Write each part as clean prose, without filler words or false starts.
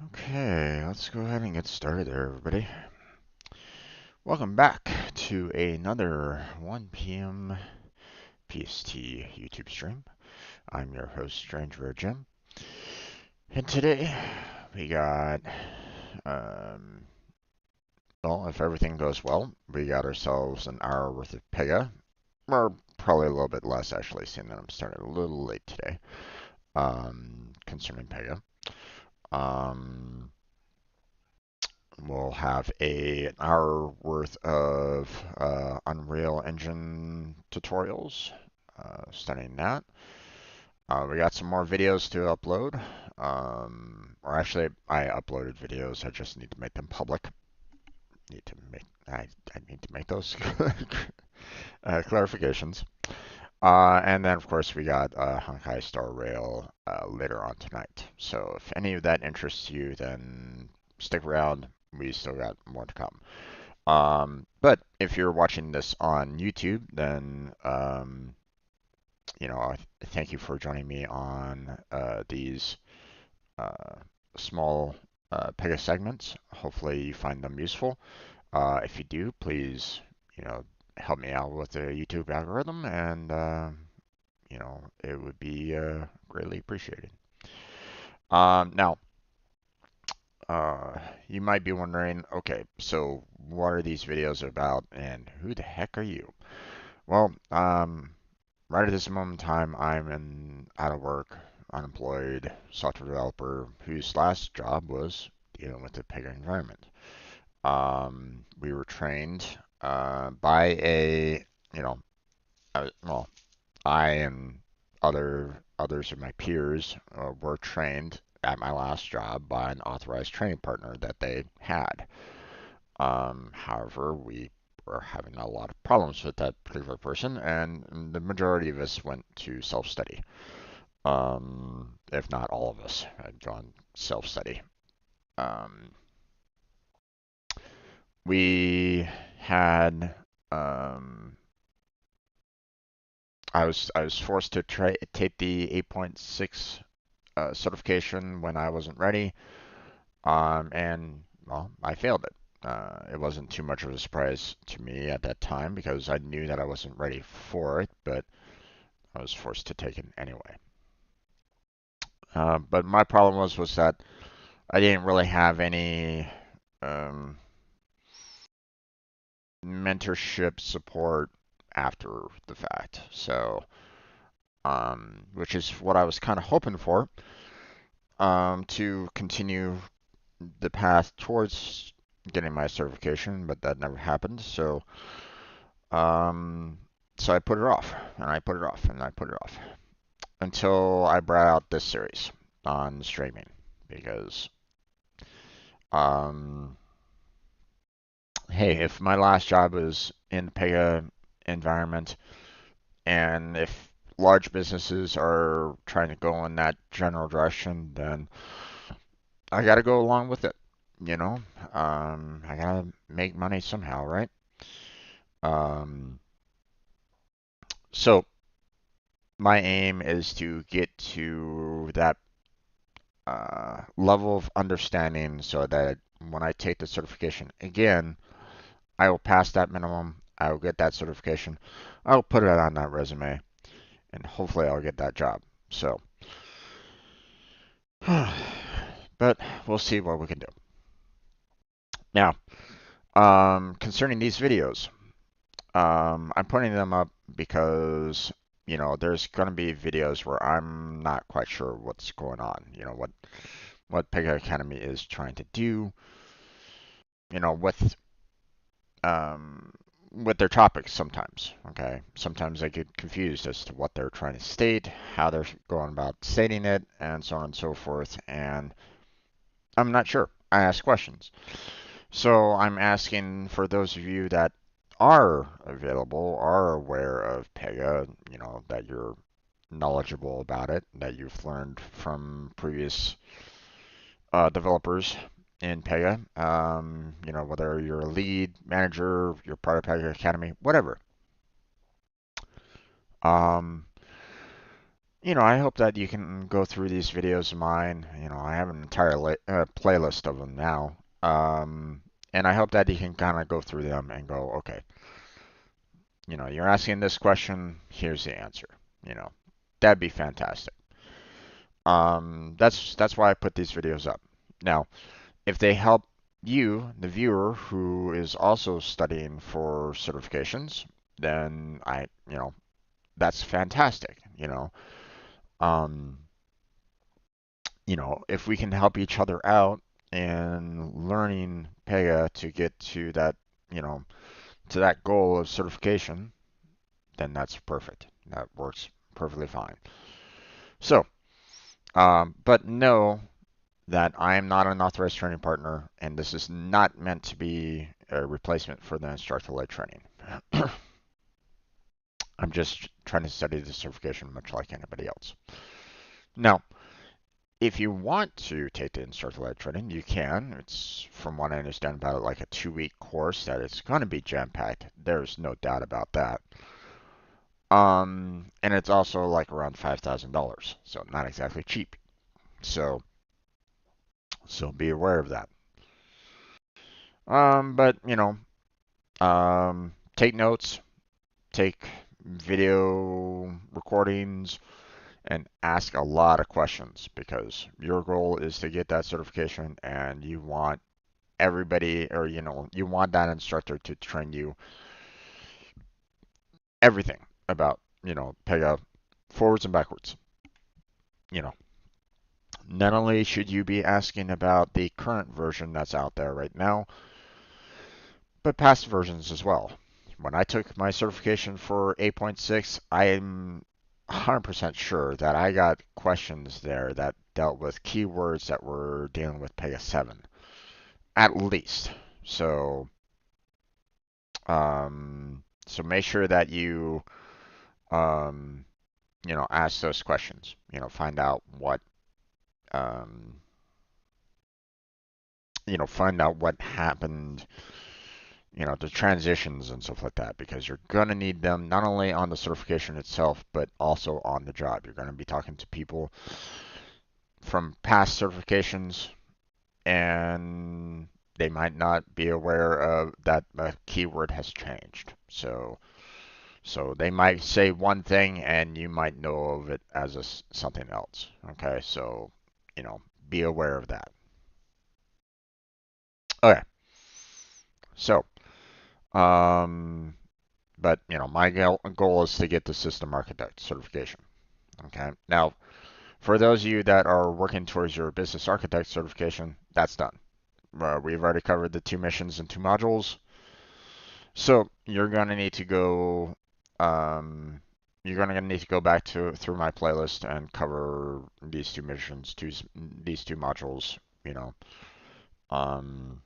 Okay, let's go ahead and get started there, everybody. Welcome back to another 1 p.m. PST YouTube stream. I'm your host, Stranger Jim. And today we got, um, well, if everything goes well, we got ourselves an hour worth of Pega, or probably a little bit less actually, seeing that I'm starting a little late today, concerning Pega. We'll have an hour worth of Unreal Engine tutorials, studying that. We got some more videos to upload. Or actually, I uploaded videos. I just need to make them public. I need to make those clarifications. And then, of course, we got Honkai Star Rail later on tonight. So if any of that interests you, then stick around. We still got more to come. But if you're watching this on YouTube, then thank you for joining me on these uh, small Pega segments. Hopefully, you find them useful. If you do, please, help me out with the YouTube algorithm, and it would be greatly appreciated. Now, you might be wondering, okay, so what are these videos about, and who the heck are you? Well, right at this moment in time, out of work, unemployed software developer whose last job was dealing with the Pega environment. We were trained by you know, well, I and others of my peers were trained at my last job by an authorized training partner that they had. However, we were having a lot of problems with that particular person, and the majority of us went to self-study. If not all of us had gone self-study. Um, we had I was forced to take the 8.6 certification when I wasn't ready, and well, I failed it. It wasn't too much of a surprise to me at that time because I knew that I wasn't ready for it, but I was forced to take it anyway. But my problem was that I didn't really have any um, mentorship support after the fact. So, which is what I was kind of hoping for, to continue the path towards getting my certification, but that never happened. Um, so I put it off, and I put it off, and I put it off until I brought out this series on streaming because, um, hey, if my last job was in the Pega environment, and if large businesses are trying to go in that general direction, then I got to go along with it. You know, I gotta make money somehow, right? Um, so my aim is to get to that level of understanding so that when I take the certification again, I will pass that minimum. I will get that certification. I'll put it on that resume, and hopefully I'll get that job. So, but we'll see what we can do. Now, concerning these videos, I'm putting them up because there's going to be videos where I'm not quite sure what's going on. What Pega Academy is trying to do. With with their topics sometimes. Okay, sometimes I get confused as to what they're trying to state, how they're going about stating it, and so on and so forth. And I'm not sure. I ask questions. So I'm asking for those of you that are available, are aware of Pega, that you're knowledgeable about it, that you've learned from previous developers in Pega, whether you're a lead, manager, you're part of Pega Academy, whatever. Um, I hope that you can go through these videos of mine. I have an entire playlist of them now. And I hope that you can kind of go through them and go, okay, you're asking this question, here's the answer. You know, that'd be fantastic. That's why I put these videos up. Now, if they help you, the viewer, who is also studying for certifications, then that's fantastic. Um, if we can help each other out in learning Pega to get you know, to that goal of certification, then that's perfect. That works perfectly fine. So, but know that I am not an authorized training partner, and this is not meant to be a replacement for the instructor-led training. I'm just trying to study the certification much like anybody else. Now, if you want to take the instructor-led training, you can. It's, from what I understand about it, like a 2-week course that is going to be jam-packed. There's no doubt about that. And it's also like around $5,000, so not exactly cheap. So be aware of that. But take notes, take video recordings, and ask a lot of questions because your goal is to get that certification and you want everybody, or you want that instructor to train you everything about Pega forwards and backwards. you know Not only should you be asking about the current version that's out there right now, but past versions as well. When I took my certification for 8.6, I'm 100% sure that I got questions there that dealt with keywords that were dealing with Pega 7, at least. So make sure that you um, ask those questions. Find out um, what happened, the transitions and stuff like that, because you're going to need them not only on the certification itself, but also on the job. You're going to be talking to people from past certifications, and they might not be aware of that a keyword has changed. So they might say one thing, and you might know of it as something else. Okay, so be aware of that. Okay, so but my goal is to get the system architect certification. Okay, now for those of you that are working towards your business architect certification, that's done. We've already covered the 2 missions and 2 modules. So you're gonna need to go. Um, you're gonna need to go back through my playlist and cover these 2 missions, these 2 modules. You know, um,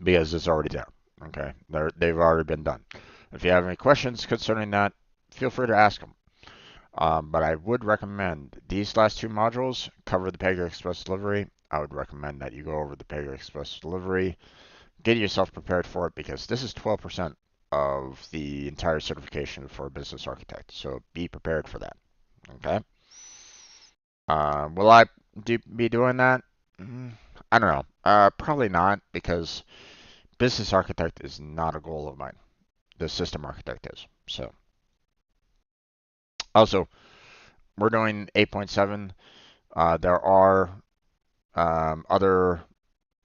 because it's already there. Okay, they've already been done. If you have any questions concerning that, feel free to ask them. But I would recommend these last 2 modules cover the Pega Express delivery. I would recommend that you go over the Pega Express delivery, get yourself prepared for it, because this is 12% of the entire certification for a business architect. So be prepared for that. Okay. Will I be doing that? I don't know. Probably not, because business architect is not a goal of mine. The system architect is. So also, we're doing 8.7. There are other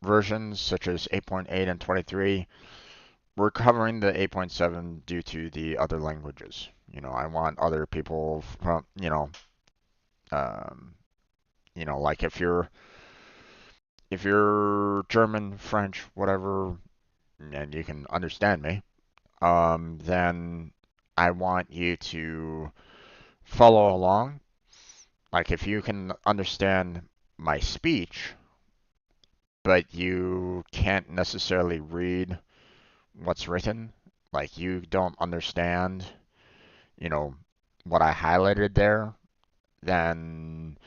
versions such as 8.8 and 23. We're covering the 8.7 due to the other languages. I want other people from, um, like if you're German, French, whatever, and you can understand me, then I want you to follow along. Like if you can understand my speech, but you can't necessarily read what's written, like you don't understand, you know, what I highlighted there, then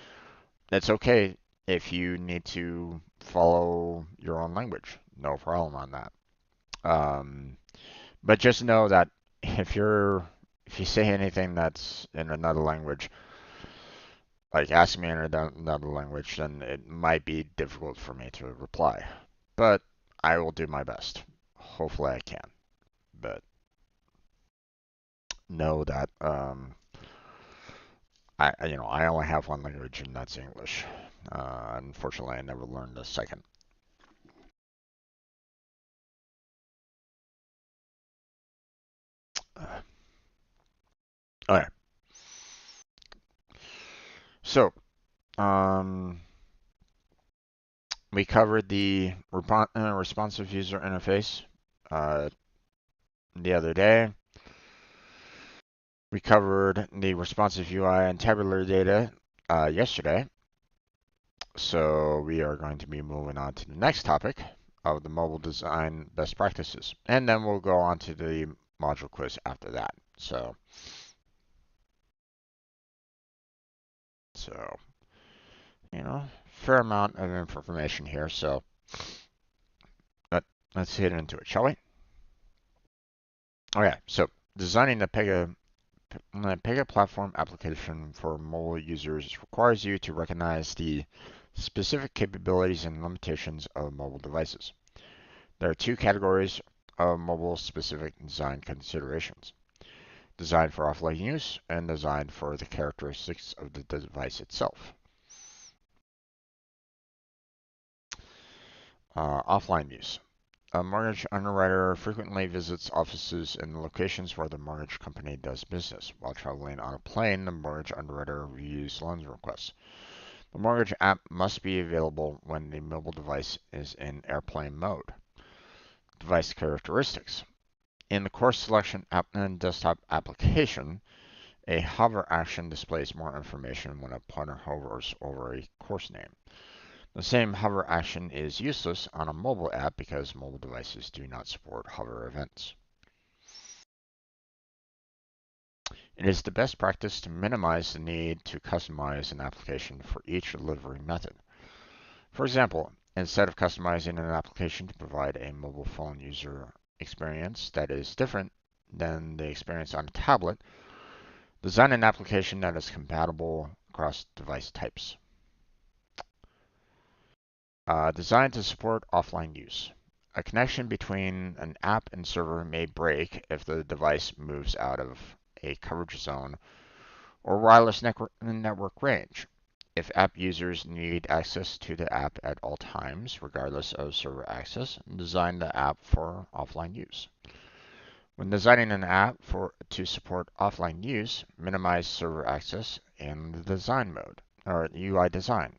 it's okay if you need to follow your own language. No problem on that. Um, but just know that if you say anything that's in another language, like ask me in another language, then it might be difficult for me to reply. But I will do my best. Hopefully I can. But know that I only have one language and that's English. Unfortunately, I never learned a second. Okay, so um, we covered the responsive user interface uh, the other day. We covered the responsive UI and tabular data yesterday. So we are going to be moving on to the next topic of the mobile design best practices. And then we'll go on to the module quiz after that. So fair amount of information here. So let, let's get into it, shall we? Okay, so designing the Pega platform application for mobile users requires you to recognize the specific capabilities and limitations of mobile devices. There are two categories of mobile-specific design considerations: design for offline use and design for the characteristics of the device itself. Offline use. A mortgage underwriter frequently visits offices in locations where the mortgage company does business. While traveling on a plane, the mortgage underwriter reviews loan requests. The mortgage app must be available when the mobile device is in airplane mode. Device characteristics. In the course selection app and desktop application, a hover action displays more information when a pointer hovers over a course name. The same hover action is useless on a mobile app because mobile devices do not support hover events. It is the best practice to minimize the need to customize an application for each delivery method. For example, instead of customizing an application to provide a mobile phone user experience that is different than the experience on a tablet, design an application that is compatible across device types. Designed to support offline use. A connection between an app and server may break if the device moves out of a coverage zone or wireless network range. If app users need access to the app at all times, regardless of server access, design the app for offline use. When designing an app to support offline use, minimize server access in the design mode, or UI design.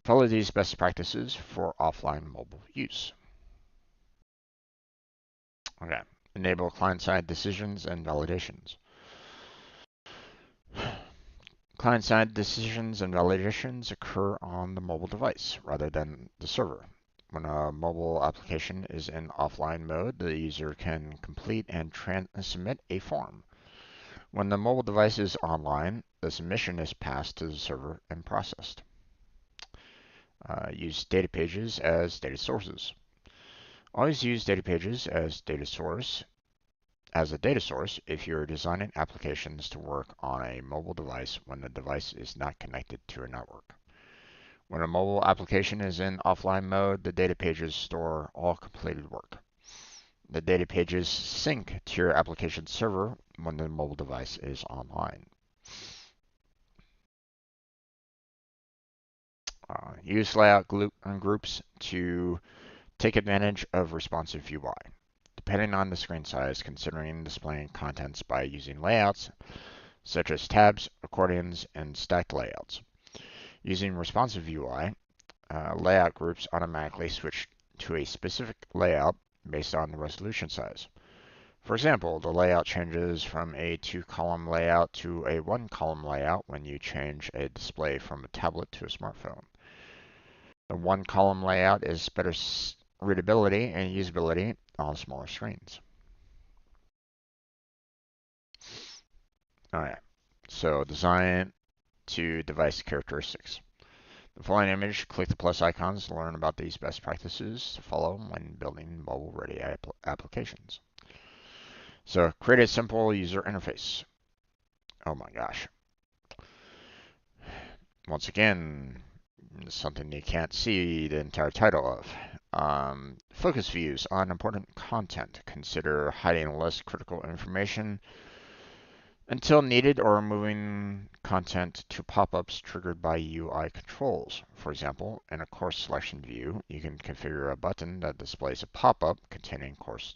Follow these best practices for offline mobile use. Okay. Enable client-side decisions and validations. Client-side decisions and validations occur on the mobile device rather than the server. When a mobile application is in offline mode, the user can complete and submit a form. When the mobile device is online, the submission is passed to the server and processed. Use data pages as data sources. Always use data pages as a data source if you're designing applications to work on a mobile device when the device is not connected to a network. When a mobile application is in offline mode, the data pages store all completed work. The data pages sync to your application server when the mobile device is online. Use layout groups to take advantage of responsive UI. Depending on the screen size, considering displaying contents by using layouts such as tabs, accordions, and stacked layouts. Using responsive UI, layout groups automatically switch to a specific layout based on the resolution size. For example, the layout changes from a 2-column layout to a 1-column layout when you change a display from a tablet to a smartphone. The 1-column layout is better readability and usability on smaller screens. Alright, so design to device characteristics. The following image, click the plus icons to learn about these best practices to follow when building mobile-ready applications. So create a simple user interface. Oh my gosh. Once again, something you can't see the entire title of. Focus views on important content. Consider hiding less critical information until needed or removing content to pop-ups triggered by UI controls. For example, in a course selection view, you can configure a button that displays a pop-up containing course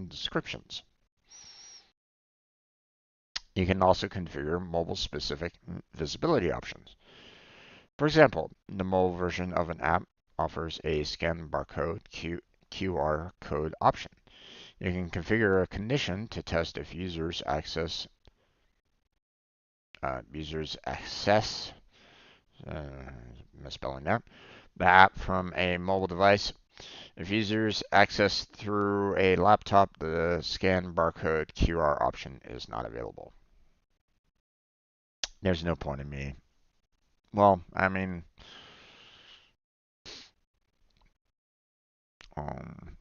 descriptions. You can also configure mobile-specific visibility options. For example, the mobile version of an app offers a scan barcode QR code option. You can configure a condition to test if users access misspelling that the app from a mobile device. If users access through a laptop, the scan barcode QR option is not available. There's no point in me. Well, I mean, um,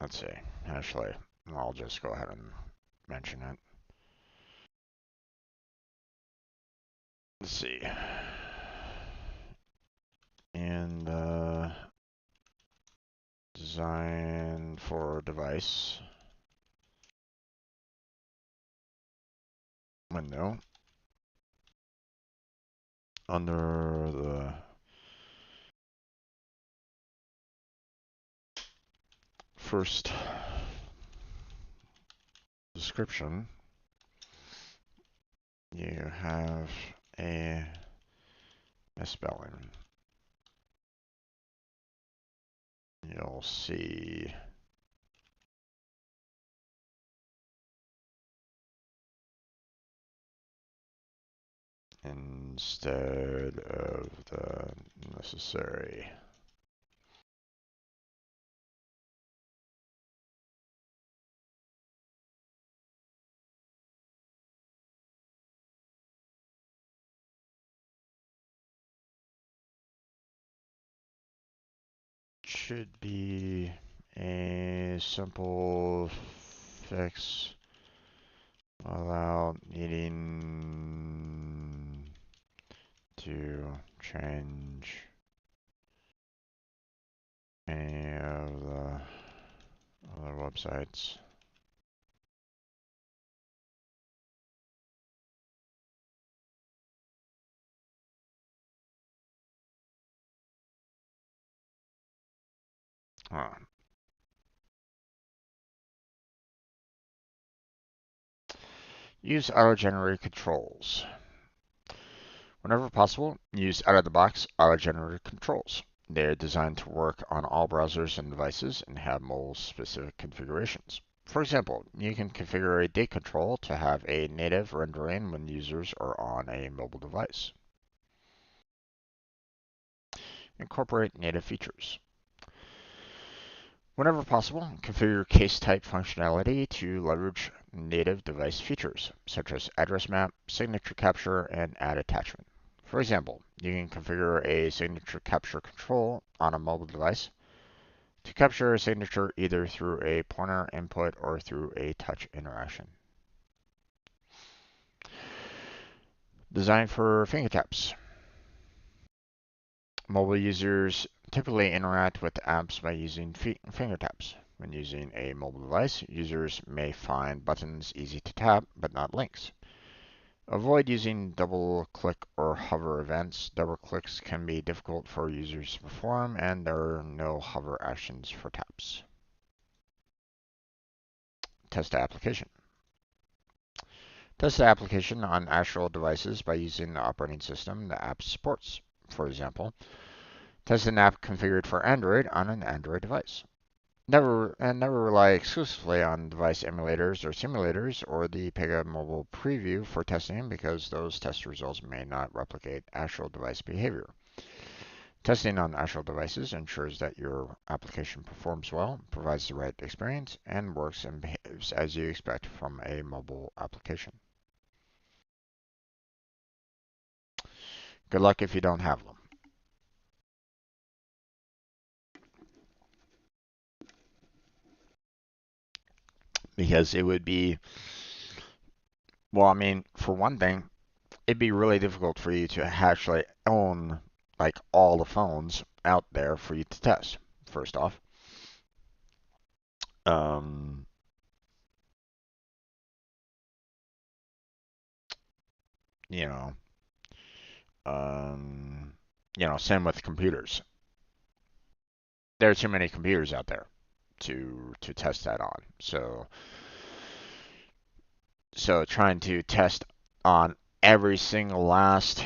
let's see. Actually, I'll just go ahead and mention it. Let's see. And design for device window under the first description, you have a misspelling. You'll see instead of the necessary. Should be a simple fix without needing to change any of the other websites. Use auto-generated controls. Whenever possible, use out-of-the-box auto-generated controls. They are designed to work on all browsers and devices and have mobile-specific configurations. For example, you can configure a date control to have a native rendering when users are on a mobile device. Incorporate native features. Whenever possible, configure case type functionality to leverage native device features, such as address map, signature capture, and add attachment. For example, you can configure a signature capture control on a mobile device to capture a signature either through a pointer input or through a touch interaction. Design for fingertips. Mobile users typically interact with apps by using fingertips. When using a mobile device, users may find buttons easy to tap, but not links. Avoid using double-click or hover events. Double-clicks can be difficult for users to perform, and there are no hover actions for taps. Test the application. Test the application on actual devices by using the operating system the app supports. For example, test an app configured for Android on an Android device. Never rely exclusively on device emulators or simulators or the Pega mobile preview for testing because those test results may not replicate actual device behavior. Testing on actual devices ensures that your application performs well, provides the right experience, and works and behaves as you expect from a mobile application. Good luck if you don't have them. because it would be, well, I mean, for one thing, it'd be really difficult for you to actually own like all the phones out there for you to test. First off, um, you know, um, same with computers. There are too many computers out there to test that on. So trying to test on every single last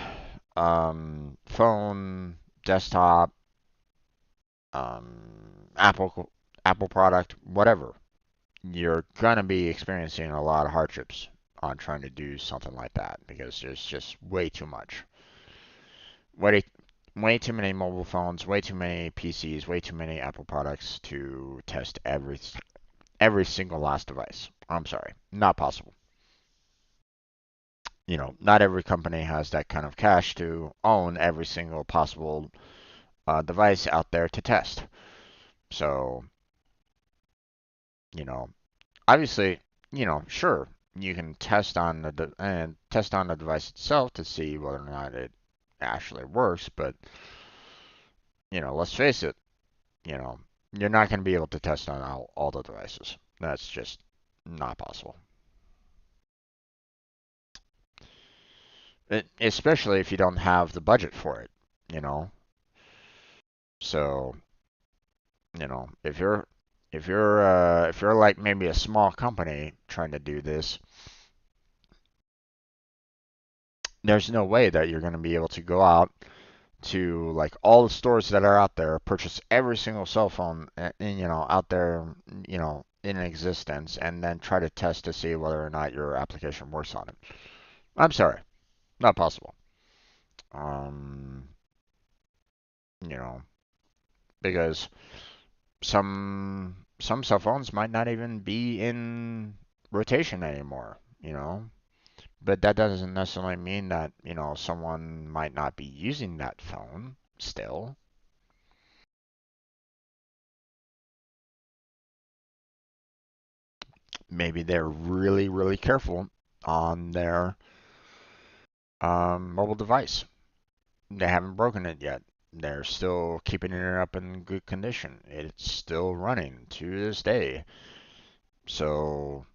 phone, desktop, Apple product, whatever, you're gonna be experiencing a lot of hardships on trying to do something like that because there's just way too much, way way too many mobile phones, way too many PCs, way too many Apple products to test every single last device. I'm sorry, not possible. Not every company has that kind of cash to own every single possible device out there to test. So, you know, obviously, sure, you can test on and test on the device itself to see whether or not it actually works, but let's face it, you know, you're not going to be able to test on all the devices. That's just not possible. Especially if you don't have the budget for it, you know. So, if you're like maybe a small company trying to do this, there's no way that you're going to be able to go out to like all the stores that are out there, purchase every single cell phone out there, in existence, and then try to test to see whether or not your application works on it. I'm sorry, not possible. Um, you know, because some cell phones might not even be in rotation anymore. But that doesn't necessarily mean that someone might not be using that phone still. Maybe they're really, really careful on their mobile device. They haven't broken it yet. They're still keeping it up in good condition. It's still running to this day. So,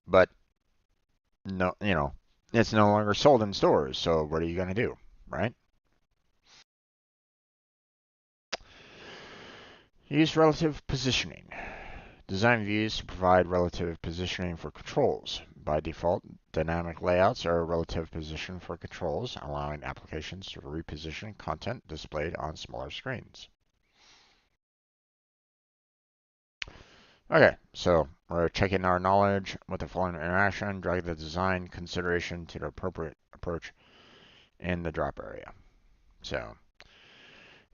but no, it's no longer sold in stores. So what are you going to do, right? Use relative positioning. Design views to provide relative positioning for controls. By default, dynamic layouts are a relative position for controls, allowing applications to reposition content displayed on smaller screens. Okay, so we're checking our knowledge with the following interaction. Drag the design consideration to the appropriate approach in the drop area. So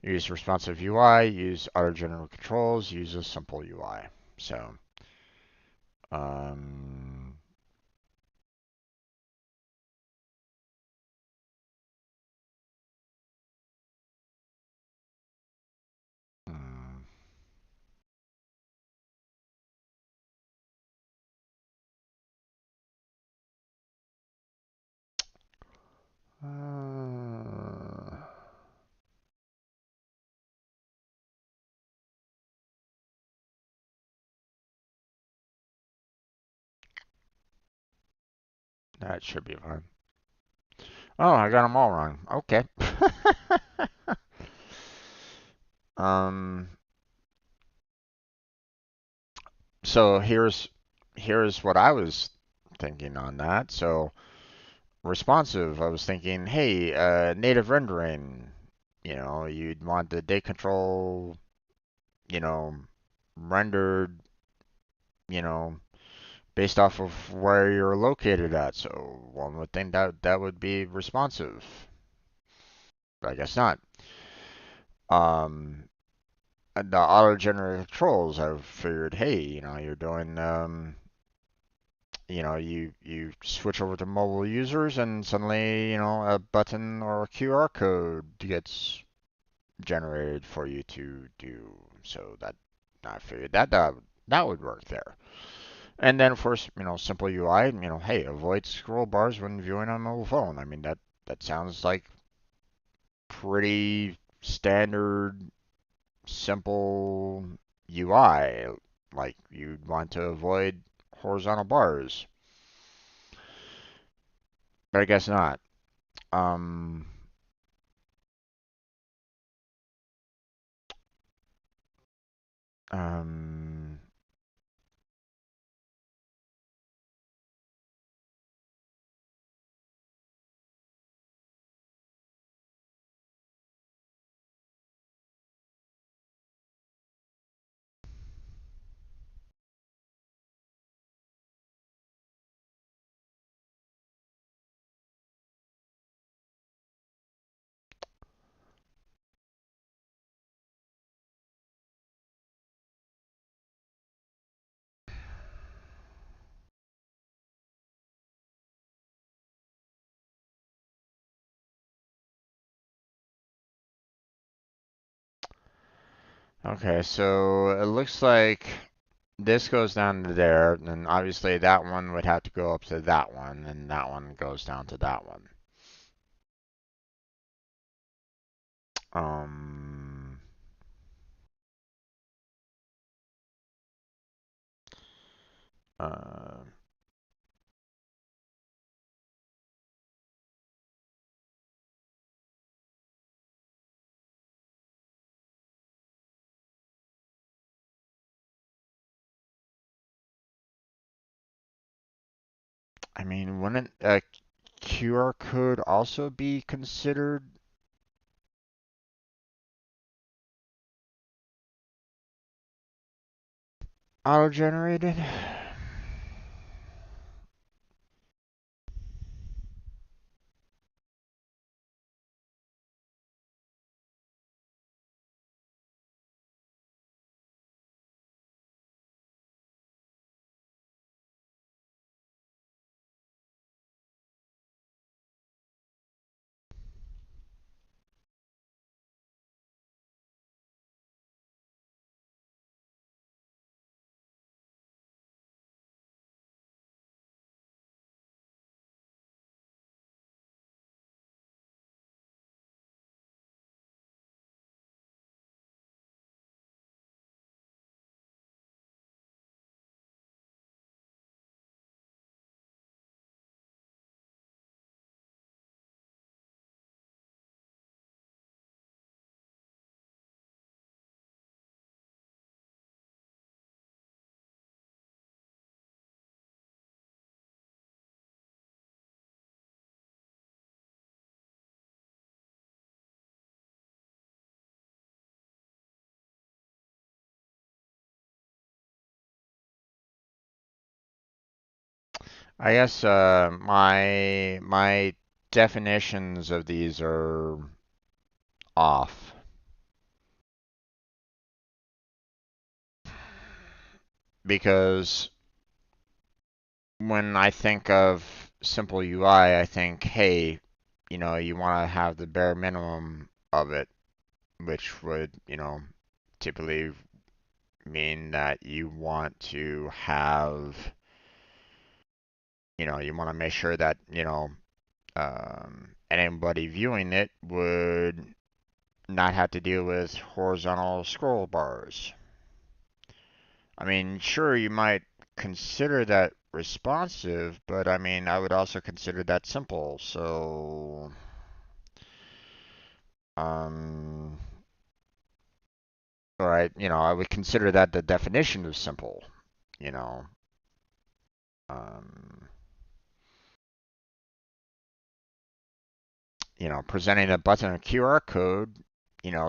use responsive UI, use auto-generated controls, use a simple UI. So um, hmm, uh, that should be fine. Oh, I got them all wrong. Okay. um, so here's what I was thinking on that. So responsive, I was thinking, hey, native rendering. You'd want the date control, you know, rendered, you know, based off of where you're located at. So one would think that would be responsive, but I guess not. Um, the auto-generated controls, I figured, hey, you're doing, you switch over to mobile users and suddenly, a button or a QR code gets generated for you to do. So I figured that would work there. And then, of course, simple UI, hey, avoid scroll bars when viewing on mobile phone. I mean, that sounds like pretty standard, simple UI. Like you'd want to avoid horizontal bars, but I guess not. Um, um, okay, so it looks like this goes down to there, and obviously that one would have to go up to that one, and that one goes down to that one. Um, uh, I mean, wouldn't a QR code also be considered auto-generated? I guess my definitions of these are off because when I think of simple UI, I think, hey, you want to have the bare minimum of it, which would, typically mean that you want to have, you want to make sure that, anybody viewing it would not have to deal with horizontal scroll bars. I mean, sure, you might consider that responsive, but I mean, I would also consider that simple. So, um, all right, I would consider that the definition of simple, you know. Um, presenting a button or QR code,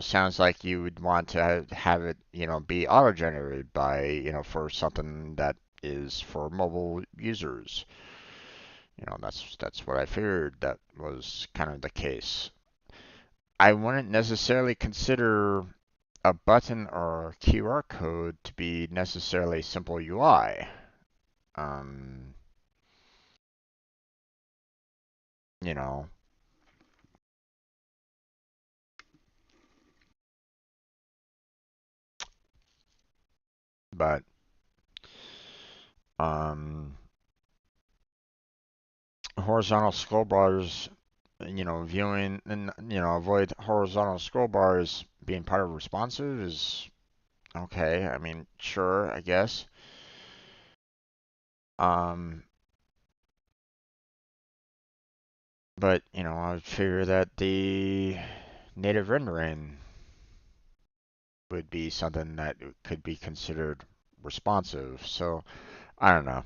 sounds like you would want to have it, be auto-generated by, for something that is for mobile users. That's what I figured that was kind of the case. I wouldn't necessarily consider a button or QR code to be necessarily simple UI. Um, you know, But um, horizontal scroll bars, viewing and avoid horizontal scroll bars being part of responsive is okay. I mean, sure, I guess. Um, but I would figure that the native rendering would be something that could be considered responsive. So I don't know.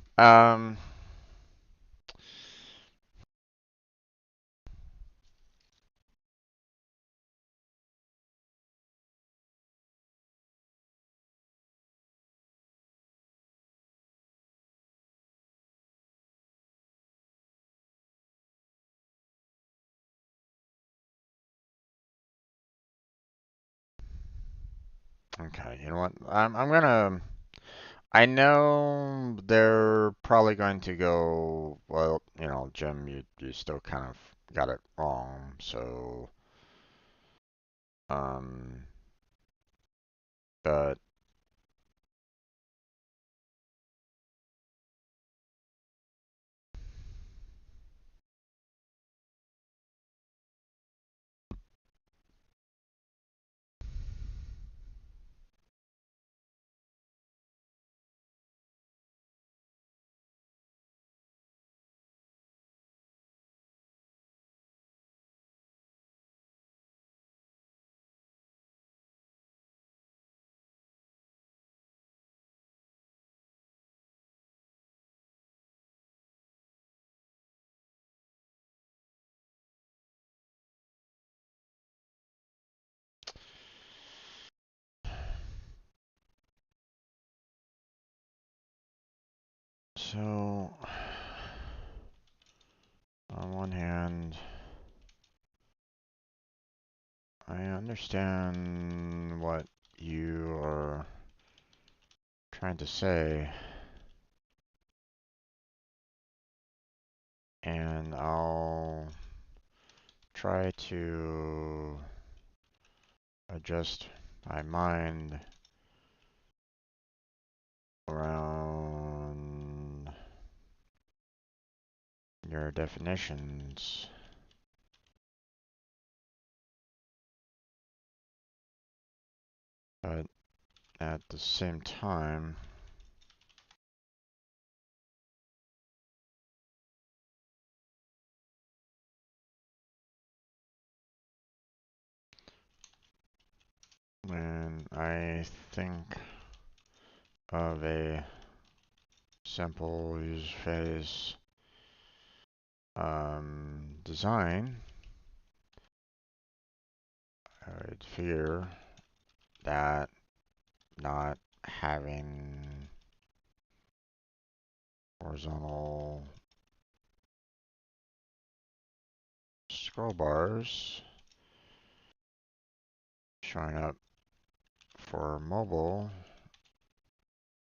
Okay, you know what? I'm gonna. I know they're probably going to go. Well, Jim, you still kind of got it wrong. So, um, but so on one hand, I understand what you are trying to say, and I'll try to adjust my mind around your definitions. But at the same time, when I think of a simple user phase design, I would fear that not having horizontal scroll bars showing up for mobile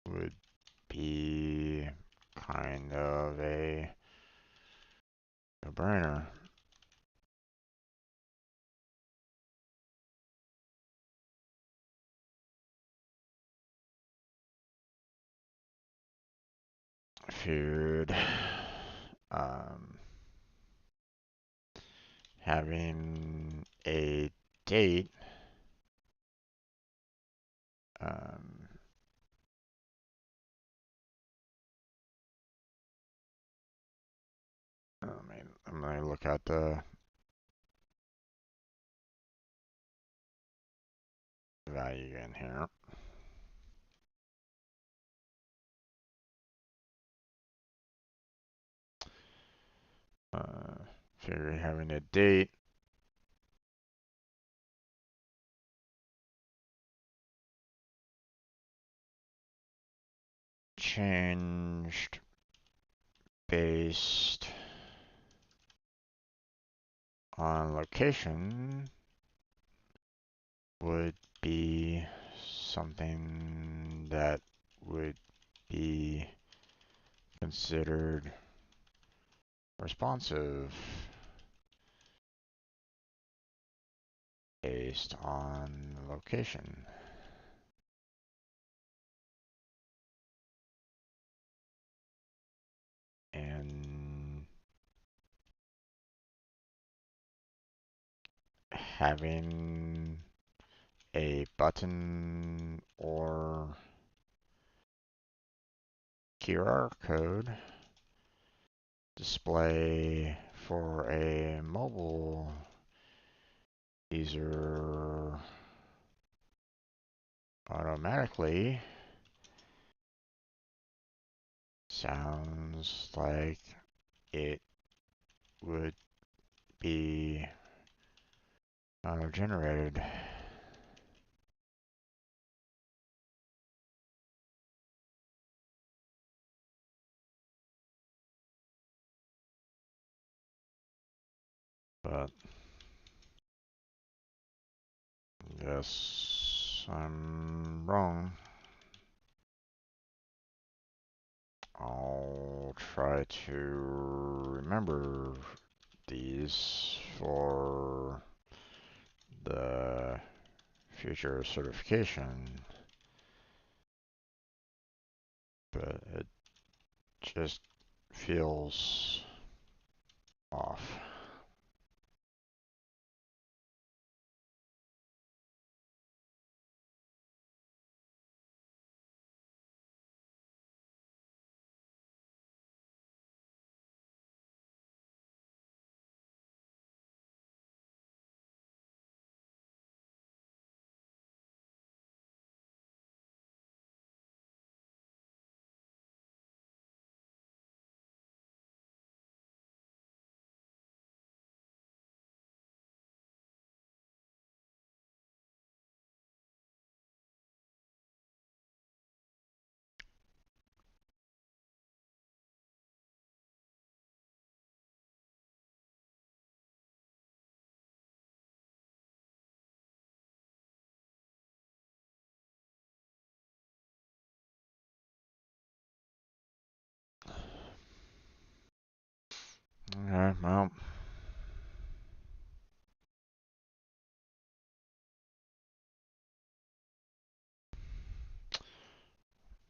would be kind of a no-brainer. Feared um, having a date um, I mean, I'm gonna look at the value in here. Uh, Figure having a date changed based on location would be something that would be considered responsive based on location. and having a button or QR code display for a mobile user automatically sounds like it would be auto-generated. But yes, I'm wrong. I'll try to remember these for the future certification, but it just feels off. Okay, well,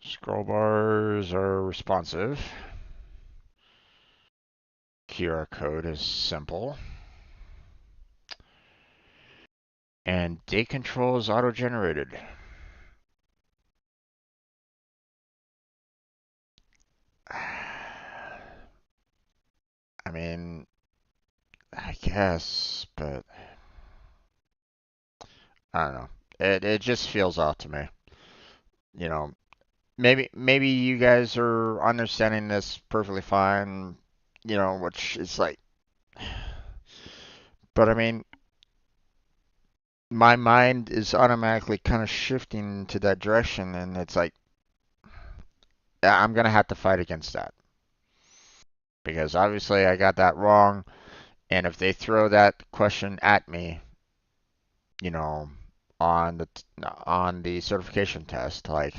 scroll bars are responsive. QR code is simple. And date control is auto-generated. I mean, I guess, but I don't know. It just feels off to me. You know, maybe you guys are understanding this perfectly fine, which is like, but I mean, my mind is automatically kind of shifting to that direction, and it's like, I'm gonna have to fight against that because obviously I got that wrong, and if they throw that question at me, you know, on the certification test, like,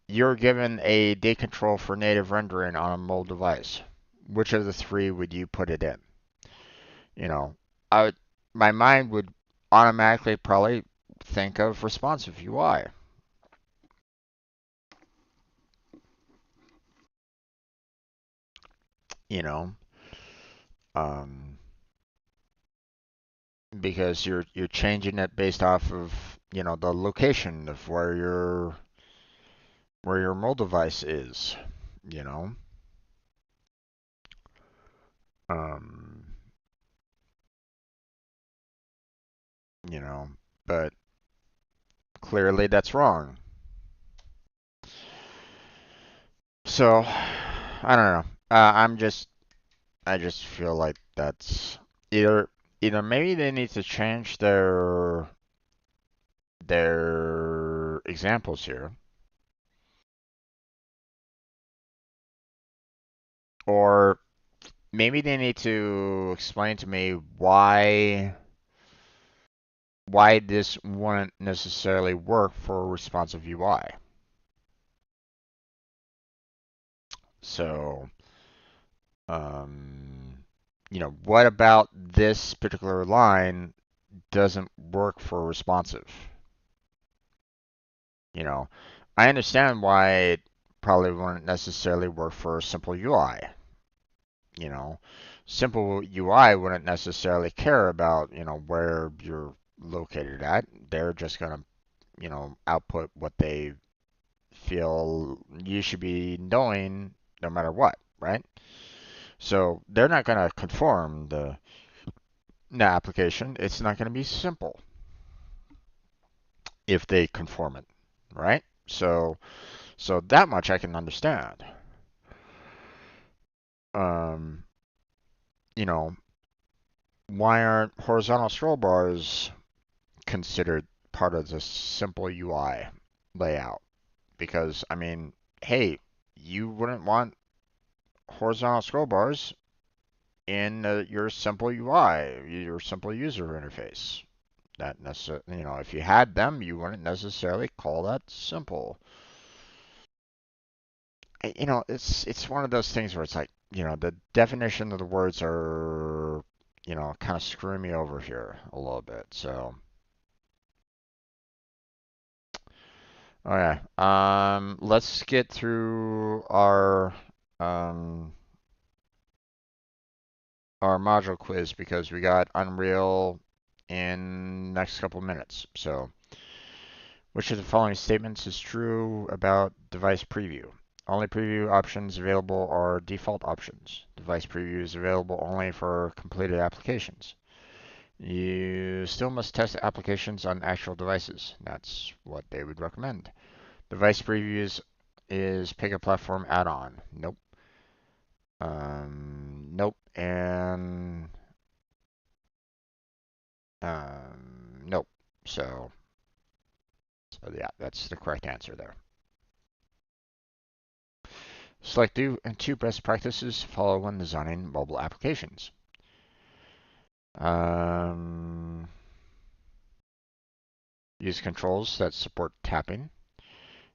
you're given a date control for native rendering on a mobile device. Which of the three would you put it in? You know, I would, my mind would automatically probably think of responsive UI. You know, um, because you're changing it based off of the location of where your mobile device is. You know, um, you know, but clearly that's wrong. So I don't know. I just feel like that's either either maybe they need to change their examples here, or maybe they need to explain to me why this wouldn't necessarily work for responsive UI. So, um, what about this particular line doesn't work for responsive? You know, I understand why probably wouldn't necessarily work for a simple UI. Simple UI wouldn't necessarily care about, where you're located at. They're just going to, output what they feel you should be knowing no matter what, right? So they're not going to conform the application. It's not going to be simple if they conform it, right? So that much I can understand. Um, you know, why aren't horizontal scroll bars considered part of the simple UI layout? Because, I mean, hey, you wouldn't want horizontal scroll bars in your simple UI, your simple user interface. That necessarily, if you had them, you wouldn't necessarily call that simple. It's one of those things where it's like, the definition of the words are, kind of screwing me over here a little bit. So, okay, let's get through um our module quiz because we got Unreal in next couple minutes. So, which of the following statements is true about device preview? Only preview options available are default options. Device preview is available only for completed applications. You still must test applications on actual devices. That's what they would recommend. Device previews is Pega platform add-on. Nope. Nope. And nope. So yeah, that's the correct answer there. Select two best practices to follow when designing mobile applications. Um, use controls that support tapping.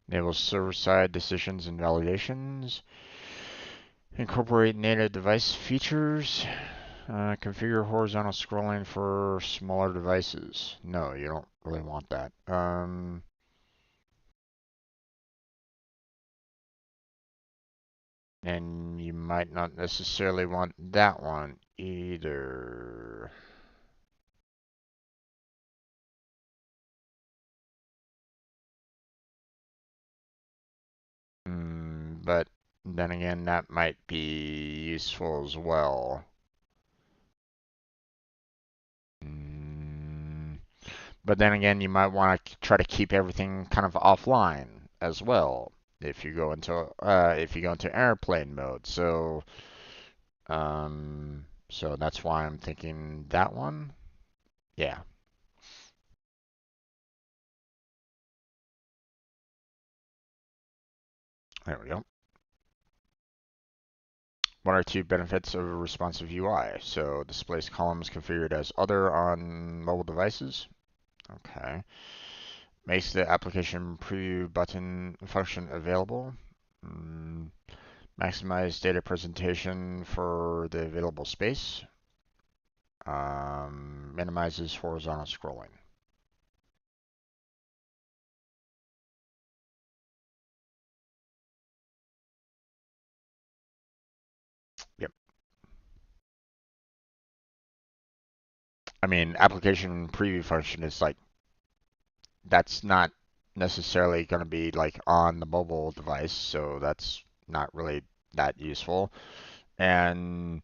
Enable server-side decisions and validations. Incorporate native device features. Configure horizontal scrolling for smaller devices. No, you don't really want that. And you might not necessarily want that one either. But then again, that might be useful as well. Mm, but then again, you might want to try to keep everything kind of offline as well if you go into airplane mode. So that's why I'm thinking that one. Yeah, there we go. What are two benefits of a responsive UI? So displays columns configured as other on mobile devices. Okay. Makes the application preview button function available. Mm, maximize data presentation for the available space. Minimizes horizontal scrolling. Yep. I mean, application preview function is like, that's not necessarily going to be like on the mobile device, so that's not really that useful. And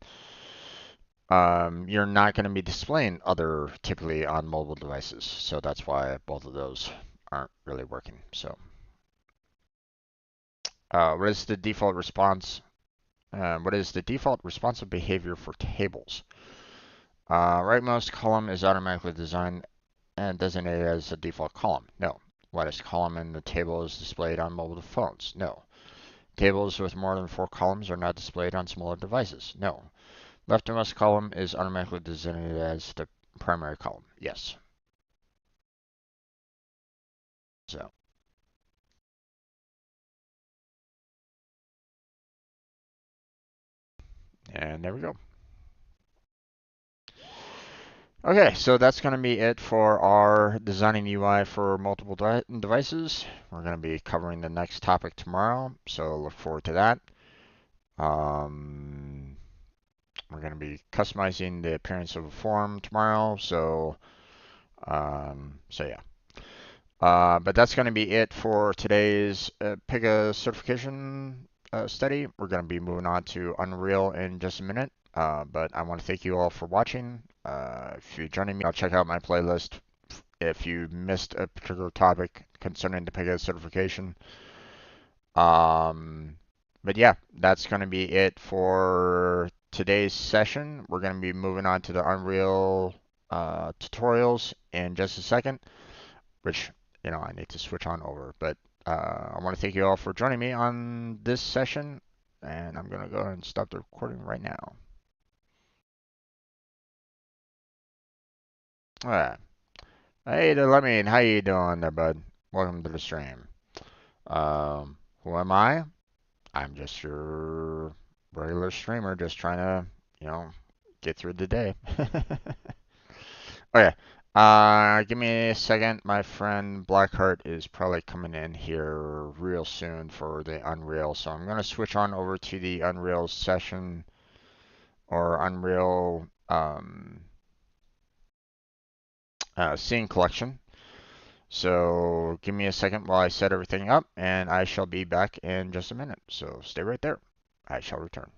you're not going to be displaying other typically on mobile devices, so that's why both of those aren't really working. So, what is the default response? What is the default responsive behavior for tables? Rightmost column is automatically designed and designated as a default column. No. Widest column in the table is displayed on mobile phones. No. Tables with more than 4 columns are not displayed on smaller devices. No. Leftmost column is automatically designated as the primary column. Yes. So, and there we go. Okay, so that's going to be it for our designing UI for multiple devices. We're going to be covering the next topic tomorrow, so look forward to that. Um, we're going to be customizing the appearance of a form tomorrow, so yeah. But that's going to be it for today's Pega certification study. We're going to be moving on to Unreal in just a minute. But I want to thank you all for watching. If you're joining me, I'll check out my playlist if you missed a particular topic concerning the Pega certification. Um, but yeah, that's going to be it for today's session. We're going to be moving on to the Unreal tutorials in just a second, which, I need to switch on over. But I want to thank you all for joining me on this session, and I'm going to go ahead and stop the recording right now. All right. Hey, Lemmy, how you doing there, bud? Welcome to the stream. Who am I? I'm just your regular streamer, just trying to, get through the day. Okay. Give me a second. My friend Blackheart is probably coming in here real soon for the Unreal, so I'm gonna switch on over to the Unreal session or Unreal scene collection. So give me a second while I set everything up, and I shall be back in just a minute. So stay right there. I shall return.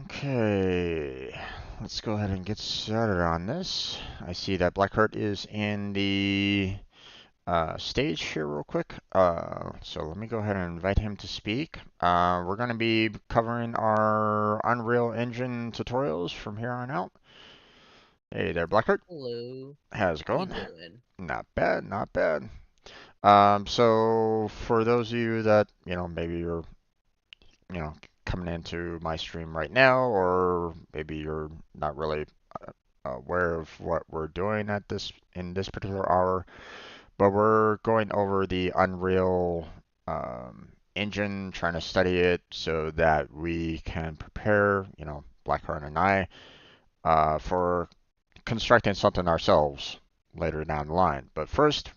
Okay, let's go ahead and get started on this. I see that Blackheart is in the stage here real quick. So let me go ahead and invite him to speak. We're going to be covering our Unreal Engine tutorials from here on out. Hey there, Blackheart. Hello. How's it How you going? doing? Not bad, not bad. So for those of you that, maybe you're, you know, coming into my stream right now, or maybe you're not really aware of what we're doing at this in this particular hour, but we're going over the Unreal engine, trying to study it so that we can prepare, Blackheart and I, for constructing something ourselves later down the line. But first,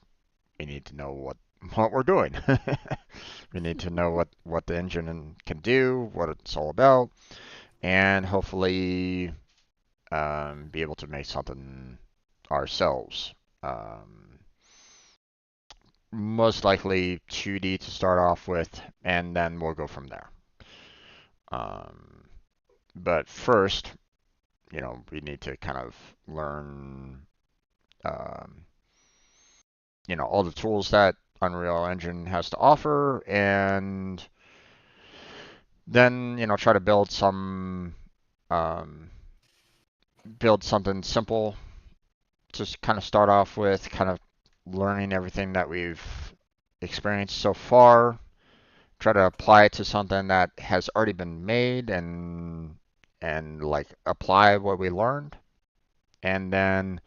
we need to know what we're doing. We need to know what the engine can do, what it's all about, and hopefully be able to make something ourselves. Um, Most likely 2D to start off with, and then we'll go from there. Um, but first, we need to kind of learn, um, all the tools that Unreal Engine has to offer, and then, try to um, build something simple to kind of start off with, kind of learning everything that we've experienced so far, try to apply it to something that has already been made and like apply what we learned, and then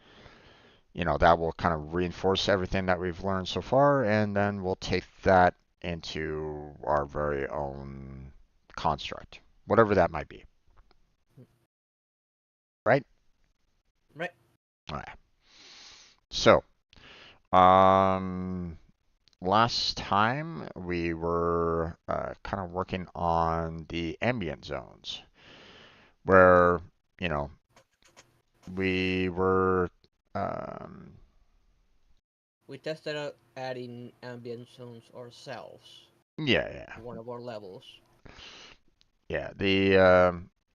that will kind of reinforce everything that we've learned so far, and then we'll take that into our very own construct, whatever that might be. Right? Right. All right. So, um, last time we were kind of working on the ambient zones, where you know we were, um, We tested out adding ambient zones ourselves yeah, yeah, to one of our levels. yeah. The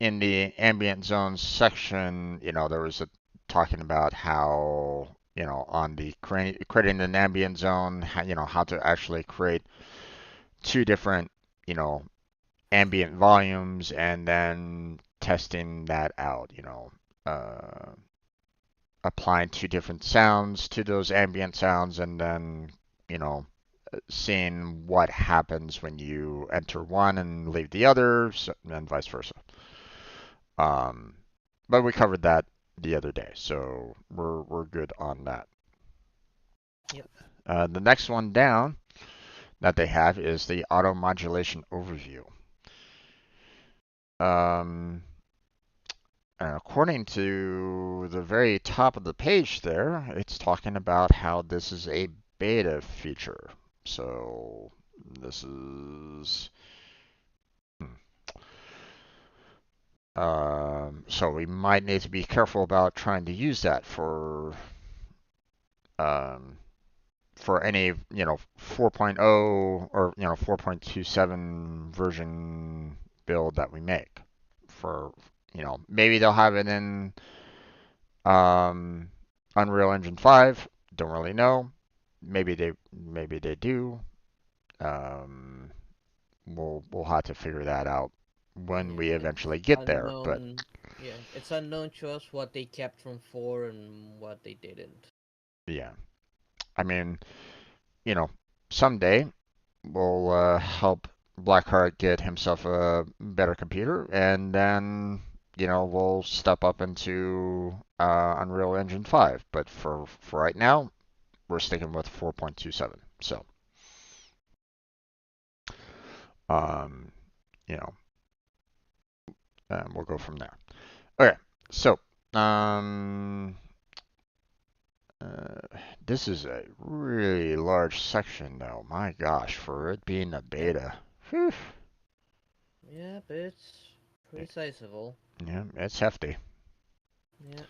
in the ambient zones section, there was a talking about how on the creating an ambient zone, how to actually create two different you know ambient volumes and then testing that out, uh, applying two different sounds to those ambient sounds and then, you know, seeing what happens when you enter one and leave the other, and vice versa. Um, but we covered that the other day, so we're good on that. Yep. The next one down that they have is the auto modulation overview. Um, And according to the very top of the page there, it's talking about how this is a beta feature. So this is. So we might need to be careful about trying to use that um, for any 4.0 or 4.27 version build that we make. For maybe they'll have it in Unreal Engine 5, don't really know. Maybe they do. Um, we'll have to figure that out when Yes, we it's eventually get there. But unknown. Yeah, it's unknown to us what they kept from 4 and what they didn't. yeah, I mean, you know, someday we'll help Blackheart get himself a better computer, and then we'll step up into Unreal Engine 5. But for right now, we're sticking with 4.27. So, um, you know, we'll go from there. Okay, so um, uh, this is a really large section, though. My gosh, for it being a Yep. beta, whew, Yeah, but it's pretty sizable. yeah, it's hefty. Yeah.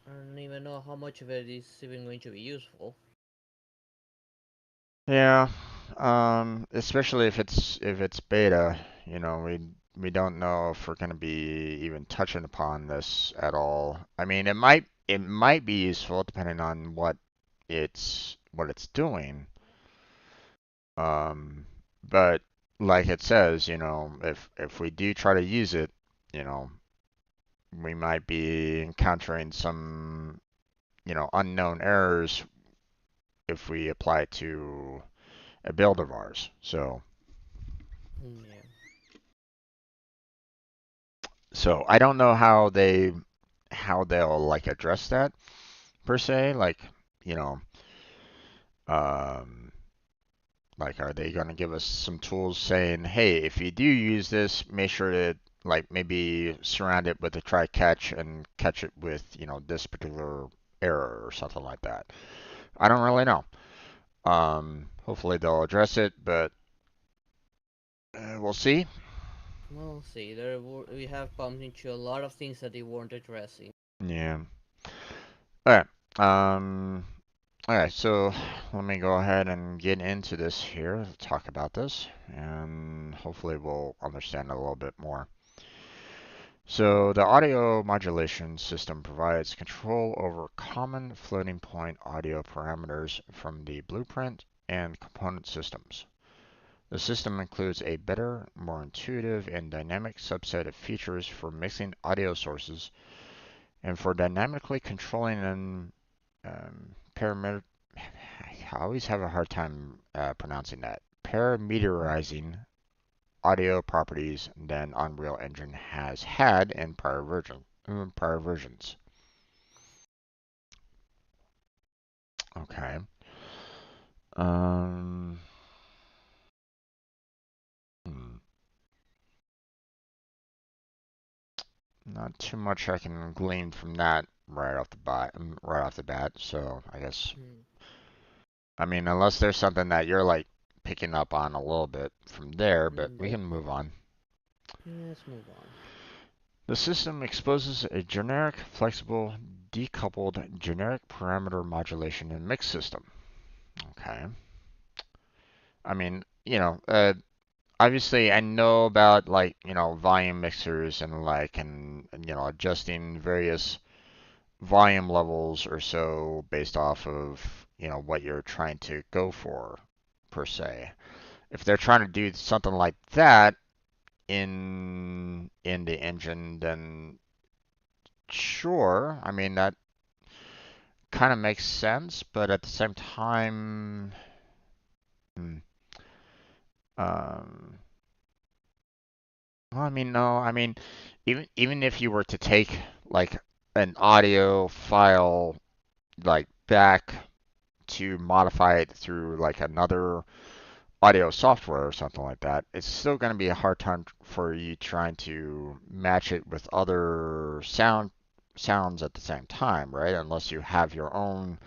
I don't even know how much of it is even going to be useful. Yeah, especially if it's beta, we don't know if we're gonna be even touching upon this at all. I mean, it might be useful depending on what it's doing. But like it says, if we do try to use it, you know, we might be encountering some, unknown errors if we apply it to a build of ours. Yeah. So I don't know how they'll like address that per se. You know, um, are they going to give us some tools saying, hey, if you do use this, make sure to maybe surround it with a try catch and catch it with this particular error or something like that. I don't really know. Hopefully they'll address it, but we'll see. We'll see. We have bumped into a lot of things that they weren't addressing. Yeah. All right. All right. So let me go ahead and get into this here. Talk about this, and hopefully we'll understand it a little bit more. So the audio modulation system provides control over common floating point audio parameters from the blueprint and component systems. The system includes a better, more intuitive, and dynamic subset of features for mixing audio sources and for dynamically controlling and parameter. I always have a hard time pronouncing that. Parameterizing audio properties than Unreal Engine has had in prior versions. Okay. Um. hmm, Not too much I can glean from that right off the bat. So I guess, Hmm. I mean, unless there's something that you're like picking up on a little bit from there, but we Nope. can move on. Yeah, let's move on. The system exposes a generic, flexible, decoupled generic parameter modulation and mix system. Okay. I mean, obviously I know about like, volume mixers and like, and adjusting various volume levels or so based off of, what you're trying to go for per se. If they're trying to do something like that in the engine, then sure. I mean, that kind of makes sense, but at the same time, hmm, um, well, I mean, no, I mean, even if you were to take like an audio file like back to modify it through like another audio software or something like that, it's still going to be a hard time for you trying to match it with other sounds at the same time, right? Unless you have your own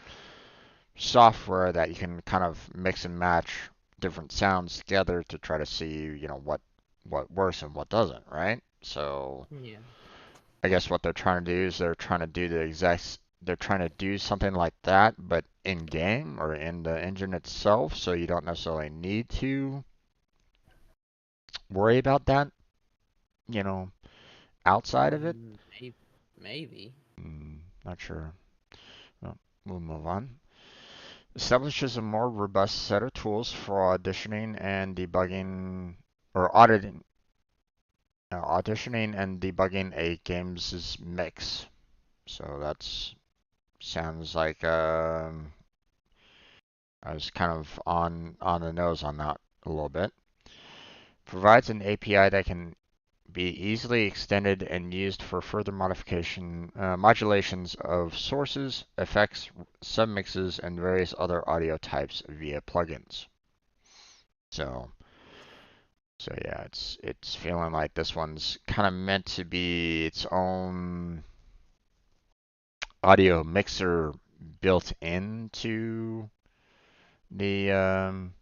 software that you can kind of mix and match different sounds together to try to see, what works and what doesn't, right? So Yeah. I guess what they're trying to do is they're trying to do something like that, but in game or in the engine itself, so you don't necessarily need to worry about that, you know, outside of it. Maybe. Maybe. Not sure. Well, we'll move on. Establishes a more robust set of tools for auditioning and debugging, or auditioning and debugging a game's mix. So that's sounds like I was kind of on the nose on that a little bit. Provides an API that can be easily extended and used for further modulations of sources, effects, submixes, and various other audio types via plugins. So, so yeah, it's feeling like this one's kind of meant to be its own audio mixer built into the um,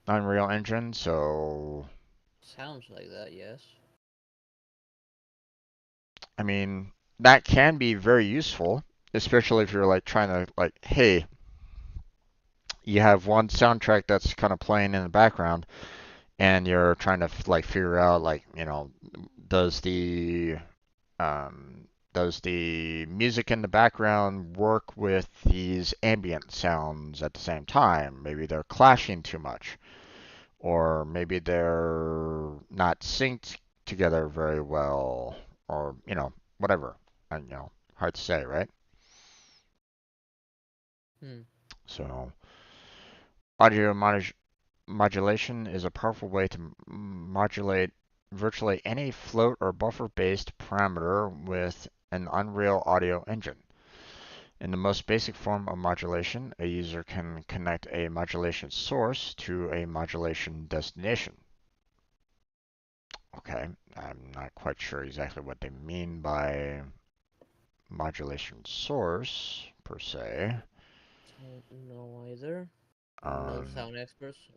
Unreal Engine. So, Sounds like that, yes. I mean, that can be very useful, especially if you're like trying to like, hey, you have one soundtrack that's kind of playing in the background, and you're trying to like figure out like, does the does the music in the background work with these ambient sounds at the same time? Maybe they're clashing too much, or maybe they're not synced together very well, or whatever. And hard to say, right? Hmm. So audio modulation is a powerful way to modulate virtually any float or buffer based parameter with an Unreal Audio engine. In the most basic form of modulation, a user can connect a modulation source to a modulation destination. Okay, I'm not quite sure exactly what they mean by modulation source per se. Don't know either. I'm not a Um, sound expert, so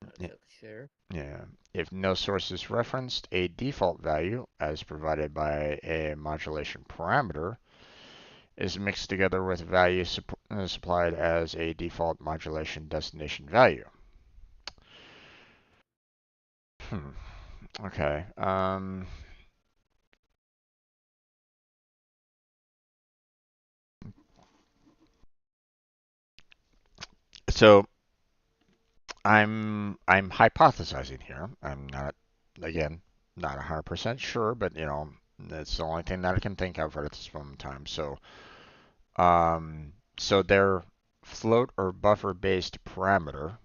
I not y- exactly sure. yeah, if no source is referenced, a default value, as provided by a modulation parameter, is mixed together with value supplied as a default modulation destination value. Hmm. Okay. So I'm hypothesizing here. I'm not, again, not 100% sure, but that's the only thing that I can think of right at this moment in time. So their float or buffer based parameter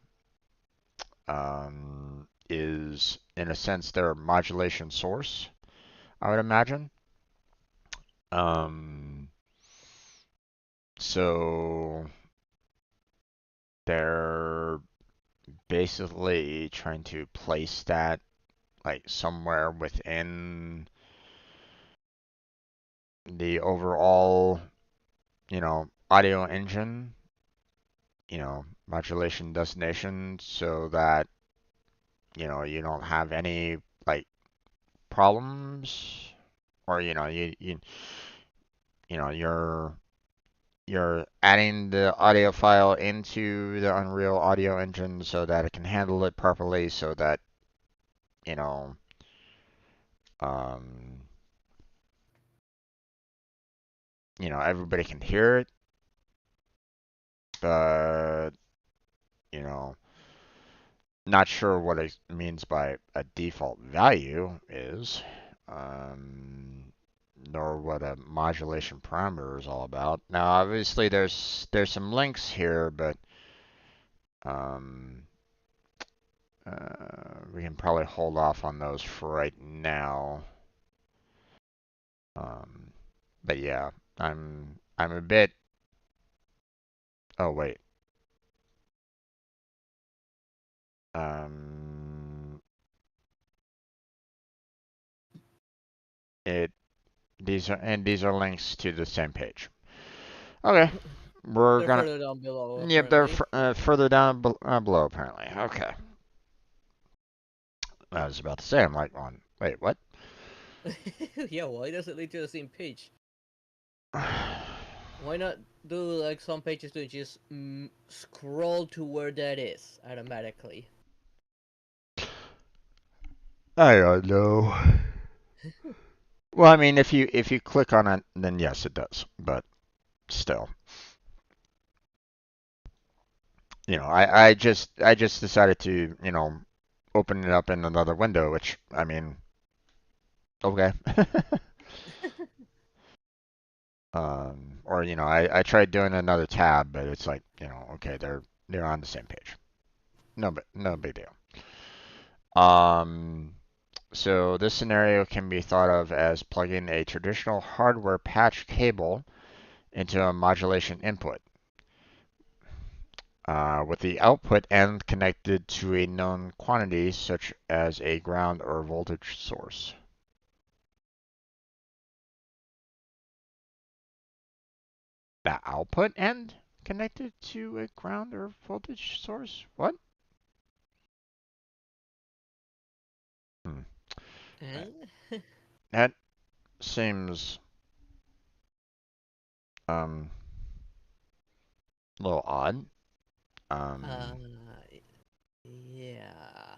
is in a sense their modulation source, I would imagine. Um, so they're basically trying to place that like somewhere within the overall, audio engine, modulation destination so that, you don't have any like problems or, you're adding the audio file into the Unreal Audio engine so that it can handle it properly so that, you know, um, everybody can hear it, but, you know, not sure what it means by a default value is, um, nor what a modulation parameter is all about. Now, obviously, there's some links here, but um, we can probably hold off on those for right now. Um, but yeah, I'm a bit. Oh wait. Um, it these are links to the same page. Okay, we're They're gonna. further down below, Yep, they're apparently. further down below apparently. Okay, I was about to say I'm like on. Wait, what? Yeah, why does it lead to the same page? Why not do like some pages do just scroll to where that is automatically? I don't know. Well, I mean, if you click on it, then yes, it does. But still, I just decided to open it up in another window, which I mean, okay. Or I tried doing another tab, but it's like okay, they're on the same page. No big deal. Um, so this scenario can be thought of as plugging a traditional hardware patch cable into a modulation input, with the output end connected to a known quantity such as a ground or voltage source. The output end connected to a ground or voltage source? What? Hmm. Eh? That seems um a little odd. Uh, Um, yeah.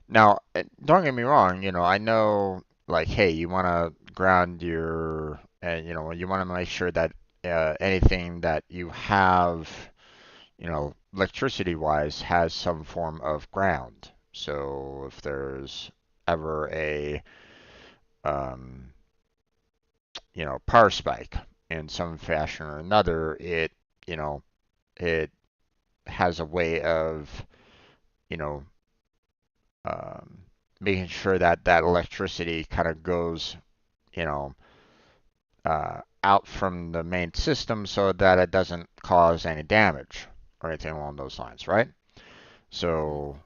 Now, don't get me wrong. I know, like, hey, you want to ground your, you want to make sure that anything that you have, electricity-wise, has some form of ground. So if there's ever a, um, power spike in some fashion or another, you know, it has a way of, you know, um, making sure that that electricity kind of goes, you know, out from the main system so that it doesn't cause any damage or anything along those lines, right? Mhm. So,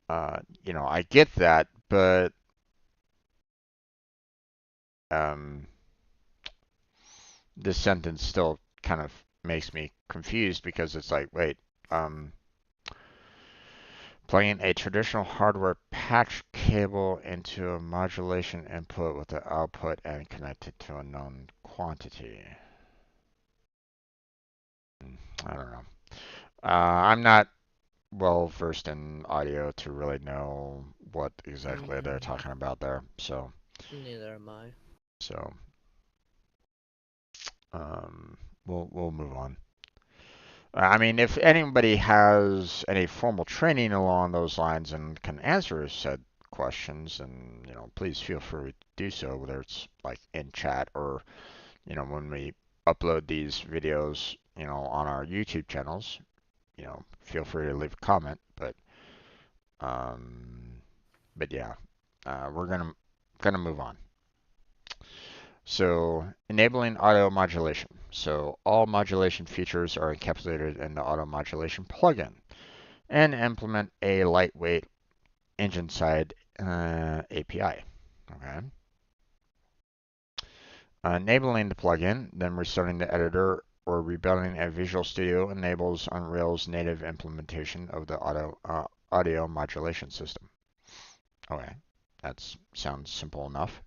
I get that, but um, this sentence still kind of makes me confused because it's like, wait, um, plugging a traditional hardware patch cable into a modulation input with the output and connected to a known quantity. I don't know. I'm not. well versed in audio to really know what exactly they're Mm-hmm. talking about there. Neither am I. So um, we'll move on. I mean, if anybody has any formal training along those lines and can answer said questions, and please feel free to do so, whether it's like in chat or when we upload these videos, on our YouTube channels, feel free to leave a comment. Um, but yeah, we're gonna move on. So enabling auto modulation. So all modulation features are encapsulated in the auto modulation plugin and implement a lightweight engine side API. Okay. Enabling the plugin, then restarting the editor or rebuilding a Visual Studio enables Unreal's native implementation of the audio modulation system. Okay, that sounds simple enough.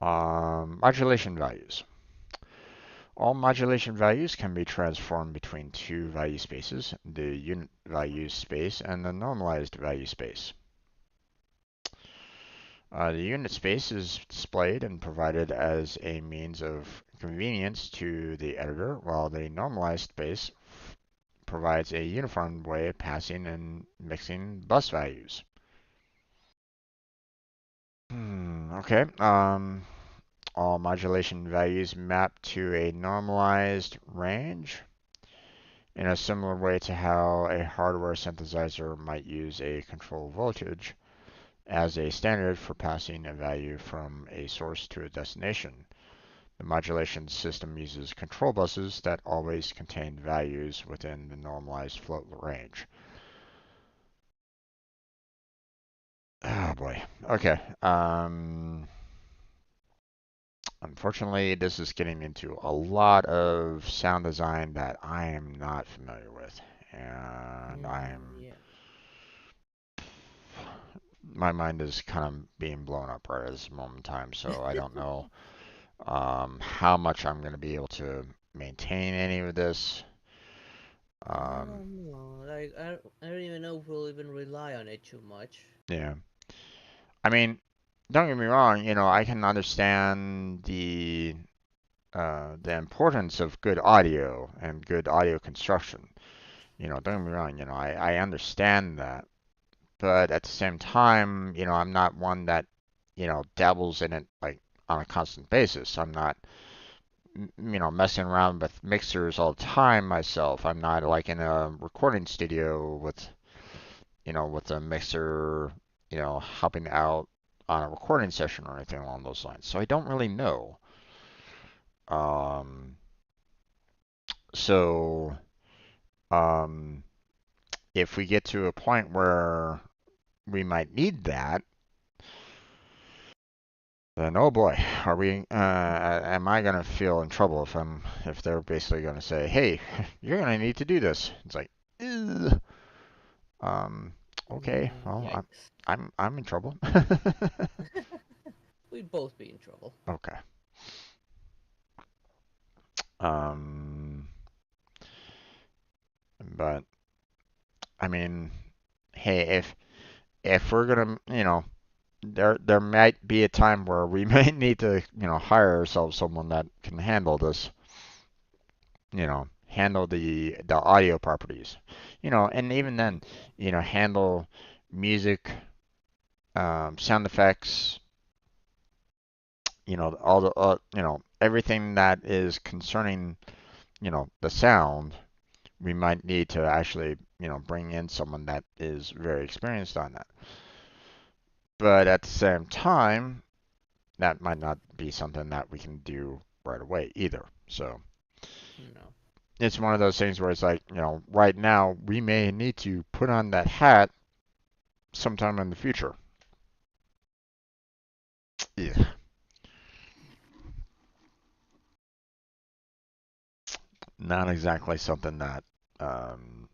Modulation values. All modulation values can be transformed between two value spaces, the unit value space and the normalized value space. The unit space is displayed and provided as a means of convenience to the editor, while the normalized space provides a uniform way of passing and mixing bus values. Okay. All modulation values map to a normalized range in a similar way to how a hardware synthesizer might use a control voltage as a standard for passing a value from a source to a destination. The modulation system uses control buses that always contain values within the normalized float range. Oh boy. Okay. Unfortunately, this is getting into a lot of sound design that I am not familiar with, and Yeah. my mind is kind of being blown up right at this moment in time. So I don't know how much I'm going to be able to maintain any of this. I Um, don't know. Like, I don't even know if we'll even rely on it too much. yeah. I mean, don't get me wrong. I can understand the importance of good audio and good audio construction. Don't get me wrong. I understand that, but at the same time, I'm not one that dabbles in it like on a constant basis. I'm not messing around with mixers all the time myself. I'm not like in a recording studio with a mixer, helping out on a recording session or anything along those lines. So I don't really know. Um, so um, if we get to a point where we might need that, then oh boy, are we? Am I gonna feel in trouble if they're basically gonna say, hey, you're gonna need to do this? It's like, ugh. Um, okay, well, Yikes. I'm in trouble. We'd both be in trouble. Okay. Um, but I mean, hey, if we're gonna, there might be a time where we may need to, hire ourselves someone that can handle this, handle the audio properties, and even then, handle music, sound effects, all the, everything that is concerning, the sound. We might need to actually, bring in someone that is very experienced on that. But at the same time, that might not be something that we can do right away either. So No. it's one of those things where it's like, right now we may need to put on that hat sometime in the future. Yeah, not exactly something that um,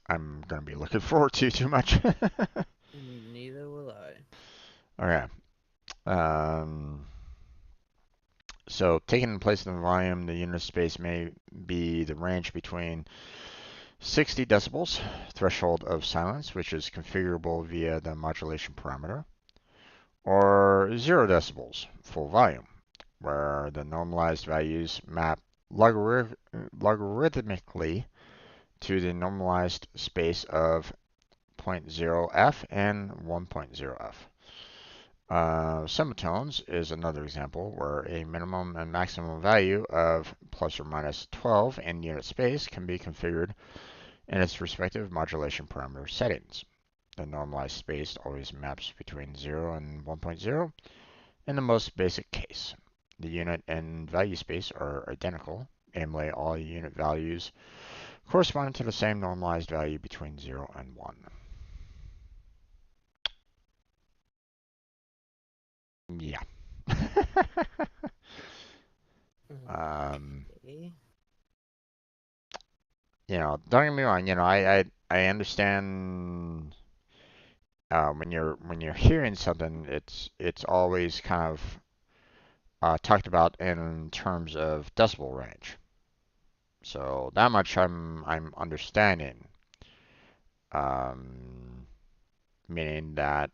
I'm going to be looking forward to too much. Neither will I. Okay. Um, So taking the place of the volume, the unit of space may be the range between 60 decibels, threshold of silence, which is configurable via the modulation parameter, or 0 decibels, full volume, where the normalized values map logarithmically to the normalized space of 0.0f and 1.0f. Semitones is another example where a minimum and maximum value of plus or minus 12 in unit space can be configured in its respective modulation parameter settings. The normalized space always maps between 0 and 1.0 in the most basic case. The unit and value space are identical, namely all unit values corresponding to the same normalized value between 0 and 1. Yeah. um, Okay. don't get me wrong. I understand when you're hearing something, it's always kind of talked about in terms of decibel range. So that much I'm understanding. Um, Meaning that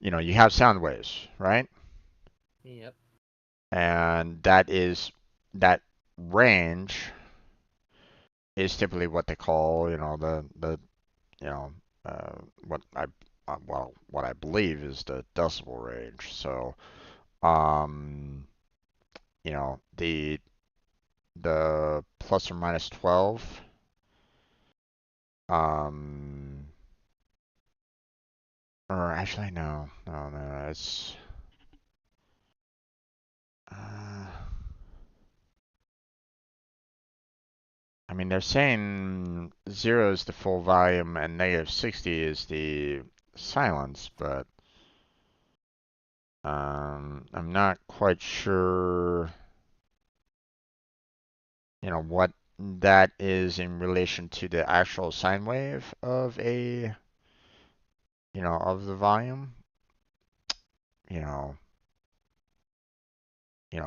you have sound waves, right? Yep. And that range is typically what they call, the you know uh, what I what I believe is the decibel range. So um, the plus or minus 12, um, or actually no, it's uh, I mean, they're saying 0 is the full volume and negative 60 is the silence, but I'm not quite sure, what that is in relation to the actual sine wave of the volume. You know,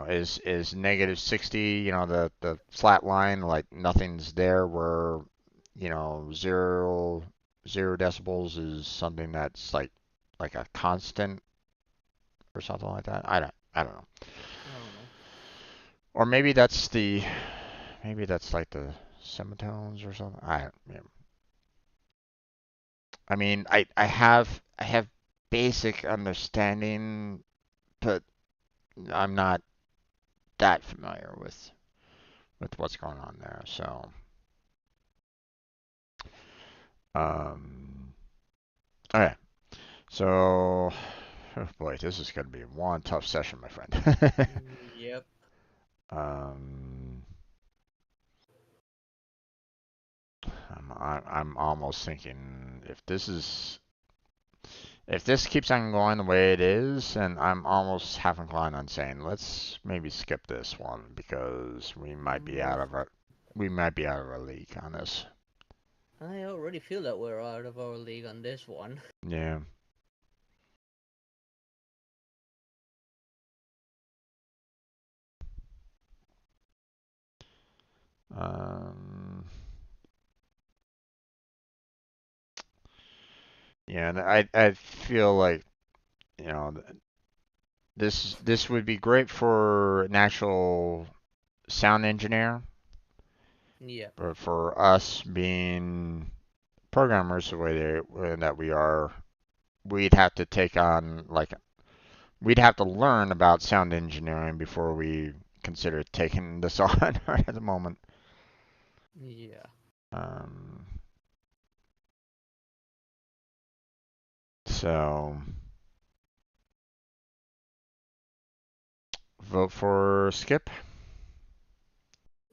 is negative 60, the flat line, like nothing's there, where, zero decibels is something that's like a constant or something like that. I don't know. I don't know. Or maybe that's like the semitones or something. Yeah. I mean, I have basic understanding, but I'm not that familiar with what's going on there. So, um, okay. So, oh boy, this is going to be one tough session, my friend. Yep. um, I'm almost thinking if this keeps on going the way it is, and I'm almost half inclined on saying let's maybe skip this one because Most. we might be out of our league on this. I already feel that we're out of our league on this one. Yeah. Um, yeah, and I feel like you know this would be great for an actual sound engineer, Yeah. but for us being programmers the that we are, we'd have to take on we'd have to learn about sound engineering before we consider taking this on right at the moment. Yeah. Um, so vote for skip.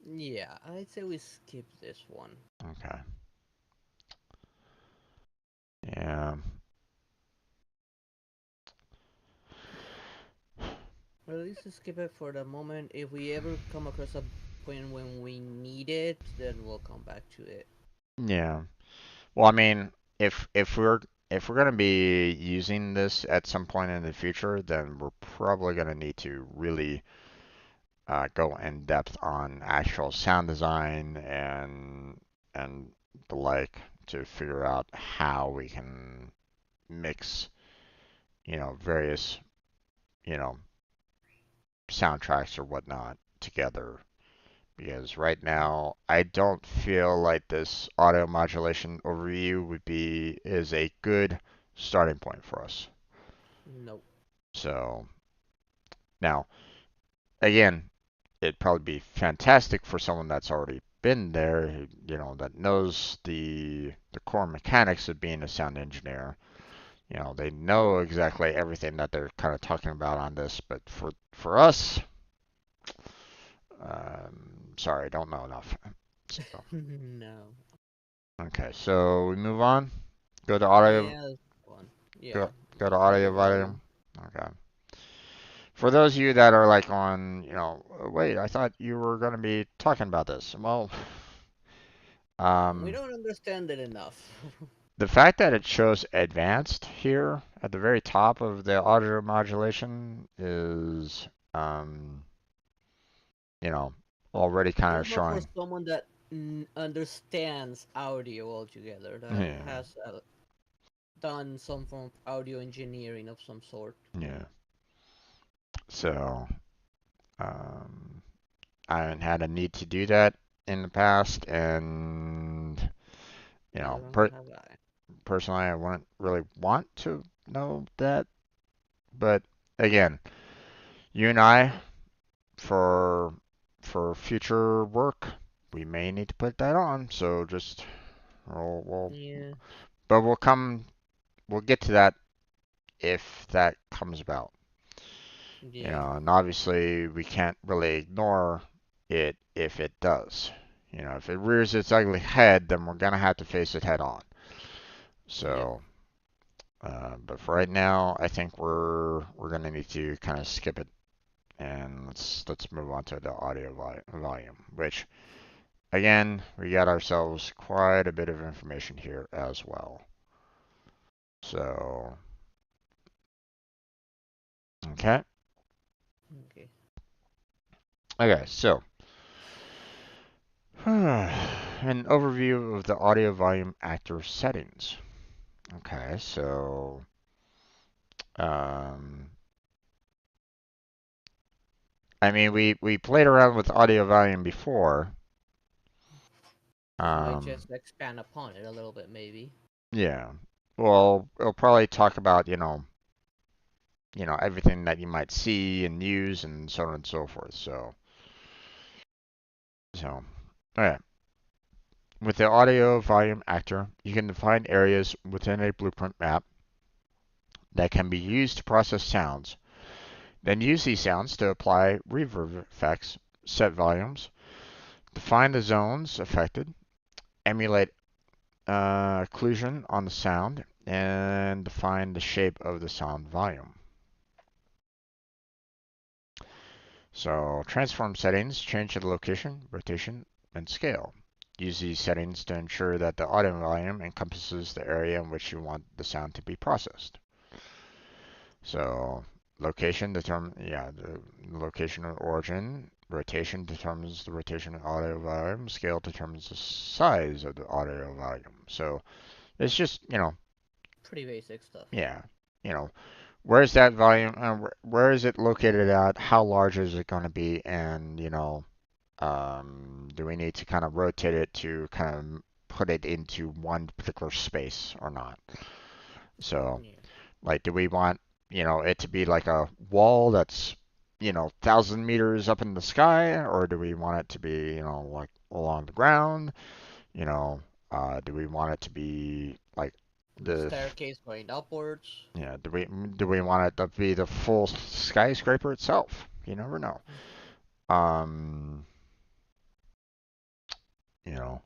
Yeah. I'd say we skip this one. Okay. Yeah. Well, at least skip it for the moment. If we ever come across a point when we need it, then we'll come back to it. Yeah. Well, I mean, if we're if we're going to be using this at some point in the future, then we're probably going to need to really go in depth on actual sound design and the like to figure out how we can mix, various, you know, soundtracks or whatnot together. Because right now, I don't feel like this audio modulation overview is a good starting point for us. Nope. So now, again, it'd probably be fantastic for someone that's already been there, that knows the core mechanics of being a sound engineer. They know exactly everything that they're kind of talking about on this, but for us, sorry, don't know enough. So, No. okay, so we move on. Go to audio. Yeah, that's one. Go Yeah. go to audio Audio volume. volume. Okay. For those of you that are like on, wait, I thought you were going to be talking about this. Well, We um, don't understand it enough. the fact that it shows advanced here at the very top of the audio modulation is, you know, already kind It's of more for showing. someone that understands audio altogether, that Yeah, has done some form of audio engineering of some sort. yeah. So, um, I haven't had a need to do that in the past, and Neither have I. personally, I wouldn't really want to know that. But again, you and I, for future work, we may need to put that on. So just we'll Yeah. but we'll get to that if that comes about. Yeah. And obviously we can't really ignore it if it does. If it rears its ugly head, then we're gonna have to face it head on. Yep. So, but for right now, I think we're gonna need to kind of skip it and let's move on to the audio volume, which again we got ourselves quite a bit of information here as well. So, okay, Okay. okay, so an overview of the audio volume actor settings. Okay, so um, I mean we played around with audio volume before. So might Um, just expand upon it a little bit, maybe. yeah. Well, it'll probably talk about everything that you might see and use and so on and so forth. So, all right. With the audio volume actor, you can define areas within a blueprint map that can be used to process sounds. Then use these sounds to apply reverb effects, set volumes, define the zones affected, emulate occlusion on the sound, and define the shape of the sound volume. So transform settings, change the location, rotation, and scale. Use these settings to ensure that the audio volume encompasses the area in which you want the sound to be processed. So the location of origin. Rotation determines the rotation of audio volume. Scale determines the size of the audio volume. So it's just, Pretty basic stuff. yeah, you know, where's that volume? Where is it located at? How large is it going to be? And, do we need to kind of rotate it to kind of put it into one particular space or not? So, Yeah. like, do we want, it to be like a wall that's, 1,000 meters up in the sky, or do we want it to be, like along the ground? You know, do we want it to be like the, Staircase going upwards. yeah, do we want it to be the full skyscraper itself? You never know. Um, you know,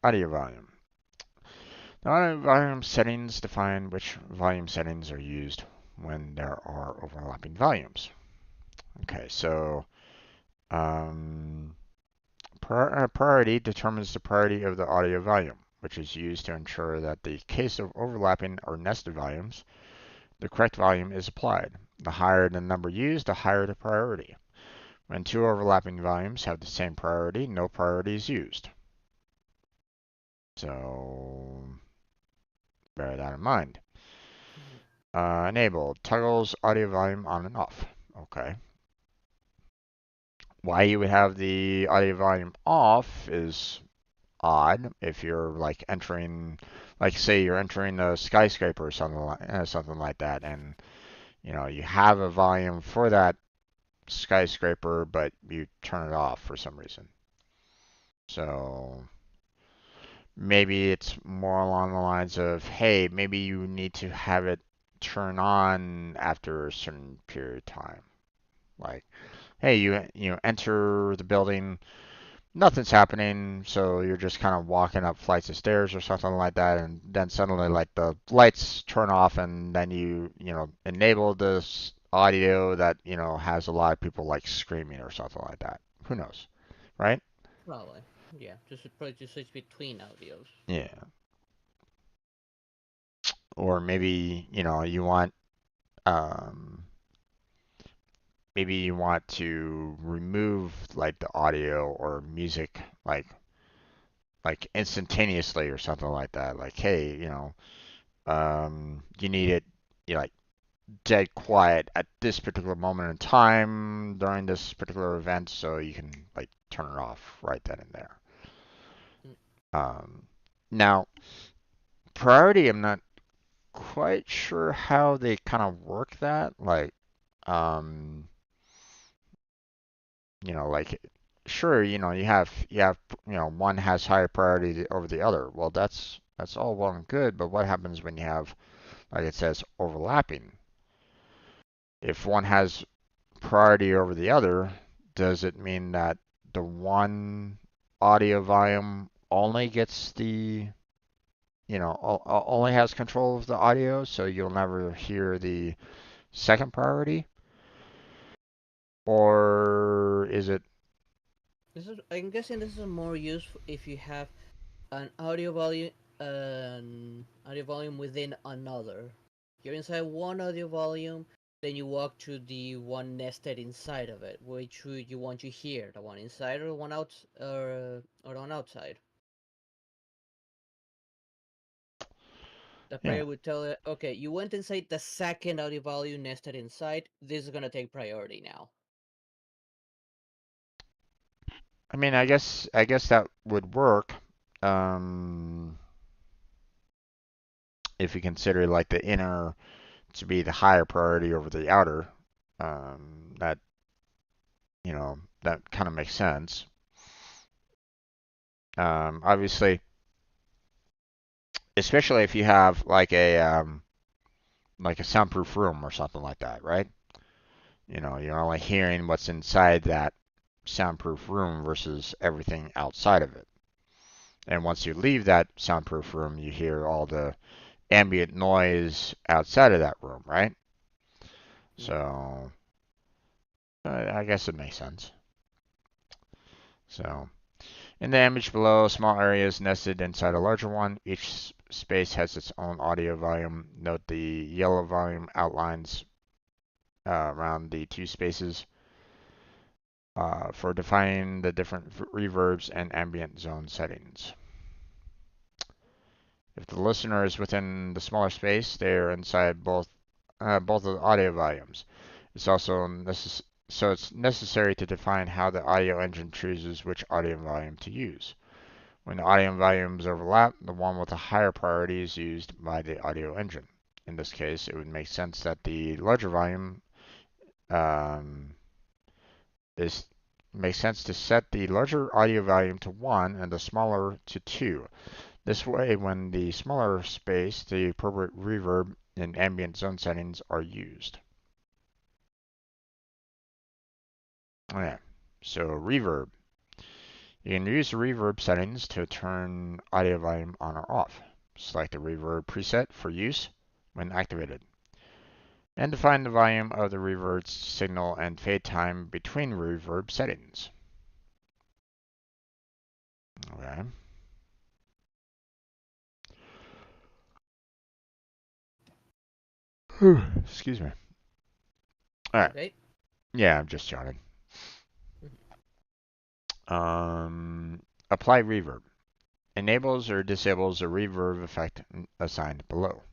audio volume. The audio volume settings define which volume settings are used when there are overlapping volumes. Okay, so um, priority determines the priority of the audio volume. which is used to ensure that in the case of overlapping or nested volumes, the correct volume is applied. The higher the number used, the higher the priority. When two overlapping volumes have the same priority, no priority is used. So bear that in mind. Enable toggles audio volume on and off. Okay. Why you would have the audio volume off is odd. If you're like entering, like say you're entering a skyscraper or something like that, and you have a volume for that skyscraper, but you turn it off for some reason. So maybe it's more along the lines of, hey, maybe you need to have it turn on after a certain period of time. Like, hey, you enter the building, nothing's happening, so you're just kind of walking up flights of stairs or something like that, and then suddenly like the lights turn off, and then you enable this audio that has a lot of people like screaming or something like that. Who knows, right? Probably. Yeah, just probably to switch between audios. Yeah. Or maybe you want um, maybe you want to remove like the audio or music like instantaneously or something like that. Like, hey, you need it like dead quiet at this particular moment in time during this particular event, so you can like turn it off right then and there. Mm. Now, priority, I'm not quite sure how they kind of work that. Like, um, like sure, you have one has higher priority over the other. Well, that's all well and good, but what happens when you have, like it says, overlapping? If one has priority over the other, does it mean that the one audio volume only gets only has control of the audio, so you'll never hear the second priority? Or is it, I'm guessing this is more useful if you have an audio volume within another. You're inside one audio volume, then you walk to the one nested inside of it. Which would you want to hear? The one inside or the one out or the one outside? The yeah. player would tell it, okay, you went inside the second audio volume nested inside. This is gonna take priority now. I mean, I guess that would work. Um, if you consider like the inner to be the higher priority over the outer, that that kind of makes sense. Obviously, especially if you have like a soundproof room or something like that, right? You're only hearing what's inside that soundproof room versus everything outside of it. And once you leave that soundproof room, you hear all the ambient noise outside of that room, right? Yeah. So I guess it makes sense. So in the image below, small areas nested inside a larger one. Each space has its own audio volume. Note the yellow volume outlines around the two spaces for defining the different reverbs and ambient zone settings. If the listener is within the smaller space, they are inside both of the audio volumes. It's also so it's necessary to define how the audio engine chooses which audio volume to use. When the audio volumes overlap, the one with a higher priority is used by the audio engine. In this case, it would make sense that the larger volume um, is makes sense to set the larger audio volume to 1 and the smaller to 2. This way, when the smaller space, the appropriate reverb and ambient zone settings are used. Okay, so reverb. You can use the reverb settings to turn audio volume on or off. Select the reverb preset for use when activated. And define the volume of the reverb signal and fade time between reverb settings. Okay. Excuse me. All You right. okay? Yeah, I'm just yawning. Mhm. Um, Apply reverb. Enables or disables a reverb effect assigned below.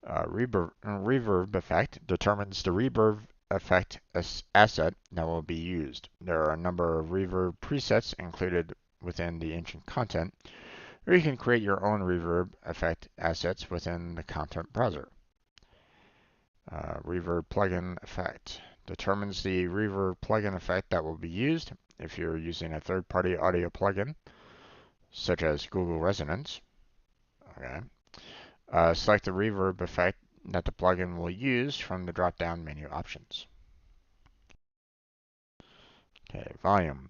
Reverb effect determines the reverb effect asset that will be used. There are a number of reverb presets included within the engine content, or you can create your own reverb effect assets within the content browser. Reverb plugin effect determines the reverb plugin effect that will be used. If you're using a third-party audio plugin, such as Google Resonance, okay, select the reverb effect that the plugin will use from the drop-down menu options. Okay, volume.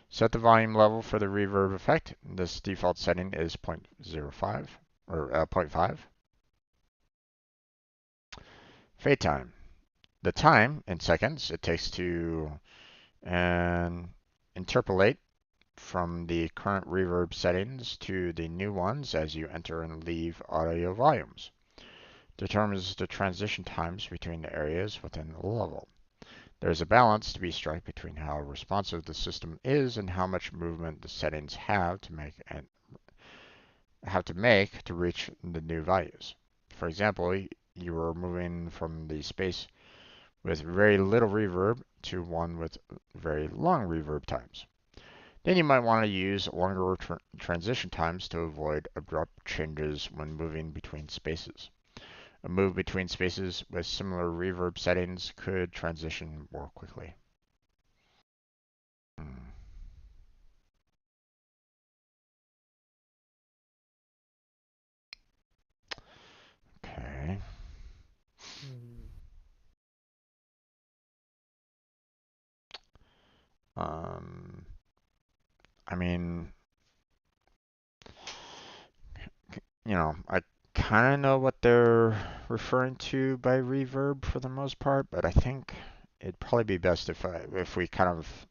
Set the volume level for the reverb effect. This default setting is 0.05 or 0.5. Fade time. The time in seconds it takes to interpolate from the current reverb settings to the new ones as you enter and leave audio volumes. Determines the transition times between the areas within the level. There is a balance to be struck between how responsive the system is and how much movement the settings have to make to reach the new values. For example, you are moving from the space with very little reverb to one with very long reverb times. Then you might want to use longer transition times to avoid abrupt changes when moving between spaces. A move between spaces with similar reverb settings could transition more quickly. Hmm. Okay. Mm, Um, I mean, I kind of know what they're referring to by reverb for the most part, but I think it'd probably be best if we kind of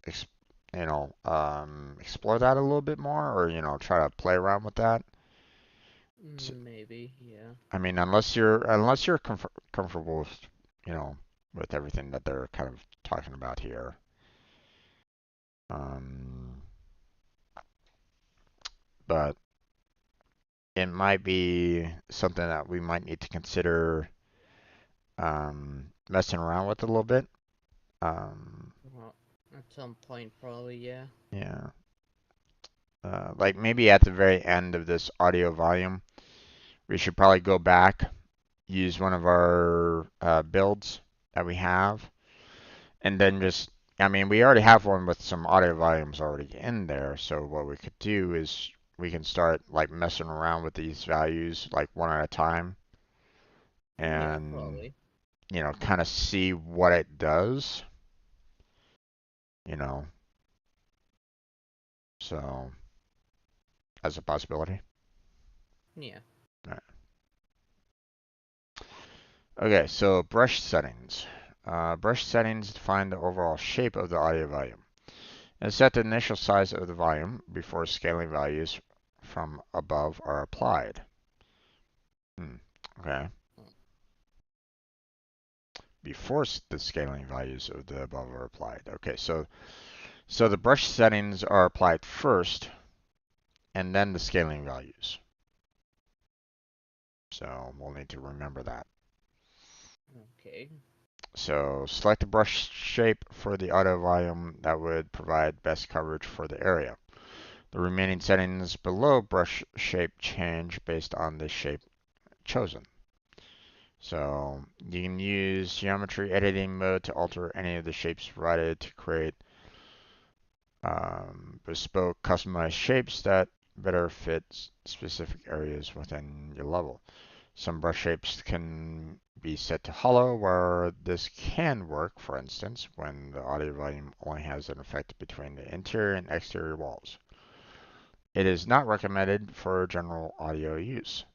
ex, explore that a little bit more, or try to play around with that. maybe, yeah. I mean, unless you're comfortable with, with everything that they're kind of talking about here. Um, but it might be something that we might need to consider messing around with a little bit. Um, Well, at some point, probably, yeah. yeah, like maybe at the very end of this audio volume, we should probably go back, use one of our builds that we have, and then just, I mean, we already have one with some audio volumes already in there, so what we could do is we can start like messing around with these values like one at a time Yeah, and, probably. kind of see what it does, you know, so as a possibility. Yeah. All right. Okay, so brush settings. Brush settings define the overall shape of the audio volume and set the initial size of the volume before scaling values from above are applied. Hmm. Okay. Before the scaling values of the above are applied. Okay, so the brush settings are applied first, and then the scaling values. So we'll need to remember that. Okay. So select the brush shape for the audio volume that would provide best coverage for the area. The remaining settings below brush shape change based on the shape chosen. So you can use geometry editing mode to alter any of the shapes provided to create bespoke customized shapes that better fit specific areas within your level. Some brush shapes can be set to hollow, where this can work, for instance, when the audio volume only has an effect between the interior and exterior walls. It is not recommended for general audio use.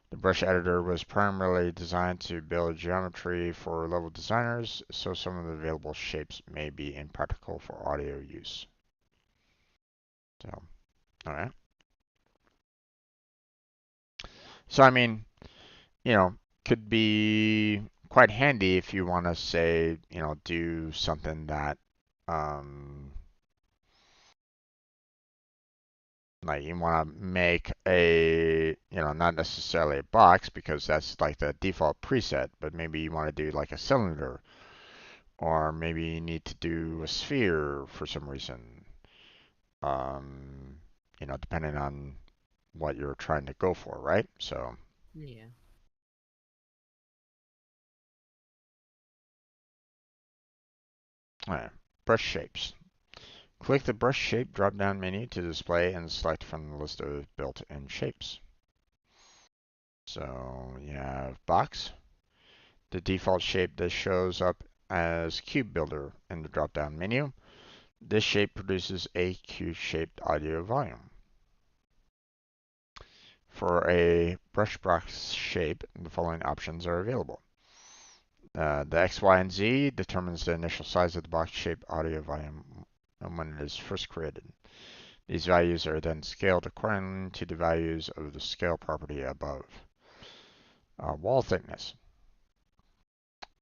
The brush editor was primarily designed to build geometry for level designers, so some of the available shapes may be impractical for audio use. So, all right. So, I mean, you know, could be quite handy if you want to say, do something that, um, like you want to make a, not necessarily a box because that's like the default preset, but maybe you want to do like a cylinder, or maybe you need to do a sphere for some reason, depending on what you're trying to go for, right? So, Yeah. all right, brush shapes. Click the brush shape drop-down menu to display and select from the list of built-in shapes. So you have box, the default shape that shows up as Cube Builder in the drop-down menu. This shape produces a cube-shaped audio volume. For a brush box shape, the following options are available. The X, Y, and Z determines the initial size of the box shape audio volume when it is first created. These values are then scaled according to the values of the scale property above. Wall thickness.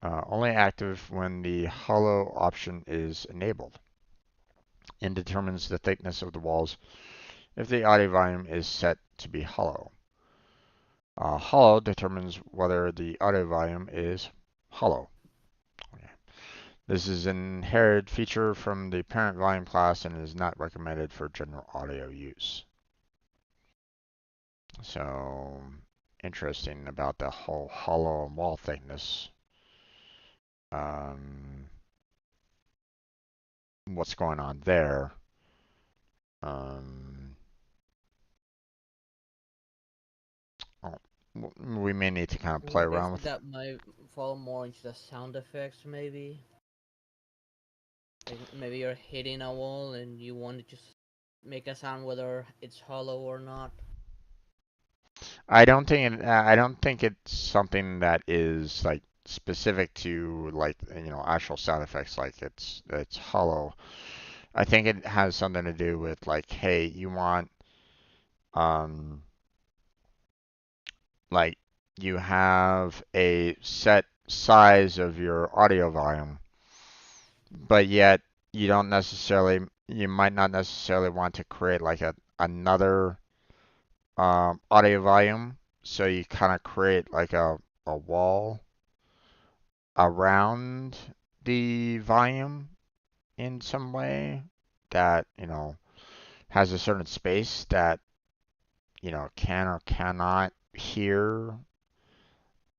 Only active when the hollow option is enabled, and determines the thickness of the walls if the audio volume is set to be hollow. Hollow determines whether the audio volume is hollow. Okay. This is an inherited feature from the parent volume class and is not recommended for general audio use. So, interesting about the whole hollow and wall thickness. Um, what's going on there? Um, oh, we may need to kind of play I'm around guessing with. that might fall more into the sound effects, maybe. Like maybe you're hitting a wall and you want to just make a sound whether it's hollow or not. I don't think it's something that is like specific to like actual sound effects. Like it's hollow. I think it has something to do with like, hey, you want um like you have a set size of your audio volume, but yet you might not necessarily want to create like another audio volume, so you kind of create like a wall around the volume in some way that has a certain space that can or cannot hear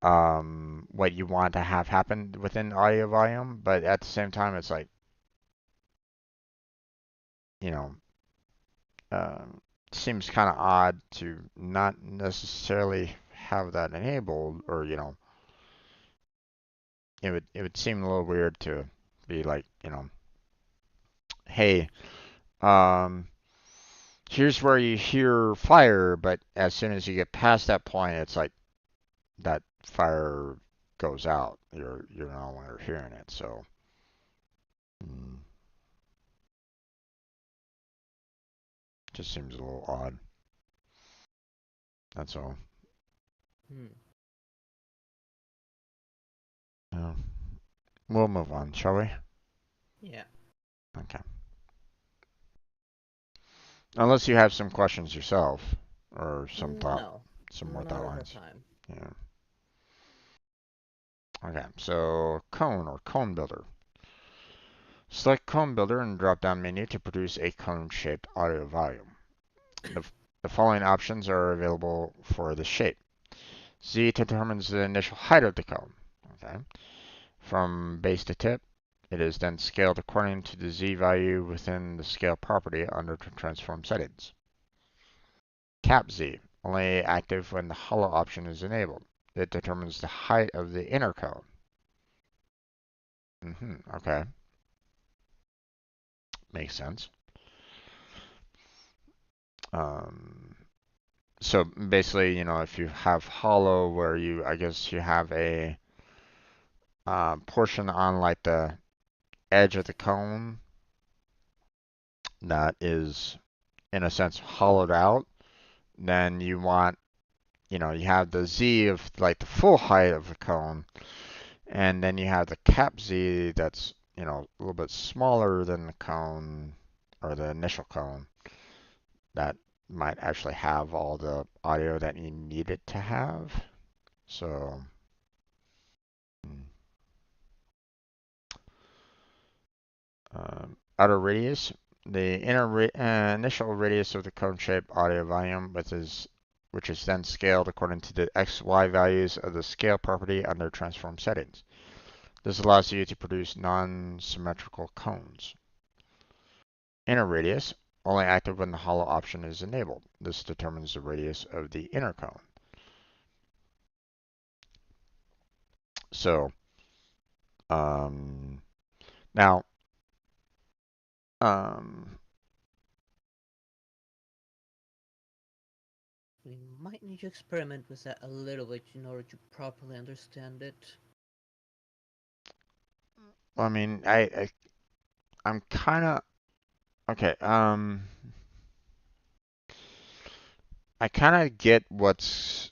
what you want to have happen within audio volume, but at the same time, it's like, you know, seems kind of odd to not necessarily have that enabled, or it would seem a little weird to be like, hey, um, here's where you hear fire, but as soon as you get past that point, it's like that fire goes out. You're no longer hearing it, so. Mm, just seems a little odd. That's all. Hmm. Yeah. We'll move on, shall we? Yeah. Okay. Unless you have some questions yourself, or No. some more Not thought at the lines. time. Yeah. Okay. So cone or cone builder. Select cone builder in the drop-down menu to produce a cone-shaped audio volume. The, the following options are available for the shape. Z determines the initial height of the cone. Okay. From base to tip, it is then scaled according to the Z value within the scale property under transform settings. Cap Z, only active when the hollow option is enabled. It determines the height of the inner cone. Okay, makes sense. Um, so basically, if you have hollow where I guess you have a portion on like the edge of the cone that is, in a sense, hollowed out, then you want you have the Z of like the full height of a cone, and then you have the cap Z that's, a little bit smaller than the cone or the initial cone that might actually have all the audio that you need it to have. So, outer radius, the initial radius of the cone-shaped audio volume, which is then scaled according to the XY values of the scale property under transform settings. This allows you to produce non-symmetrical cones. Inner radius, only active when the hollow option is enabled. This determines the radius of the inner cone. So, now, um, We might need to experiment with that a little bit in order to properly understand it. I mean, I'm kind of okay. I kind of get what's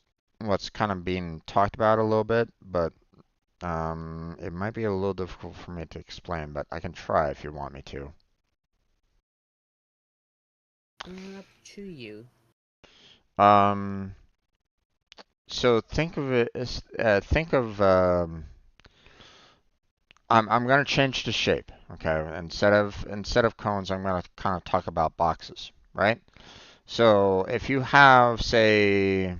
kind of being talked about a little bit, but it might be a little difficult for me to explain, but I can try if you want me to. Up to you. Um, so think of it as think of I'm gonna change the shape. Okay, instead of cones, I'm gonna kind of talk about boxes, right? So if you have, say,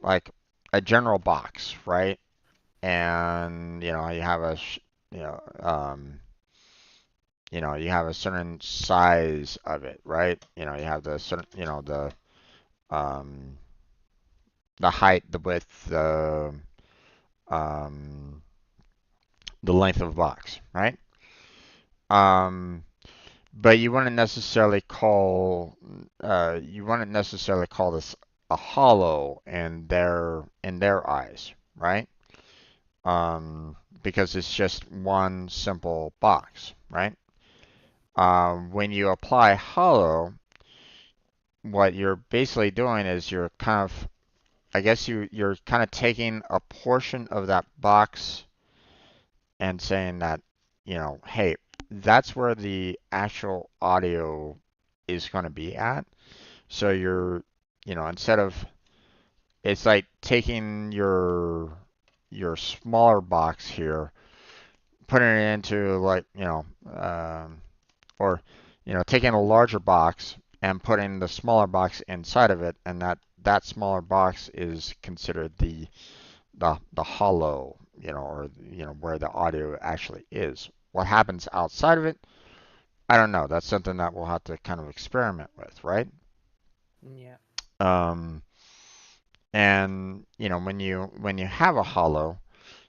like a general box, right? And you have you know um you have a certain size of it, right? You have the certain um the height, the width, um the length of the box, right? um but you wouldn't necessarily call this a hollow in their eyes, right? Because it's just one simple box, right? When you apply hollow, what you're basically doing is you're kind of, I guess you're kind of taking a portion of that box and saying that, hey, that's where the actual audio is going to be at. So instead of, it's like taking your smaller box here, putting it into like, or taking a larger box and putting the smaller box inside of it, and that smaller box is considered the hollow, or where the audio actually is. What happens outside of it, I don't know. That's something that we'll have to kind of experiment with, right? Yeah. Um, and when you have a hollow,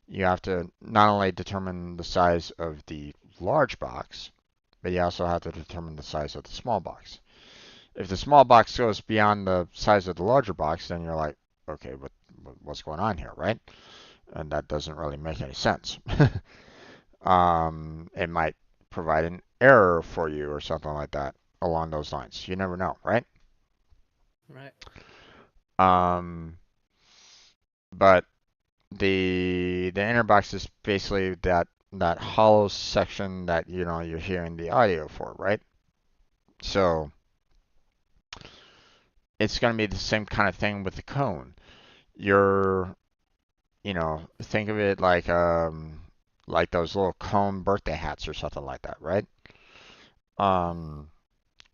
you have to not only determine the size of the large box, but you also have to determine the size of the small box. If the small box goes beyond the size of the larger box, then you're like, okay, what's going on here, right? And that doesn't really make any sense. It might provide an error for you or something like that along those lines. You never know, right? Right. Um, but the inner box is basically that hollow section that you're hearing the audio for, right? So it's going to be the same kind of thing with the cone. You're think of it like those little cone birthday hats or something like that, right? Um,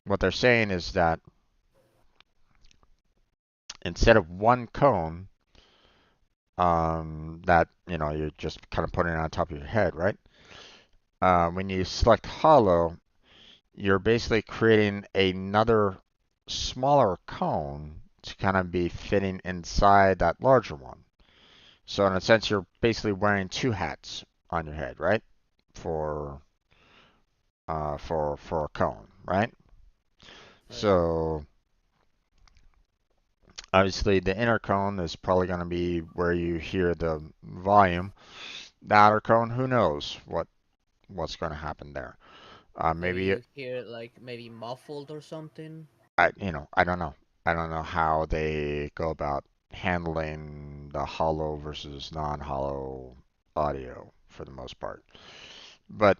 what they're saying is that instead of one cone, that you're just kind of putting it on top of your head, right? When you select hollow, you're basically creating another smaller cone to kind of be fitting inside that larger one. So in a sense, you're basically wearing two hats on your head, right? For for a cone, right? Right. So obviously the inner cone is probably going to be where you hear the volume. The outer cone, who knows what's going to happen there? Maybe Maybe you hear it like maybe muffled or something. I don't know. I don't know how they go about. handling the hollow versus non-hollow audio for the most part. But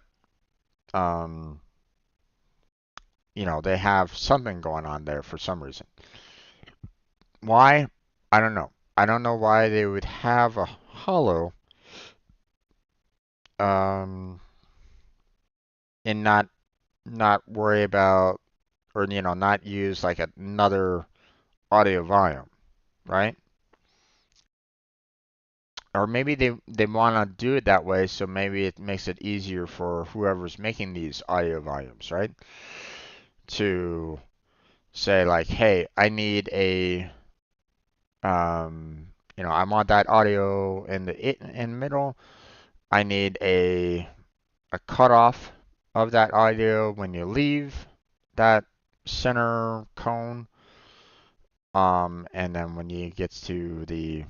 um, they have something going on there for some reason. Why? I don't know. I don't know why they would have a hollow um, and not worry about, or not use like another audio volume, right? Or maybe they want to do it that way, so maybe it makes it easier for whoever's making these audio volumes, right? To say like, hey, I need I want that audio in the middle. I need a cutoff of that audio when you leave that center cone. And then when you get to the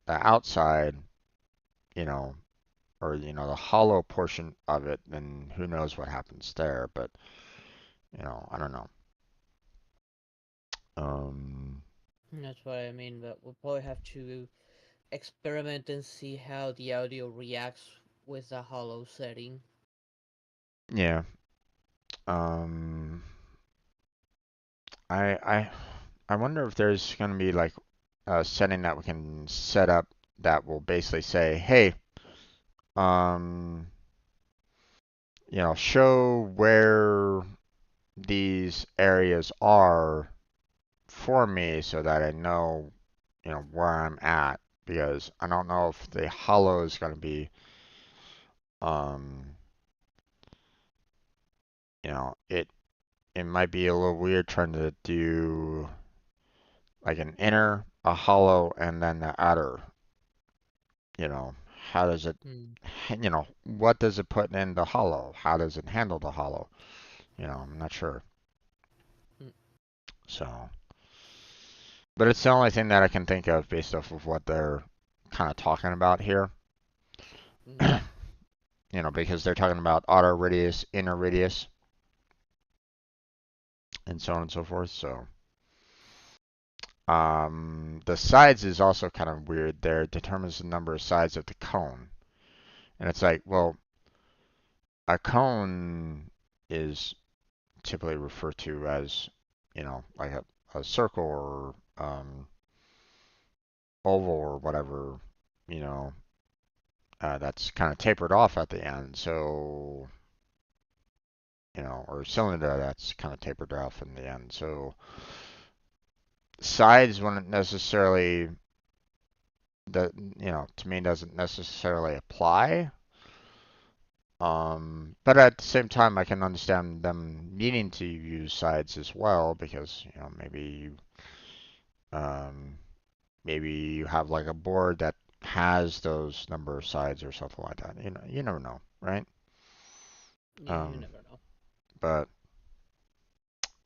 outside, you know, or the hollow portion of it, then who knows what happens there? But I don't know. Um, That's what I mean, but we'll probably have to experiment and see how the audio reacts with the hollow setting. yeah. Um, I I I wonder if there's gonna be like a setting that we can set up that will basically say, hey, um, show where these areas are for me so that I know, where I'm at because I don't know if the hollow is going to be, um, it might be a little weird trying to do like an inner, a hollow, and then the outer. You know, how does it, Hmm. what does it put in the hollow? How does it handle the hollow? I'm not sure. Hmm. So, but it's the only thing that I can think of based off of what they're kind of talking about here. Yeah. Because they're talking about outer radius, inner radius, and so on and so forth. So, the sides is also kind of weird there. It determines the number of sides of the cone. And it's like, well, a cone is typically referred to as, like a circle or oval or whatever, you know, that's kind of tapered off at the end. So, or cylinder that's kind of tapered off in the end. So, sides wouldn't necessarily that to me doesn't necessarily apply. But at the same time, I can understand them needing to use sides as well because um, maybe you have like a board that has those number of sides or something like that. You never know, right? Yeah, you Um, never know. but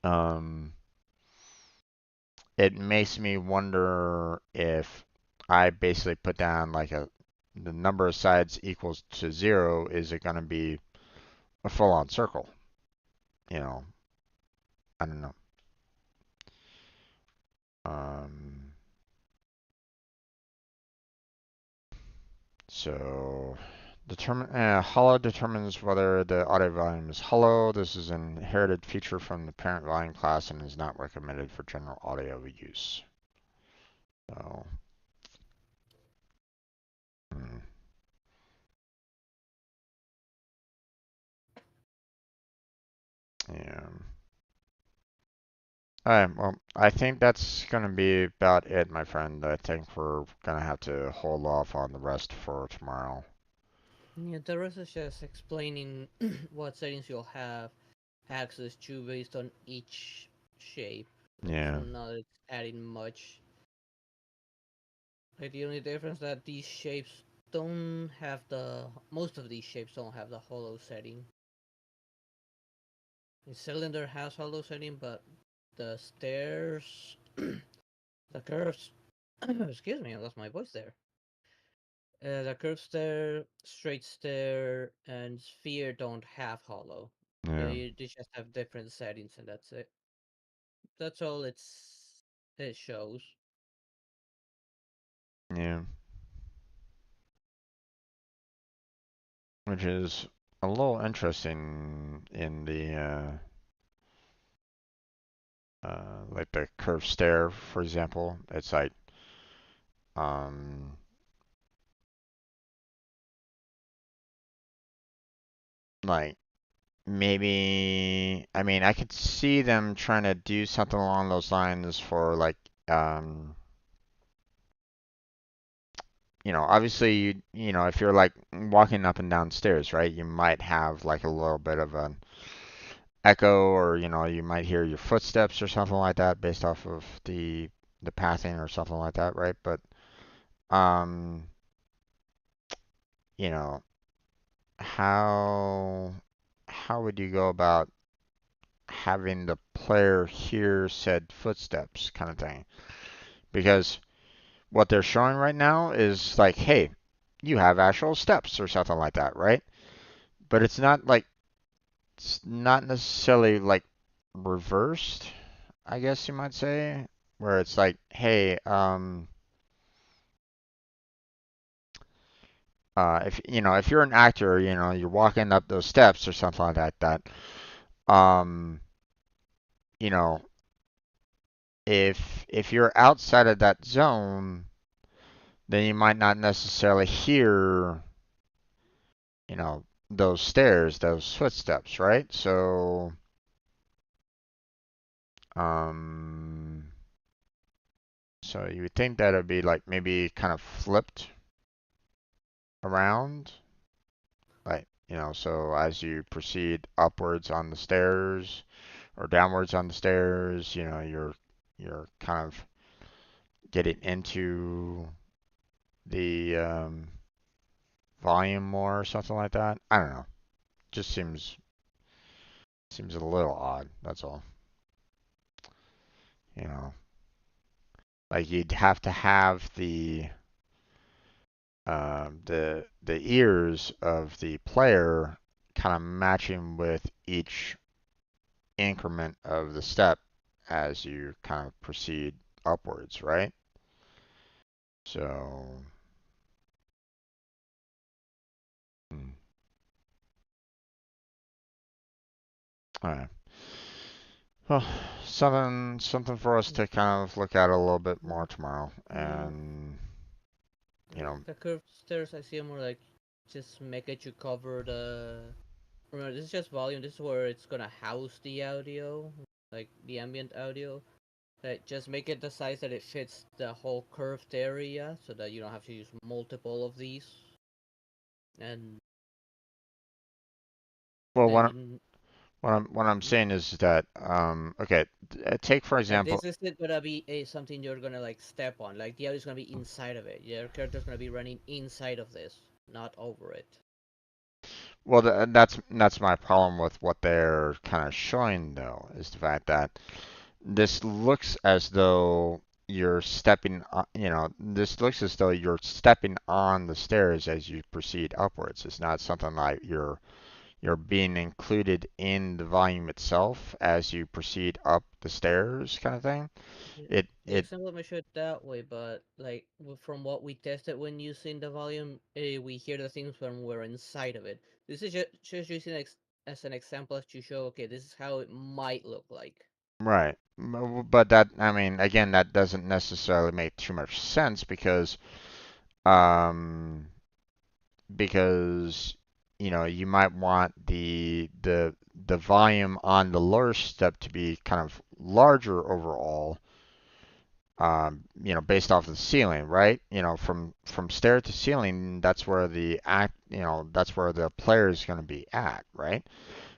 um, it makes me wonder if I basically put down like the number of sides equals to 0, is it going to be a full-on circle? You know, I don't know. Um, so hollow determines whether the audio volume is hollow. This is an inherited feature from the parent volume class and is not recommended for general audio use. So, hmm, yeah. All right, well, I think that's going to be about it, my friend. I think we're going to have to hold off on the rest for tomorrow. Yeah, the rest is just explaining what settings you'll have access to based on each shape. It's Yeah, not adding much. Like the only difference that these shapes don't have the most of these shapes don't have the hollow setting. The cylinder has hollow setting, but the stairs, the curves, excuse me, I lost my voice there. The curved stair, straight stair, and sphere don't have hollow. yeah. They just have different settings, and that's it. That's all it shows. Yeah, which is a little interesting in the like the curved stair, for example. It's like um, like maybe I mean I could see them trying to do something along those lines for like um, obviously if you're like walking up and down stairs, right, you might have like a little bit of an echo, or you might hear your footsteps or something like that based off of the pathing or something like that, right? But um, you know, how how would you go about having the player hear said footsteps kind of thing? Because what they're showing right now is like, hey, you have actual steps or something like that, right? But it's not necessarily like reversed, I guess you might say, where it's like, hey, if you're an actor, you're walking up those steps or something like that, um, you know, if you're outside of that zone, then you might not necessarily hear, you know, those stairs, those footsteps, right? Um, so you would think that it'd be like maybe kind of flipped around, like, so as you proceed upwards on the stairs or downwards on the stairs, you're kind of getting into the volume more or something like that. I don't know. Just seems a little odd. That's all. You know, like you'd have to have the ears of the player kind of matching with each increment of the step as you kind of proceed upwards, right? So, mm, all right. Well, something for us to kind of look at a little bit more tomorrow, Yeah. and you know, The curved stairs, I see are more like just make it you cover the. Remember, this is just volume. This is where it's gonna house the audio, like the ambient audio. Like, just make it the size that it fits the whole curved area, so that you don't have to use multiple of these. And well, then you what I'm saying is that okay, take for like example, this isn't gonna be something you're gonna like step on. Like the audio is gonna be inside of it. Your character's gonna be running inside of this, not over it. well, that's my problem with what they're kind of showing though, is the fact that this looks as though this looks as though you're stepping on the stairs as you proceed upwards. It's not something like you're being included in the volume itself as you proceed up the stairs kind of thing. Yeah. It The it example may show it that way, but like from what we tested when using the volume, we hear the things when we're inside of it. This is just using as an example to show, okay, this is how it might look like. right. But that, I mean, again, that doesn't necessarily make too much sense um because you might want the volume on the lower step to be kind of larger overall, based off of the ceiling, right? From stair to ceiling, that's where the player is going to be at, right?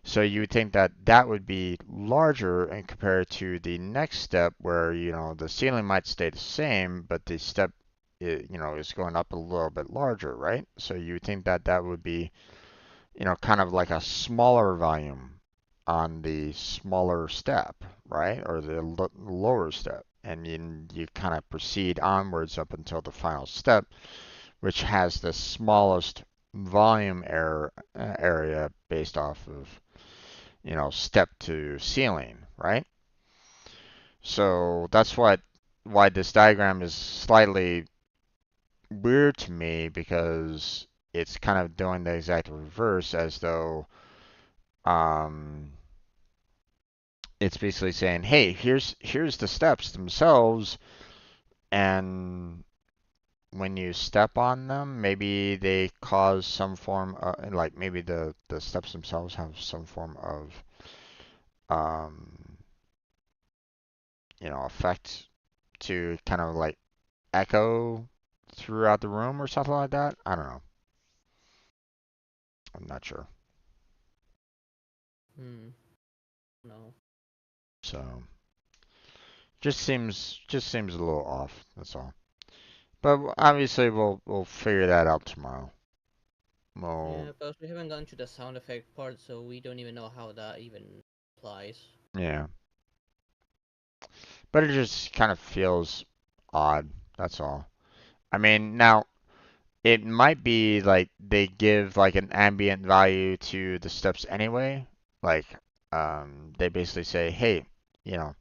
So you would think that that would be larger and compared to the next step where, the ceiling might stay the same, but the step, is going up a little bit larger, right? So you would think that that would be, kind of like a smaller volume on the smaller step, right? Or the lower step. And then you kind of proceed onwards up until the final step, which has the smallest volume area based off of, step to ceiling, right? So that's why this diagram is slightly weird to me because it's kind of doing the exact reverse, as though um, it's basically saying, "Hey, here's the steps themselves, and when you step on them, maybe they cause some form of, like maybe the steps themselves have some form of um, effect to kind of like echo throughout the room or something like that. I don't know. I'm not sure. Hmm. No. So just seems a little off. That's all. But obviously we'll figure that out tomorrow. Well, Yeah, because we haven't gone to the sound effect part, so we don't even know how that even applies. yeah. But it just kind of feels odd. That's all. I mean, now it might be like they give like an ambient value to the steps anyway. Like, they basically say, hey, you know,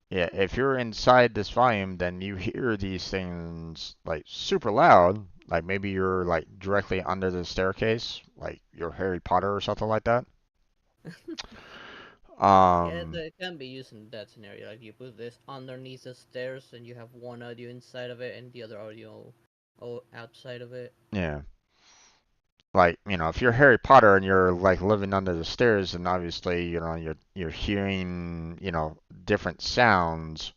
yeah, if you're inside this volume, then you hear these things like super loud. Like maybe you're like directly under the staircase, like you're Harry Potter or something like that. Yeah, Um, it can be used in that scenario. Like you put this underneath the stairs, and you have one audio inside of it, and the other audio outside of it. yeah. Like, if you're Harry Potter and you're like living under the stairs, and obviously, you're hearing, different sounds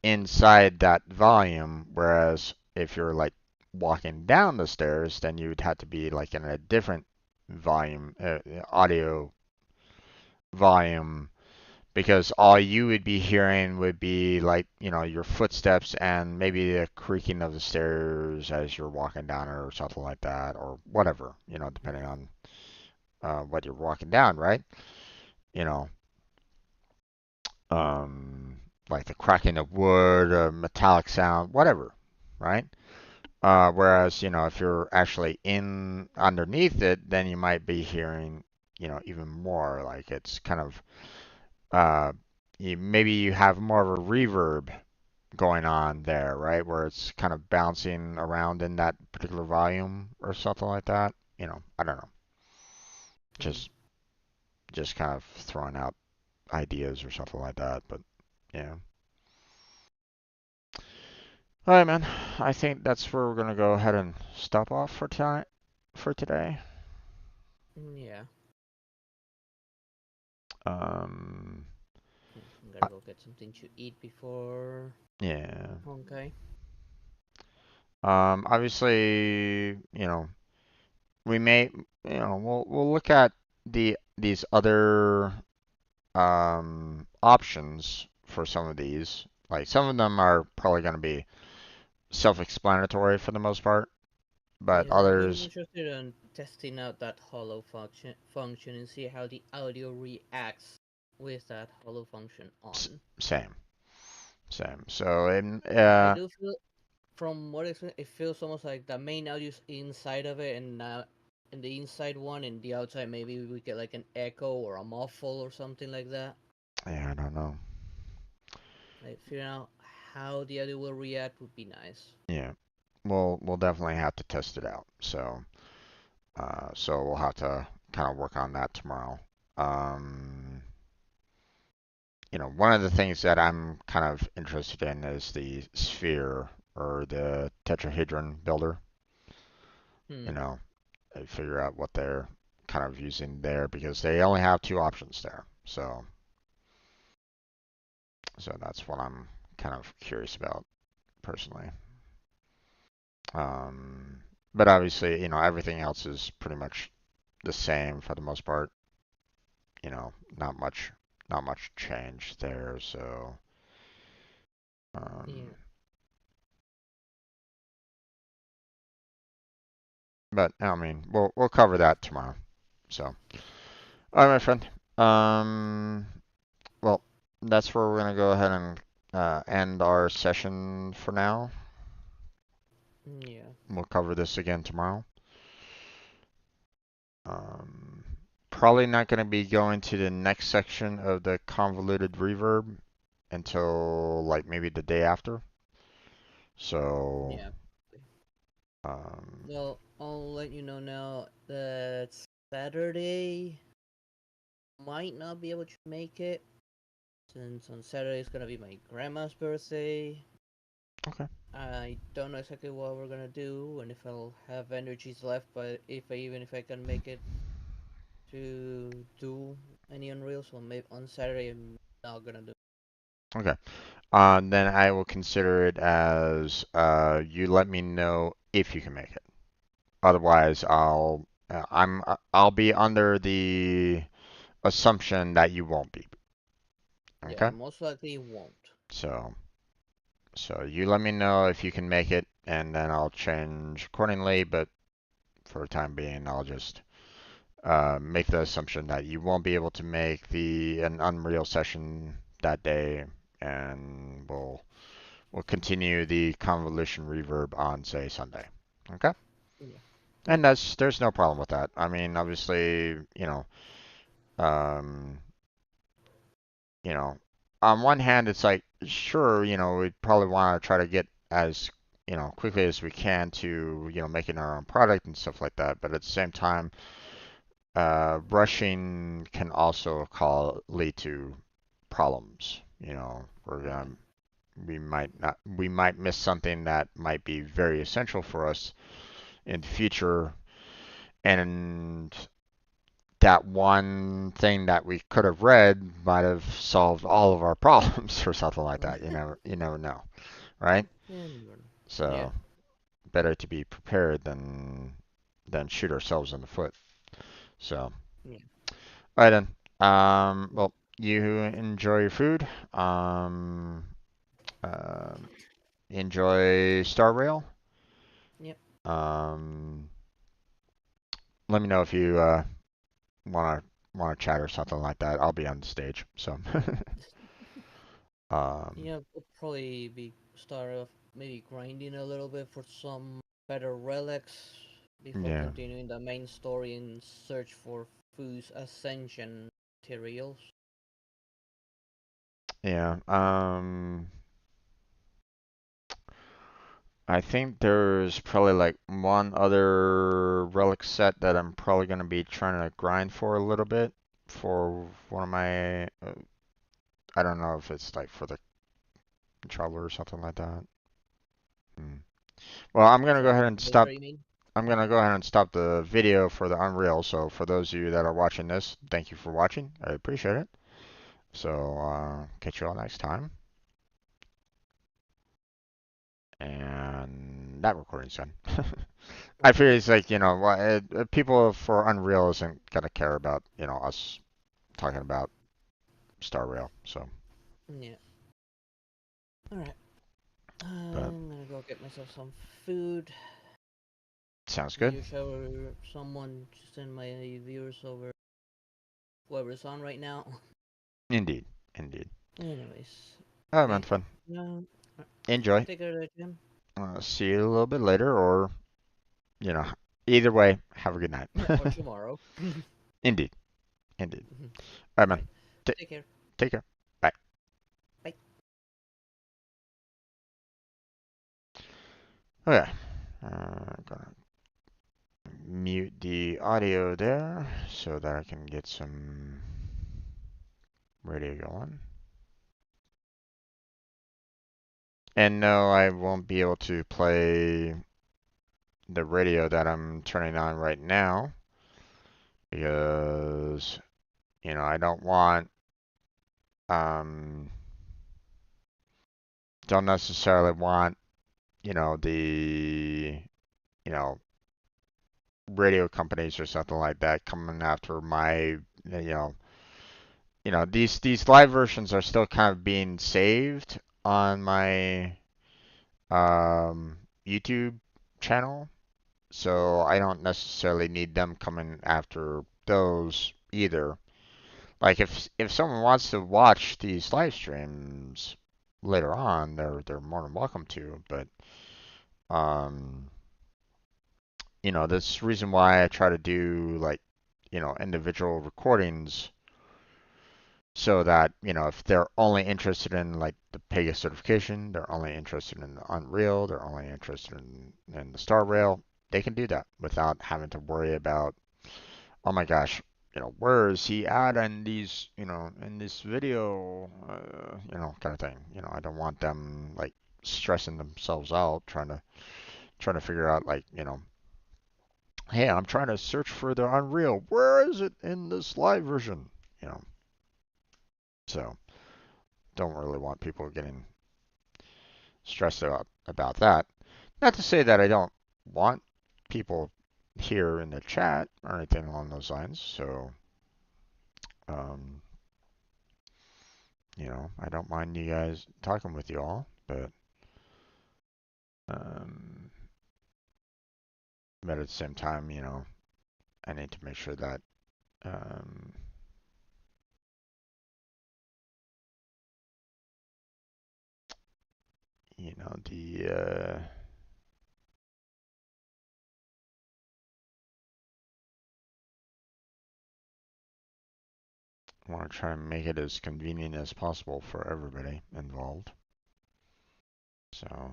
inside that volume, whereas if you're like walking down the stairs, then you'd have to be like in a different volume, audio volume, because all you would be hearing would be like, your footsteps and maybe the creaking of the stairs as you're walking down or something like that, or whatever, depending on what you're walking down, right? You know, um, like the cracking of wood, a metallic sound, whatever, right? Whereas, if you're actually in underneath it, then you might be hearing, even more. Like it's kind of, uh, maybe you have more of a reverb going on there, right? Where it's kind of bouncing around in that particular volume or something like that. I don't know. Hmm. Just just kind of throwing out ideas or something like that. But yeah. All right, man. I think that's where we're gonna go ahead and stop off for tonight, for today. Yeah. Um, I'm I, gonna go get something to eat before yeah. Honkai. Obviously, we may, we'll look at these other options for some of these. Like some of them are probably gonna be self-explanatory for the most part, but Yeah, like I'm others, interested in testing out that hollow function and see how the audio reacts with that hollow function on. same, same. So, and I do feel from what it feels almost like the main audio's inside of it, and in the inside one, and the outside maybe we get like an echo or a muffle or something like that. yeah, I don't know. Like figuring out how the audio will react would be nice. Yeah, we'll definitely have to test it out. So we'll have to kind of work on that tomorrow. Um, one of the things that I'm kind of interested in is the sphere or the tetrahedron builder. You Hmm. know, figure out what they're kind of using there because they only have two options there. So that's what I'm kind of curious about personally. Um, but obviously, everything else is pretty much the same for the most part. Not much change there. So, um, Yeah. but I mean, we'll cover that tomorrow. So, all right, my friend. Um, well, that's where we're gonna go ahead and end our session for now. Yeah. We'll cover this again tomorrow. Um, Probably not going to be going to the next section of the convoluted reverb until like maybe the day after. So, Yeah. um, Well, I'll let you know now that Saturday might not be able to make it since on Saturday is gonna be my grandma's birthday. okay, I don't know exactly what we're gonna do and if I'll have energies left, but even if I can make it to do any Unreal, so maybe on Saturday I'm not gonna do. okay. Then I will consider it as you let me know if you can make it. Otherwise, I'll be under the assumption that you won't be. Yeah, Okay? most likely won't. So so you let me know if you can make it, and then I'll change accordingly. But for the time being, I'll just make the assumption that you won't be able to make the an Unreal session that day, and we'll continue the convolution reverb on say Sunday. Okay? Yeah. And Yep. there's no problem with that. I mean, obviously, um, you know, on one hand, it's like, sure, we probably want to try to get as, quickly as we can to, making our own product and stuff like that. But at the same time, rushing can also lead to problems. Yeah. We might miss something that might be very essential for us in the future, and that one thing that we could have read might have solved all of our problems or something like that. You never know, right? Yeah. Yeah. So better to be prepared than shoot ourselves in the foot. So, Yeah. all right then. Well, you enjoy your food. Um, um, Enjoy Star Rail. Yep. Um, Let me know if you wanna chat or something like that. I'll be on the stage. So, um, Yeah, we'll probably be start off maybe grinding a little bit for some better relics before yeah. continuing the main story and search for Fu's ascension materials. Yeah. I think there's probably like one other relic set that I'm probably gonna be trying to grind for a little bit for one of my. I don't know if it's like for the controller or something like that. Hmm. Well, I'm gonna go For ahead the and laser, stop. you mean? I'm gonna go ahead and stop the video for the Unreal. So for those of you that are watching this, thank you for watching. I appreciate it. So catch you all next time. And that recording's done. I feel it's like, people for Unreal isn't gonna care about, us talking about Star Rail. So, Yeah. Alright. but I'm gonna go get myself some food. sounds good. Maybe shower someone to send my viewers over whoever's on right now. Indeed, indeed. Anyways. Oh, man, Okay. fun. No. Enjoy. Take care there, Jim. See you a little bit later, or you know, either way, have a good night. Or tomorrow. Indeed, indeed. All right, man. Alright. T Take care. Take care. Bye. Bye. Okay. Gonna mute the audio there so that I can get some radio going. And no, I won't be able to play the radio that I'm turning on right now because, I um, don't necessarily want, the, you know, radio companies or something like that coming after my, you know, these live versions are still kind of being saved on my YouTube channel, so I don't necessarily need them coming after those either. Like if someone wants to watch these live streams later on, they're more than welcome to. But um, this reason why I try to do like individual recordings so that, if they're only interested in like the Pega certification, they're only interested in the Unreal, they're only interested in the Star Rail, they can do that without having to worry about, oh my gosh, where is he at in these, in this video, kind of thing. I don't want them like stressing themselves out trying to figure out like, hey, I'm trying to search for the Unreal. Where is it in this live version? You know, so don't really want people getting stressed out about that. Not to say that I don't want people here in the chat or anything along those lines. So, um, I don't mind you guys talking with you all, um, but at the same time, I need to make sure that, um, I want to try and make it as convenient as possible for everybody involved. So,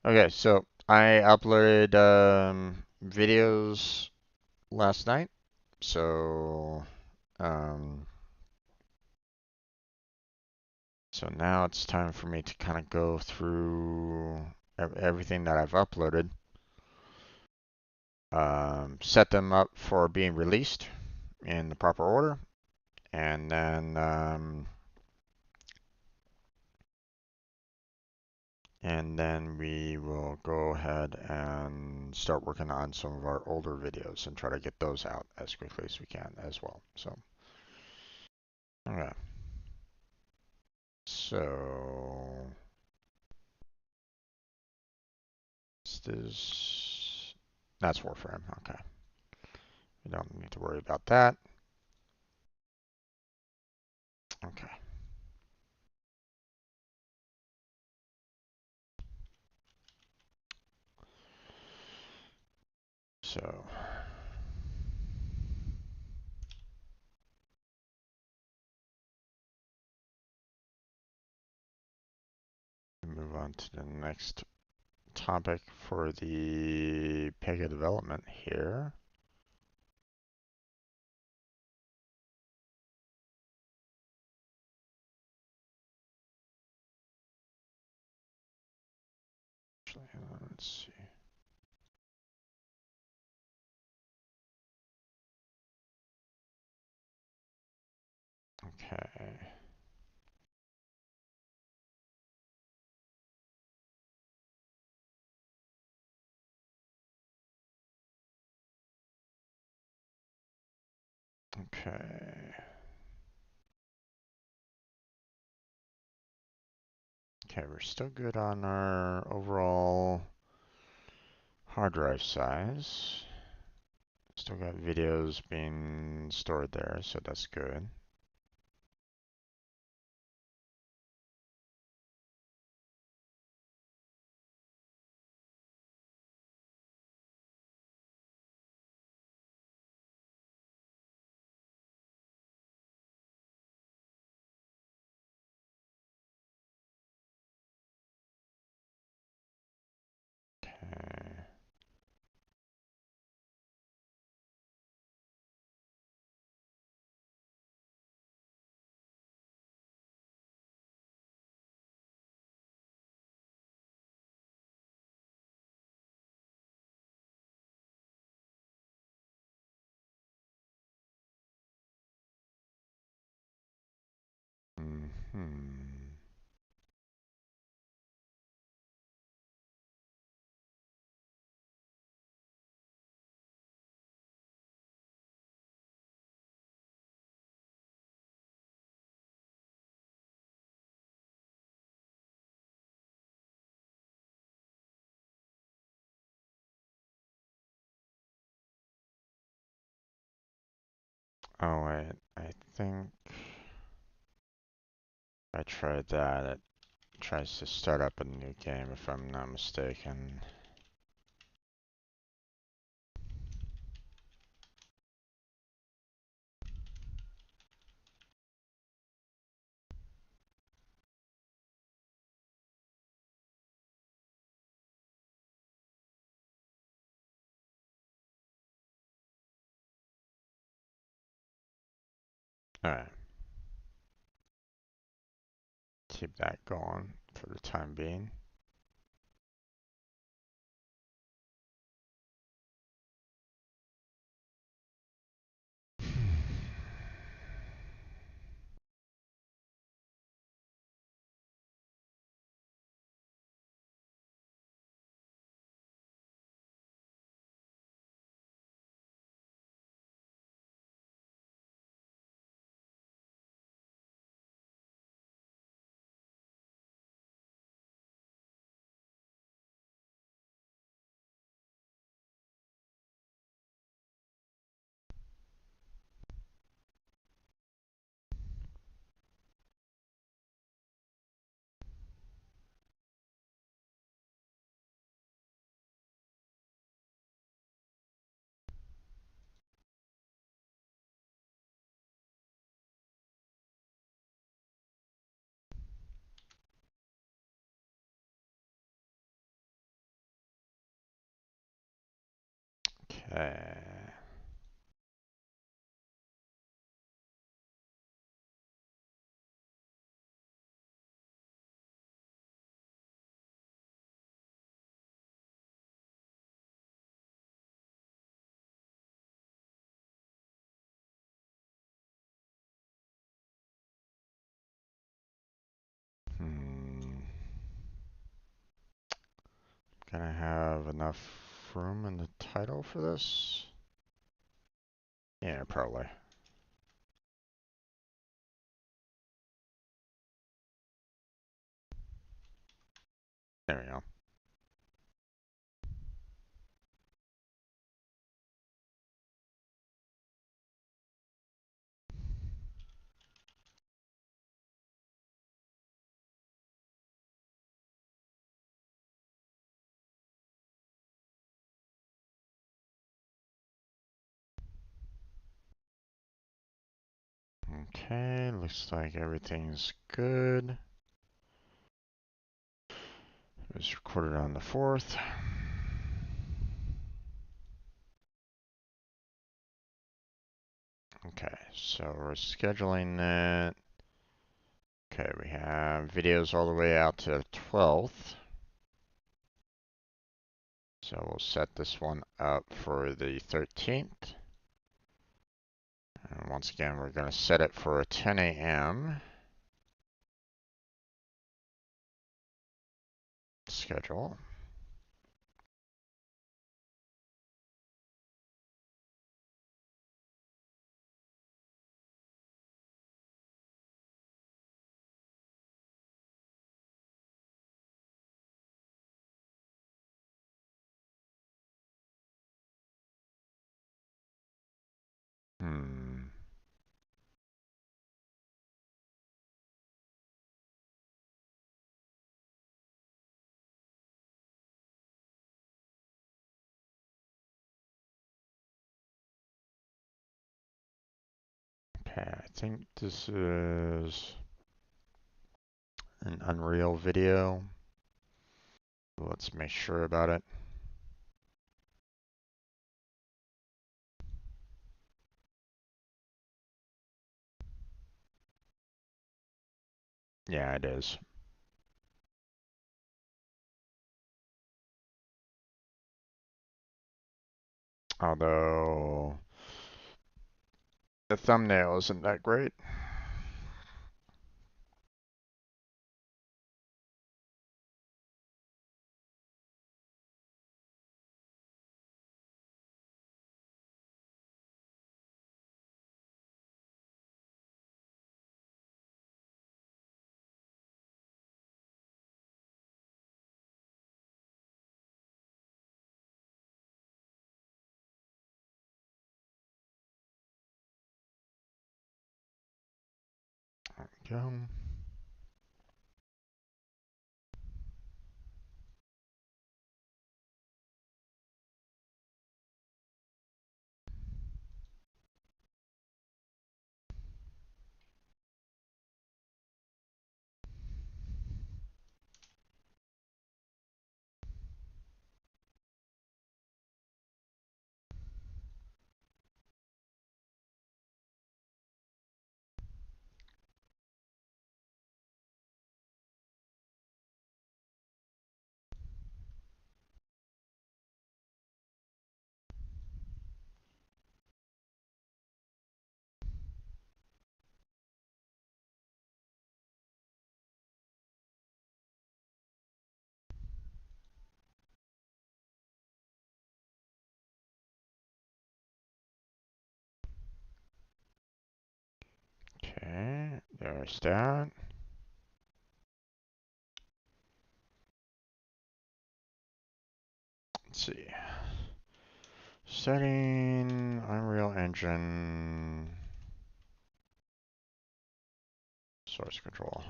okay, so I uploaded videos last night. So, um, so now it's time for me to kind of go through everything that I've uploaded, set them up for being released in the proper order, and then we will go ahead and start working on some of our older videos and try to get those out as quickly as we can as well. So, okay. So, that's Warframe. Okay. We don't need to worry about that. Okay. So, move on to the next topic for the Pega development here. Let's see. Okay. Okay. Okay, we're still good on our overall hard drive size. Still got videos being stored there, so that's good. Okay. Hmm. Oh wait, I think I tried that. It tries to start up a new game if I'm not mistaken. Alright, keep that going for the time being. Okay. Hmm. Gonna have enough room in the title for this? Yeah, probably. There we go. Okay, looks like everything's good. It was recorded on the 4th. Okay, so we're scheduling it. Okay, we have videos all the way out to the 12th. So we'll set this one up for the 13th. And once again, we're going to set it for a 10 a.m. schedule. Hmm. Okay, I think this is an Unreal video. Let's make sure about it. Yeah, it is. Although the thumbnail isn't that great. There we go. There's that. Let's see. Setting Unreal Engine source control.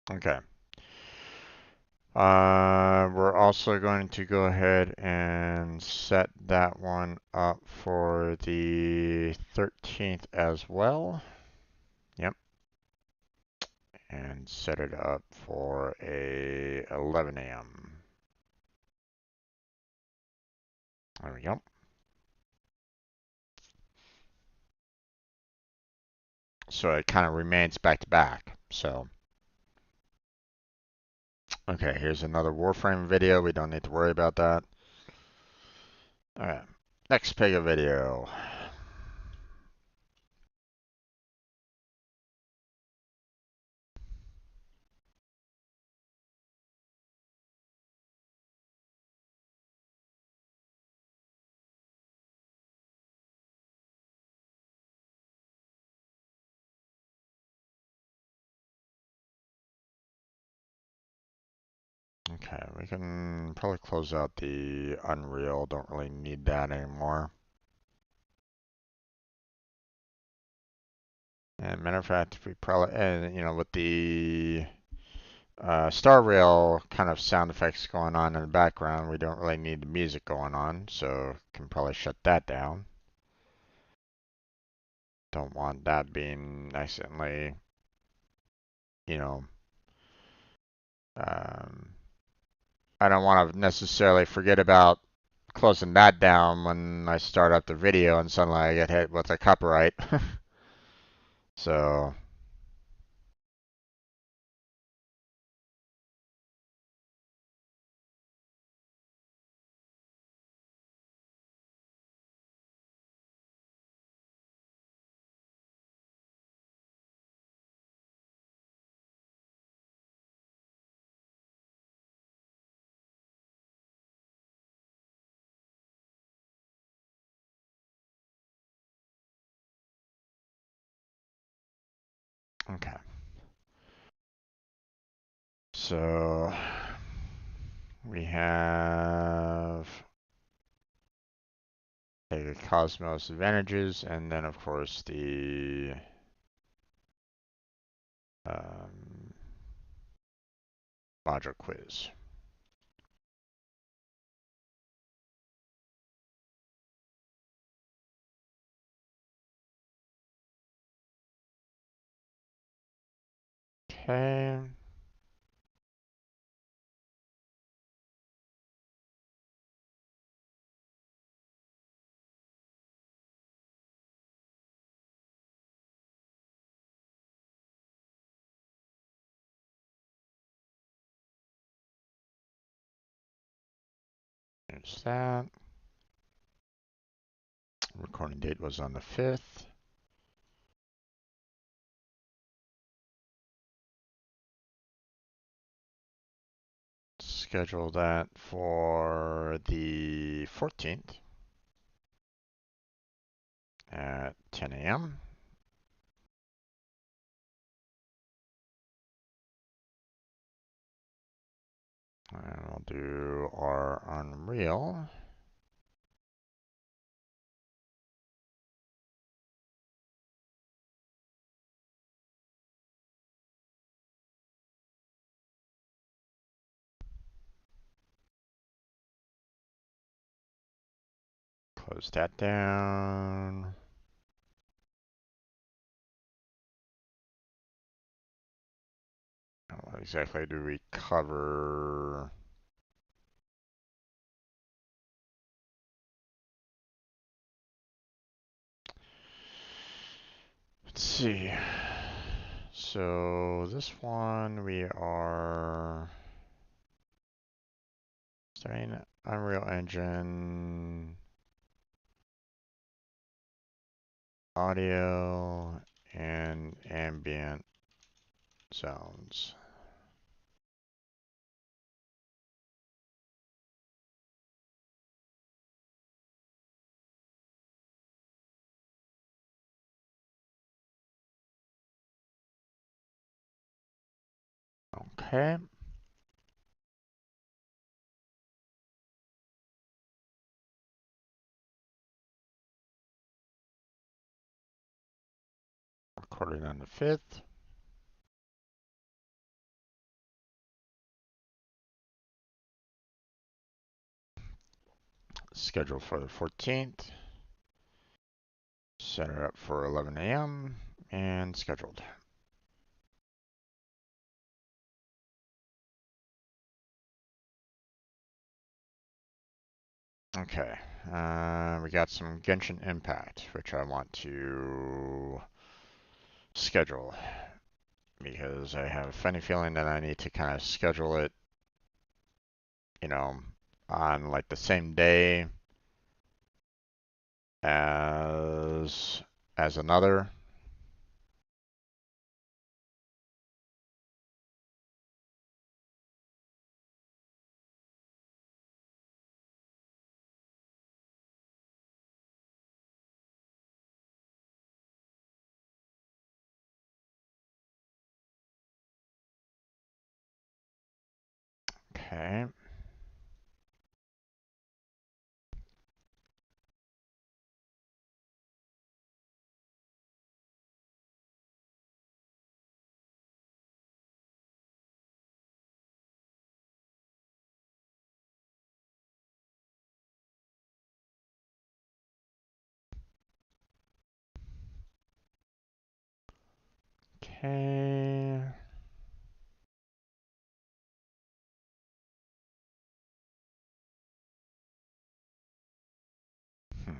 Okay. We're also going to go ahead and set that one up for the 13th as well. Yep. And set it up for a 11 a.m. There we go. So it kind of remains back to back. So, okay, here's another Warframe video. We don't need to worry about that. All right, next Pega video. Okay, we can probably close out the Unreal. Don't really need that anymore. And matter of fact, we probably, and you know, with the Star Rail kind of sound effects going on in the background, we don't really need the music going on, so can probably shut that down. Don't want that being accidentally, you know, um, I don't want to necessarily forget about closing that down when I start up the video and suddenly I get hit with a copyright. So, okay. So, we have the Cosmos advantages, and then of course the um, module quiz. Okay. There's that. Recording date was on the 5th. Schedule that for the 14th at 10 a.m. And we'll do our Unreal. Close that down. What exactly do we cover? Let's see. So this one we are starting Unreal Engine, audio, in ambient zones. Okay. Recording on the 5th. Scheduled for the 14th. Set it up for 11 a.m. and scheduled. Okay, we got some Genshin Impact, which I want to schedule because I have a funny feeling that I need to kind of schedule it, you know, on like the same day as another. Okay. Okay. Hmm.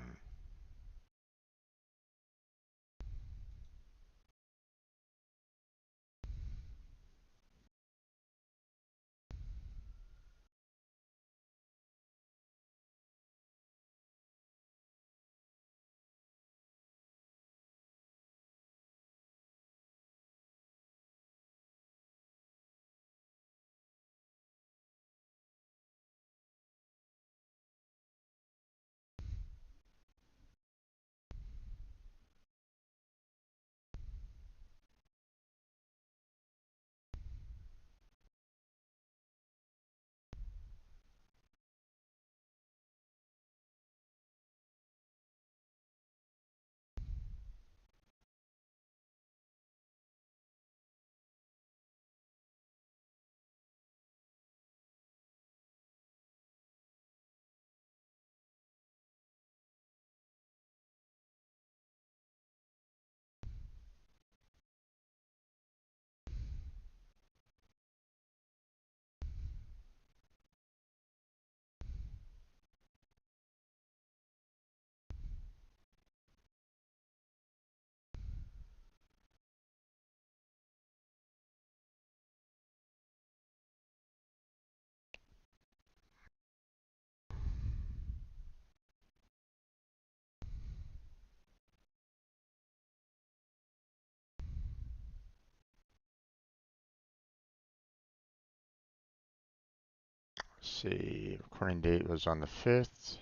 Let's see. Recording date was on the 5th.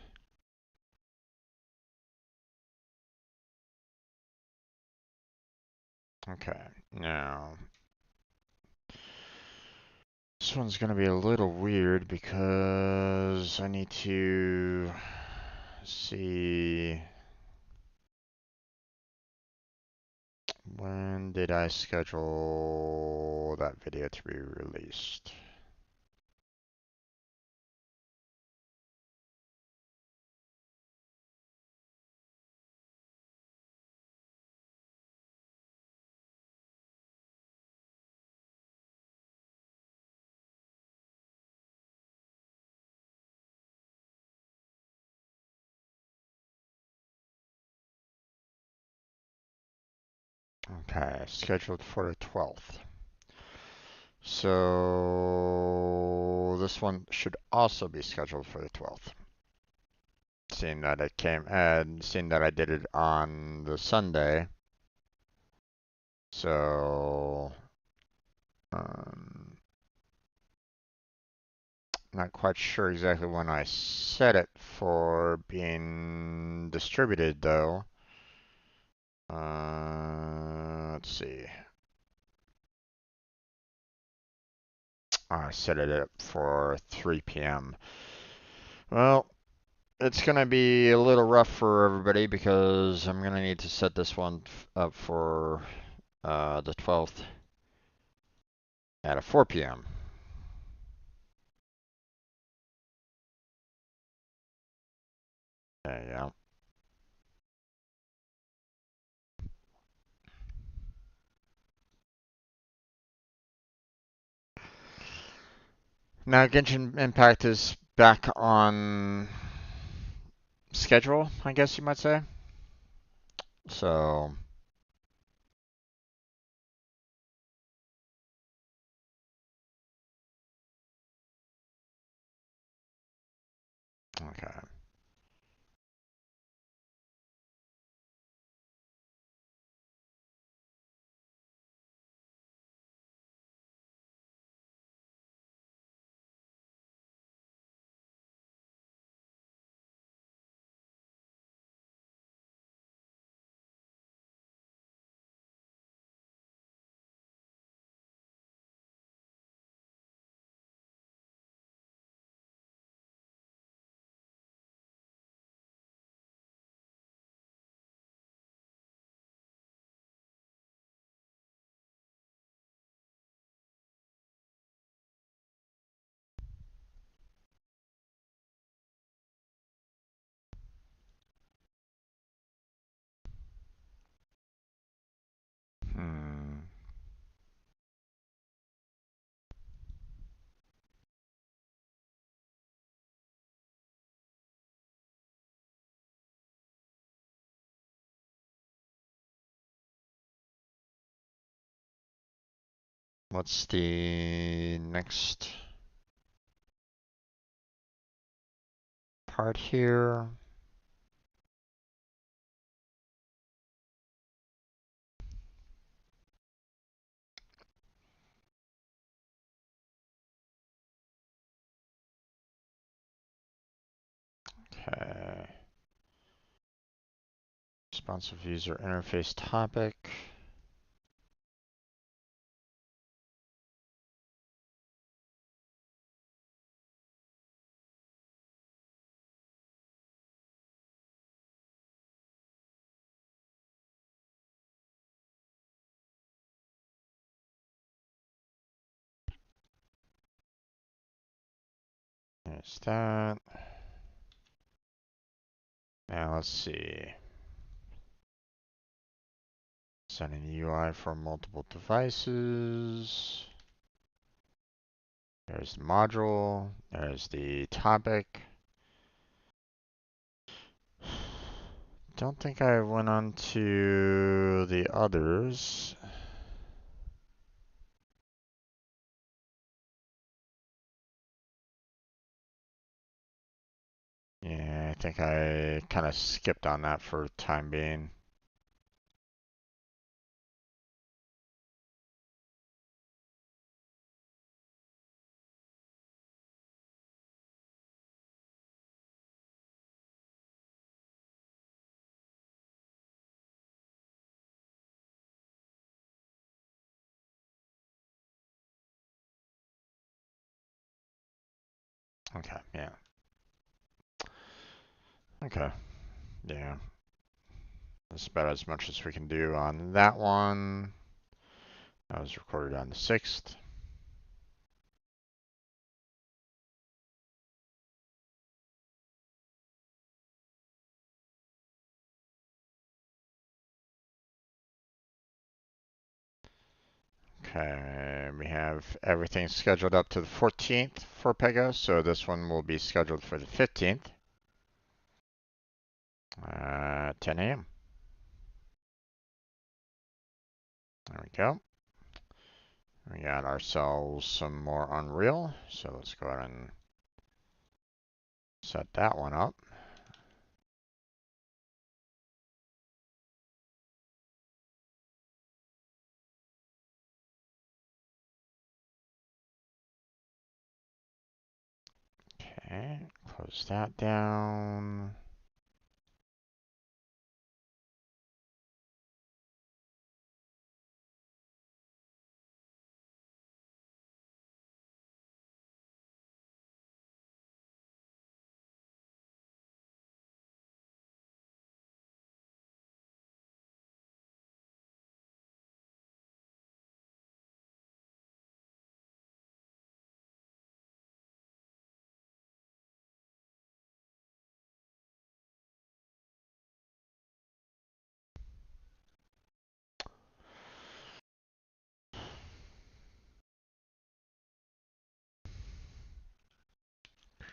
Okay. Now, this one's going to be a little weird because I need to see when did I schedule that video to be released. Okay, scheduled for the 12th. So this one should also be scheduled for the 12th. Seeing that it came and seeing that I did it on the Sunday, So, um, not quite sure exactly when I set it for being distributed though. Let's see. I set it up for 3 p.m. Well, it's going to be a little rough for everybody because I'm going to need to set this one up for the 12th at a 4 p.m. There you go. Now Genshin Impact is back on schedule, I guess you might say. So, okay. Hmm. What's the next part here? Okay. Responsive user interface topic. There's that. Now let's see. Setting the UI for multiple devices. There's the module. There's the topic. Don't think I went on to the others. Yeah, I think I kind of skipped on that for the time being. Okay, yeah. Okay, yeah. That's about as much as we can do on that one. That was recorded on the 6th. Okay, we have everything scheduled up to the 14th for Pega, so this one will be scheduled for the 15th at 10 a.m. There we go. We got ourselves some more Unreal, so let's go ahead and set that one up. Okay, close that down.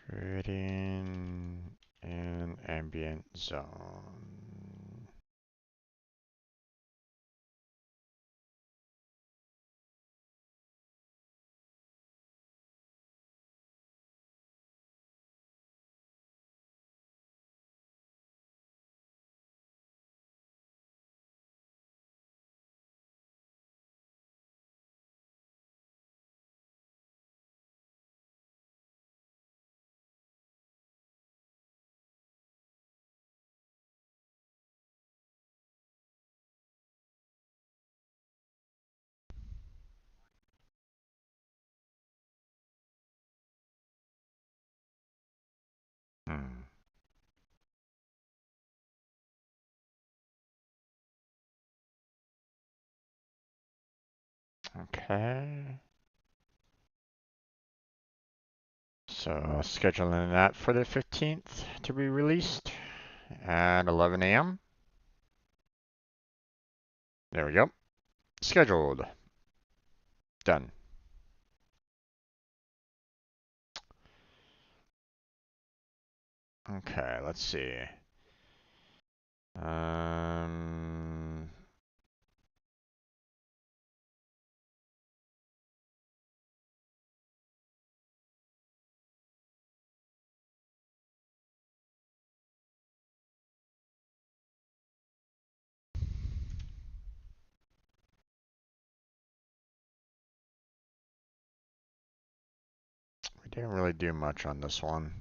Creating an ambient zone. Hmm. Okay. So scheduling that for the 15th to be released at 11 a.m. There we go. Scheduled. Done. Okay, let's see. Um, we didn't really do much on this one.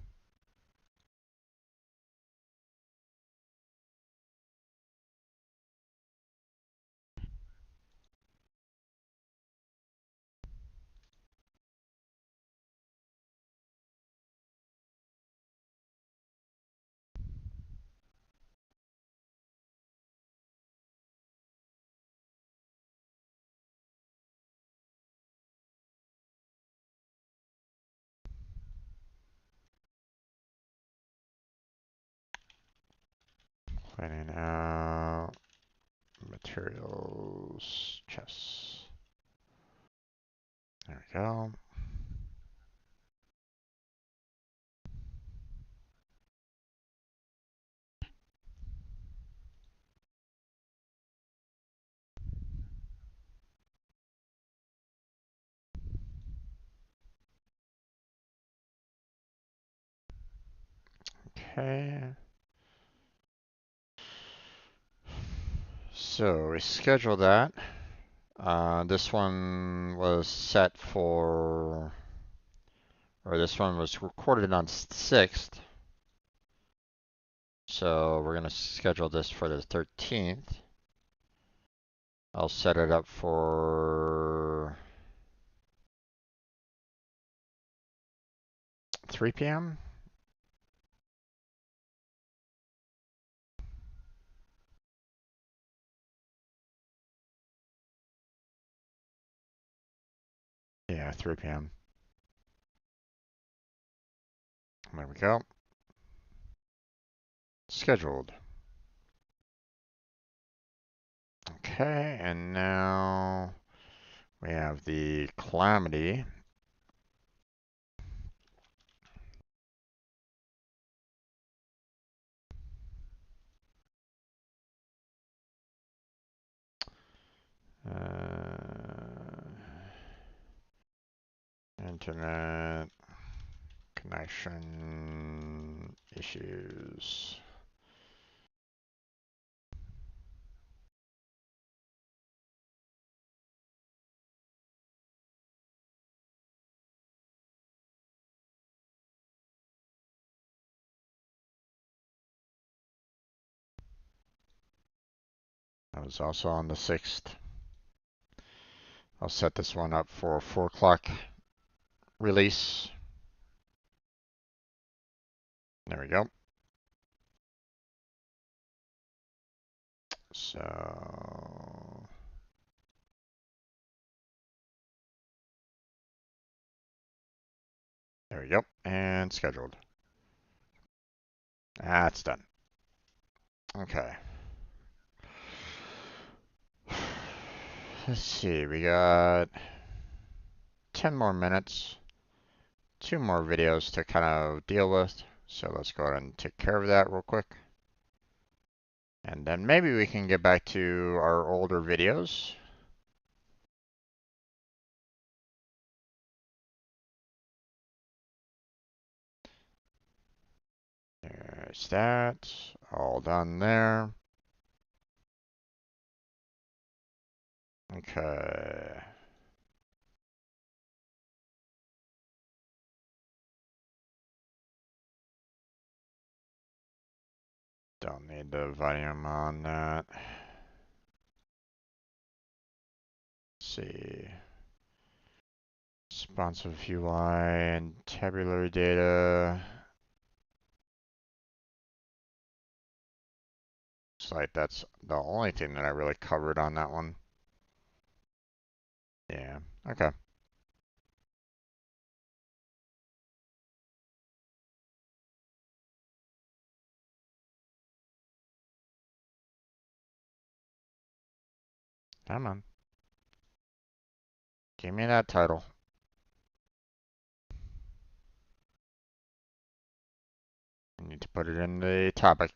Planning out materials chests. There we go. Okay. So we schedule that. This one was set for, or this one was recorded on 6th. So we're going to schedule this for the 13th. I'll set it up for 3 p.m. Yeah, 3 p.m. There we go. Scheduled. Okay, and now we have the calamity. Internet connection issues. That was also on the 6th. I'll set this one up for 4 o'clock release. There we go. So there we go. And scheduled. That's done. Okay. Let's see. We got 10 more minutes. 2 more videos to kind of deal with. So let's go ahead and take care of that real quick. And then maybe we can get back to our older videos. There's that. All done there. Okay. Don't need the volume on that. Let's see. Responsive UI and tabular data. Looks like that's the only thing that I really covered on that one. Yeah, okay. Come on. Give me that title. I need to put it in the topic.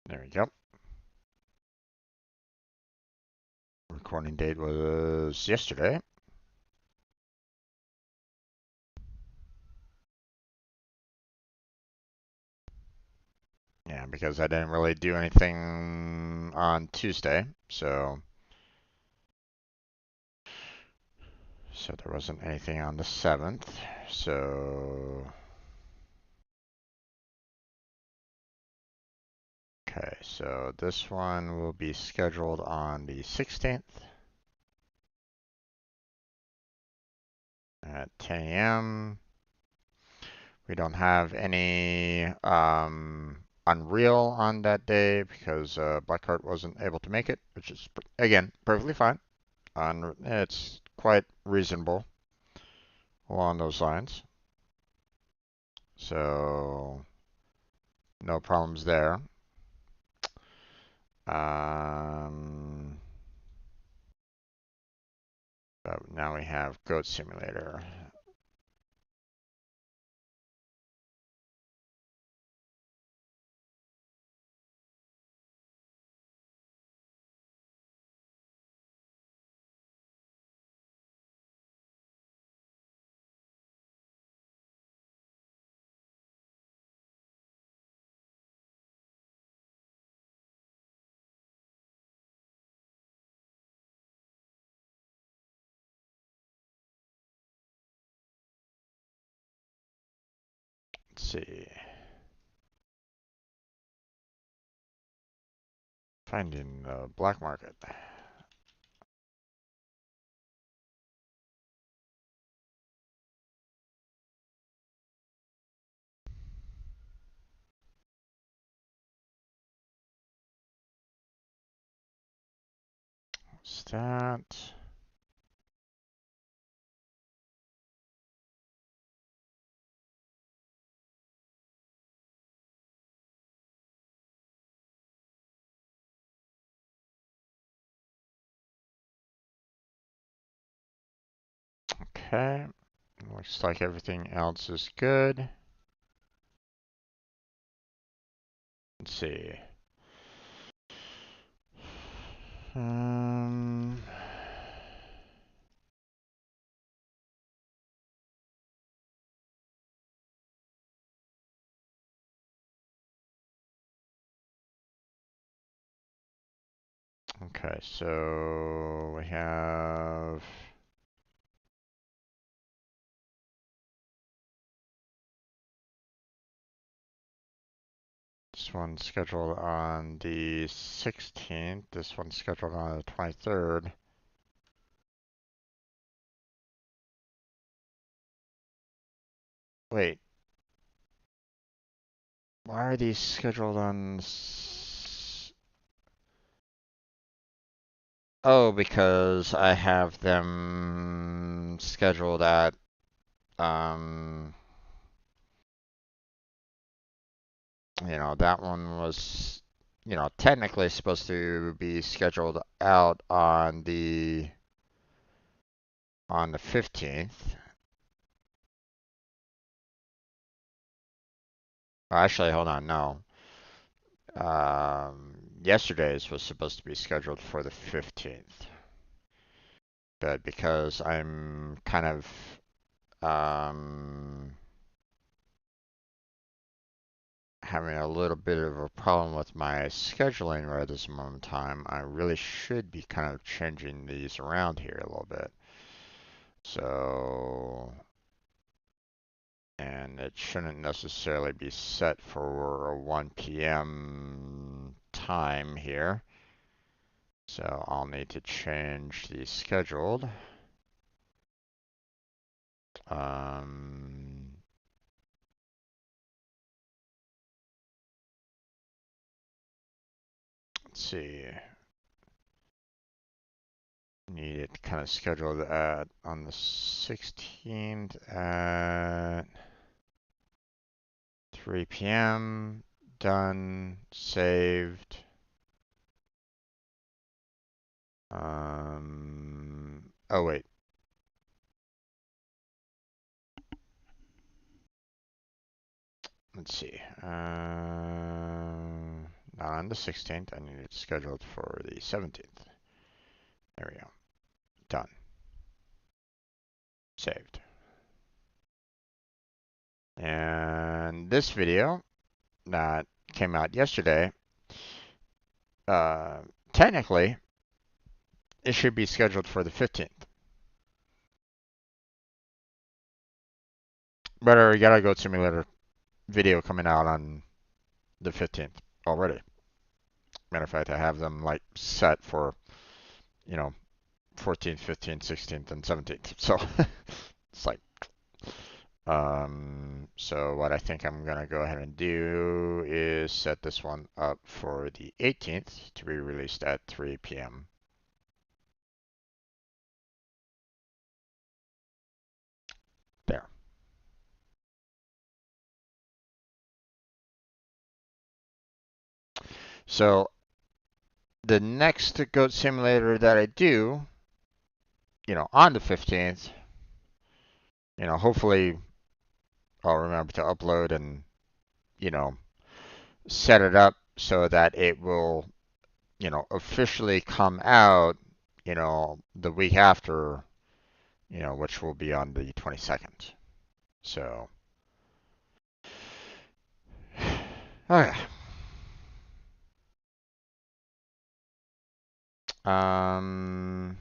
There we go. Recording date was yesterday. Yeah, because I didn't really do anything on Tuesday, so there wasn't anything on the 7th. So okay, so this one will be scheduled on the 16th at 10 a.m. We don't have any Unreal on that day because Blackheart wasn't able to make it, which is, again, perfectly fine. It's quite reasonable along those lines. So, no problems there. But now we have Goat Simulator. Let's see. Finding the black market. What's that? Okay. Looks like everything else is good. Let's see. Um, Okay, so we have this one scheduled on the 16th, this one scheduled on the 23rd. Wait, why are these scheduled on... Oh, because I have them scheduled at, um, that one was, technically supposed to be scheduled out on the 15th. Actually, hold on, no. Yesterday's was supposed to be scheduled for the 15th. But because I'm kind of, having a little bit of a problem with my scheduling right at this moment in time, I really should be kind of changing these around here a little bit. So, and it shouldn't necessarily be set for a 1 p.m. time here. So I'll need to change the scheduled. Um, let's see. Need it kind of scheduled on the 16th at 3 p.m. Done. Saved. Oh wait. Let's see. Not on the 16th. I need it scheduled for the 17th. There we go. Done. Saved. And this video that came out yesterday, uh, technically, it should be scheduled for the 15th. But I got a Goat Simulator video coming out on the 15th already. Matter of fact, I have them like set for, you know, 14th, 15th, 16th, and 17th. So it's like, so what I think I'm gonna go ahead and do is set this one up for the 18th to be released at 3 p.m. There. So the next Goat Simulator that I do, on the 15th, hopefully I'll remember to upload and, you know, set it up so that it will, officially come out, the week after, which will be on the 22nd. So, okay. Um,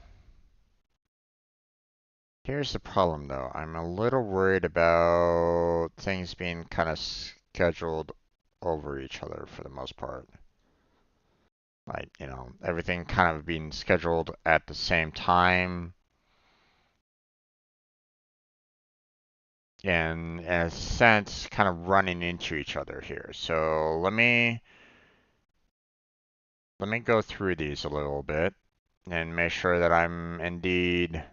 Here's the problem though. I'm a little worried about things being kind of scheduled over each other for the most part. Like, everything kind of being scheduled at the same time. And in a sense, kind of running into each other here. So let me go through these a little bit and make sure that I'm indeed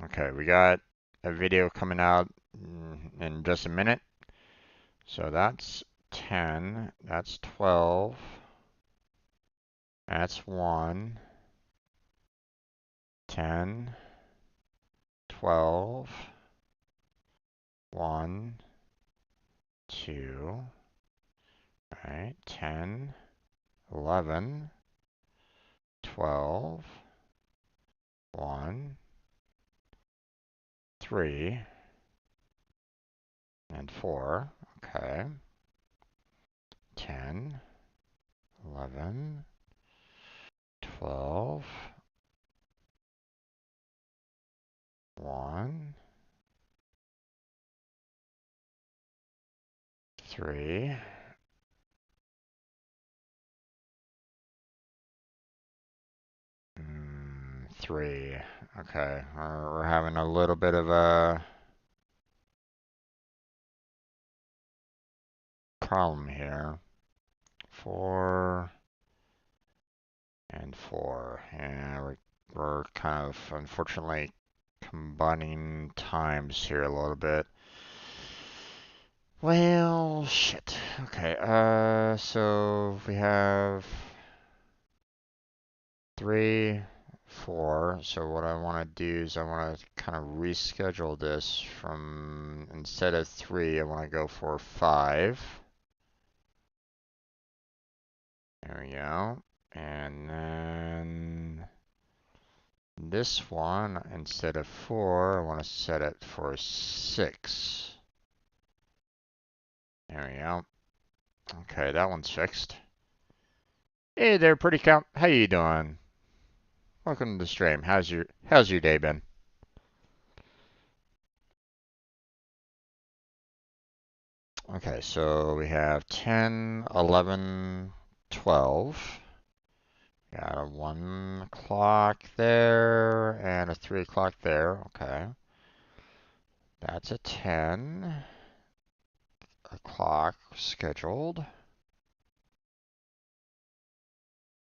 okay. We got a video coming out in just a minute. So that's 10, that's 12, that's 1, 10, 12, 1, 2, right, 10, 11, 12, 1, 3, and 4. Okay. 10, 11, 12, 1, 3, 3. Okay, we're having a little bit of a problem here. 4 and 4. And we're kind of unfortunately combining times here a little bit. Well, shit. Okay, so we have 3, 4. So what I want to do is I want to kind of reschedule this from, instead of 3, I want to go for 5. There we go. And then this one, instead of 4, I want to set it for 6. There we go. Okay, that one's fixed. Hey there, Pretty Count. How you doing? Welcome to the stream. How's your day been? Okay, so we have 10, 11, 12. Got a 1 o'clock there and a 3 o'clock there. Okay. That's a 10 o'clock scheduled.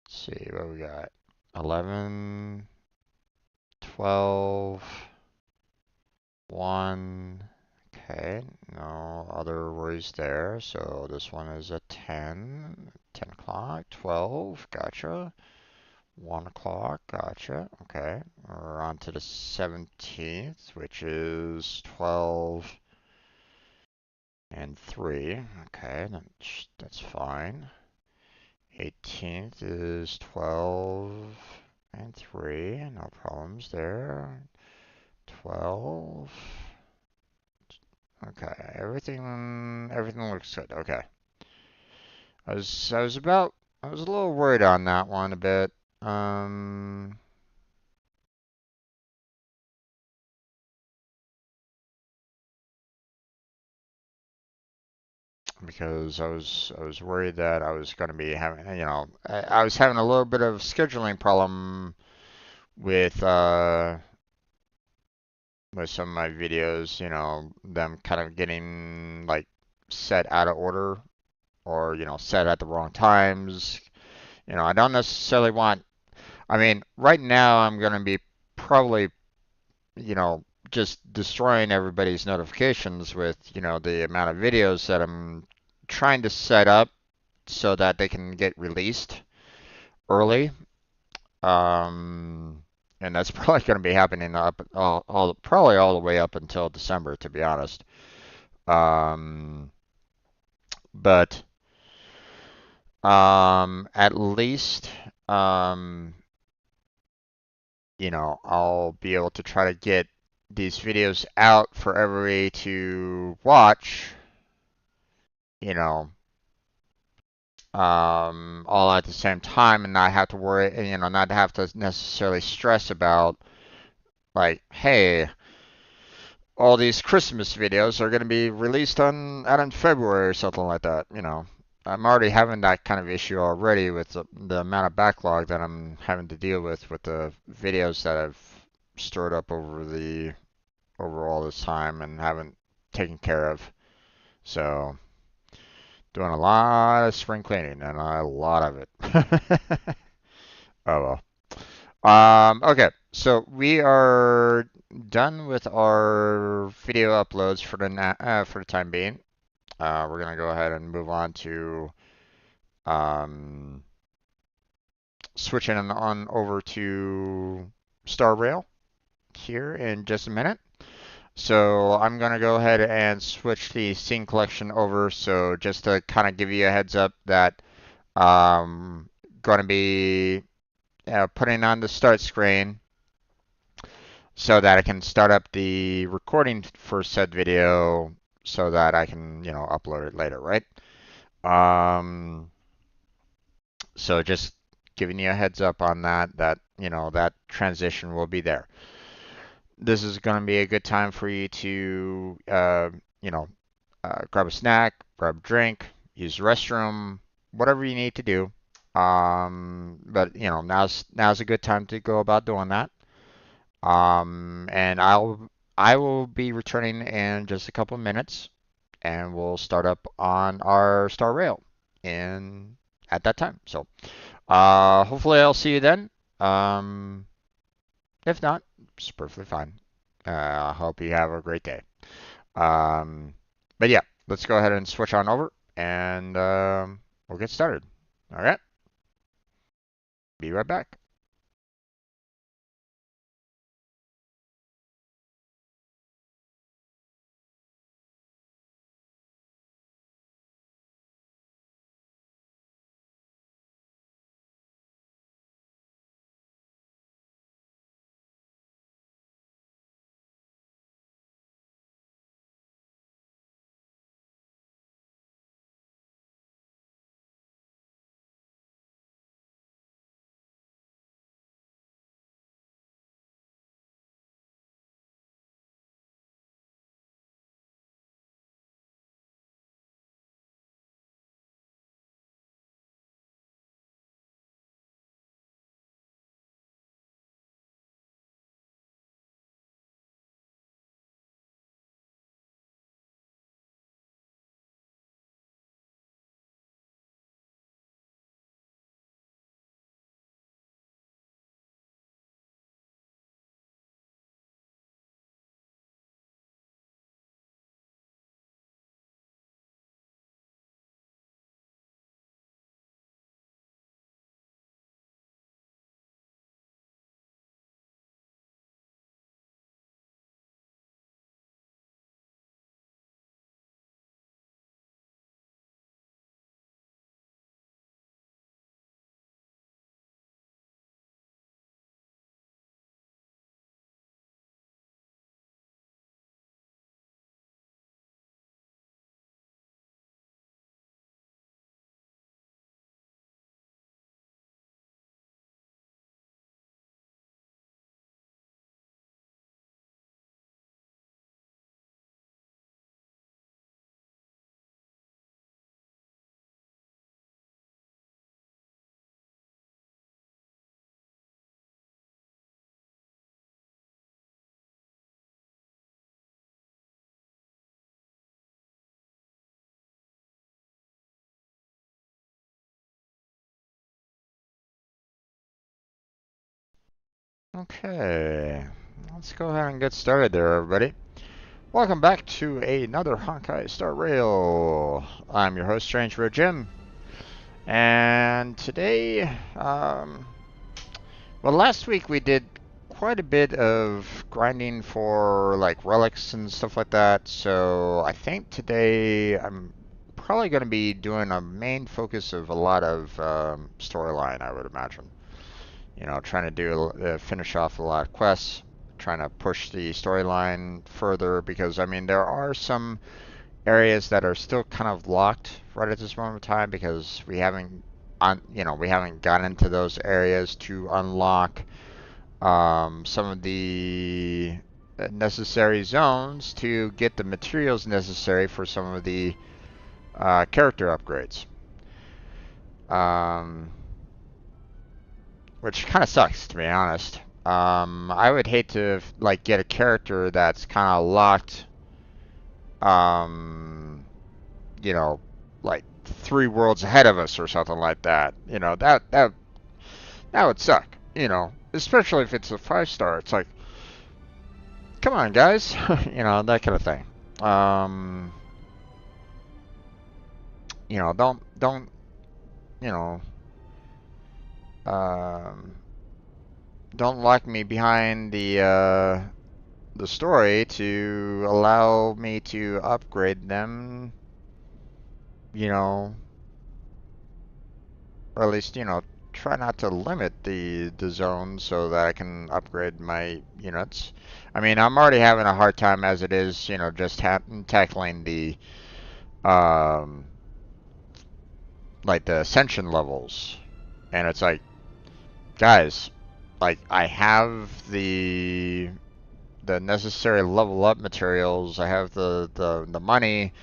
Let's see what we got. 11, 12, 1. Okay, no other worries there. So this one is a 10, 10 o'clock, 12, gotcha. 1 o'clock, gotcha. Okay, we're on to the 17th, which is 12 and 3. Okay, that's fine. 18th is 12 and 3, no problems there. 12. Okay, everything looks good. Okay. I was I was about I was a little worried on that one a bit. Um because I was worried that I was going to be having, I was having a little bit of scheduling problem with some of my videos, them kind of getting like set out of order or, set at the wrong times. I don't necessarily want, I mean, right now I'm going to be probably, you know, just destroying everybody's notifications with, the amount of videos that I'm trying to set up so that they can get released early. Um, and that's probably going to be happening up probably all the way up until December, to be honest. Um, but at least um, I'll be able to try to get these videos out for everybody to watch, you know, all at the same time and not have to worry, not have to necessarily stress about like, hey, all these Christmas videos are going to be released out in February or something like that. I'm already having that kind of issue already with the amount of backlog that I'm having to deal with the videos that I've stored up over all this time and haven't taken care of. So, doing a lot of spring cleaning and a lot of it. Oh well. Okay, so we are done with our video uploads for the time being. We're gonna go ahead and move on to um, switching on over to Star Rail here in just a minute. So I'm gonna go ahead and switch the scene collection over. So just to kind of give you a heads up that um, going to be putting on the start screen so that I can start up the recording for said video so that I can, upload it later, right? Um, so just giving you a heads up on that, that transition will be there. This is going to be a good time for you to, you know, grab a snack, grab a drink, use the restroom, whatever you need to do. But now's a good time to go about doing that. And I will be returning in just a couple of minutes, and we'll start up on our star rail in at that time. So, hopefully I'll see you then. Um, if not, it's perfectly fine. I hope you have a great day. Um, but yeah, let's go ahead and switch on over, and we'll get started. All right, be right back. Okay, let's go ahead and get started there, everybody. Welcome back to another Honkai Star Rail. I'm your host, Strange Road Jim, and today, well, last week we did quite a bit of grinding for like relics and stuff like that. So I think today I'm probably going to be doing a main focus of a lot of storyline, I would imagine. Trying to finish off a lot of quests, trying to push the storyline further because I mean there are some areas that are still kind of locked right at this moment in time because we haven't gotten into those areas to unlock some of the necessary zones to get the materials necessary for some of the character upgrades. Um, which kind of sucks, to be honest. I would hate to like get a character that's kind of locked, um, you know, like 3 worlds ahead of us or something like that. That would suck. Especially if it's a 5 star. It's like, come on, guys, that kind of thing. Um, don't, you know, um, don't lock me behind the story to allow me to upgrade them, you know, or at least, try not to limit the zone so that I can upgrade my units. I mean, I'm already having a hard time as it is, just tackling um, like the ascension levels, and it's like, guys, like I have the necessary level up materials. I have the money.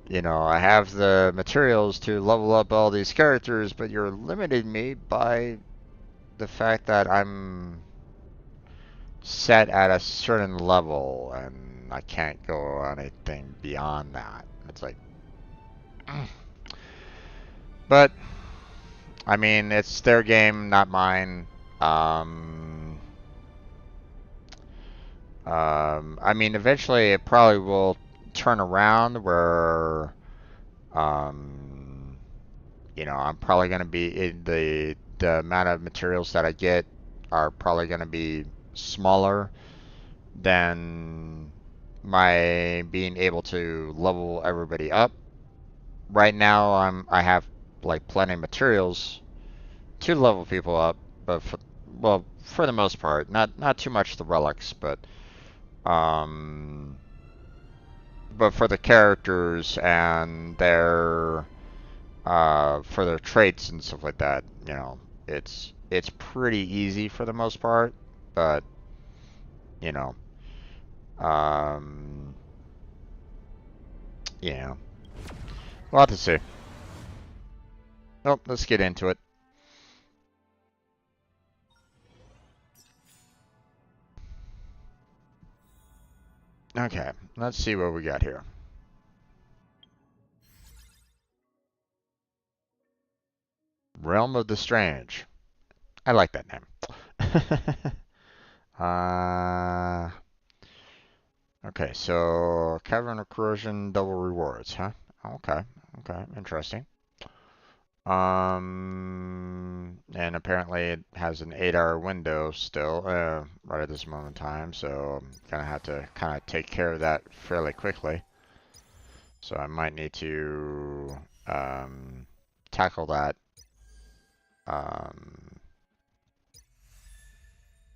You know, I have the materials to level up all these characters, but you're limiting me by the fact that I'm set at a certain level and I can't go anything beyond that. It's like, but I mean, it's their game, not mine. Um, I mean, eventually it probably will turn around where, um, you know, I'm probably going to be in the amount of materials that I get are probably going to be smaller than my being able to level everybody up. Right now, I have like plenty of materials to level people up, but well, for the most part, not too much the relics, um, but for the characters and their for their traits and stuff like that, you know, it's pretty easy for the most part, but you know, um, yeah, we'll have to see. Nope, let's get into it. Okay, let's see what we got here. Realm of the Strange. I like that name. uh, okay, so Cavern of Corrosion double rewards, huh? Okay, okay, interesting. And apparently it has an 8-hour window still, right at this moment in time, so I'm gonna have to kind of take care of that fairly quickly. So I might need to tackle that. Um,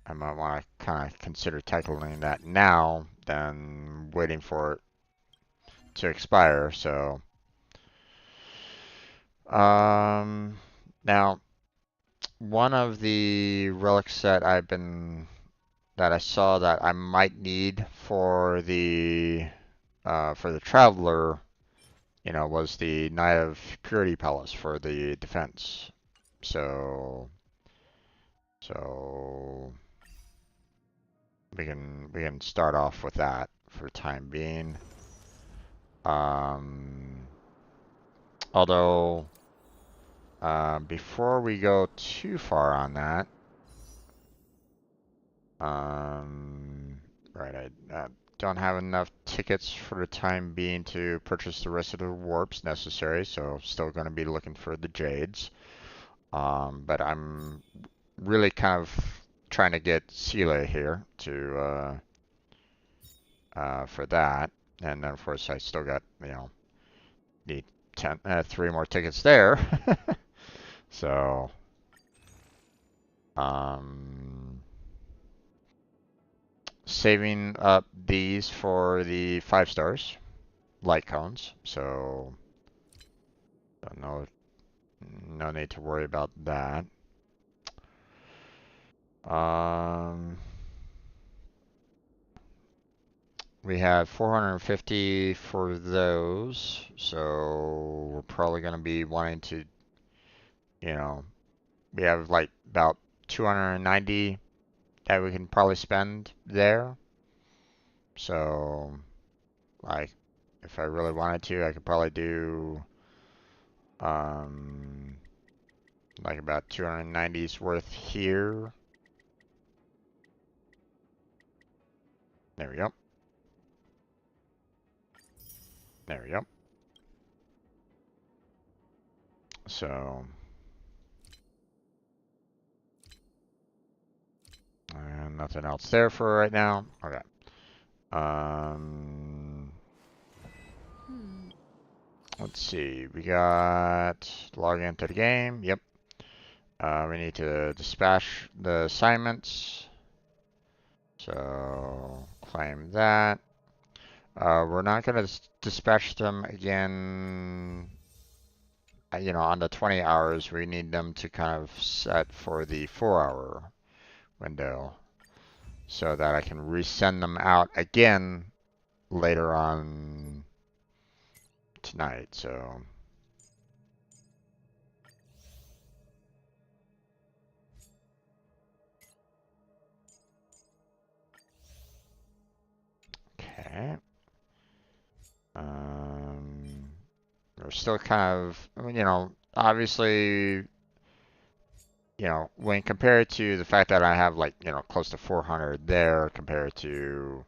I might want to kind of consider tackling that now than waiting for it to expire. So, now one of the relics that I saw that I might need for the traveler, you know, was the Knight of Purity Palace for the defense. So, so we can start off with that for the time being. Um, although before we go too far on that, right, I don't have enough tickets for the time being to purchase the rest of the warps necessary, so still going to be looking for the jades. But I'm really kind of trying to get Sile here to for that, and then of course I still got, you know, need 3 more tickets there. So um, saving up these for the 5 stars light cones, so no no need to worry about that. Um, we have 450 for those, so we're probably going to be wanting to, you know, we have like about 290 that we can probably spend there. So, like, if I really wanted to, I could probably do, um, like about 290's worth here. There we go. There we go. So, and nothing else there for right now. Okay. Um, let's see. We got log into the game. Yep. We need to dispatch the assignments. So claim that. We're not going to dispatch them again you know, on the 20 hours, we need them to kind of set for the 4-hour window so that I can resend them out again later on tonight. So, okay. Um, we're still kind of, you know, obviously, you know, when compared to the fact that I have like, you know, close to 400 there compared to,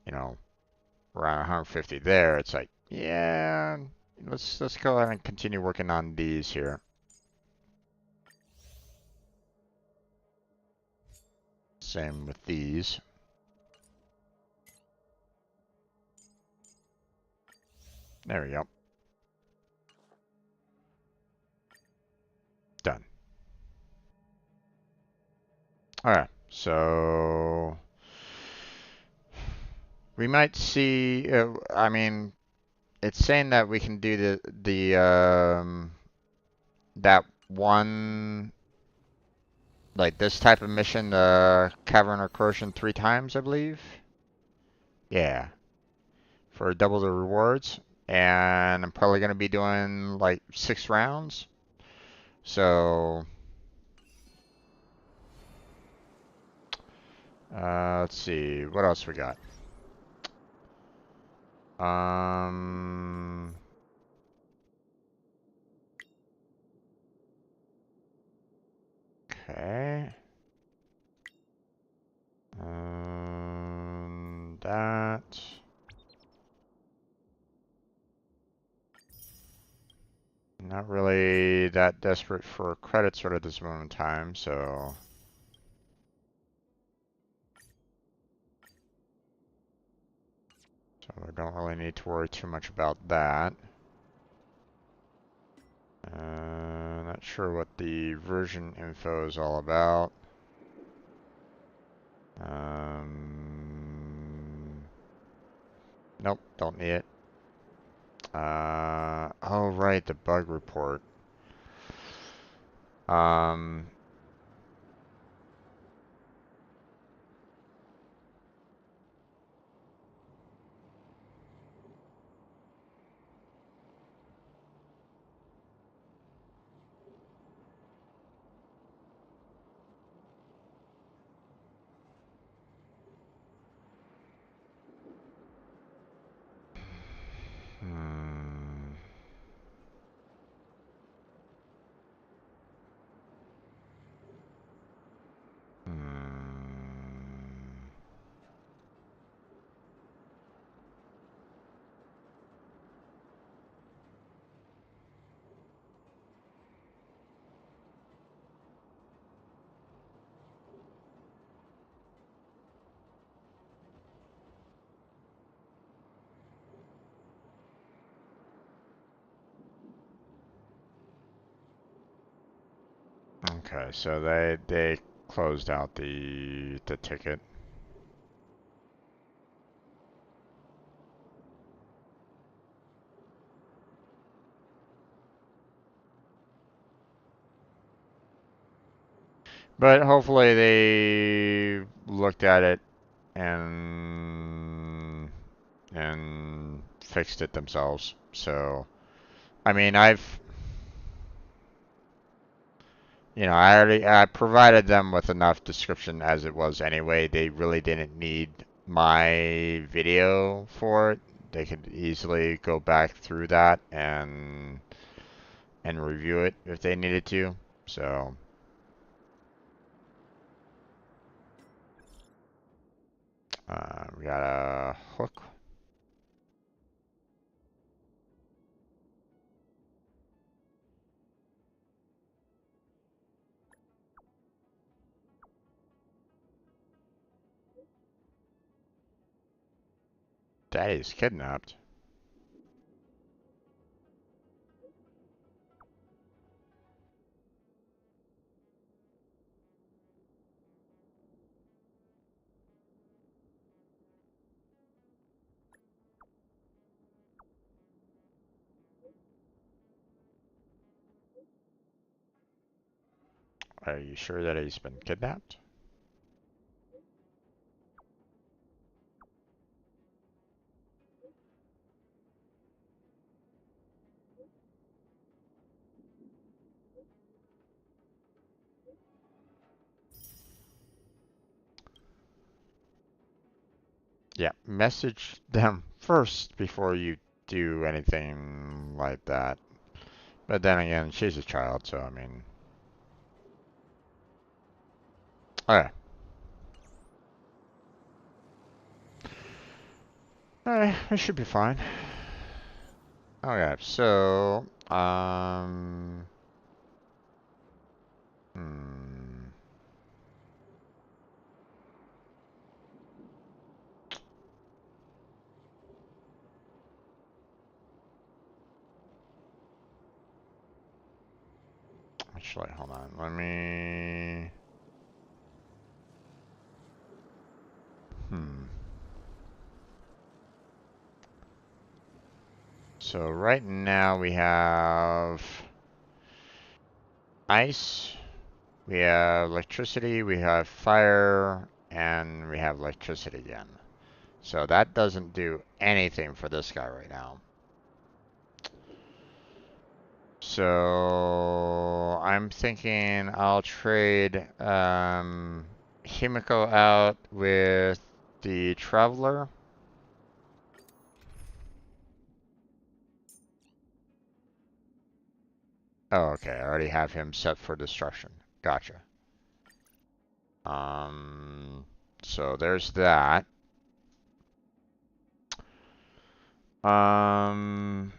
you know, around 150 there, it's like, yeah, let's go ahead and continue working on these here. Same with these. There we go. Done. All right. So we might see. I mean, it's saying that we can do the that one like this type of mission, the cavern recursion 3 times, I believe. Yeah, for double the rewards, and I'm probably gonna be doing like 6 rounds. So let's see what else we got. Um, okay. That. Not really that desperate for credits right at this moment in time, so I don't really need to worry too much about that. Not sure what the version info is all about. Nope, don't need it. Oh right, the bug report. Um, hmm, hmm. Okay, so they closed out the ticket. But hopefully they looked at it and fixed it themselves. So, I mean, I provided them with enough description as it was anyway. They really didn't need my video for it. They could easily go back through that and review it if they needed to. So, we got a hook. Daddy's kidnapped. Are you sure that he's been kidnapped? Yeah, message them first before you do anything like that. But then again, she's a child, so I mean. Alright. Alright, it should be fine. Okay, so, hmm. Actually, hold on. Let me. Hmm. So right now we have ice, we have electricity, we have fire, and we have electricity again. So that doesn't do anything for this guy right now. So I'm thinking I'll trade Himiko out with the Traveler. Oh, okay. I already have him set for destruction. Gotcha. Um, so there's that. Um,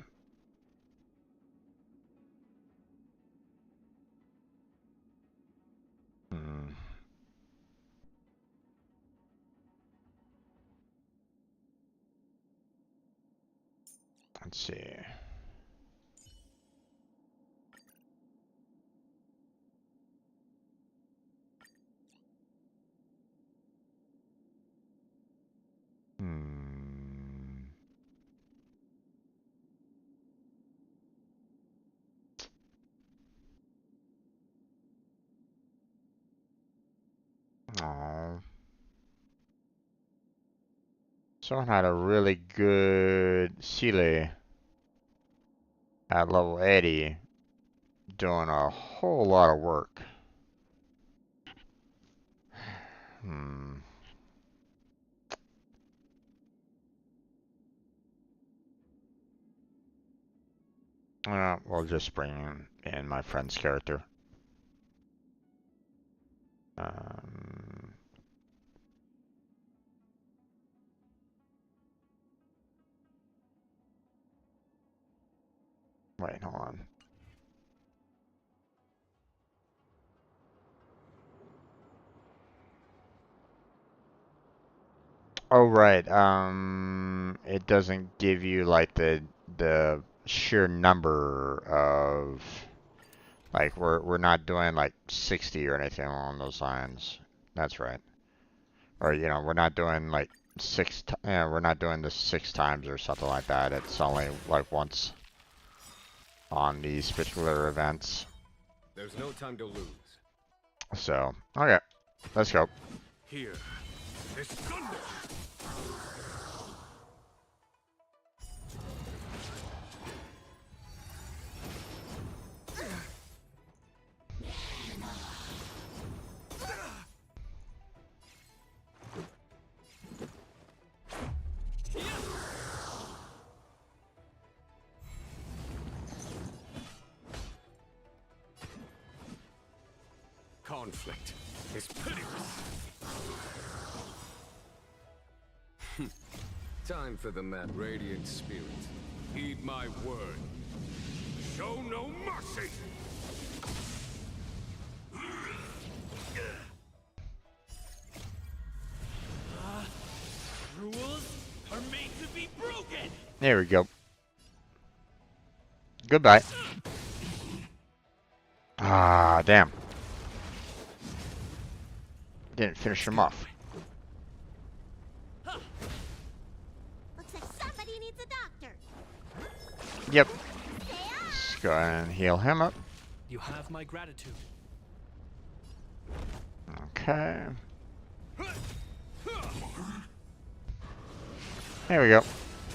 hmm, let's see. Hmm. Oh. Someone had a really good Sealy at level 80 doing a whole lot of work. Hmm. We'll just bring in my friend's character. Um, wait, hold on. Oh, right. It doesn't give you like the sheer number of like we're not doing like 60 or anything along those lines. That's right. Or we're not doing like we're not doing this 6 times or something like that. It's only like once on these particular events. There's no time to lose. So, okay, let's go. Here is thunder. Conflict is pitiless. Time for the mad radiant spirit. Heed my word. Show no mercy. Rules are made to be broken. There we go. Goodbye. Ah, damn. Didn't finish him off. Looks like somebody needs a doctor. Yep. Let's go ahead and heal him up. You have my gratitude. Okay. There we go.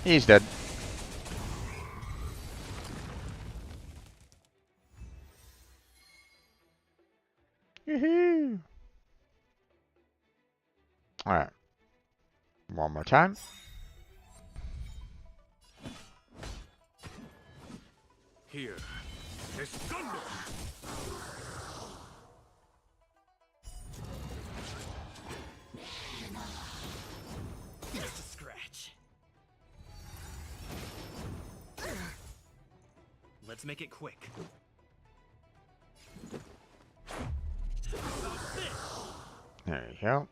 He's dead. Woohoo! Alright. One more time. Here is thunder. Just a scratch. Let's make it quick. There you go.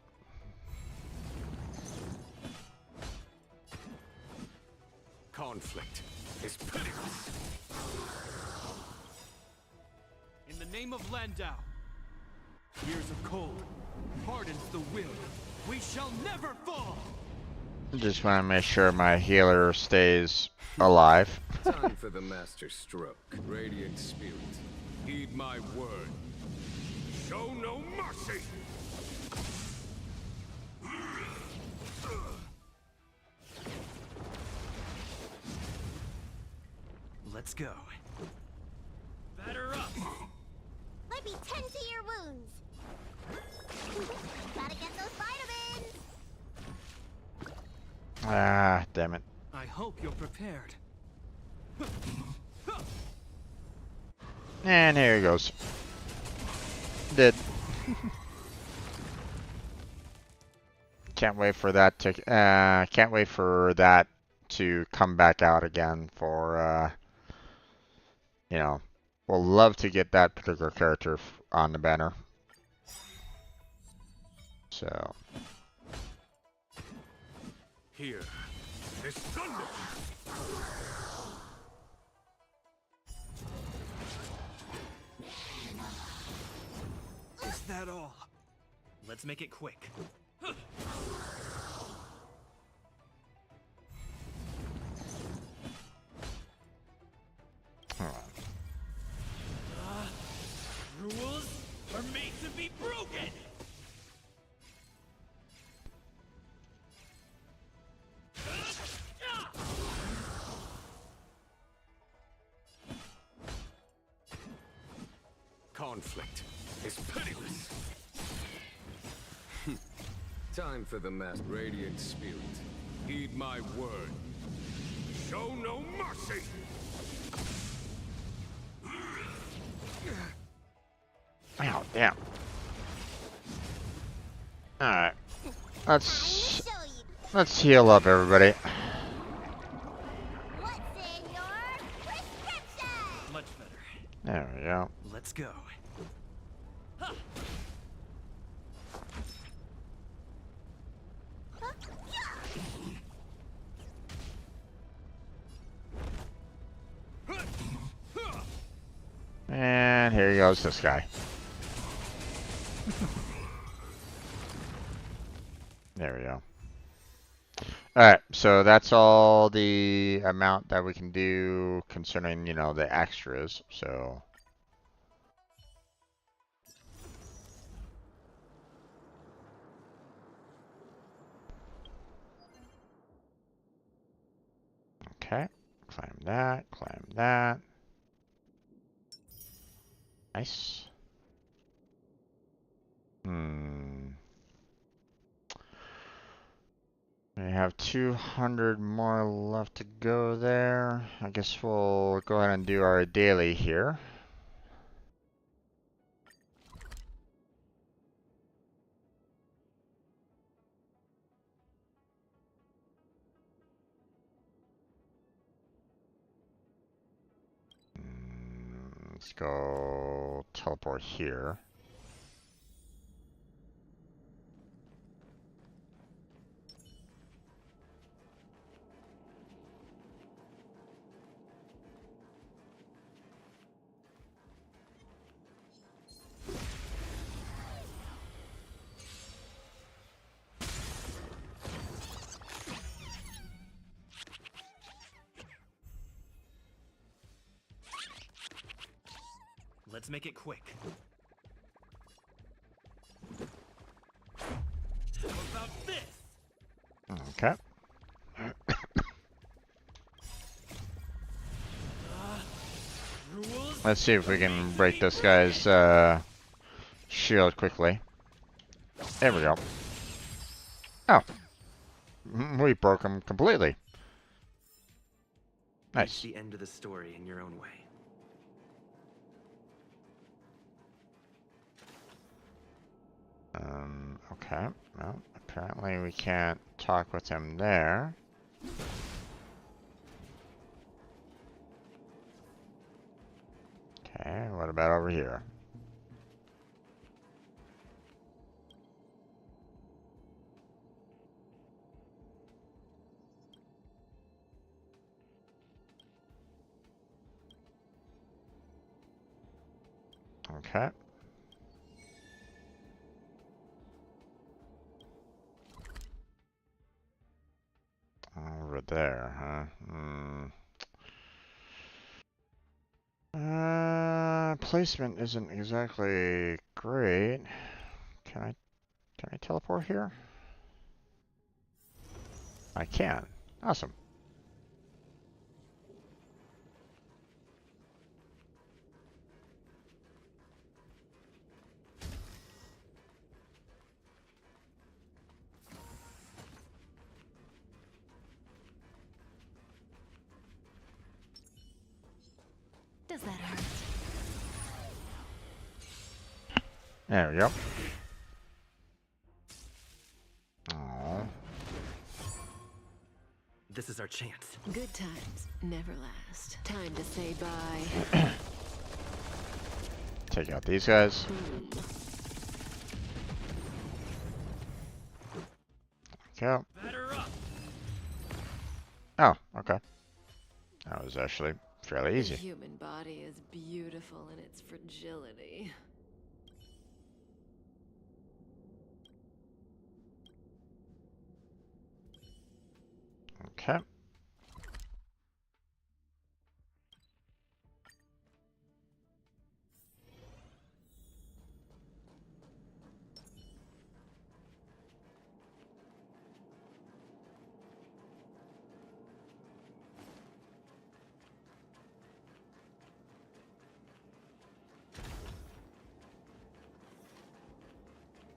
Conflict is pitiless. In the name of Landau, years of cold hardens the will. We shall never fall. Just want to make sure my healer stays alive. Time for the master stroke. Radiant spirit, heed my word. Show no mercy. Let's go. Batter up. Let me tend to your wounds. Gotta get those vitamins. Ah, damn it. I hope you're prepared. And here he goes. Dead. Can't wait for that to come back out again for you know, we'll love to get that particular character on the banner. So Here is thunder. Is that all? Let's make it quick. hold on. Rules are made to be broken. Conflict is pitiless. Time for the master. Radiant spirit, heed my word. Show no mercy. Ow, damn. Alright. Let's Show you let's heal up, everybody. what's in your prescription. Much better. There we go. Let's go. And here goes this guy. There we go. Alright, so that's all the amount that we can do concerning, you know, the extras, so. Okay, climb that, climb that. Nice. We have 200 more left to go there. I guess we'll go ahead and do our daily here. Let's go teleport here. Let's make it quick. Let's see if we can break this guy's shield quickly. There we go. Oh, we broke him completely. Nice. Reach the end of the story in your own way. Okay. Well, apparently we can't talk with him there. Okay, what about over here? Okay. Over there, huh? Placement isn't exactly great. Can I teleport here? I can. Awesome. Does that hurt? There we go. Oh. This is our chance. Good times never last. Time to say bye. Take out these guys. Okay. Oh, okay. That was actually fairly The easy. human body is beautiful in its fragility. Okay.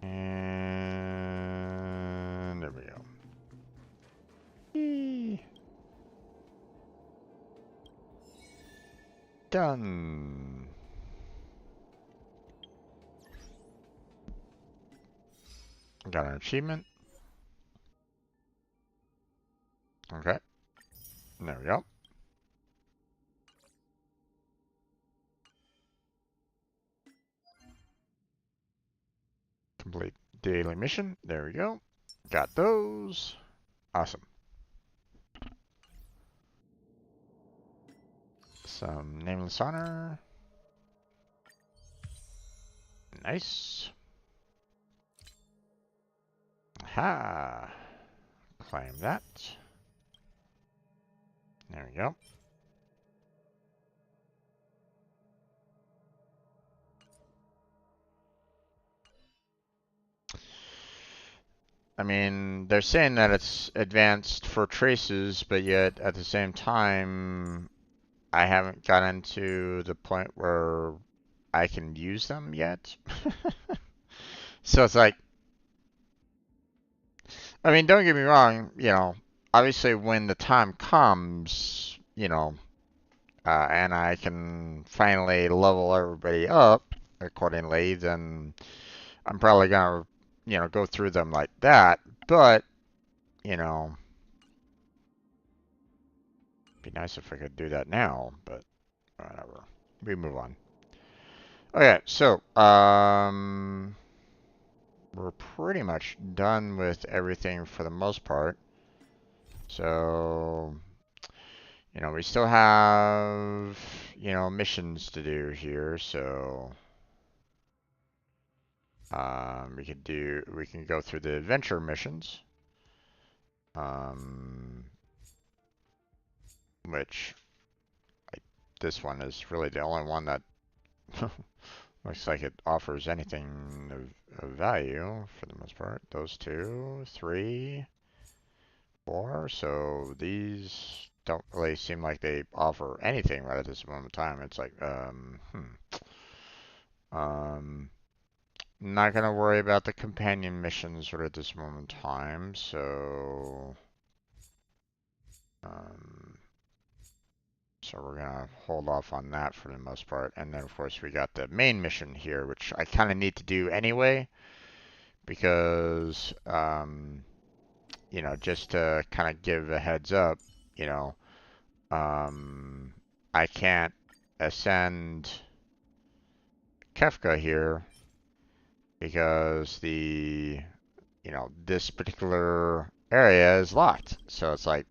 And there we go. Eee. Done. Got an achievement. Okay. There we go. Complete daily mission. There we go. Got those. Awesome. Some nameless honor. Nice. Ha. Claim that. There we go. I mean, they're saying that it's advanced for traces, but yet at the same time, I haven't gotten to the point where I can use them yet. So it's like, I mean, don't get me wrong, you know, obviously when the time comes, you know, and I can finally level everybody up accordingly, then I'm probably gonna, you know, go through them like that. But, you know, it'd be nice if I could do that now, but whatever. We move on. Okay, so, we're pretty much done with everything for the most part. So, you know, we still have, you know, missions to do here, so we can go through the adventure missions. Which this one is really the only one that looks like it offers anything of value for the most part. Those 2, 3, 4. So these don't really seem like they offer anything right at this moment in time. It's like, not gonna worry about the companion missions right at this moment in time, so um, so we're gonna hold off on that for the most part. And then of course we got the main mission here, which I kind of need to do anyway, because you know, just to kind of give a heads up, you know, I can't ascend Kefka here because the, you know, this particular area is locked. So it's like,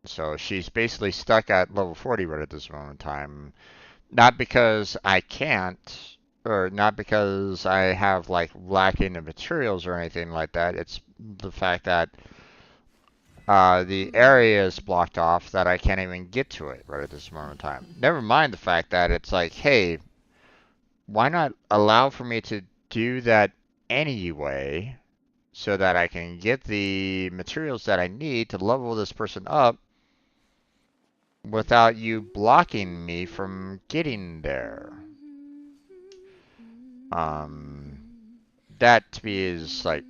so she's basically stuck at level 40 right at this moment in time. Not because I can't, or not because I have like lacking in materials or anything like that. It's the fact that the area is blocked off that I can't even get to it right at this moment in time. Never mind the fact that it's like, hey, why not allow for me to do that anyway so that I can get the materials that I need to level this person up without you blocking me from getting there. Um, that to me is like,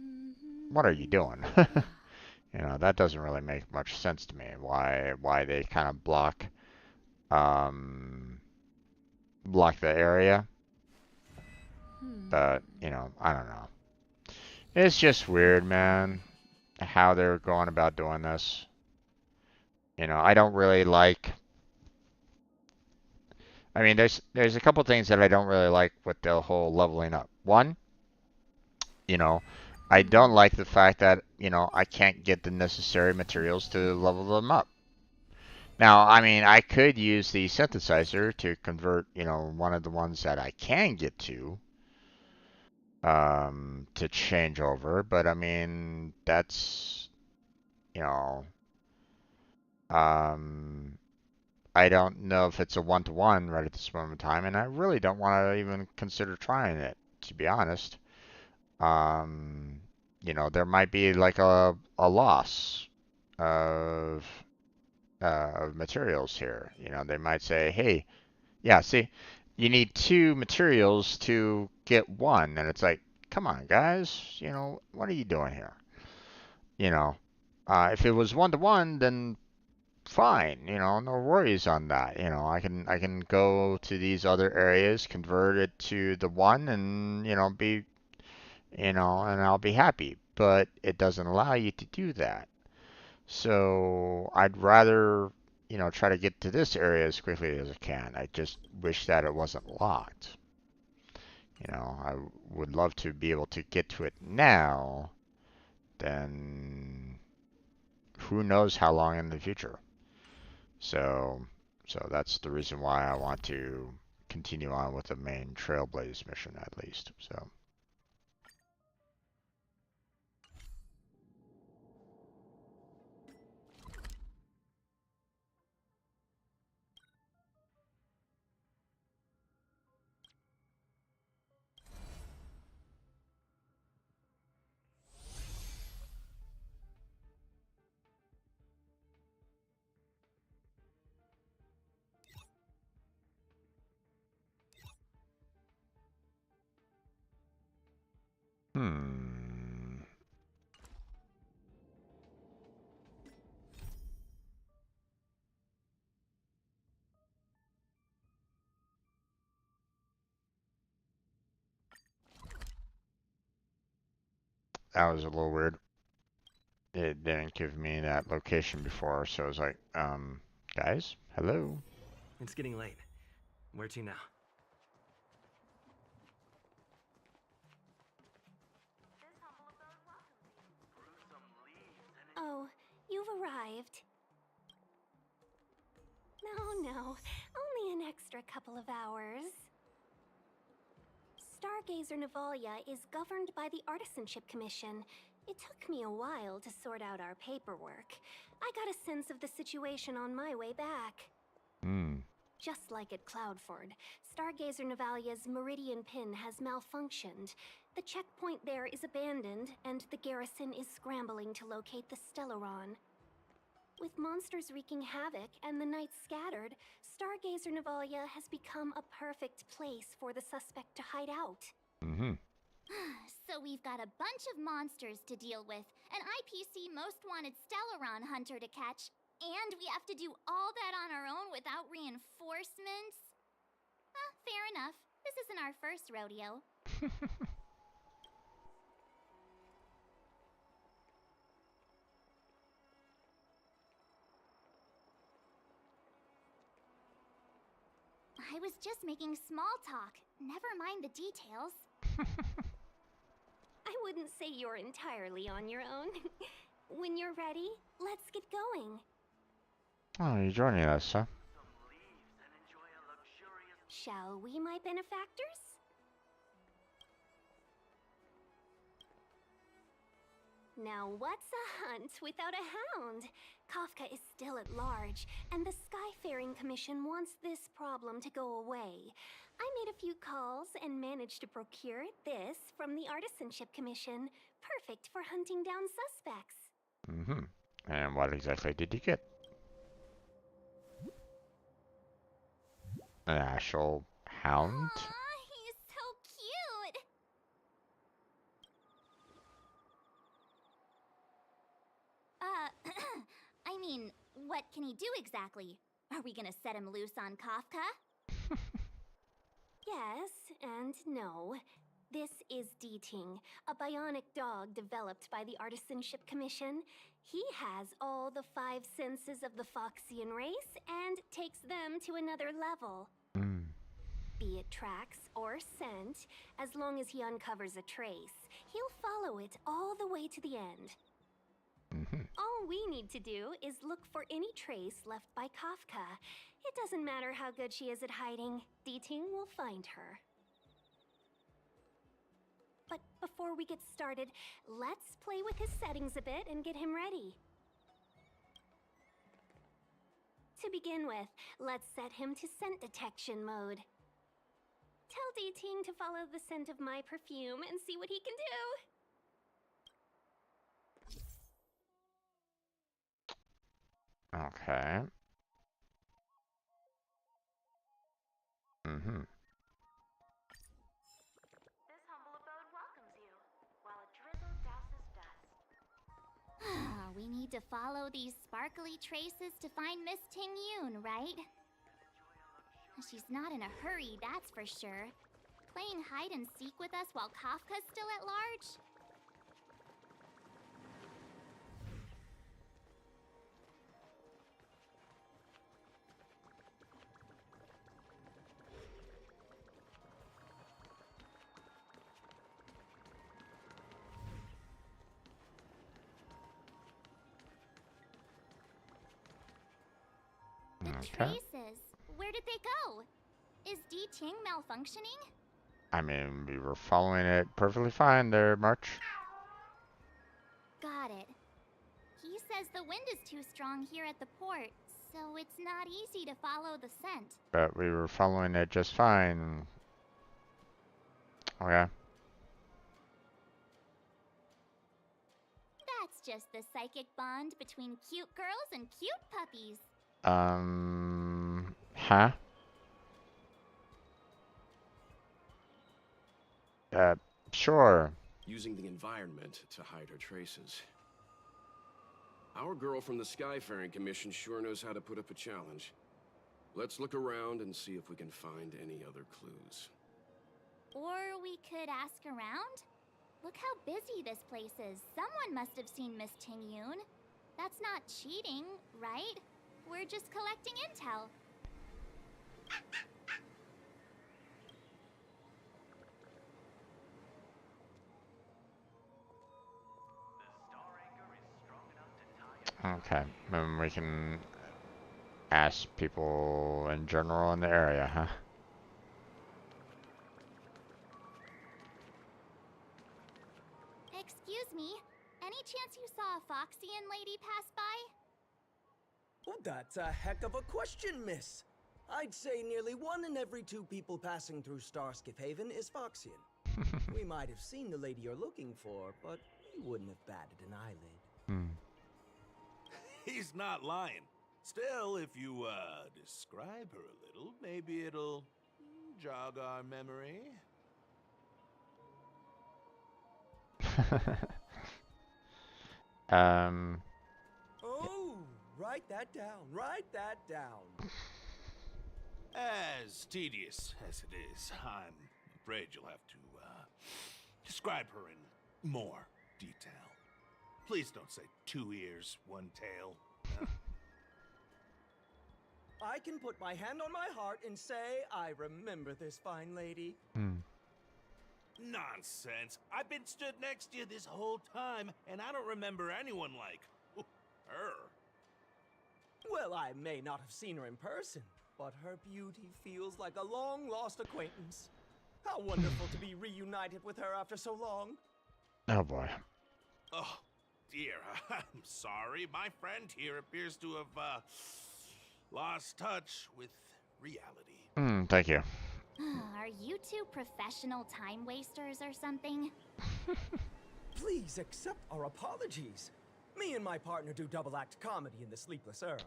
what are you doing? You know, that doesn't really make much sense to me. Why they kind of um, block the area. But, you know, I don't know. It's just weird, man, how they're going about doing this. You know, I don't really like. I mean, there's a couple things that I don't really like with the whole leveling up. One, you know, I don't like the fact that, you know, I can't get the necessary materials to level them up. Now, I mean, I could use the synthesizer to convert, you know, one of the ones that I can get to change over, but I mean, that's, you know, um, I don't know if it's a one-to-one right at this moment in time, and I really don't want to even consider trying it, to be honest. Um, you know, there might be like a loss of of materials here. You know, they might say, hey, yeah, see, you need two materials to get one, and it's like, come on, guys, you know, what are you doing here? You know, if it was one to one, then fine, you know, no worries on that. You know, I can go to these other areas, convert it to the one, and you know, and I'll be happy. But it doesn't allow you to do that. So I'd rather, you know, try to get to this area as quickly as I can. I just wish that it wasn't locked. You know, I would love to be able to get to it now, then who knows how long in the future. So, so that's the reason why I want to continue on with the main Trailblaze mission at least. So, hmm, that was a little weird. It didn't give me that location before, so I was like, guys, hello. It's getting late. Where to now? Oh, you've arrived. No, only an extra couple of hours. Stargazer Navalia is governed by the Artisanship Commission. It took me a while to sort out our paperwork. I got a sense of the situation on my way back. Hmm. Just like at Cloudford, Stargazer Navalia's Meridian Pin has malfunctioned. The checkpoint there is abandoned, and the garrison is scrambling to locate the Stellaron. With monsters wreaking havoc and the night scattered, Stargazer Navalia has become a perfect place for the suspect to hide out. Mm-hmm. So we've got a bunch of monsters to deal with, an IPC Most Wanted Stellaron hunter to catch, and we have to do all that on our own without reinforcements? Fair enough. This isn't our first rodeo. I was just making small talk. Never mind the details. I wouldn't say you're entirely on your own. When you're ready, let's get going. Oh, you're joining us, huh? Shall we, my benefactors? Now what's a hunt without a hound? Kafka is still at large, and the Skyfaring Commission wants this problem to go away. I made a few calls and managed to procure this from the Artisanship Commission. Perfect for hunting down suspects. Mm-hmm. And what exactly did you get? An actual hound? Aw, he's so cute! I mean, what can he do exactly? Are we gonna set him loose on Kafka? Yes and no. This is Deeting, a bionic dog developed by the Artisanship Commission. He has all the 5 senses of the Foxian race and takes them to another level. Mm. Be it tracks or scent, as long as he uncovers a trace, he'll follow it all the way to the end. Mm-hmm. All we need to do is look for any trace left by Kafka. It doesn't matter how good she is at hiding, Deeting will find her. But before we get started, let's play with his settings a bit and get him ready. To begin with, let's set him to scent detection mode. Tell Deeting to follow the scent of my perfume and see what he can do. Okay. Mm-hmm. This humble abode welcomes you, while a drizzle douses dust. We need to follow these sparkly traces to find Miss Ting Yoon, right? She's not in a hurry, that's for sure. Playing hide and seek with us while Kafka's still at large? The traces. Where did they go? Is Deeting malfunctioning? I mean, we were following it perfectly fine there, March. Got it. He says the wind is too strong here at the port, so it's not easy to follow the scent. But we were following it just fine. Okay. That's just the psychic bond between cute girls and cute puppies. Huh? Sure. Using the environment to hide her traces. Our girl from the Skyfaring Commission sure knows how to put up a challenge. Let's look around and see if we can find any other clues. Or we could ask around? Look how busy this place is. Someone must have seen Miss Ting Yoon. That's not cheating, right? We're just collecting intel. Okay. Then we can ask people in general in the area, huh? Excuse me, any chance you saw a Foxian lady pass by? Oh, that's a heck of a question, miss. I'd say nearly 1 in every 2 people passing through Starskip Haven is Foxian. We might have seen the lady you're looking for, but we wouldn't have batted an eyelid. Hmm. He's not lying. Still, if you, describe her a little, maybe it'll jog our memory. um. Oh, write that down. Write that down. As tedious as it is, I'm afraid you'll have to, describe her in more detail. Please don't say 2 ears, 1 tail. I can put my hand on my heart and say I remember this fine lady. Hmm. Nonsense. I've been stood next to you this whole time, and I don't remember anyone like her. Well, I may not have seen her in person, but her beauty feels like a long-lost acquaintance. How wonderful to be reunited with her after so long. Oh boy. Oh, dear. I'm sorry. My friend here appears to have, lost touch with reality. Thank you. Are you two professional time wasters or something? Please accept our apologies. Me and my partner do double-act comedy in the Sleepless Earl.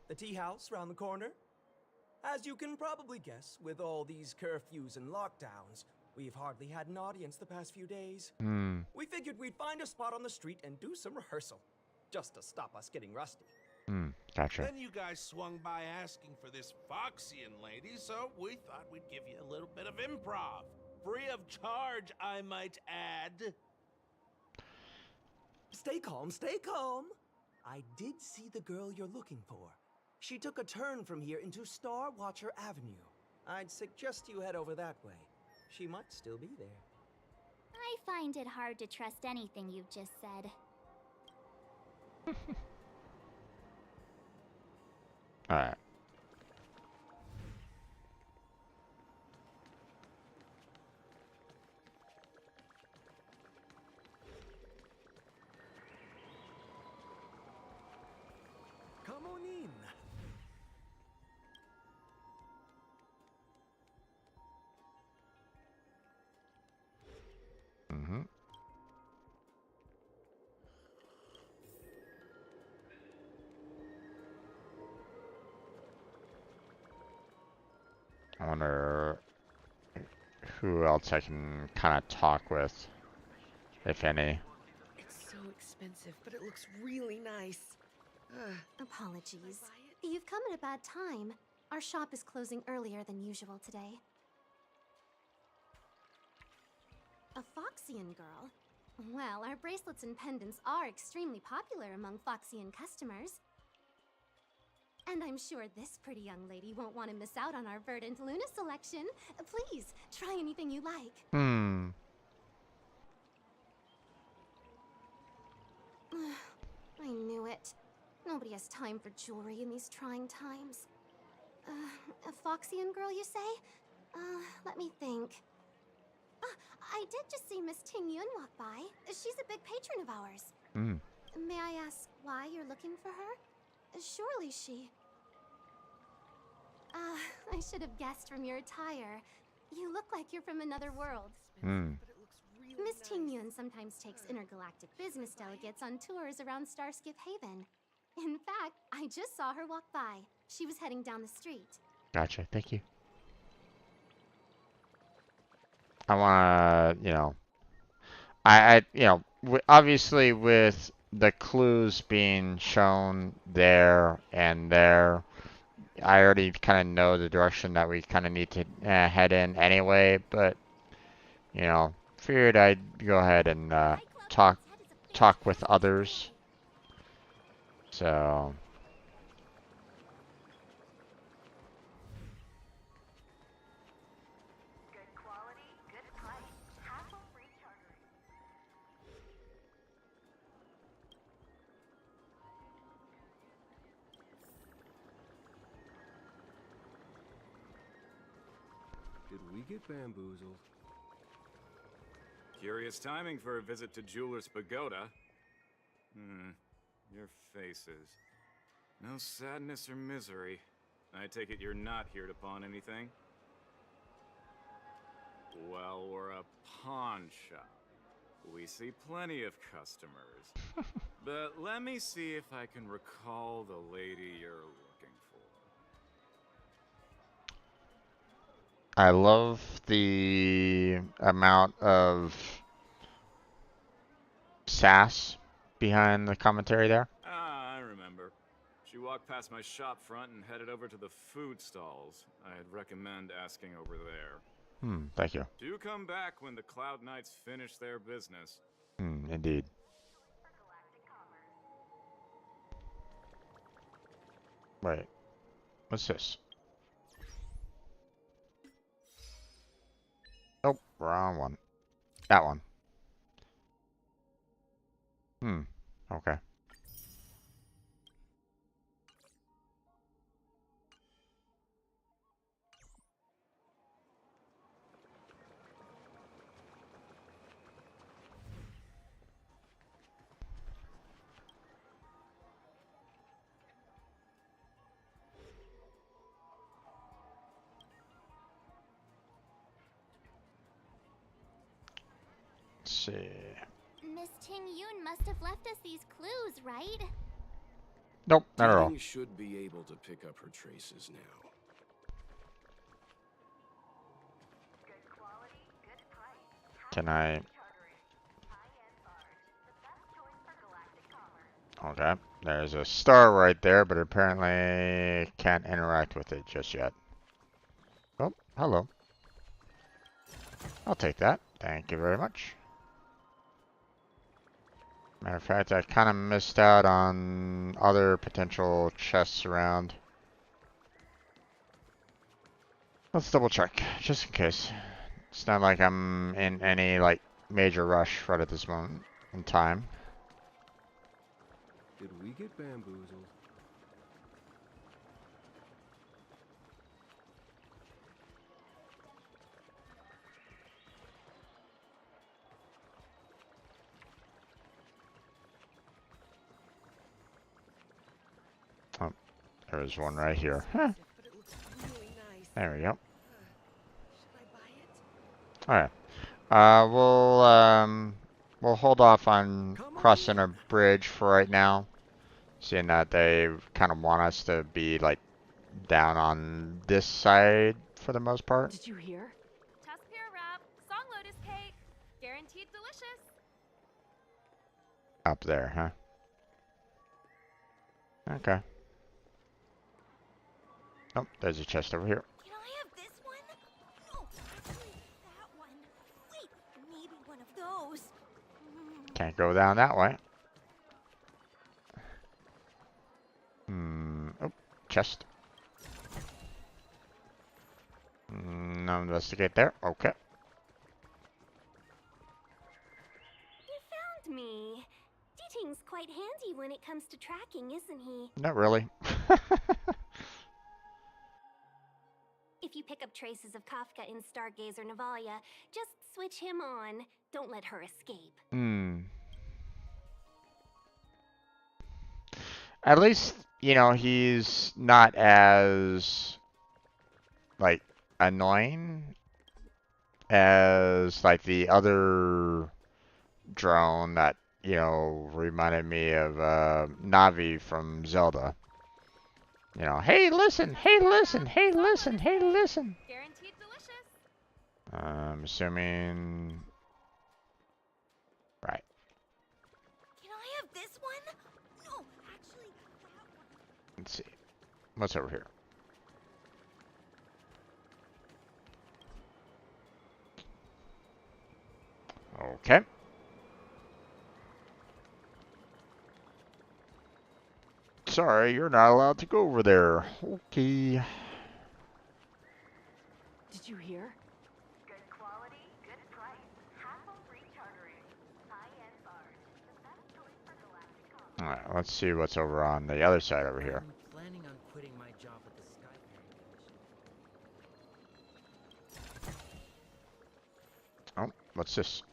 The tea house round the corner. As you can probably guess, with all these curfews and lockdowns, we've hardly had an audience the past few days. We figured we'd find a spot on the street and do some rehearsal, just to stop us getting rusty. Gotcha. Then you guys swung by asking for this Foxian lady, so we thought we'd give you a little bit of improv. Free of charge, I might add. Stay calm, stay calm. I did see the girl you're looking for. She took a turn from here into Star Watcher Avenue. I'd suggest you head over that way. She might still be there. I find it hard to trust anything you've just said. Alright. Come on in. I wonder who else I can kind of talk with, if any. It's so expensive, but it looks really nice. Apologies. You've come at a bad time. Our shop is closing earlier than usual today. A Foxian girl? Well, our bracelets and pendants are extremely popular among Foxian customers. And I'm sure this pretty young lady won't want to miss out on our Verdant Luna selection. Please, try anything you like. I knew it. Nobody has time for jewelry in these trying times. A Foxian girl, you say? Let me think. I did just see Miss Ting Yun walk by. She's a big patron of ours. May I ask why you're looking for her? Surely she... I should have guessed from your attire. You look like you're from another world. Miss Ting Yun sometimes takes intergalactic business delegates on tours around Starskip Haven. In fact, I just saw her walk by. She was heading down the street. Gotcha. Thank you. I want to, obviously with the clues being shown there and there, I already kind of know the direction that we kind of need to head in anyway, but, figured I'd go ahead and talk with others. So... Did we get bamboozled? Curious timing for a visit to Jeweler's Pagoda. Your faces. No sadness or misery. I take it you're not here to pawn anything? Well, we're a pawn shop. We see plenty of customers. But let me see if I can recall the lady you're looking for. I love the amount of sass behind the commentary there. Ah, I remember. She walked past my shop front and headed over to the food stalls. I'd recommend asking over there. Thank you. Do come back when the Cloud Knights finish their business. Indeed. Wait, what's this? Nope, wrong one. That one. Okay. Let's see. Miss Ting Yun must have left us these clues, right? Nope, not at all. Ting should be able to pick up her traces now. Can I? Okay, there's a star right there, but apparently can't interact with it just yet. Oh, hello. I'll take that. Thank you very much. Matter of fact, I kind of missed out on other potential chests around. Let's double check, just in case. It's not like I'm in any, like, major rush right at this moment in time. Did we get bamboozled? Oh, there's one right here. Huh. There we go. Alright. We'll hold off on crossing a bridge for right now. Seeing that they kind of want us to be, like, down on this side for the most part. Did you hear? Tuskpear wrap, song lotus cake, guaranteed delicious. Up there, huh? Okay. Oh, there's a chest over here. Can I have this one? No, actually, that one. Wait, maybe one of those. Can't go down that way. Oh, chest. No investigate there. Okay. You found me. Ting's quite handy when it comes to tracking, isn't he? Not really. If you pick up traces of Kafka in Stargazer Navalia, just switch him on. Don't let her escape. At least, you know, he's not as, like, annoying as, like, the other drone that, you know, reminded me of Navi from Zelda. You know, hey, listen, hey, listen, hey, listen, hey, listen. Guaranteed delicious. I'm assuming... Right. Can I have this one? No, actually, that one. Let's see. What's over here? Okay. Sorry, you're not allowed to go over there. Okay. Did you hear? Good quality, good price. Hassle-free chartering. High-end bars. The best choice for galactic commerce. Alright, let's see what's over on the other side over here. I'm planning on quitting my job at the Skyfaring Commission. Oh, what's this?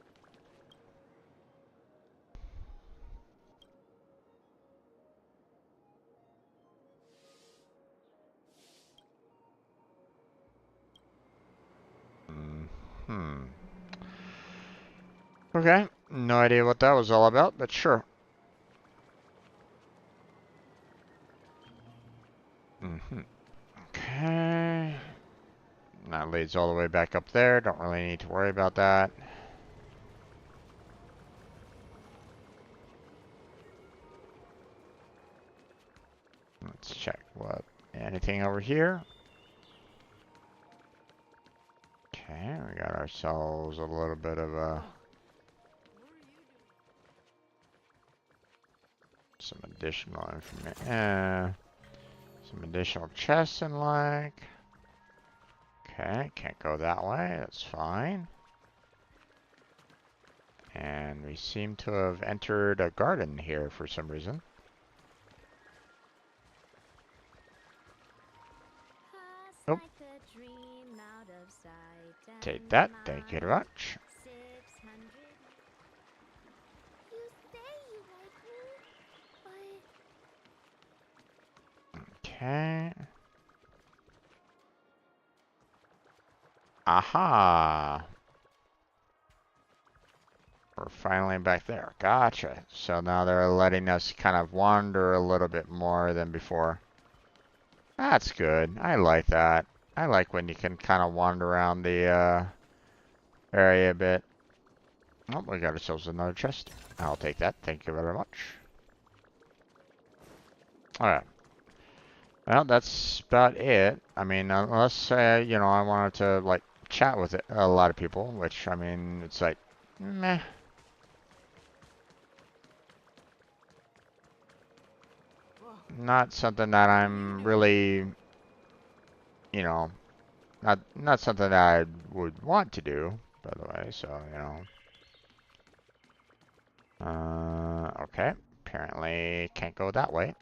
Okay, no idea what that was all about, but sure. Okay. That leads all the way back up there. Don't really need to worry about that. Let's check what. Anything over here? Okay, we got ourselves a little bit of a... some additional information. Some additional chests and like. Okay, can't go that way. That's fine. And we seem to have entered a garden here for some reason. Oh. Take that. Thank you very much. Okay. Aha! We're finally back there. Gotcha. So now they're letting us kind of wander a little bit more than before. That's good. I like that. I like when you can kind of wander around the area a bit. Oh, we got ourselves another chest. I'll take that. Thank you very much. Alright. Well, that's about it. I mean, unless, you know, I wanted to, like, chat with a lot of people, which, I mean, it's like, meh. Not something that I'm really, you know, not something that I would want to do, by the way, so, you know. Okay. Apparently can't go that way.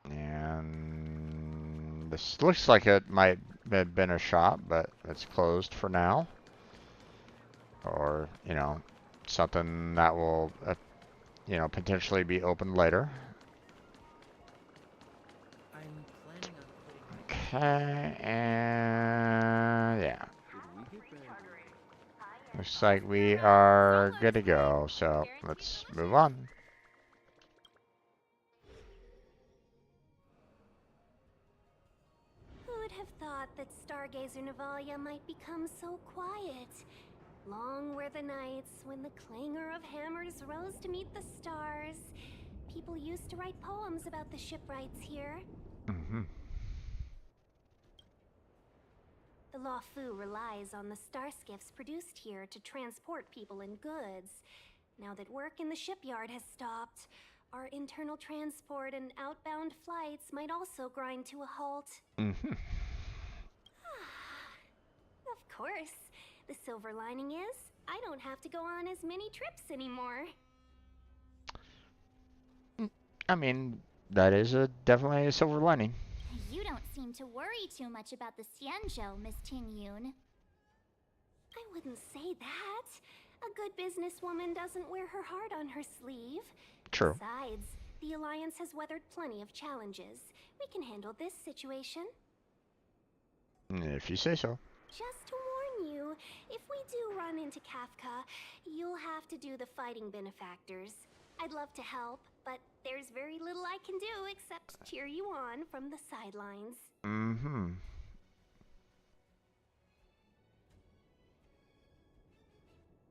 And this looks like it might have been a shop, but it's closed for now. Or, you know, something that will, you know, potentially be open later. Okay, and yeah. Looks like we are good to go, so let's move on. Who would have thought that Stargazer Navalia might become so quiet? Long were the nights when the clangor of hammers rose to meet the stars. People used to write poems about the shipwrights here. The Lawfu relies on the star skiffs produced here to transport people and goods. Now that work in the shipyard has stopped, our internal transport and outbound flights might also grind to a halt. Of course. The silver lining is, I don't have to go on as many trips anymore. I mean, that is definitely a silver lining. You don't seem to worry too much about the Xianzhou, Miss Tingyun. I wouldn't say that. A good businesswoman doesn't wear her heart on her sleeve. True. Besides, the Alliance has weathered plenty of challenges. We can handle this situation. If you say so. Just to warn you, if we do run into Kafka, you'll have to do the fighting benefactors. I'd love to help, but there's very little I can do except cheer you on from the sidelines.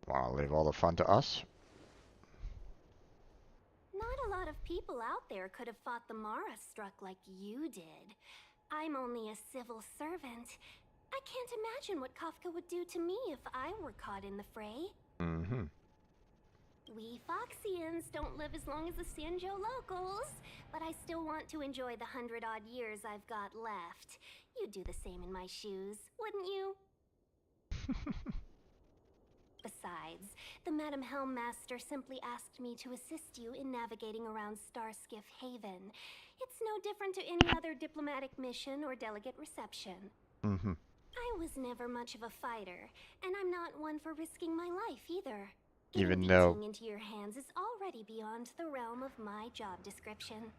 Wanna leave all the fun to us? Not a lot of people out there could have fought the Mara struck like you did. I'm only a civil servant. I can't imagine what Kafka would do to me if I were caught in the fray. We Foxians don't live as long as the Xianzhou locals, but I still want to enjoy the 100-odd years I've got left. You'd do the same in my shoes, wouldn't you? Besides, the Madam Helmmaster simply asked me to assist you in navigating around Starskiff Haven. It's no different to any other diplomatic mission or delegate reception. I was never much of a fighter, and I'm not one for risking my life either. Even though, into your hands is already beyond the realm of my job description.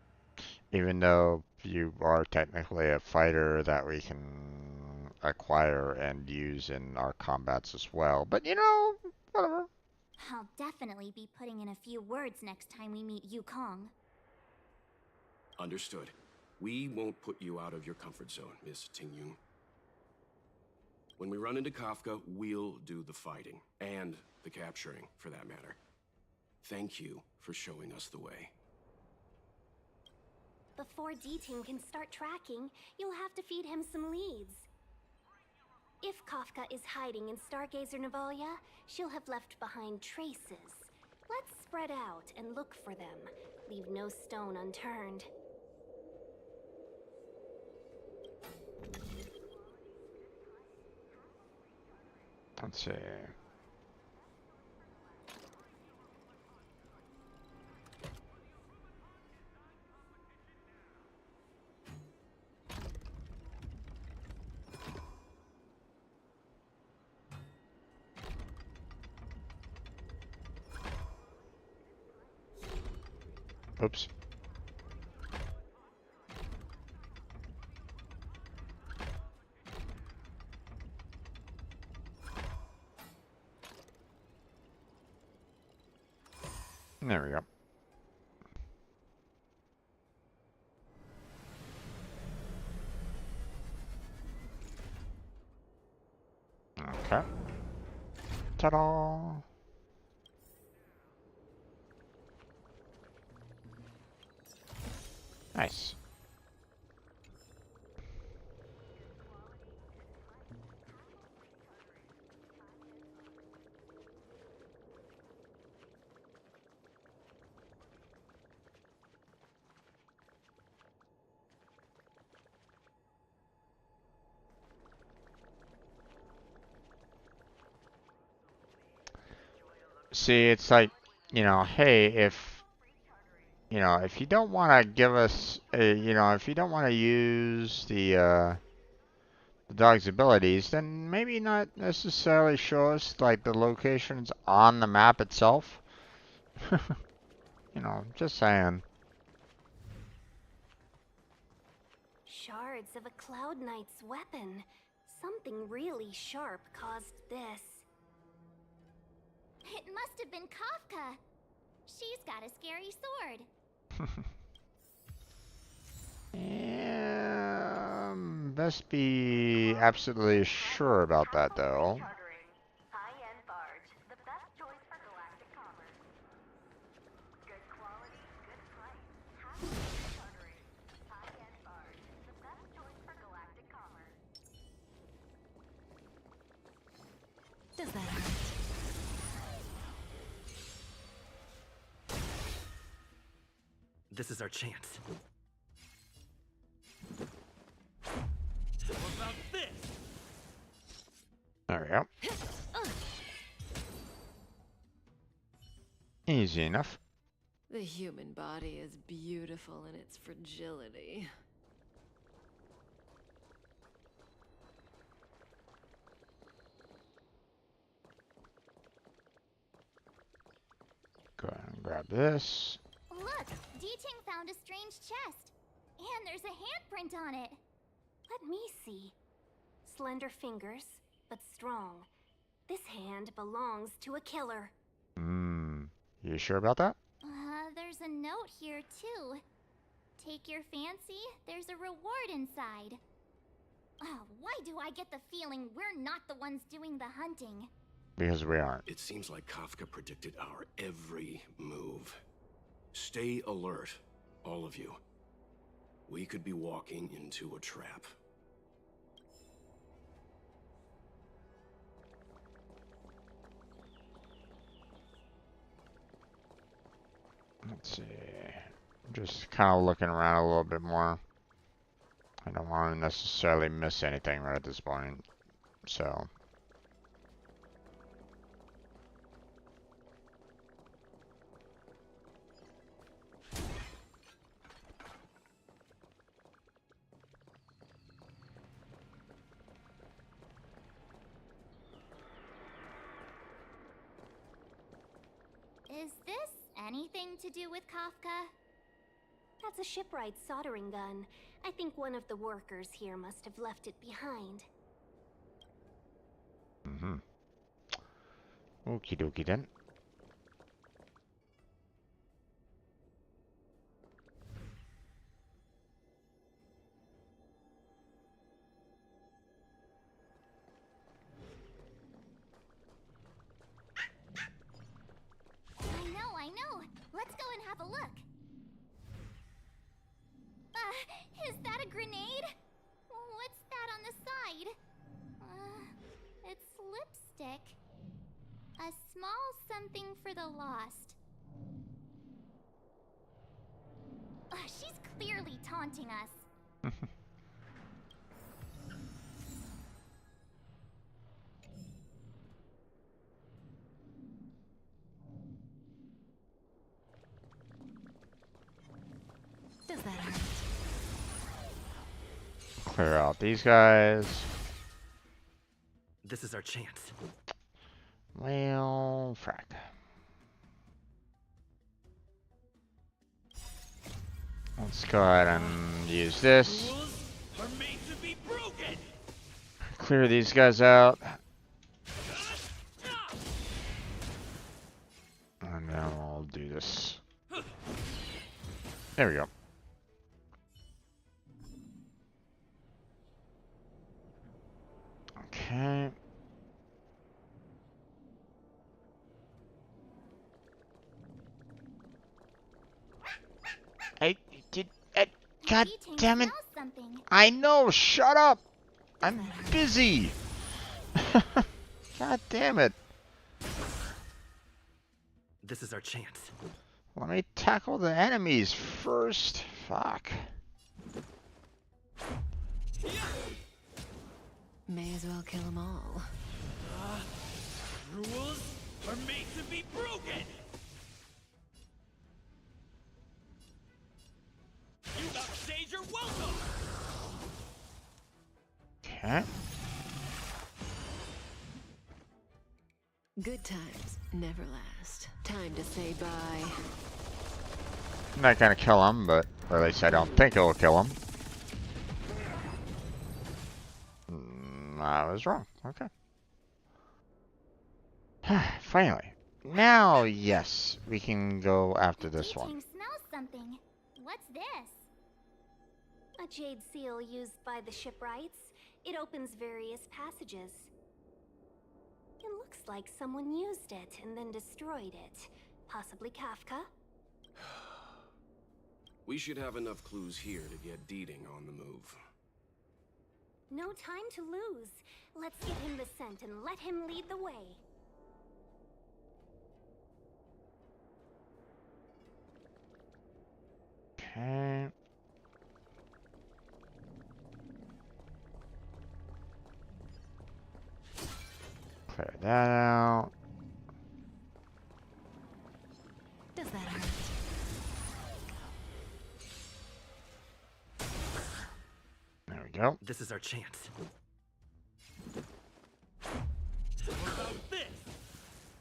even though you are technically a fighter that we can acquire and use in our combats as well. But you know, whatever. I'll definitely be putting in a few words next time we meet Yukong. Understood. We won't put you out of your comfort zone, Miss Tingyun. When we run into Kafka, we'll do the fighting. And the capturing, for that matter. Thank you for showing us the way. Before D-Team can start tracking, you'll have to feed him some leads. If Kafka is hiding in Stargazer Navalia, she'll have left behind traces. Let's spread out and look for them. Leave no stone unturned. Let's see. Oops. There we go. Okay. Ta-da! Nice. See, it's like, you know, hey, if, you know, if you don't want to give us, you know, if you don't want to use the dog's abilities, then maybe not necessarily show us, like, the locations on the map itself. You know, just saying. Shards of a Cloud Knight's weapon. Something really sharp caused this. It must have been Kafka. She's got a scary sword. Best be absolutely sure about that, though. High-end barge, the best choice for galactic commerce. Good quality, good price. Half-day chartering. High-end barge, the best choice for galactic commerce. Does that hurt? This is our chance. What about this? There we go. Easy enough. The human body is beautiful in its fragility. Go ahead and grab this. Look, D-Ting found a strange chest. And there's a handprint on it. Let me see. Slender fingers, but strong. This hand belongs to a killer. You sure about that? There's a note here, too. Take your fancy, there's a reward inside. Oh, why do I get the feeling we're not the ones doing the hunting? Because we aren't. It seems like Kafka predicted our every move. Stay alert, all of you. We could be walking into a trap. Let's see. Just kind of looking around a little bit more. I don't want to necessarily miss anything right at this point. So. Is this anything to do with Kafka? That's a shipwright soldering gun. I think one of the workers here must have left it behind. Mm-hmm. Okie dokie then. I know. Let's go and have a look. Is that a grenade? What's that on the side? It's lipstick. A small something for the lost. She's clearly taunting us. Does that hurt? Clear out these guys. This is our chance. Well, frack. Let's go ahead and use this. Clear these guys out. And now I'll do this. There we go. Okay. I did. God damn it! I know. Shut up. I'm busy. God damn it. This is our chance. Let me tackle the enemies first. Fuck. May as well kill them all. Rules are made to be broken! You upstage your welcome! Okay. Good times never last. Time to say bye. I'm not gonna kill him, but or at least I don't think it will kill him. I was wrong. Okay. Finally. Now, yes, we can go after this one. Smells something. What's this? A jade seal used by the shipwrights. It opens various passages. It looks like someone used it and then destroyed it. Possibly Kafka? We should have enough clues here to get Deeding on the move. No time to lose. Let's get him the scent and let him lead the way. Okay. Clear that out. Does that hurt? There we go. This is our chance.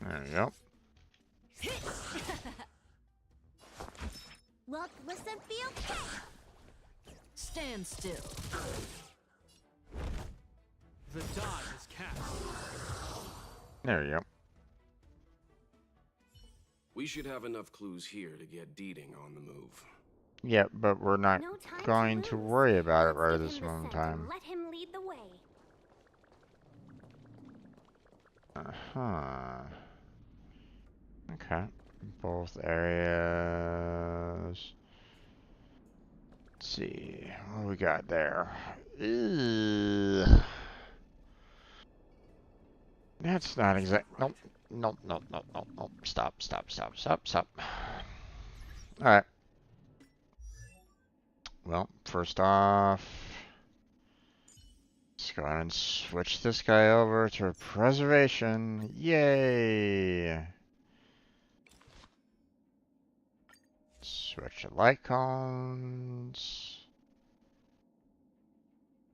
There we go. Look, listen, feel. Stand still. The die is cast. There we go. We should have enough clues here to get Deeding on the move. Yeah, but we're not No time going to to lose. worry about it Let's right at give this him the moment in scent and time. let him lead the way. Uh-huh. Okay. Both areas. Let's see. What do we got there? Ugh. That's not exact. Nope. Nope, nope, nope, nope, nope. Stop, stop, stop, stop, stop. Alright. Well, first off, let's go ahead and switch this guy over to preservation. Yay! Switch to light cones.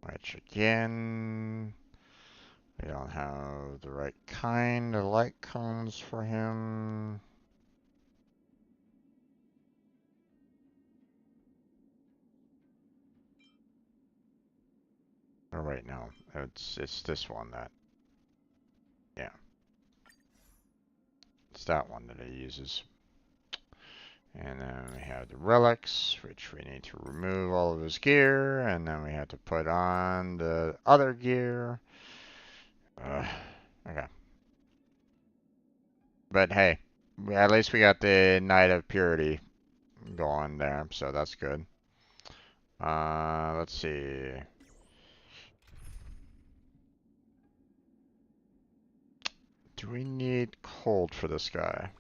Switch again. We don't have the right kind of light cones for him. Oh wait, no. It's this one that. Yeah. It's that one that it uses. And then we have the relics, which we need to remove all of his gear, and then we have to put on the other gear. Okay. But hey, at least we got the Night of Purity going there, so that's good. Let's see. Do we need cold for this guy?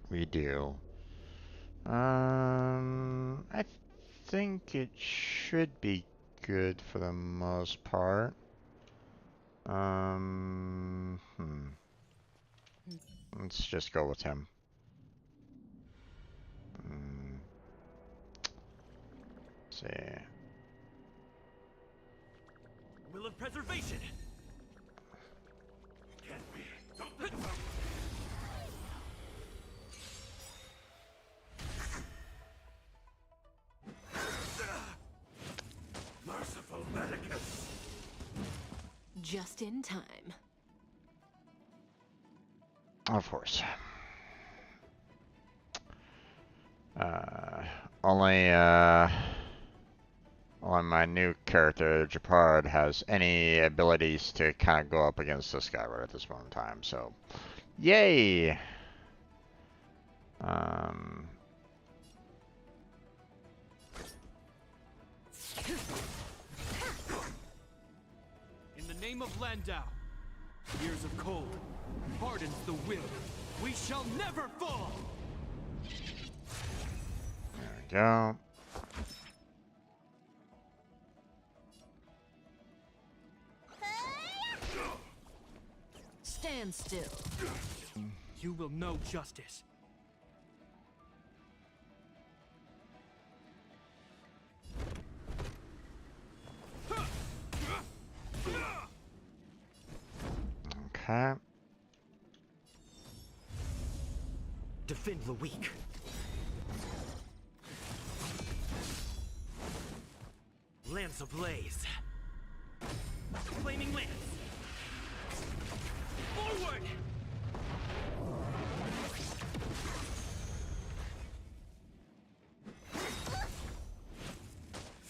We do. I think it should be good for the most part. Let's just go with him. Let's see. Will of preservation. Merciful Medicus. Just in time. Of course. Only my new character, Japard, has any abilities to kind of go up against this guy right at this moment in time, so yay! In the name of Landau, years of cold hardens the will. We shall never fall! There we go. Stand still. You will know justice. Okay. Defend the weak. Lance ablaze. Flaming lance. Forward!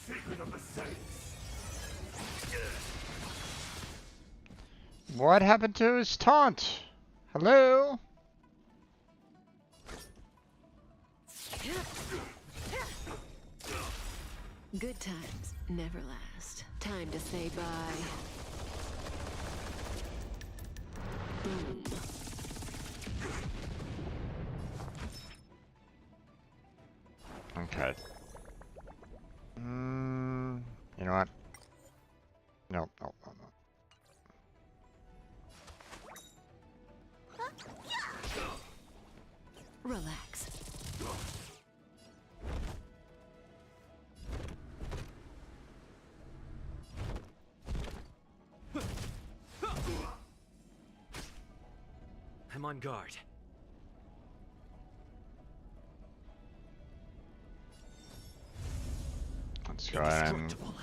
Secret of the Saints. What happened to his taunt? Hello? Good times never last. Time to say bye. Boom. Okay. You know what? No, no, no, no. Relax. I'm on guard. Let's go ahead and... Indestructible.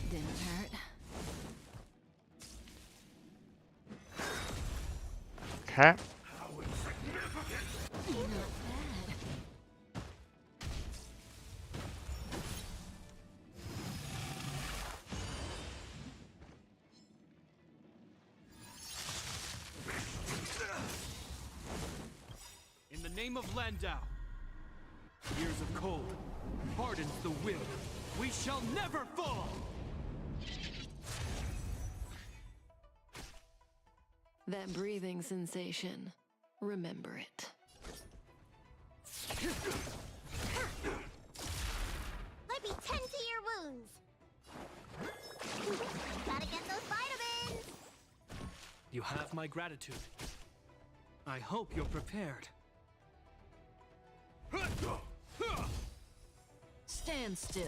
Didn't hurt. Okay. Not bad. In the name of Landau, years of cold hardens the will. We shall never fall! That breathing sensation. Remember it. Let me tend to your wounds. Gotta get those vitamins. You have my gratitude. I hope you're prepared. Stand still.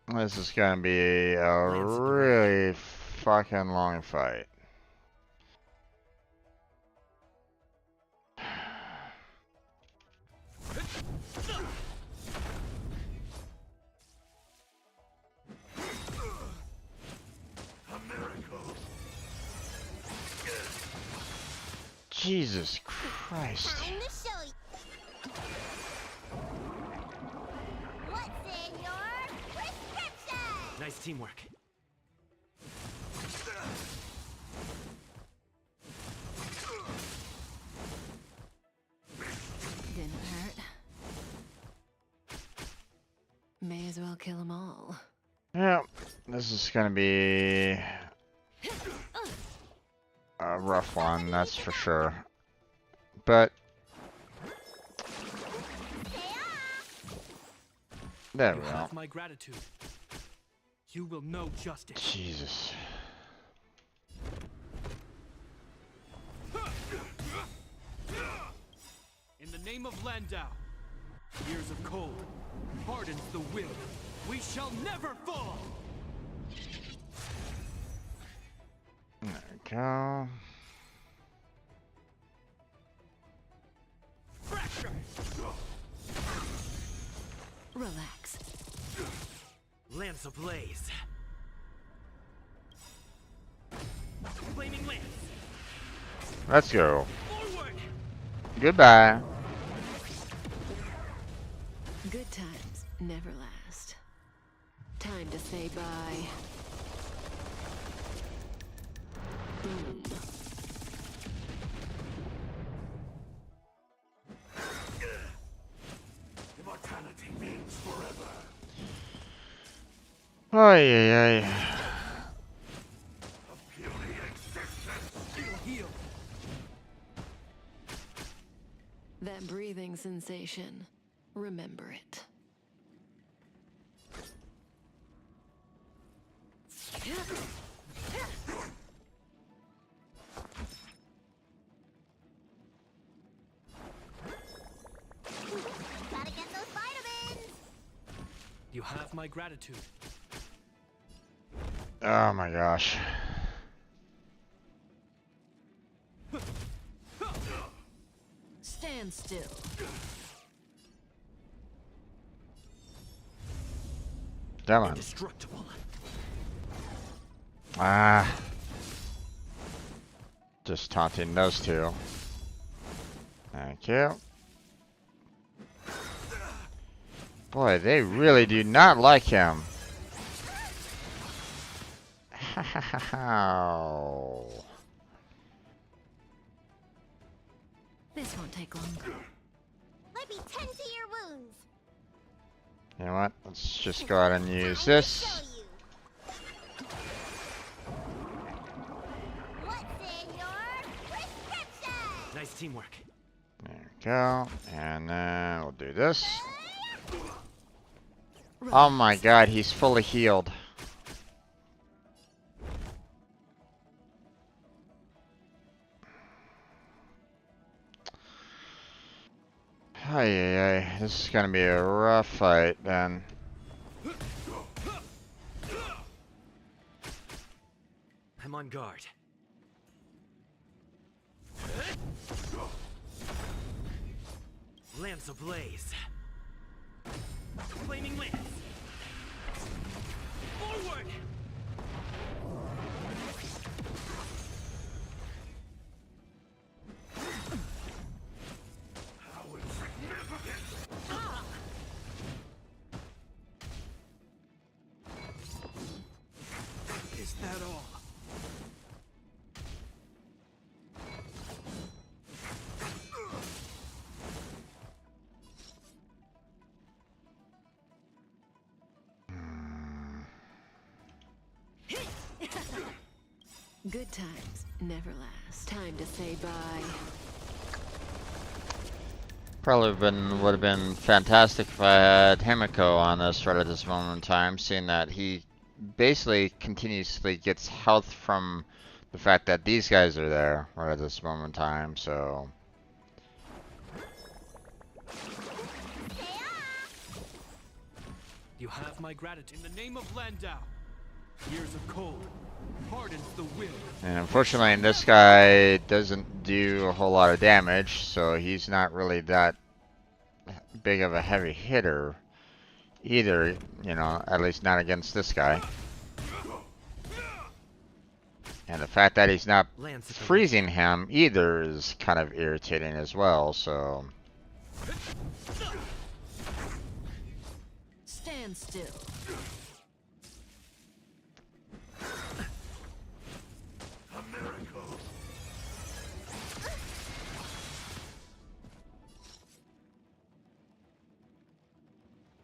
This is gonna be a really fucking long fight. Jesus Christ. Time to show you. What's in your prescription? Nice teamwork. Didn't hurt. May as well kill them all. Yeah, this is gonna be a rough one, that's for sure. But there we You go. have my gratitude. You will know justice. Jesus. In the name of Landau, years of cold hardens the will. We shall never fall. There we go. Fracture. Relax. Lance ablaze. Flaming lance. Let's go. Forward. Goodbye. Good times never last. Time to say bye. Boom. Immortality means forever. Ay, ay, ay. That breathing sensation. Remember it. Gotta get those vitamins. You have my gratitude. Oh my gosh. Stand still. Come on. Indestructible. Ah. Just taunting those two. Thank you. Boy, they really do not like him. How? This won't take long. Let me tend to your wounds. You know what? Let's just go ahead and use this. What's in your prescription? Nice teamwork. There we go. And then we'll do this. Oh my god, he's fully healed. Ay, ay, ay. This is gonna be a rough fight then. I'm on guard. Lance ablaze. Flaming lance. Forward. Is that all? Good times never last. Time to say bye. Probably would have been fantastic if I had Himiko on this right at this moment in time, seeing that he basically continuously gets health from the fact that these guys are there right at this moment in time, so... You have my gratitude. In the name of Landau, years of cold hardens the will. And unfortunately, this guy doesn't do a whole lot of damage, so he's not really that big of a heavy hitter either, you know, at least not against this guy. And the fact that he's not freezing him either is kind of irritating as well, so... Stand still. A miracle.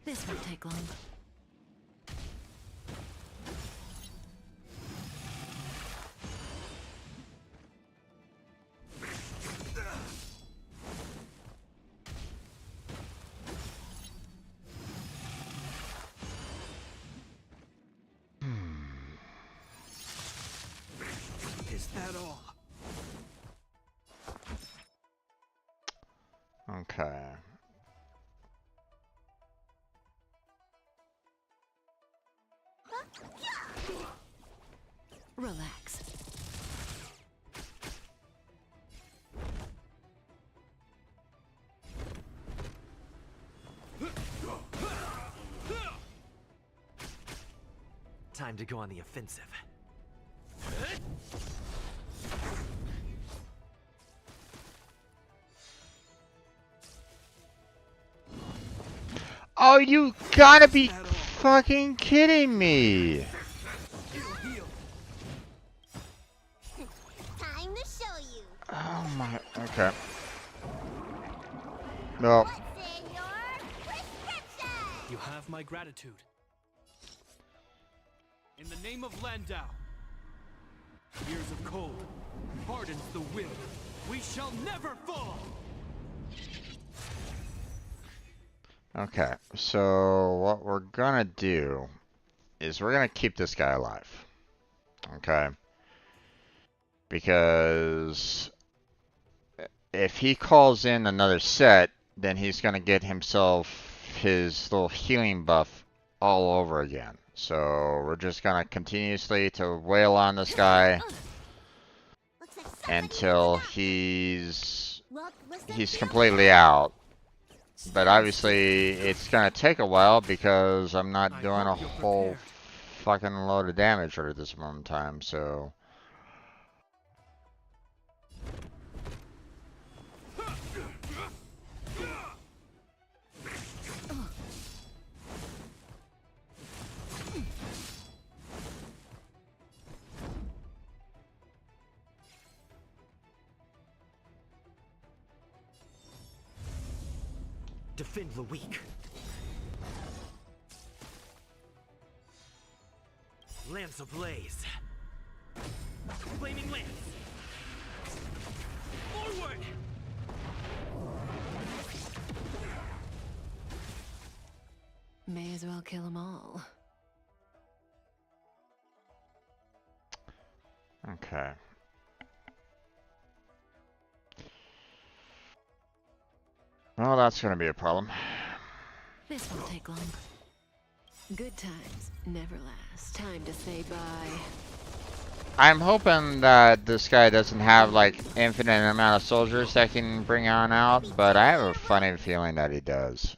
This won't take long. Is that all? Okay. Relax. Time to go on the offensive. Oh, you gotta be fucking kidding me! Time to show you. Oh my, okay. Well, What's in your prescription? You have my gratitude. In the name of Landau, years of cold hardens the will. We shall never fall. okay, so what we're gonna do is we're gonna keep this guy alive. Okay? Because if he calls in another set, then he's gonna get himself his little healing buff all over again. So we're just gonna continuously to wail on this guy until he's completely out. But obviously it's gonna take a while because I'm not doing a whole fucking load of damage at this moment in time, so... Defend the weak. Lance ablaze. Flaming lance. Forward! May as well kill them all. Okay. Well, that's gonna be a problem. This won't take long. Good times never last. Time to say bye. I'm hoping that this guy doesn't have like infinite amount of soldiers that can bring on out, but I have a funny feeling that he does.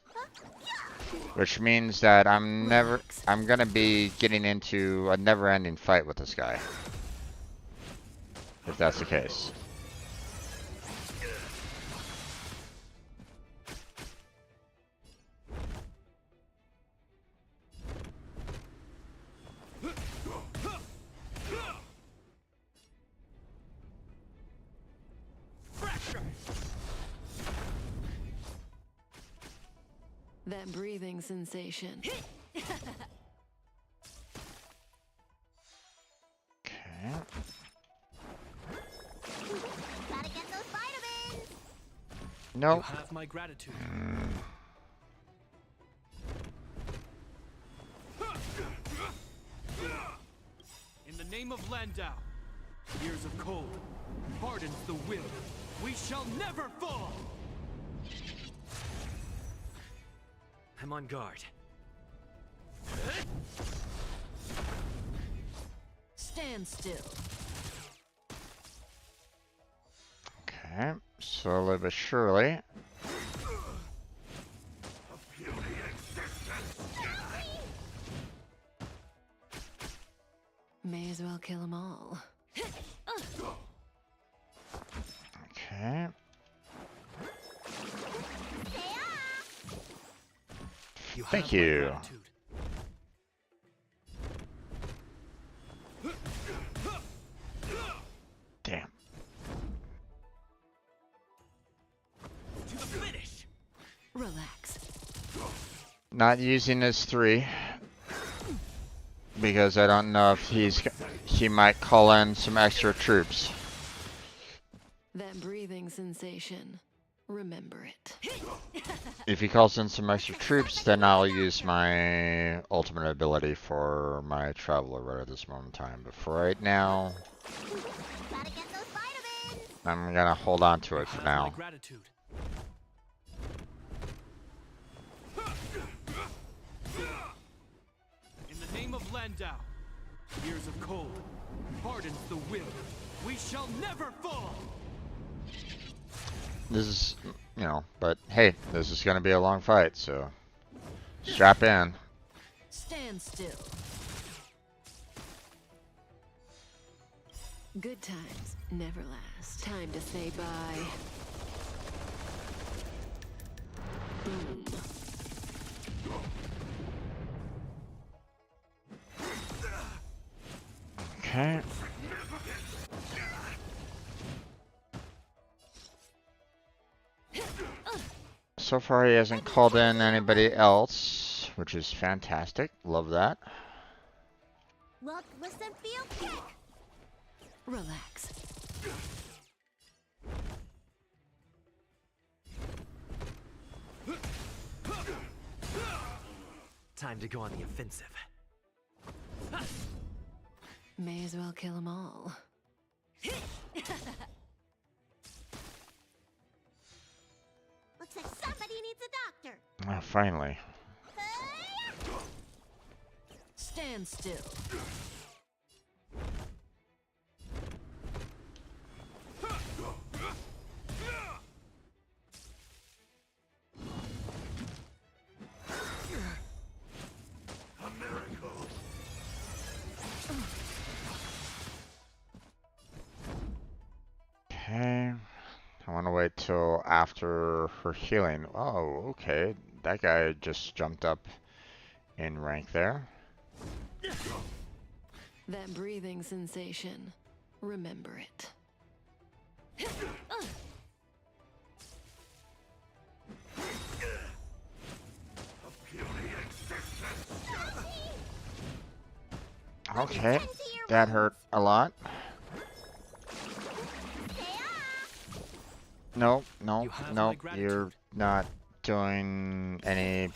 Which means that I'm gonna be getting into a never-ending fight with this guy. If that's the case. That breathing sensation. Okay. Gotta get those vitamins. Nope. You have my gratitude. In the name of Landau, years of cold hardens the will. We shall never fall. I'm on guard. Stand still. Okay, slowly but surely. May as well kill them all. Okay. Thank you. Damn. To the finish. Relax. Not using his 3 because I don't know if he might call in some extra troops. That breathing sensation. Remember it. If he calls in some extra troops, then I'll use my ultimate ability for my traveler right at this moment in time. But for right now, I'm gonna hold on to it for now. Gratitude. In the name of Landau, years of cold hardens the will. We shall never fall. This is, you know, but hey, this is gonna be a long fight, so strap in. Stand still. Good times never last. Time to say bye. Boom. Okay. So far he hasn't called in anybody else, which is fantastic. Love that. Look, listen, feel, kick. Relax. Time to go on the offensive. May as well kill them all. Looks like somebody needs a doctor. Oh, finally. Stand still. Okay. I want to wait till after her healing. Oh, okay. That guy just jumped up in rank there. That breathing sensation. Remember it. Okay. That hurt a lot. Nope, nope, nope. You're not doing any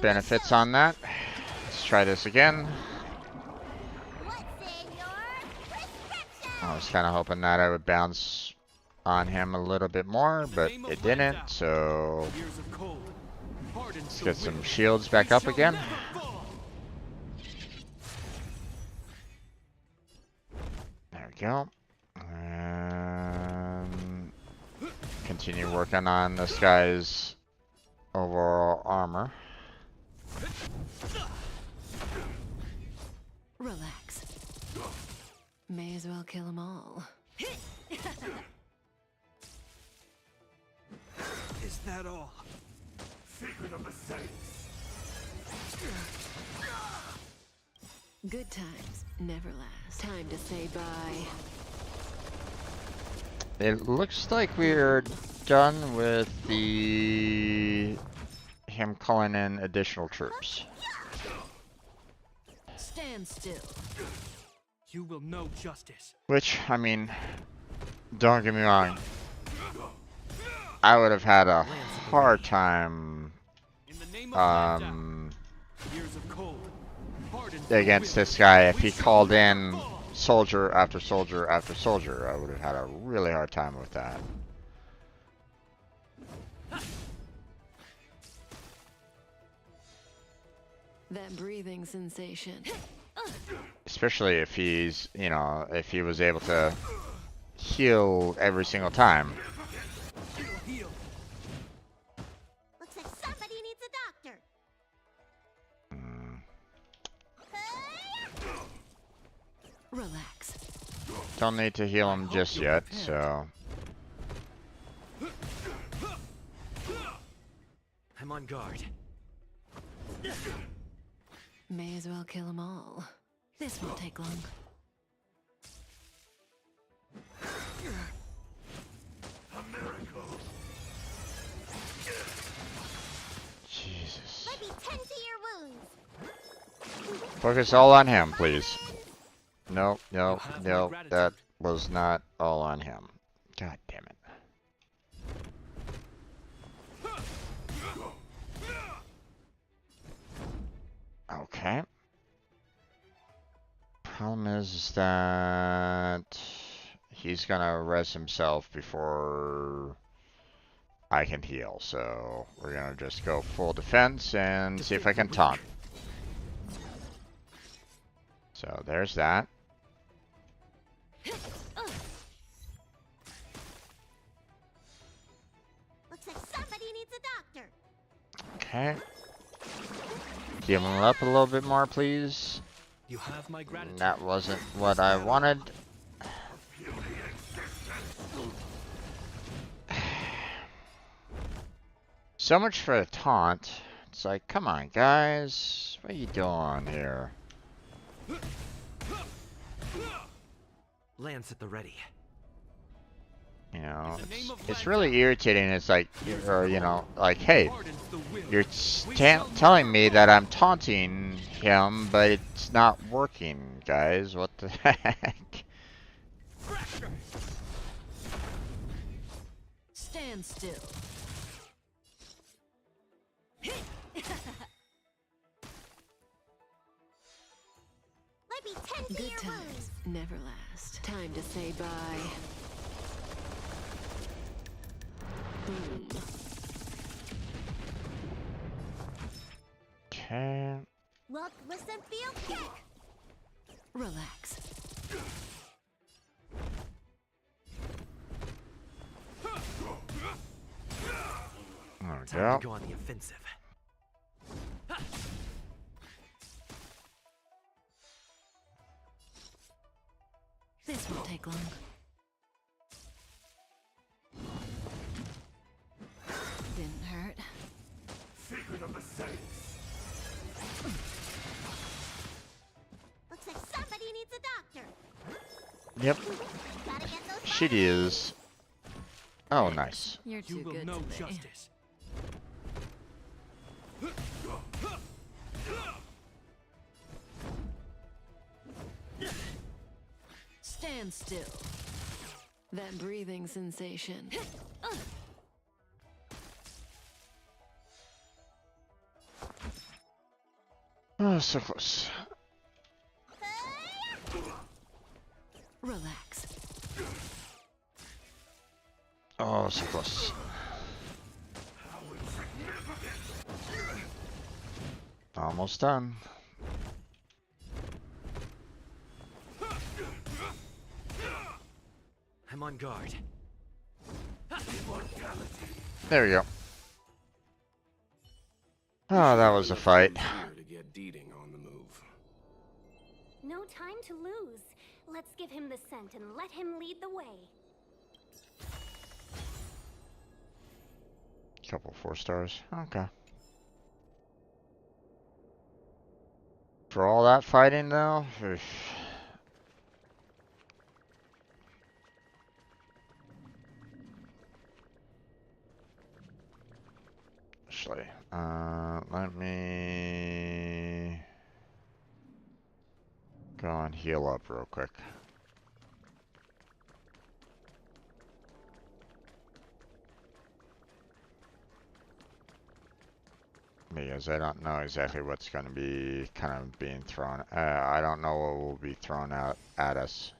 benefits on that. Let's try this again. I was kind of hoping that I would bounce on him a little bit more, but it didn't, so let's get some shields back up again. There we go. And continue working on this guy's overall armor. Relax. May as well kill them all. Is that all? Secret of the Saints. Good times never last. Time to say bye. It looks like we're done with him calling in additional troops. Stand still. You will know justice. Which, I mean, don't get me wrong. I would have had a hard time against this guy if he called in soldier after soldier after soldier. I would have had a really hard time with that. That breathing sensation. Especially if he's, you know, if he was able to heal every single time. Looks like somebody needs a doctor. Relax. Don't need to heal him just yet, so. I'm on guard. May as well kill them all. This won't take long. A miracle. Jesus. Let me tend to your wounds. Focus all on him, please. Nope, nope, nope. That was not all on him. God damn it. Okay. Problem is that he's gonna res himself before I can heal, so we're gonna just go full defense and see if I can taunt. So there's that. Looks like somebody needs a doctor. Okay. Heal him up a little bit more, please. You have my gratitude. That wasn't what I wanted. So much for the taunt. It's like, come on, guys. What are you doing here? Lance at the ready. You know, it's really irritating. It's like, or you know, like, hey, you're telling me that I'm taunting him, but it's not working, guys. What the heck? Stand still. Let me tend to Good your times wounds. never last. Time to say bye. Boom. Okay. Look, listen, feel, kick. Relax. There we Time go. to go on the offensive. This won't take long. Didn't hurt. Secret of the Saints. Looks like somebody needs a doctor. Yep. Gotta get those Shit is. Oh, nice. You're too You will good know to me. justice. Stand still. That breathing sensation. Oh, so close. Relax. Oh, so close. Almost done. I'm on guard. There we go. Oh, that was a fight. Here to get Deeding on the move. No time to lose. Let's give him the scent and let him lead the way. Couple 4 stars. Okay. For all that fighting, though. Oof. Actually, let me go and heal up real quick. Because I don't know exactly what's going to be kind of being thrown. I don't know what will be thrown out at us.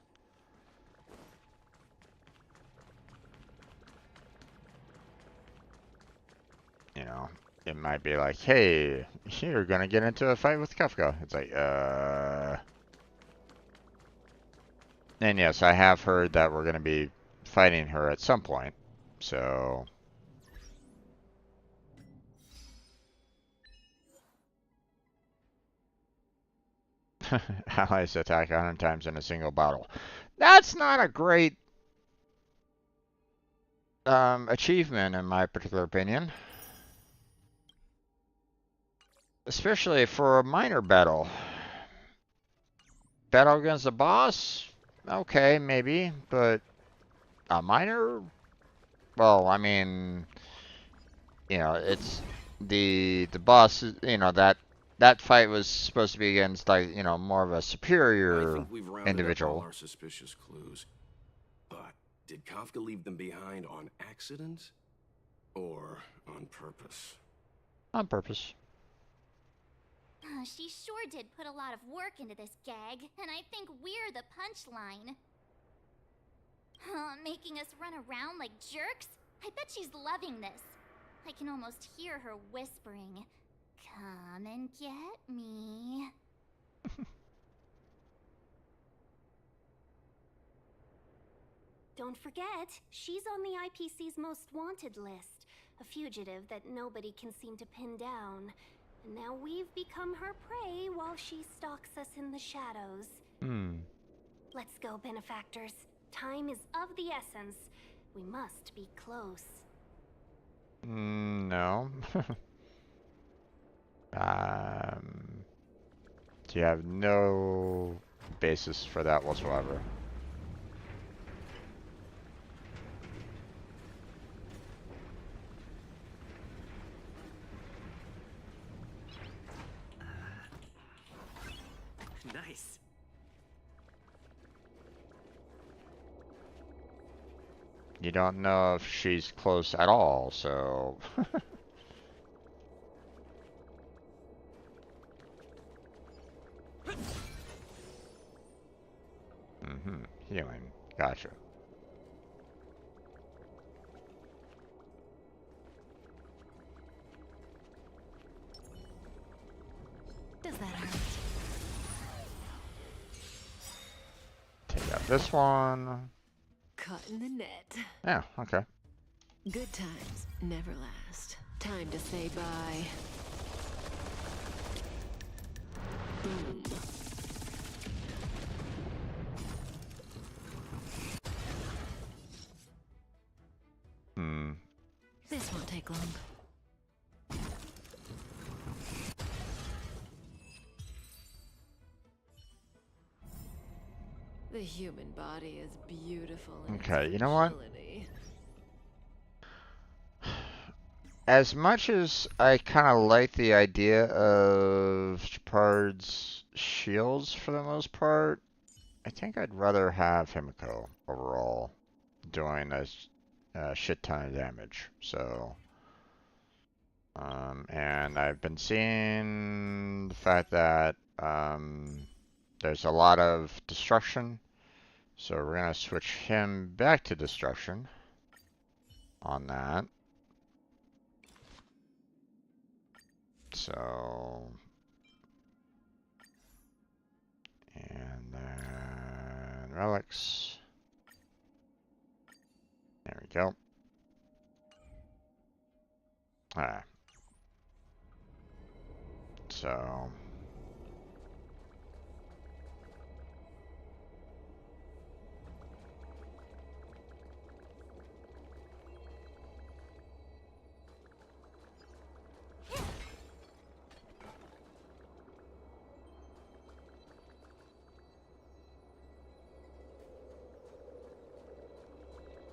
You know, it might be like, hey, you're gonna get into a fight with Kafka. It's like, And yes, I have heard that we're gonna be fighting her at some point. So... Allies attack 100 times in a single battle. That's not a great achievement in my particular opinion. Especially for a minor battle. Battle against a boss? Okay, maybe, but a minor? Well, I mean, you know, it's the boss, you know, that fight was supposed to be against, like, you know, more of a I superior think we've rounded up all individual. our suspicious clues. But did Kafka leave them behind on accident? Or on purpose? On purpose. She sure did put a lot of work into this gag, and I think we're the punchline. Making us run around like jerks? I bet she's loving this. I can almost hear her whispering, "Come and get me." Don't forget, she's on the IPC's most wanted list. A fugitive that nobody can seem to pin down. And now we've become her prey while she stalks us in the shadows. Let's go, benefactors. Time is of the essence. We must be close. No. You have no basis for that whatsoever. Nice. You don't know if she's close at all, so... Healing. Gotcha. Does that hurt? Take out this one. Caught in the net. Yeah, okay. Good times never last. Time to say bye. Boom. This won't take long. The human body is beautiful. Okay, you know what? As much as I kind of like the idea of Shepard's shields for the most part, I think I'd rather have Himiko overall doing a shit ton of damage. So, and I've been seeing the fact that there's a lot of destruction. So we're gonna switch him back to destruction on that. So, and then relics. There we go. Alright. So,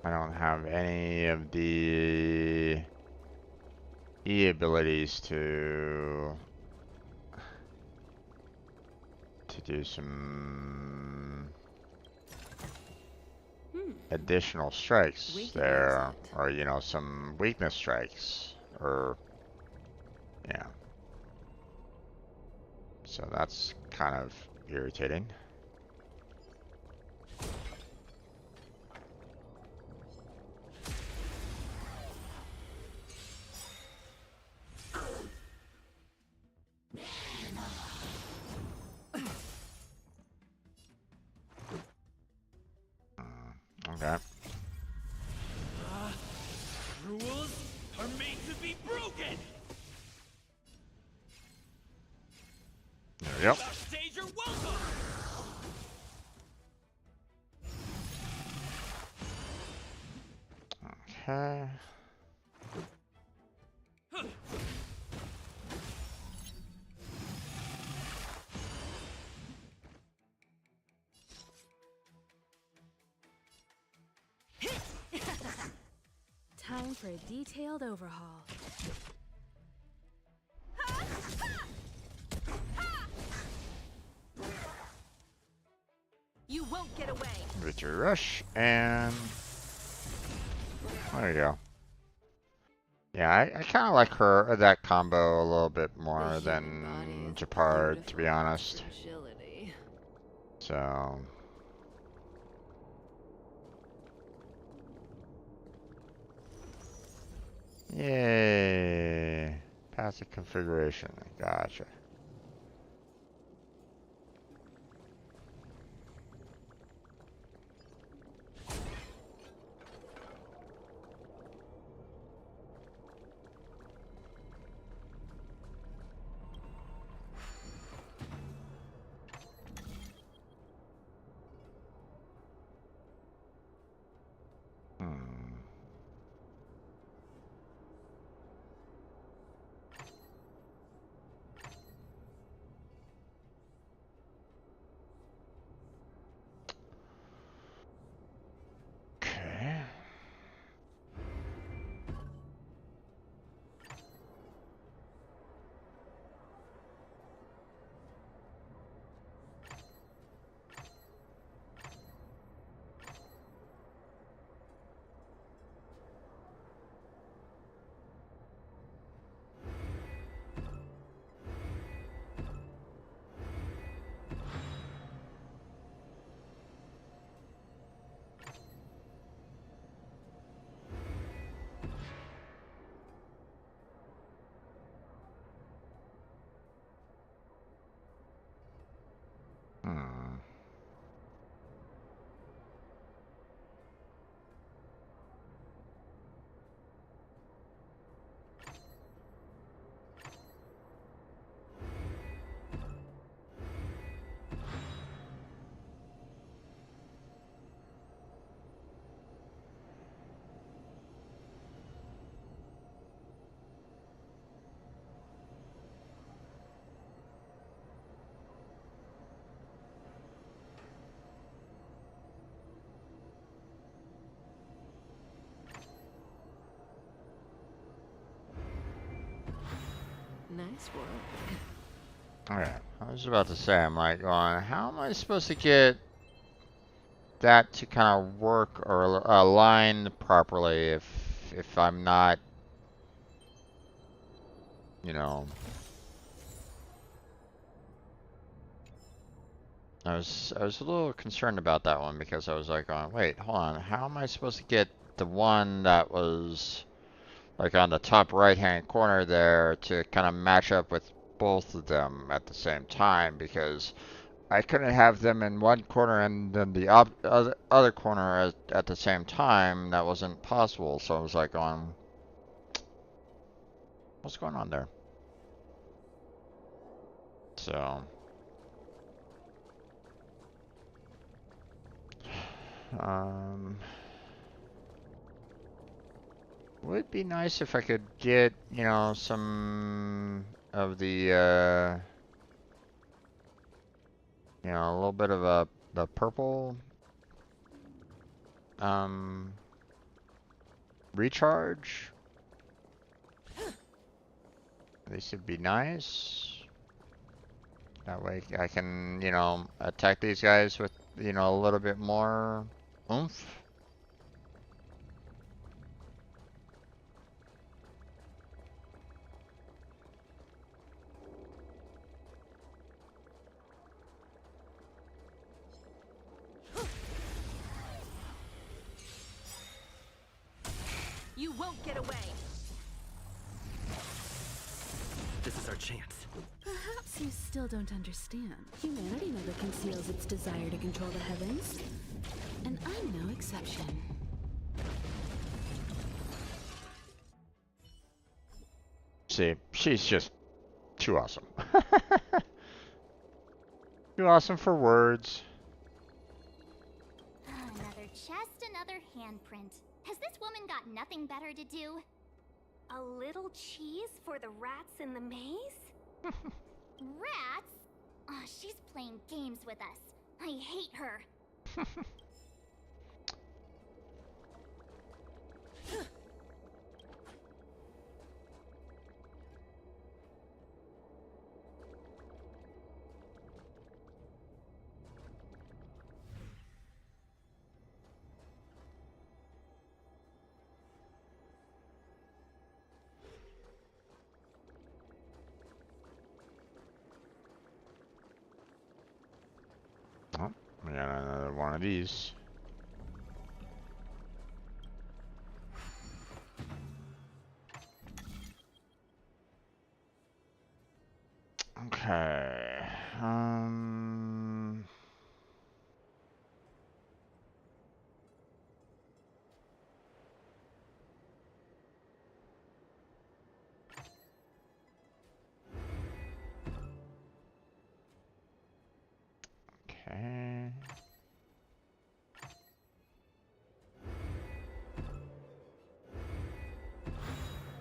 I don't have any of the E abilities to do some additional strikes there, or you know, some weakness strikes, or yeah. So that's kind of irritating. Okay. Rules are made to be broken. There we go. Stage, you're welcome. Okay. Time for a detailed overhaul. You won't get away. Victory rush, and there you go. Yeah, I kind of like that combo a little bit more than Japard, to be honest. So. Yay. Passive configuration. Gotcha. Okay. Nice work. Alright, I was about to say, I'm like going, how am I supposed to get that to kind of work or align properly if I'm not, you know, I was a little concerned about that one because I was like going, wait, hold on, how am I supposed to get the one that was like on the top right hand corner there to kind of match up with both of them at the same time, because I couldn't have them in one corner and then the other corner at the same time. That wasn't possible. So I was like, what's going on there? So, would be nice if I could get, you know, some of the, you know, a little bit of the purple, recharge. This would be nice. That way I can, you know, attack these guys with, you know, a little bit more oomph. You won't get away. This is our chance. Perhaps you still don't understand. Humanity never conceals its desire to control the heavens. And I'm no exception. See, she's just too awesome. Too awesome for words. Another chest, another handprint. Has this woman got nothing better to do? A little cheese for the rats in the maze? Rats? Oh, she's playing games with us. I hate her. Oh, we got another one of these. Okay. Okay.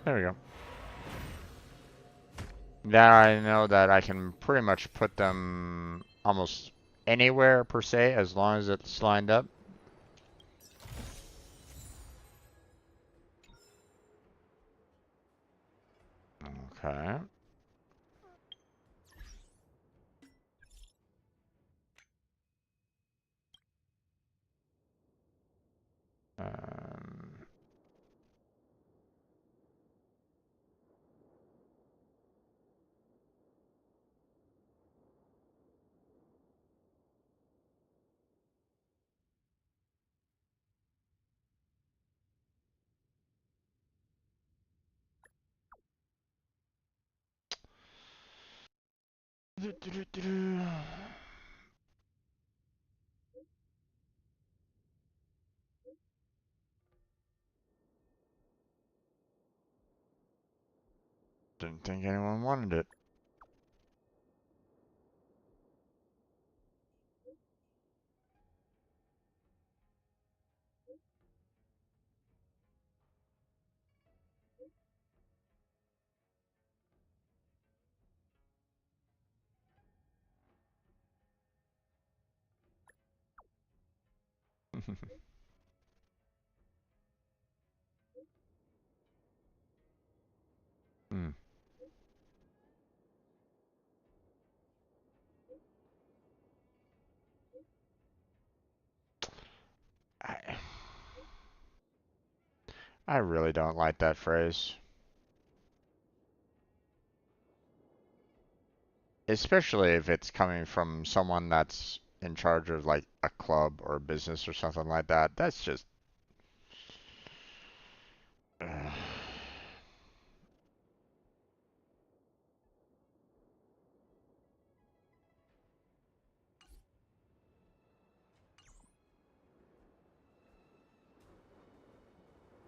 There we go. Now I know that I can pretty much put them almost anywhere per se, as long as it's lined up. Okay. Um, Didn't think anyone wanted it. Hmm. I, I really don't like that phrase. Especially if it's coming from someone that's in charge of like a club or a business or something like that. That's just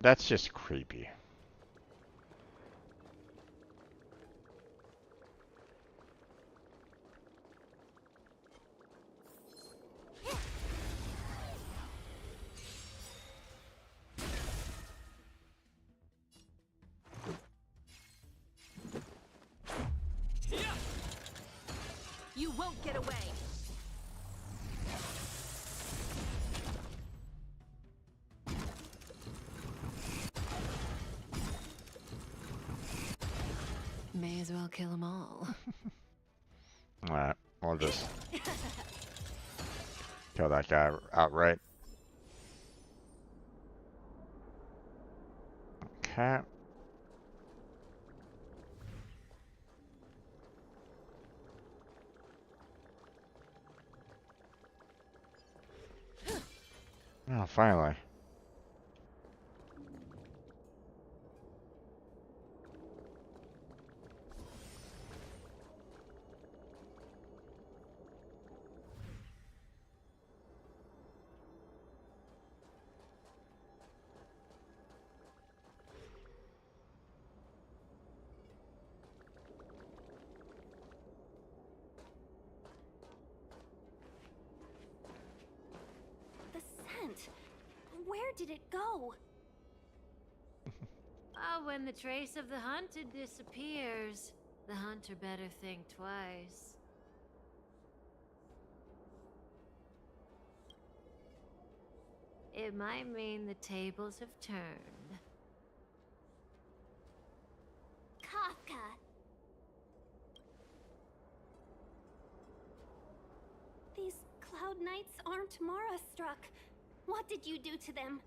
that's just creepy. You won't get away. May as well kill them all. Alright, we'll just kill that guy outright. Okay. Oh, finally. did it go? Ah, when the trace of the hunted disappears, the hunter better think twice. It might mean the tables have turned. Kafka. These Cloud Knights aren't Mara struck. What did you do to them?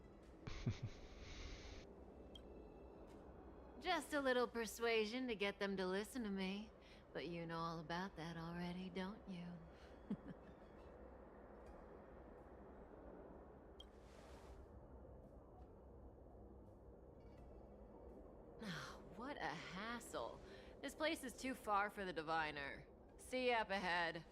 Just a little persuasion to get them to listen to me. But you know all about that already, don't you? What a hassle. This place is too far for the diviner. See you up ahead.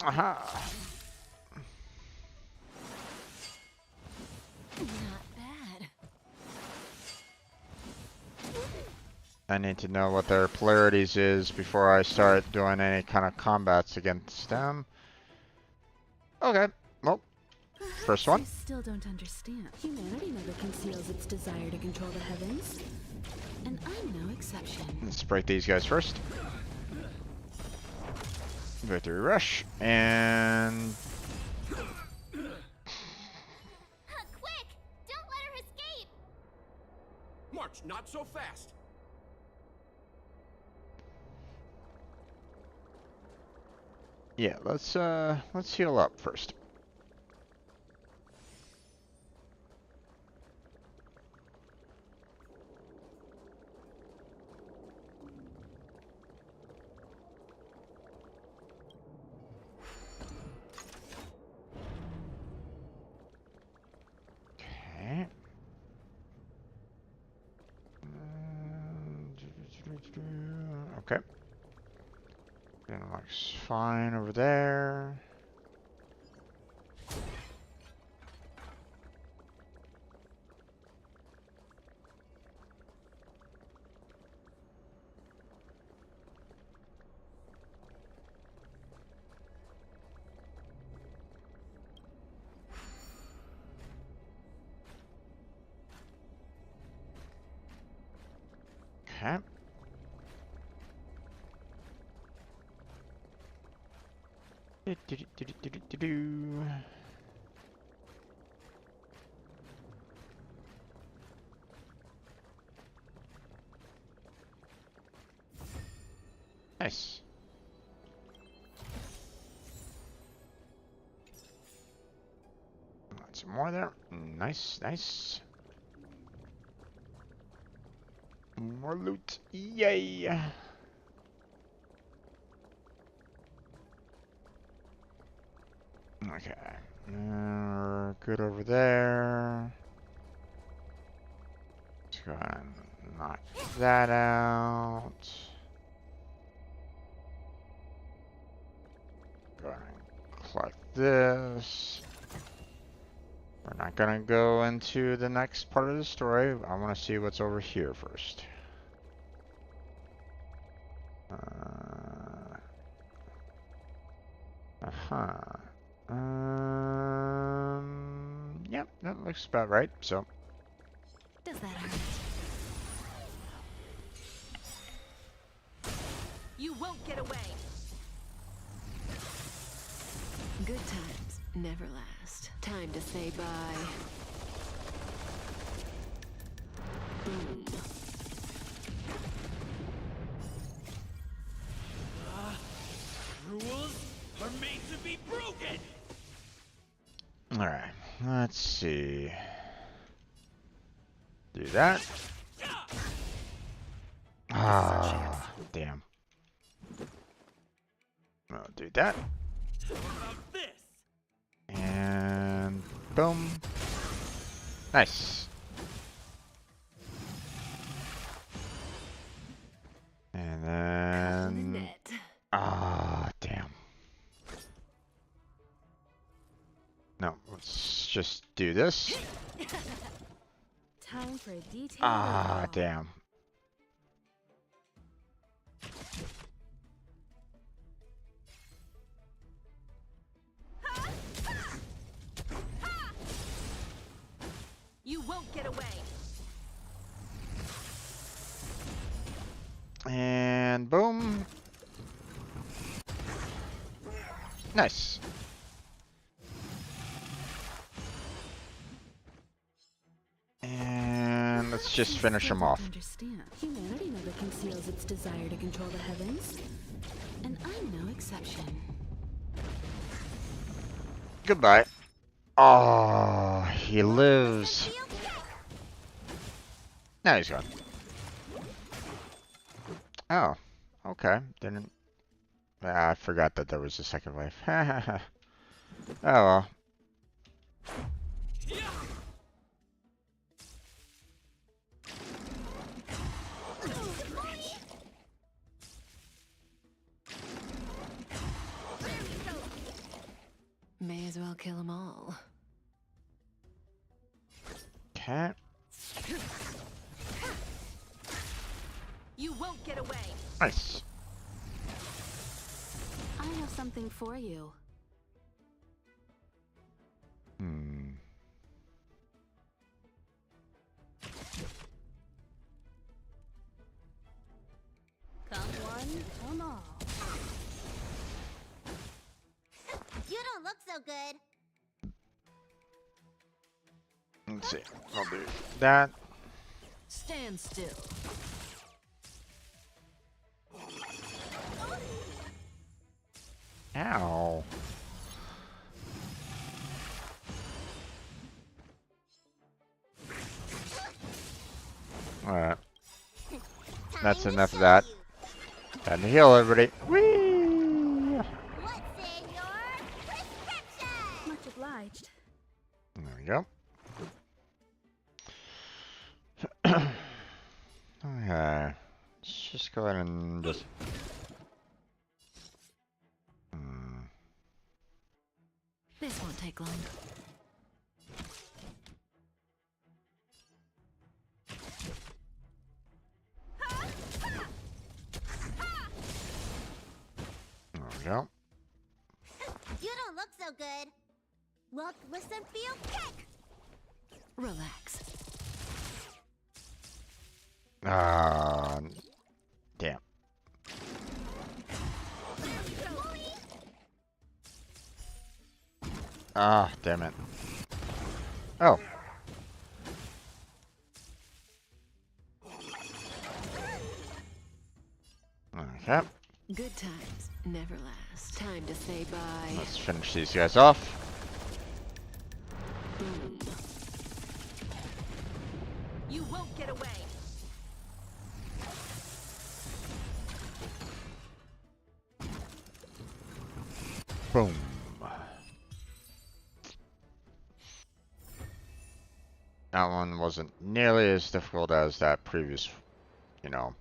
Aha. Not bad. I need to know what their polarities is before I start doing any kind of combats against them. Okay, well, first one. You still don't understand. Humanity never conceals its desire to control the heavens. And I'm no exception. Let's break these guys first. Victory rush, and Quick! Don't let her escape! March, not so fast! yeah, let's heal up first. Okay. Okay. That looks fine over there. Okay. Do. Nice. Got some more there. Nice, nice. More loot. Yay. Okay. Good over there. Let's go ahead and knock that out. Go ahead and collect this. We're not gonna go into the next part of the story. I want to see what's over here first. Yep, that looks about right. So. Does that hurt? You won't get away. Good times never last. Time to say bye. Boom. Rules are made to be broken! Alright, let's see. Do that. Ah, damn. I'll do that. And boom. Nice. And then damn. No, let's just do this. Time for a detailed overhaul. Damn. away. And boom. Nice. And let's just finish him off. Understand. Humanity never conceals its desire to control the heavens. And I'm no exception. Goodbye. Oh, he lives. Now he's gone. Oh, okay. Didn't. I forgot that there was a second wave. Oh well. May as well kill them all. Okay. You won't get away. Nice. I have something for you. Hmm. Come one, come all. You don't look so good. Let's see. I'll do that. Stand still. Ow. Alright. That's enough of that. Time to heal everybody. Whee! What's in your prescription? Much obliged. There we go. Okay. Let's just go ahead and just... This won't take long. There we go. You don't look so good. Look, listen, feel, kick. Relax. Damn. Ah, damn it. Oh. Okay. Good times never last. Time to say bye. Let's finish these guys off. Boom. You won't get away. Boom. That one wasn't nearly as difficult as that previous, you know,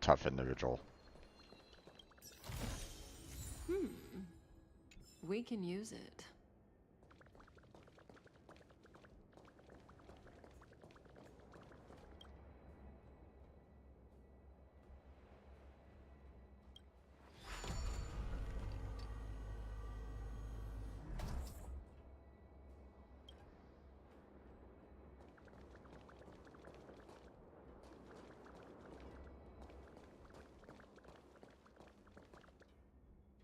tough individual. We can use it.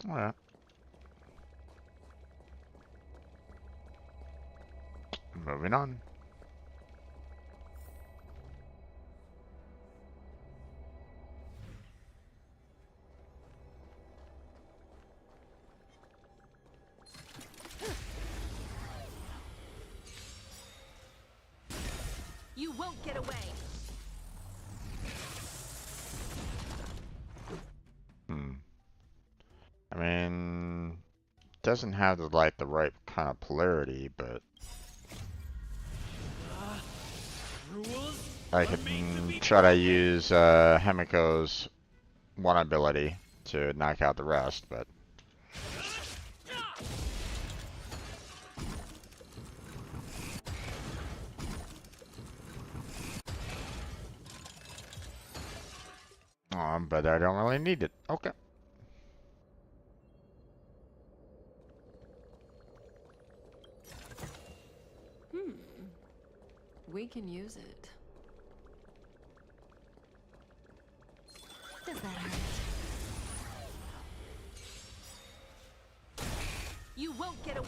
Alright. Moving on. You won't get away. I mean, doesn't have the right kind of polarity, but I can try to use Himiko's one ability to knock out the rest, but but I don't really need it. Okay. We can use it. Does that hurt? You won't get away!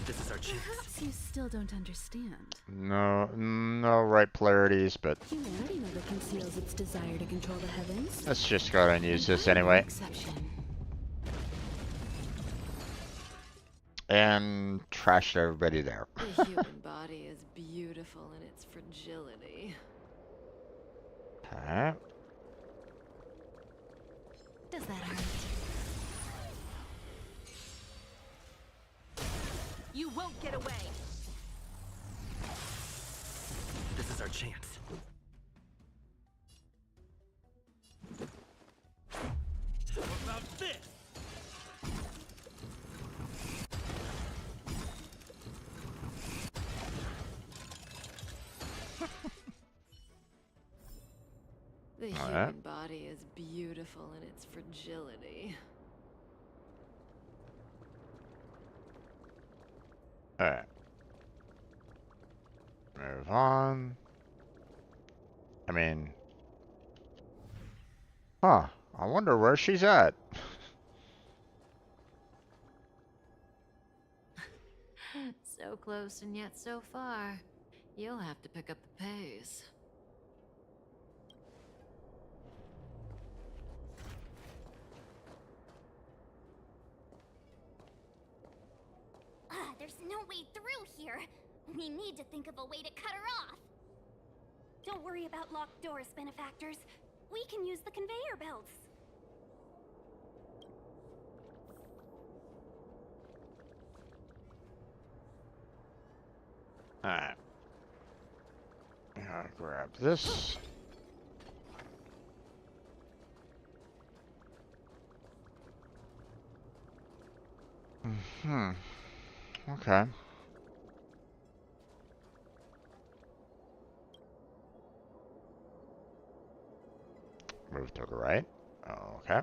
This is our chance. Perhaps you still don't understand. No, no right polarities, but Humanity never conceals its desire to control the heavens. let's just go ahead and use this I'm no anyway. exception. And trash everybody there. The human body is beautiful in its fragility. Okay. Does that hurt? You won't get away! This is our chance. What about this? The human body is beautiful in its fragility. Alright. Move on. I mean... Huh. I wonder where she's at. So close and yet so far. You'll have to pick up the pace. There's no way through here. We need to think of a way to cut her off. Don't worry about locked doors, benefactors. We can use the conveyor belts. Alright. Gotta grab this. Okay. Move to the right. Okay.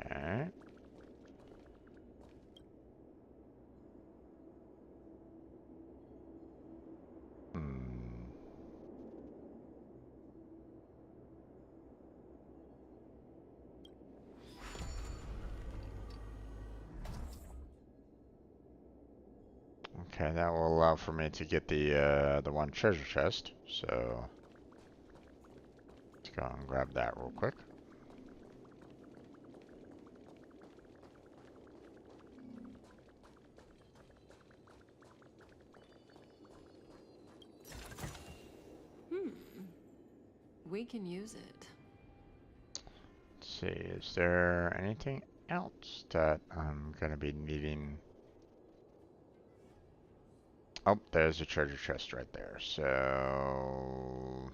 Okay. Okay, that will allow for me to get the one treasure chest. So let's go and grab that real quick. We can use it. Let's see, is there anything else that I'm gonna be needing? Oh, there's a treasure chest right there. So,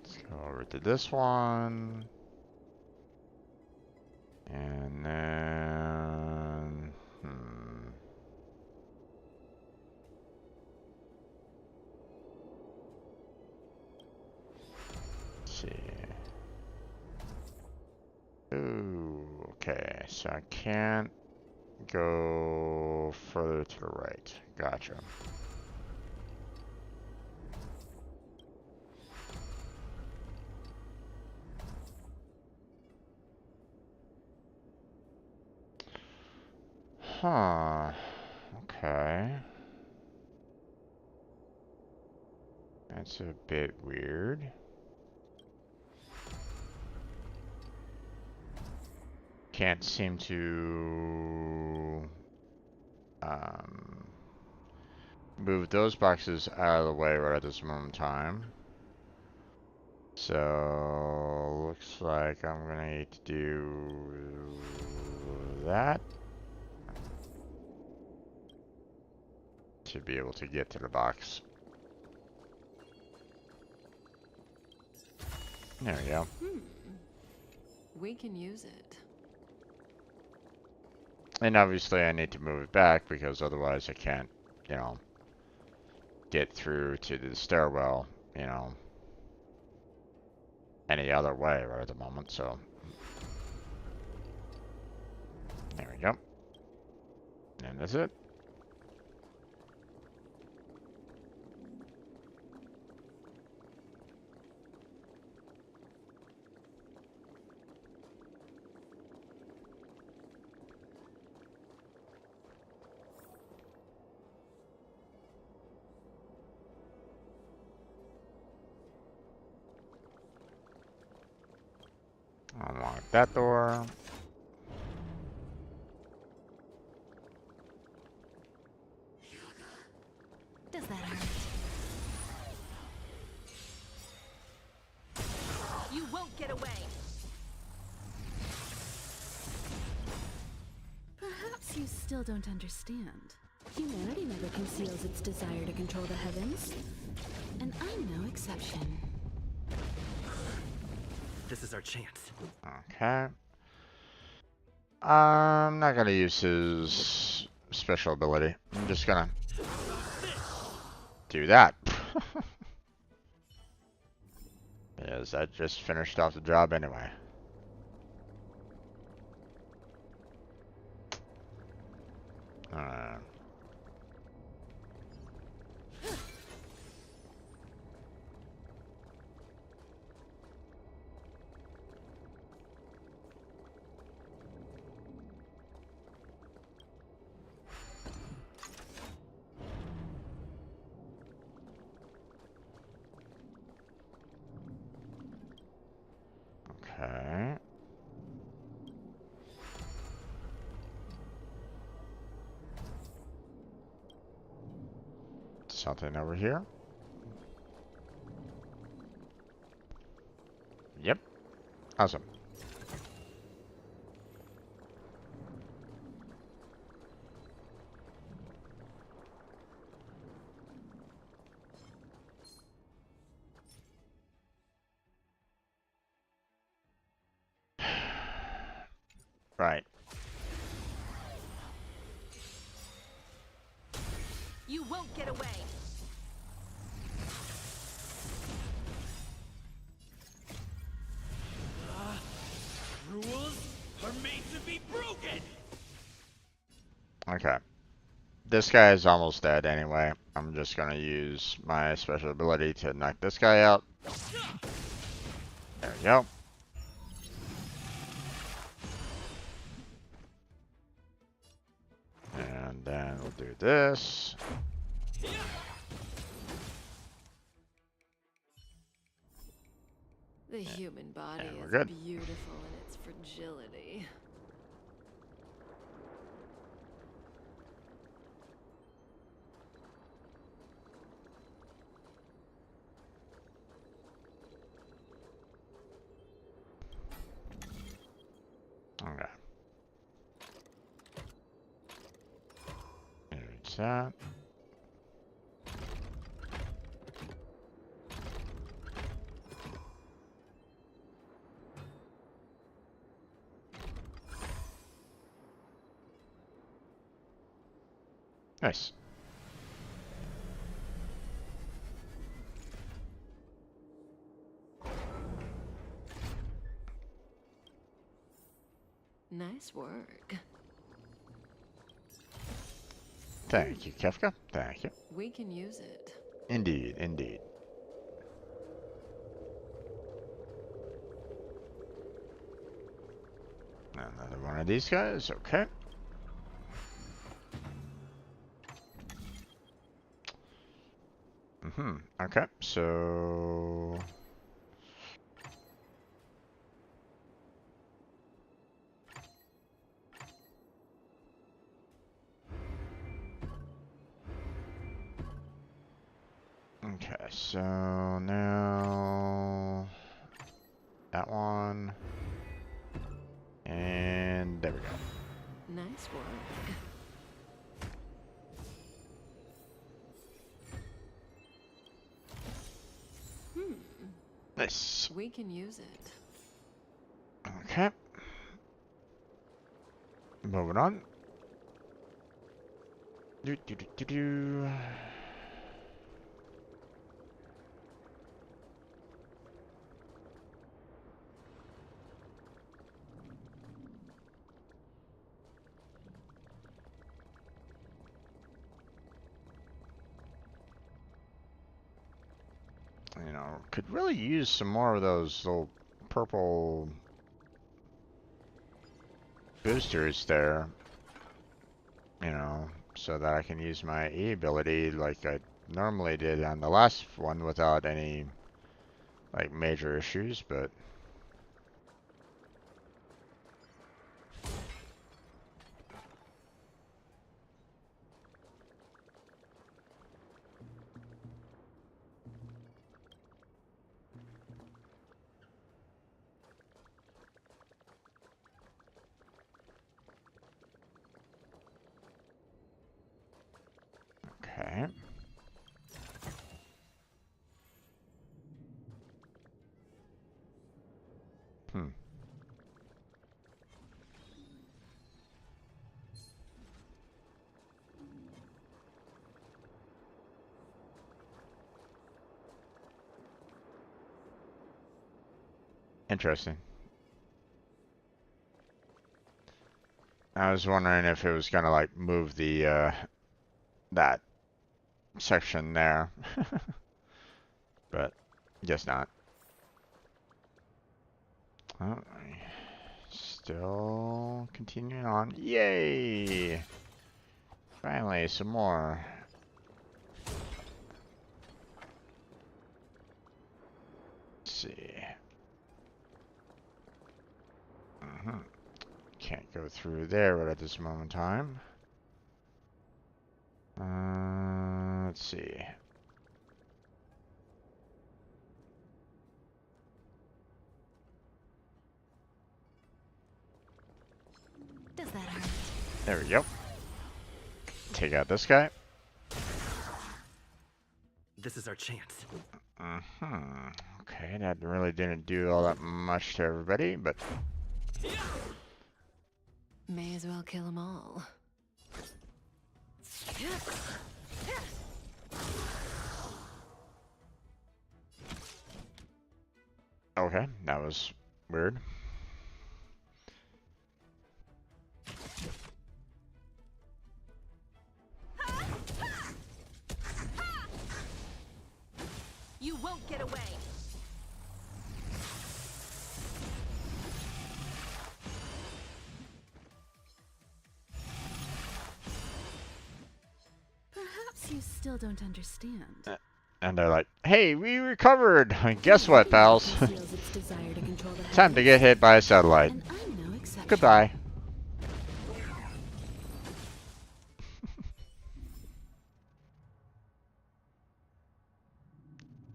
let's go over to this one. And then, let's see. Ooh, okay, so I can't go further to the right. Gotcha. Huh. Okay. That's a bit weird. Can't seem to move those boxes out of the way right at this moment in time. So looks like I'm gonna need to do that to be able to get to the box. There we go. We can use it. And obviously I need to move it back because otherwise I can't, you know, get through to the stairwell, you know, any other way right at the moment, so. There we go. And that's it. Unlock that door. Does that hurt? You won't get away. Perhaps you still don't understand. Humanity never conceals its desire to control the heavens. And I'm no exception. This is our chance. Okay. I'm not gonna use his special ability. I'm just gonna do that. Because that just finished off the job anyway. Okay. Something over here. Yep. Awesome. Right. You won't get away. Rules are made to be broken! Okay. This guy is almost dead anyway. I'm just gonna use my special ability to knock this guy out. There we go. And then we'll do this. The human body we're is good. beautiful in its fragility. Okay. There's that. Nice. Nice work. Thank you, Kefka. Thank you. We can use it. Indeed, indeed. Another one of these guys. Okay. Okay, so... Okay, so now... That one... And there we go. Nice work. Nice. We can use it. Okay. Moving on. Do do do do do. You know, could really use some more of those little purple boosters there. You know, so that I can use my E ability like I normally did on the last one without any like major issues, but okay. Interesting. I was wondering if it was gonna like move the that section there. But guess not. Oh, still continuing on. Yay! Finally, some more. Let's see. Can't go through there right at this moment in time. Let's see. Does that hurt? There we go. Take out this guy. This is our chance. Okay, that really didn't do all that much to everybody, but... May as well kill them all. Okay, that was weird. You won't get away. Perhaps you still don't understand. And they're like, hey, we recovered! Guess what, pals? Time to get hit by a satellite. Goodbye.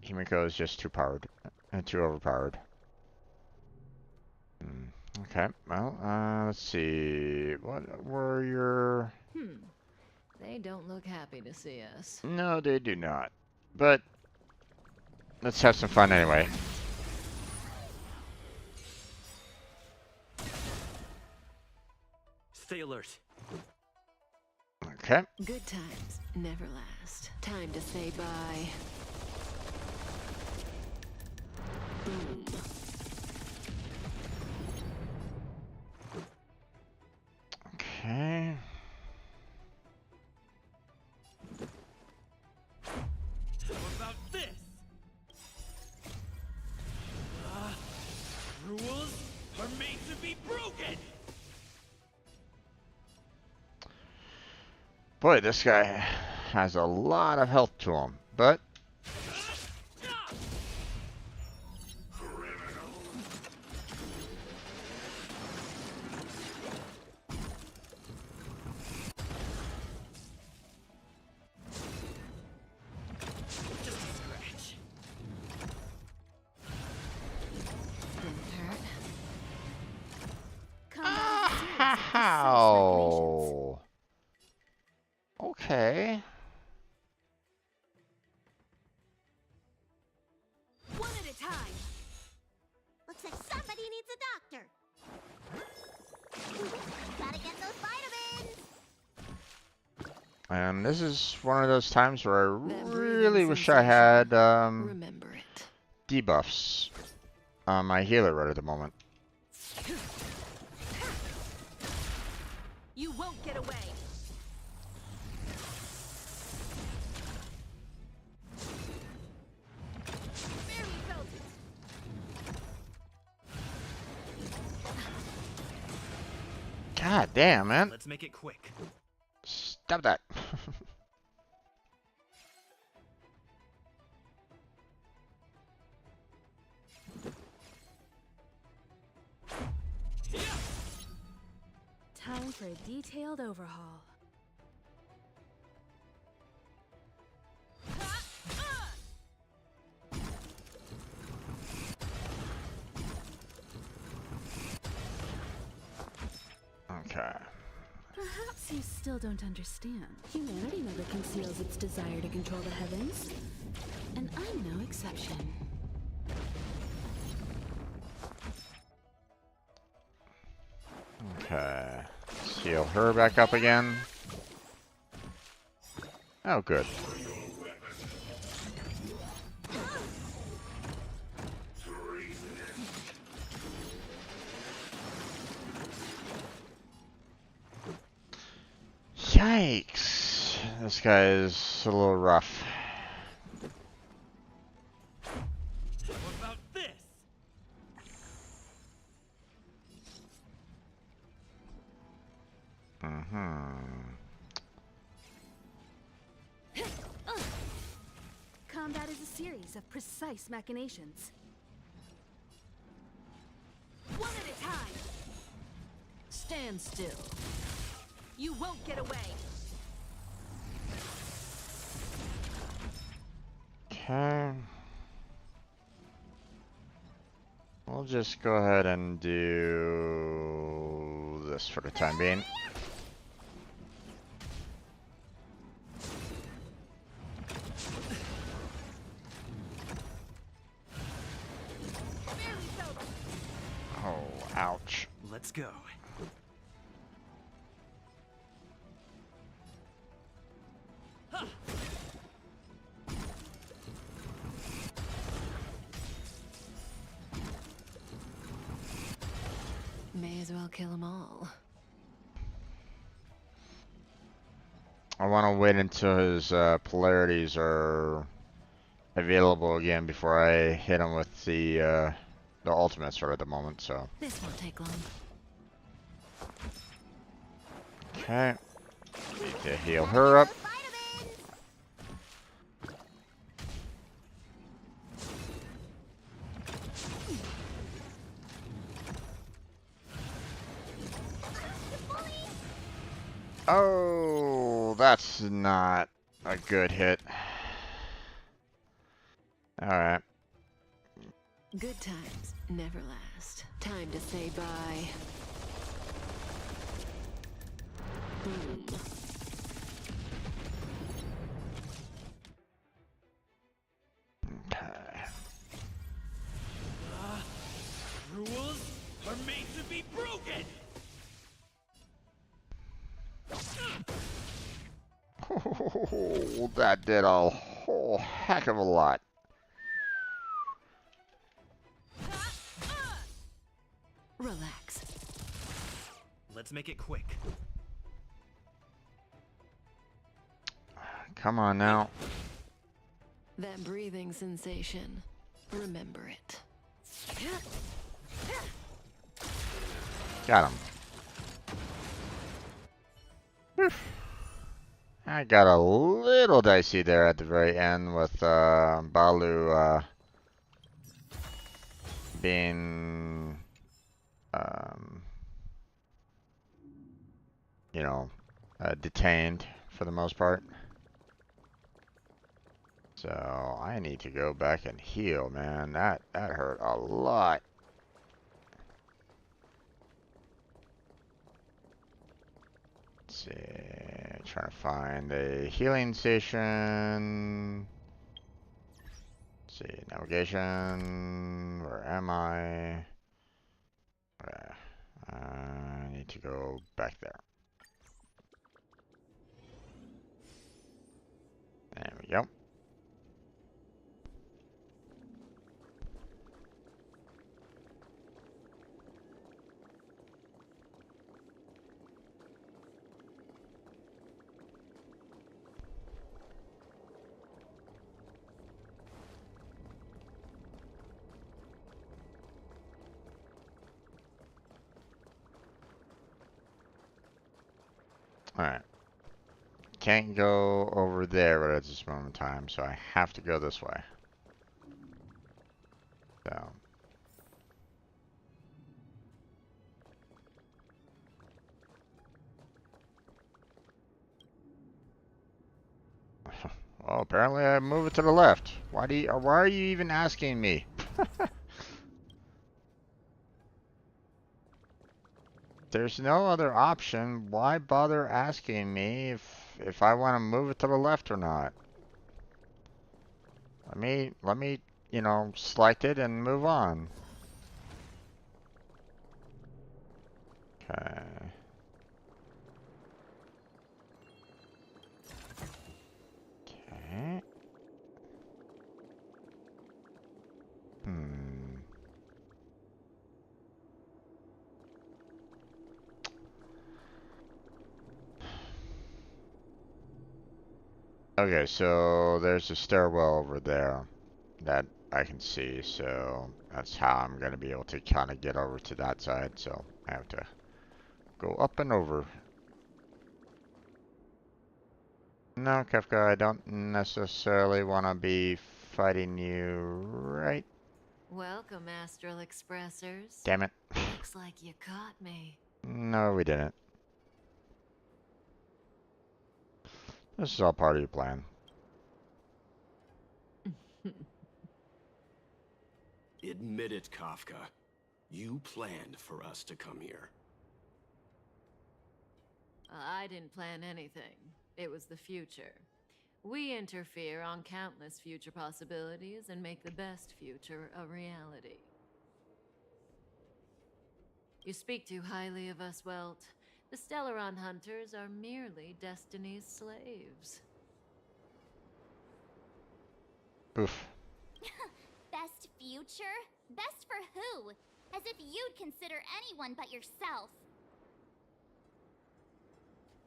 Himiko is just too powered. Too overpowered. Okay, well, let's see. What were your... They don't look happy to see us. No, they do not. But let's have some fun anyway. Stay alert. Okay. Good times never last. Time to say bye. Boom. Okay. Boy, this guy has a lot of health to him, but how? Okay. One at a time. Looks like somebody needs a doctor. Gotta get those vitamins. And this is one of those times where I That really breathing wish I had Remember it. debuffs on my healer right at the moment. You won't get away. Barely felt it. God damn, man. Let's make it quick. Stop that. Time for a detailed overhaul. Okay. Perhaps you still don't understand. Humanity never conceals its desire to control the heavens. And I'm no exception. Okay. Let's heal her back up again. Oh, good. Yikes. This guy is a little rough. What about this? Combat is a series of precise machinations. One at a time. Stand still. You won't get away. Okay. We'll just go ahead and do this for the time being. Barely felt it. Oh, ouch. Let's go. May as well kill them all. I want to wait until his polarities are available again before I hit him with the ultimates right at the moment, so. This won't take long. Okay. Need to heal her up. Oh, that's not a good hit. Alright. Good times never last. Time to say bye. Boom. Okay. Rules are made to be broken! Oh, that did a whole heck of a lot. Relax. Let's make it quick. Come on now. That breathing sensation. Remember it. Got him. I got a little dicey there at the very end with Balu being, you know, detained for the most part. So I need to go back and heal, man. That hurt a lot. Let's see, trying to find a healing station. Let's see, navigation. Where am I? I need to go back there. There we go. Alright. Can't go over there right at this moment in time, so I have to go this way. So. Well, apparently I move it to the left. Why are you even asking me? There's no other option. Why bother asking me if I want to move it to the left or not? Let me, you know, select it and move on. Okay. Okay. Okay, so there's a stairwell over there that I can see, so that's how I'm gonna be able to kind of get over to that side, so I have to go up and over. No, Kefka, I don't necessarily want to be fighting you right. Welcome, Astral Expressors. Damn it. Looks like you caught me. No, we didn't. This is all part of your plan. Admit it, Kafka. You planned for us to come here. I didn't plan anything. It was the future. We interfere on countless future possibilities and make the best future a reality. You speak too highly of us, Welt. The Stellaron Hunters are merely Destiny's slaves. Oof. Best future? Best for who? As if you'd consider anyone but yourself.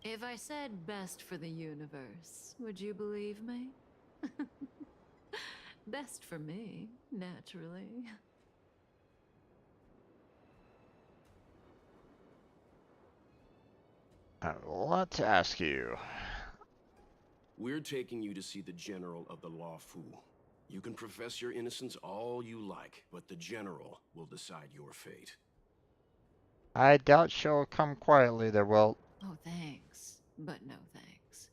If I said best for the universe, would you believe me? Best for me, naturally. I have a lot to ask you. We're taking you to see the General of the Lawfu. You can profess your innocence all you like, but the General will decide your fate. I doubt she'll come quietly there, Welt. Oh, thanks, but no thanks.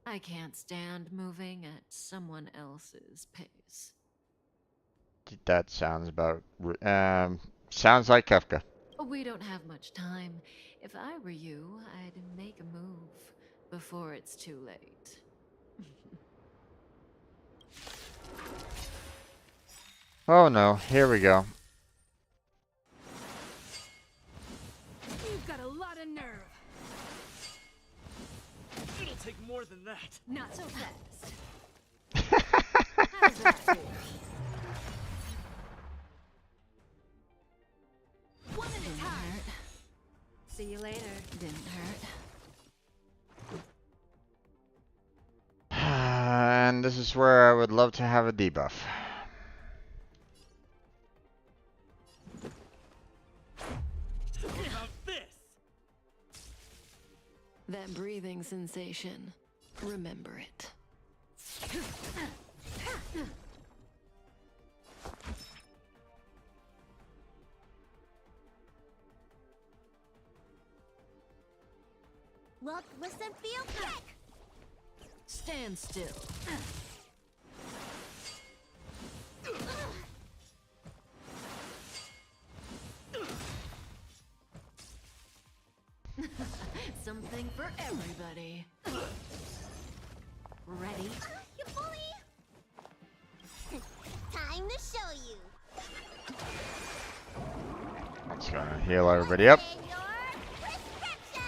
I can't stand moving at someone else's pace. That sounds about... sounds like Kefka. We don't have much time. If I were you, I'd make a move before it's too late. Oh no, here we go. You've got a lot of nerve. It'll take more than that. Not so fast. How's that feel? One at a time. See you later. Didn't hurt. And this is where I would love to have a debuff. What about this? That breathing sensation. Remember it. Look, listen, feel, kick! Stand still. Something for everybody. Ready? You bully! Time to show you. I'm just gonna heal everybody up. In your prescription!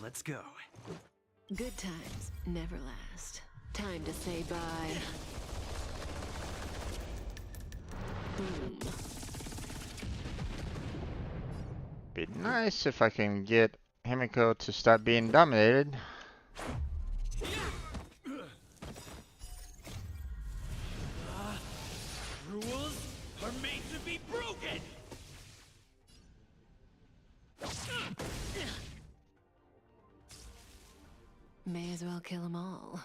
Let's go. Good times never last. Time to say bye. Boom. Be nice if I can get Himiko to stop being dominated. Rules are made to be broken! May as well kill them all.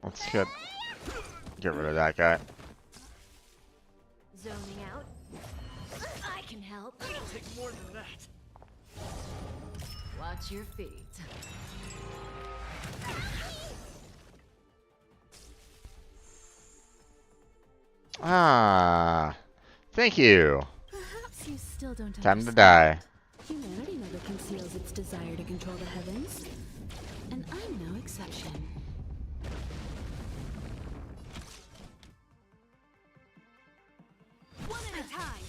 Let's get rid of that guy. Zoning out. I can help. It'll take more than that. Watch your feet. Ah, thank you. Perhaps you still don't Time to understand. die. Humanity never conceals its desire to control the heavens. And I'm no exception. One at a time.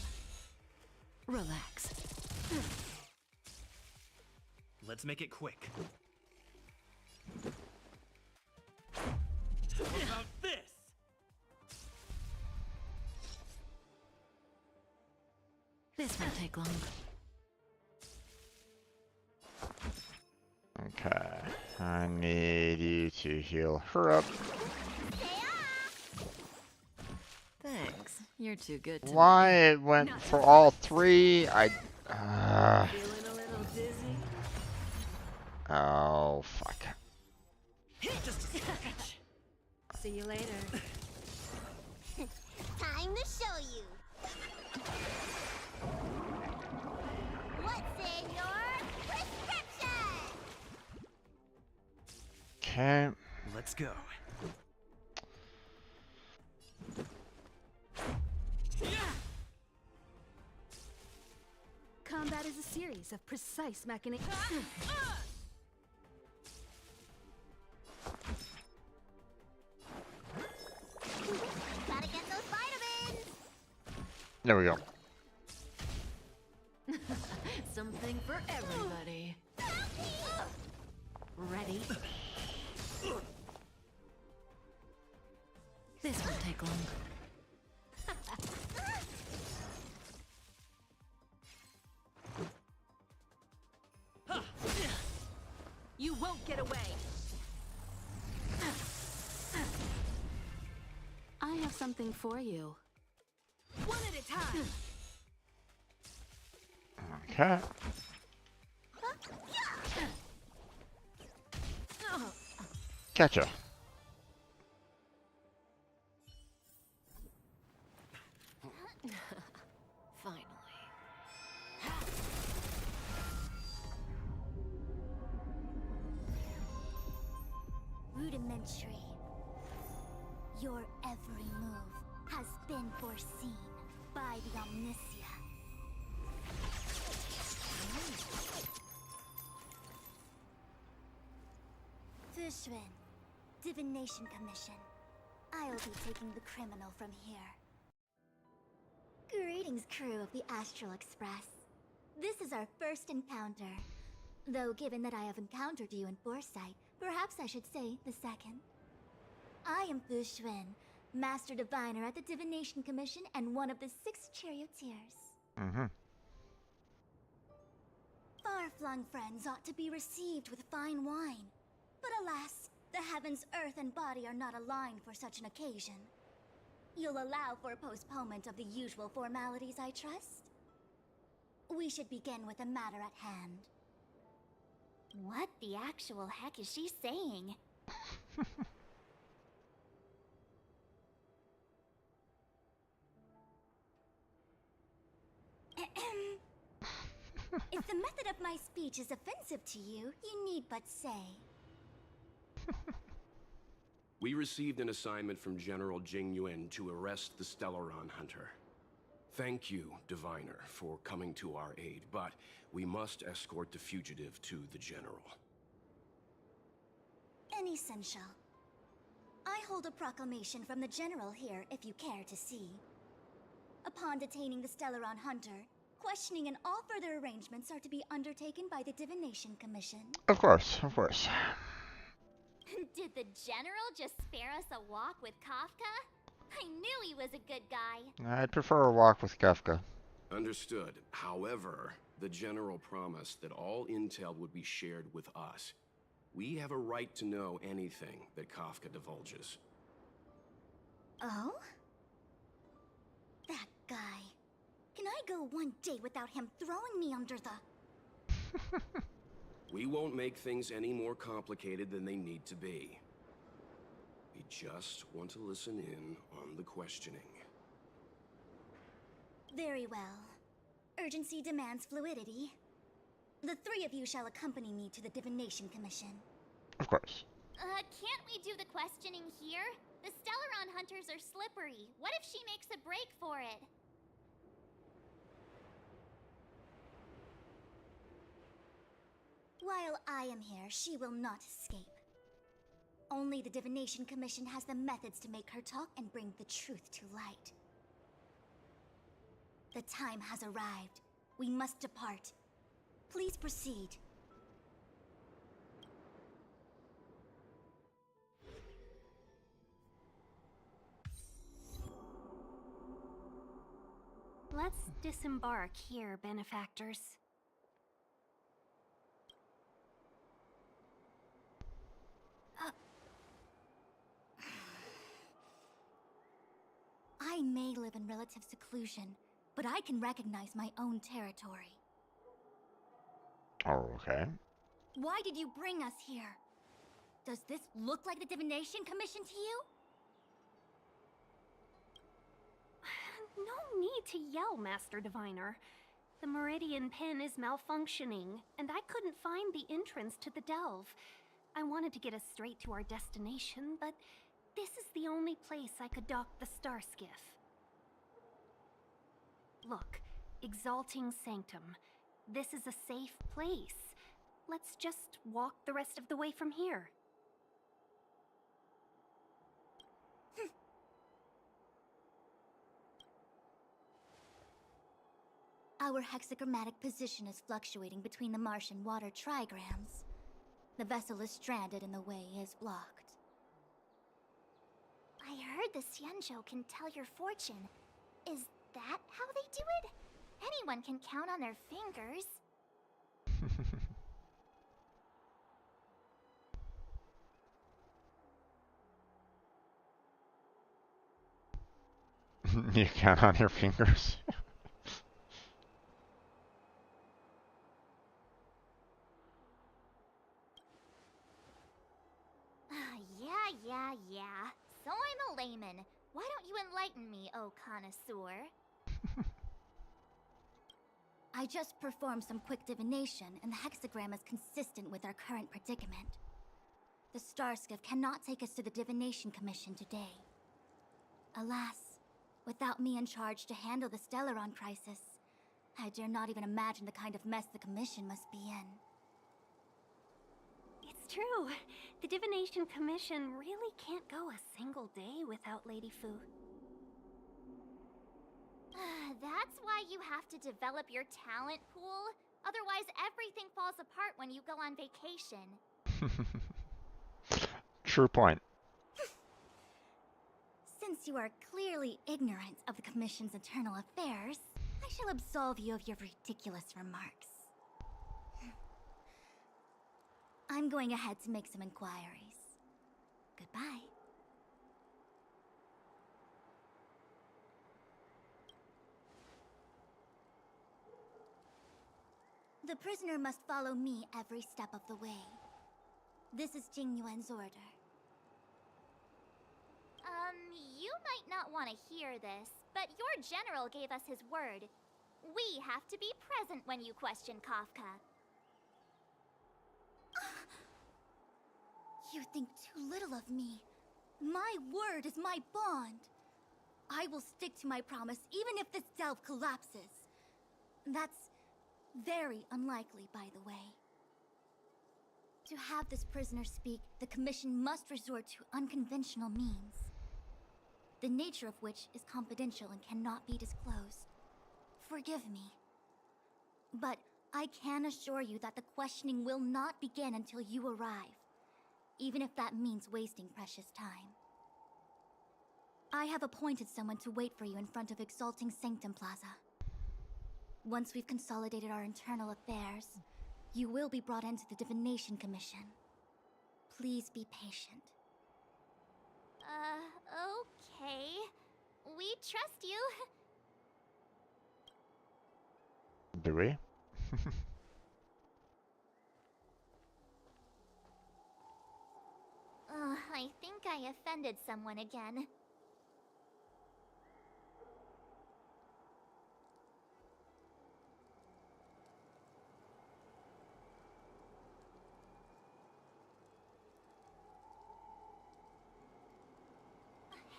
Relax. Let's make it quick. What about this? This won't take long. Okay, I need you to heal her up. Thanks. You're too good to Why it went for all three? Feeling a little dizzy? Oh, fuck. Just a second. See you later. Time to show you. What's in your prescription? Okay. Let's go. Combat is a series of precise machinations. Gotta get those vitamins. There we go. Something for everybody. Ready? This won't take long. You won't get away. I have something for you. One at a time. Okay. Gotcha. Finally. Rudimentary. Your every move has been foreseen by the Omniscia. Fushun, Divination Commission. I'll be taking the criminal from here. Greetings, crew of the Astral Express. This is our first encounter. Though given that I have encountered you in foresight, perhaps I should say the second. I am Fushun, Master Diviner at the Divination Commission and one of the 6 charioteers. Mm-hmm. Far-flung friends ought to be received with fine wine. But alas, the heavens, earth, and body are not aligned for such an occasion. You'll allow for a postponement of the usual formalities, I trust? We should begin with the matter at hand. What the actual heck is she saying? If the method of my speech is offensive to you, you need but say. We received an assignment from General Jing Yuan to arrest the Stellaron Hunter. Thank you, Diviner, for coming to our aid, but we must escort the fugitive to the General. Essential. I hold a proclamation from the General here, if you care to see. Upon detaining the Stellaron Hunter, questioning and all further arrangements are to be undertaken by the Divination Commission. Of course, of course. Did the General just spare us a walk with Kafka? I knew he was a good guy. I'd prefer a walk with Kafka. Understood. However, the General promised that all intel would be shared with us. We have a right to know anything that Kafka divulges. Oh? That guy. Can I go one day without him throwing me under the... We won't make things any more complicated than they need to be. We just want to listen in on the questioning. Very well. Urgency demands fluidity. The 3 of you shall accompany me to the Divination Commission. Of course. Can't we do the questioning here? The Stellaron hunters are slippery. What if she makes a break for it? While I am here, she will not escape. Only the Divination Commission has the methods to make her talk and bring the truth to light. The time has arrived. We must depart. Please proceed. Let's disembark here, benefactors. I may live in relative seclusion, but I can recognize my own territory. Oh, okay. Why did you bring us here? Does this look like the Divination Commission to you? No need to yell, Master Diviner. The Meridian pin is malfunctioning, and I couldn't find the entrance to the delve. I wanted to get us straight to our destination, but this is the only place I could dock the star skiff. Look, Exalting Sanctum. This is a safe place. Let's just walk the rest of the way from here. Our hexagrammatic position is fluctuating between the Martian water trigrams. The vessel is stranded and the way is blocked. I heard the Xianzhou can tell your fortune. Is that how they do it? Anyone can count on their fingers. You count on your fingers. Yeah. So I'm a layman. Why don't you enlighten me, oh connoisseur? I just performed some quick divination, and the hexagram is consistent with our current predicament. The star skiff cannot take us to the Divination Commission today. Alas, without me in charge to handle the Stellaron crisis, I dare not even imagine the kind of mess the Commission must be in. It's true. The Divination Commission really can't go a single day without Lady Fu. That's why you have to develop your talent pool. Otherwise, everything falls apart when you go on vacation. True point. So Since you are clearly ignorant of the Commission's internal affairs, I shall absolve you of your ridiculous remarks. I'm going ahead to make some inquiries. Goodbye. The prisoner must follow me every step of the way. This is Jing Yuan's order. You might not want to hear this, but your general gave us his word. We have to be present when you question Kafka. You think too little of me. My word is my bond. I will stick to my promise even if this delve collapses. That's very unlikely, by the way. To have this prisoner speak, the Commission must resort to unconventional means, the nature of which is confidential and cannot be disclosed. Forgive me. But I can assure you that the questioning will not begin until you arrive, even if that means wasting precious time. I have appointed someone to wait for you in front of Exalting Sanctum Plaza. Once we've consolidated our internal affairs, you will be brought into the Divination Commission. Please be patient. Okay. We trust you. Do we? I think I offended someone again.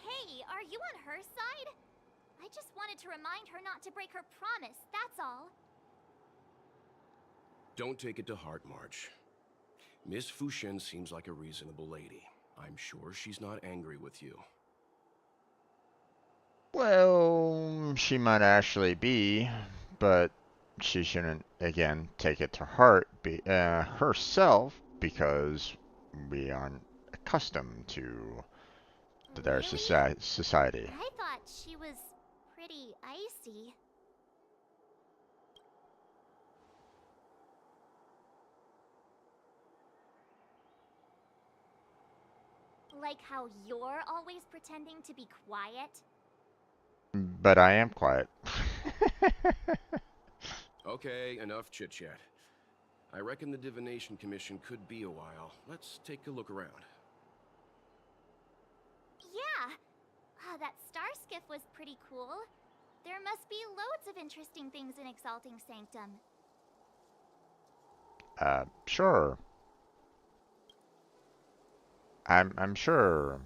Hey, are you on her side? I just wanted to remind her not to break her promise, that's all. Don't take it to heart, March. Miss Fushen seems like a reasonable lady. I'm sure she's not angry with you. Well, she might actually be, but she shouldn't, again, take it to heart herself because we aren't accustomed to their society. I thought she was pretty icy. Like how you're always pretending to be quiet? But I am quiet. Okay, enough chit-chat. I reckon the Divination Commission could be a while. Let's take a look around. Yeah! That star skiff was pretty cool. There must be loads of interesting things in Exalting Sanctum. Sure. I'm sure.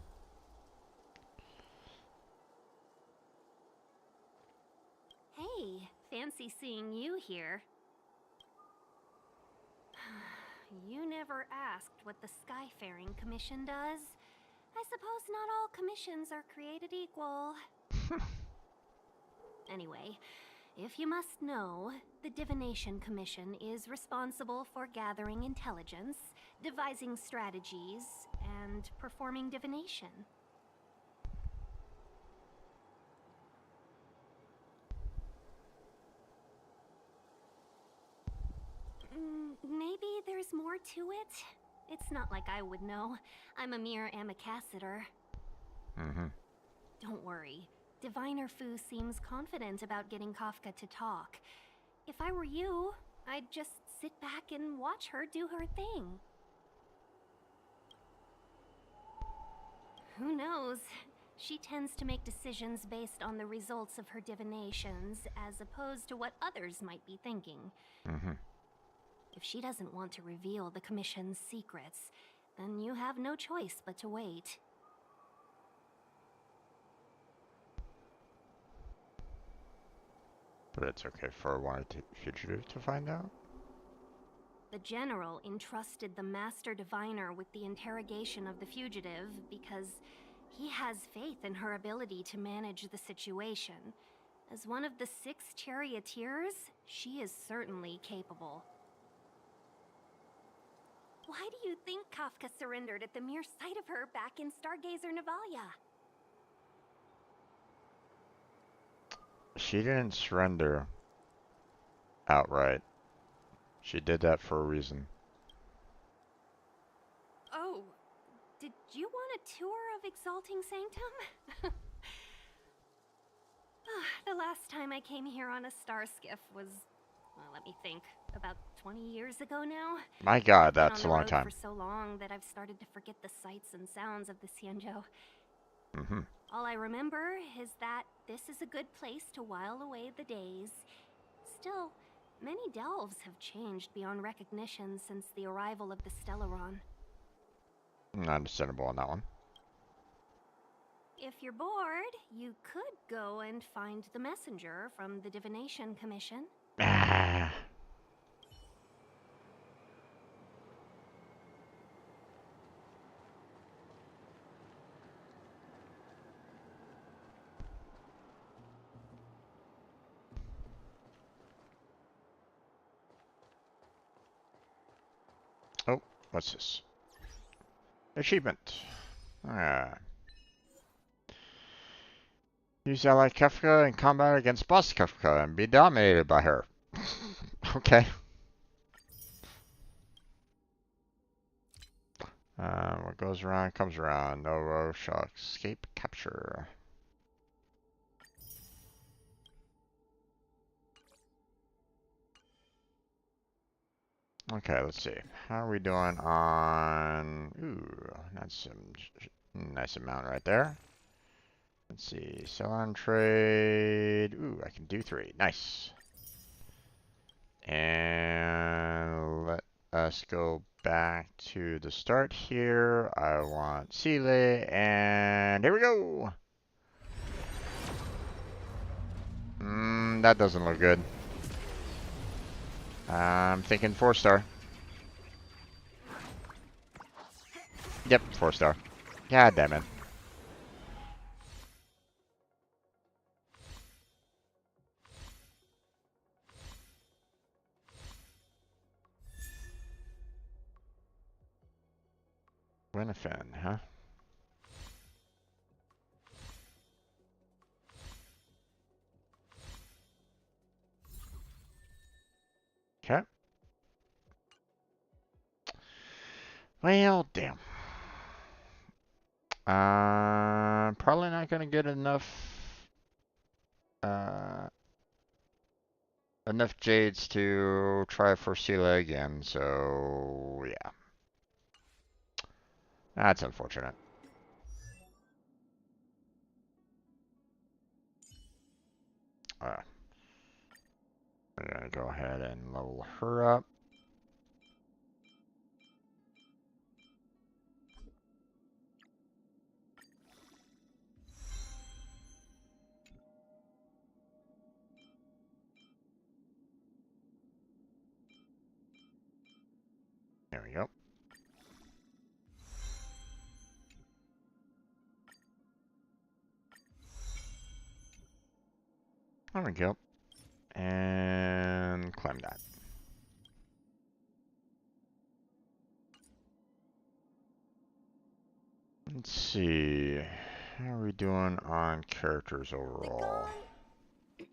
Hey, fancy seeing you here. You never asked what the Skyfaring Commission does. I suppose not all commissions are created equal. Anyway, if you must know, the Divination Commission is responsible for gathering intelligence, devising strategies, and performing divination. Maybe there's more to it? It's not like I would know. I'm a mere ambassador. Don't worry. Diviner Fu seems confident about getting Kafka to talk. If I were you, I'd just sit back and watch her do her thing. Who knows? She tends to make decisions based on the results of her divinations, as opposed to what others might be thinking. If she doesn't want to reveal the Commission's secrets, then you have no choice but to wait. But it's okay for a wanted fugitive to find out? The General entrusted the Master Diviner with the interrogation of the fugitive because he has faith in her ability to manage the situation. As one of the 6 charioteers, she is certainly capable. Why do you think Kafka surrendered at the mere sight of her back in Stargazer Navalia? She didn't surrender outright. She did that for a reason. Oh, did you want a tour of Exalting Sanctum? The last time I came here on a star skiff was, well, let me think, about 20 years ago now. My God, I've been that's on a the long road time. for so long that I've started to forget the sights and sounds of the Xianzhou. Mm-hmm. All I remember is that this is a good place to while away the days. Still, many delves have changed beyond recognition since the arrival of the Stellaron. Understandable on that one. If you're bored, you could go and find the messenger from the Divination Commission. Ah. Oh, what's this? Achievement. Ah. Use ally Kefka in combat against boss Kefka and be dominated by her. Okay. What goes around comes around. No row shall escape capture. Okay, let's see. How are we doing on... Ooh, that's some nice amount right there. Let's see. Sell on trade. Ooh, I can do 3. Nice. And let us go back to the start here. I want Sealy, and here we go. That doesn't look good. I'm thinking 4-star. Yep, 4-star. God damn it. Winifin, huh? Okay. Well, damn. Probably not gonna get enough jades to try for Sela again, so yeah. That's unfortunate. I'm gonna go ahead and level her up. There we go. There we go. And climb that. Let's see. How are we doing on characters overall? The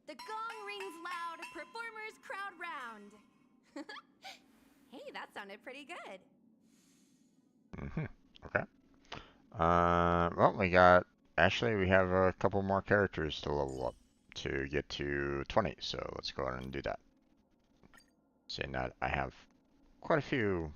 gong rings loud, performers crowd round. Hey, that sounded pretty good. Okay. Well, actually, we have a couple more characters to level up to get to 20, so let's go ahead and do that. Seeing that I have quite a few.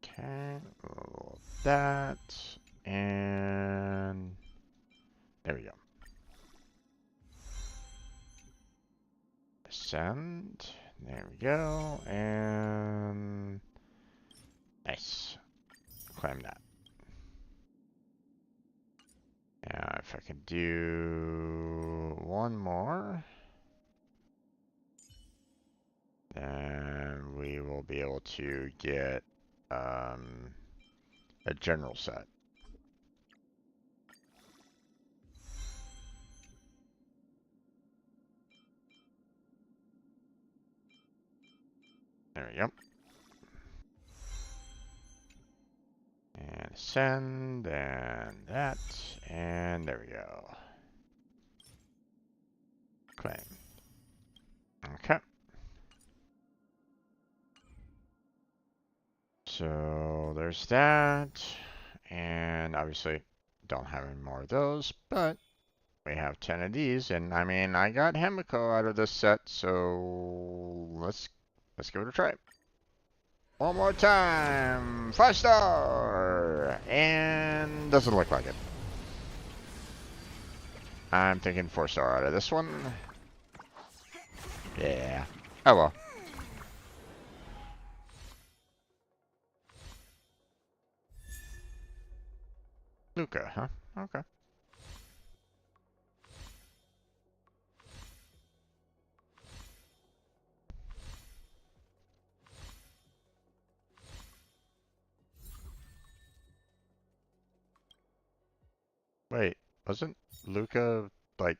Okay, level that, and there we go. Ascend, there we go, and nice. Claim that. Now, if I can do one more, then we will be able to get a general set. There we go. And send, and that, and there we go. Claim. Okay. So there's that, and obviously don't have any more of those, but we have 10 of these, and I mean, I got Himiko out of this set, so let's give it a try. One more time, 5-star, and doesn't look like it. I'm thinking 4-star out of this one. Yeah. Oh well. Luca, huh? Okay. Wait, wasn't Luca like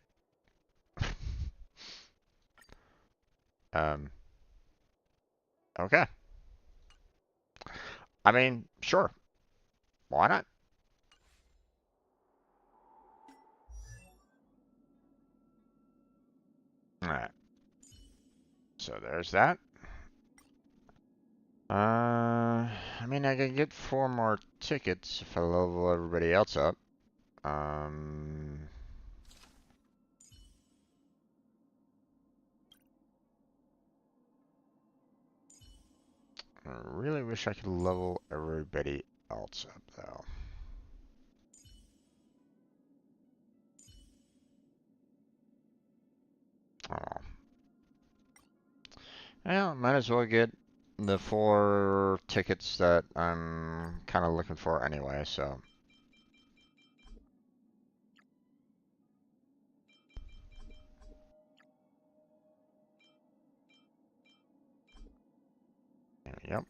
okay. I mean, sure. Why not? Alright. So there's that. I mean, I can get 4 more tickets if I level everybody else up. I really wish I could level everybody else up, though. Oh. Yeah, might as well get the 4 tickets that I'm kind of looking for anyway, so. Yep.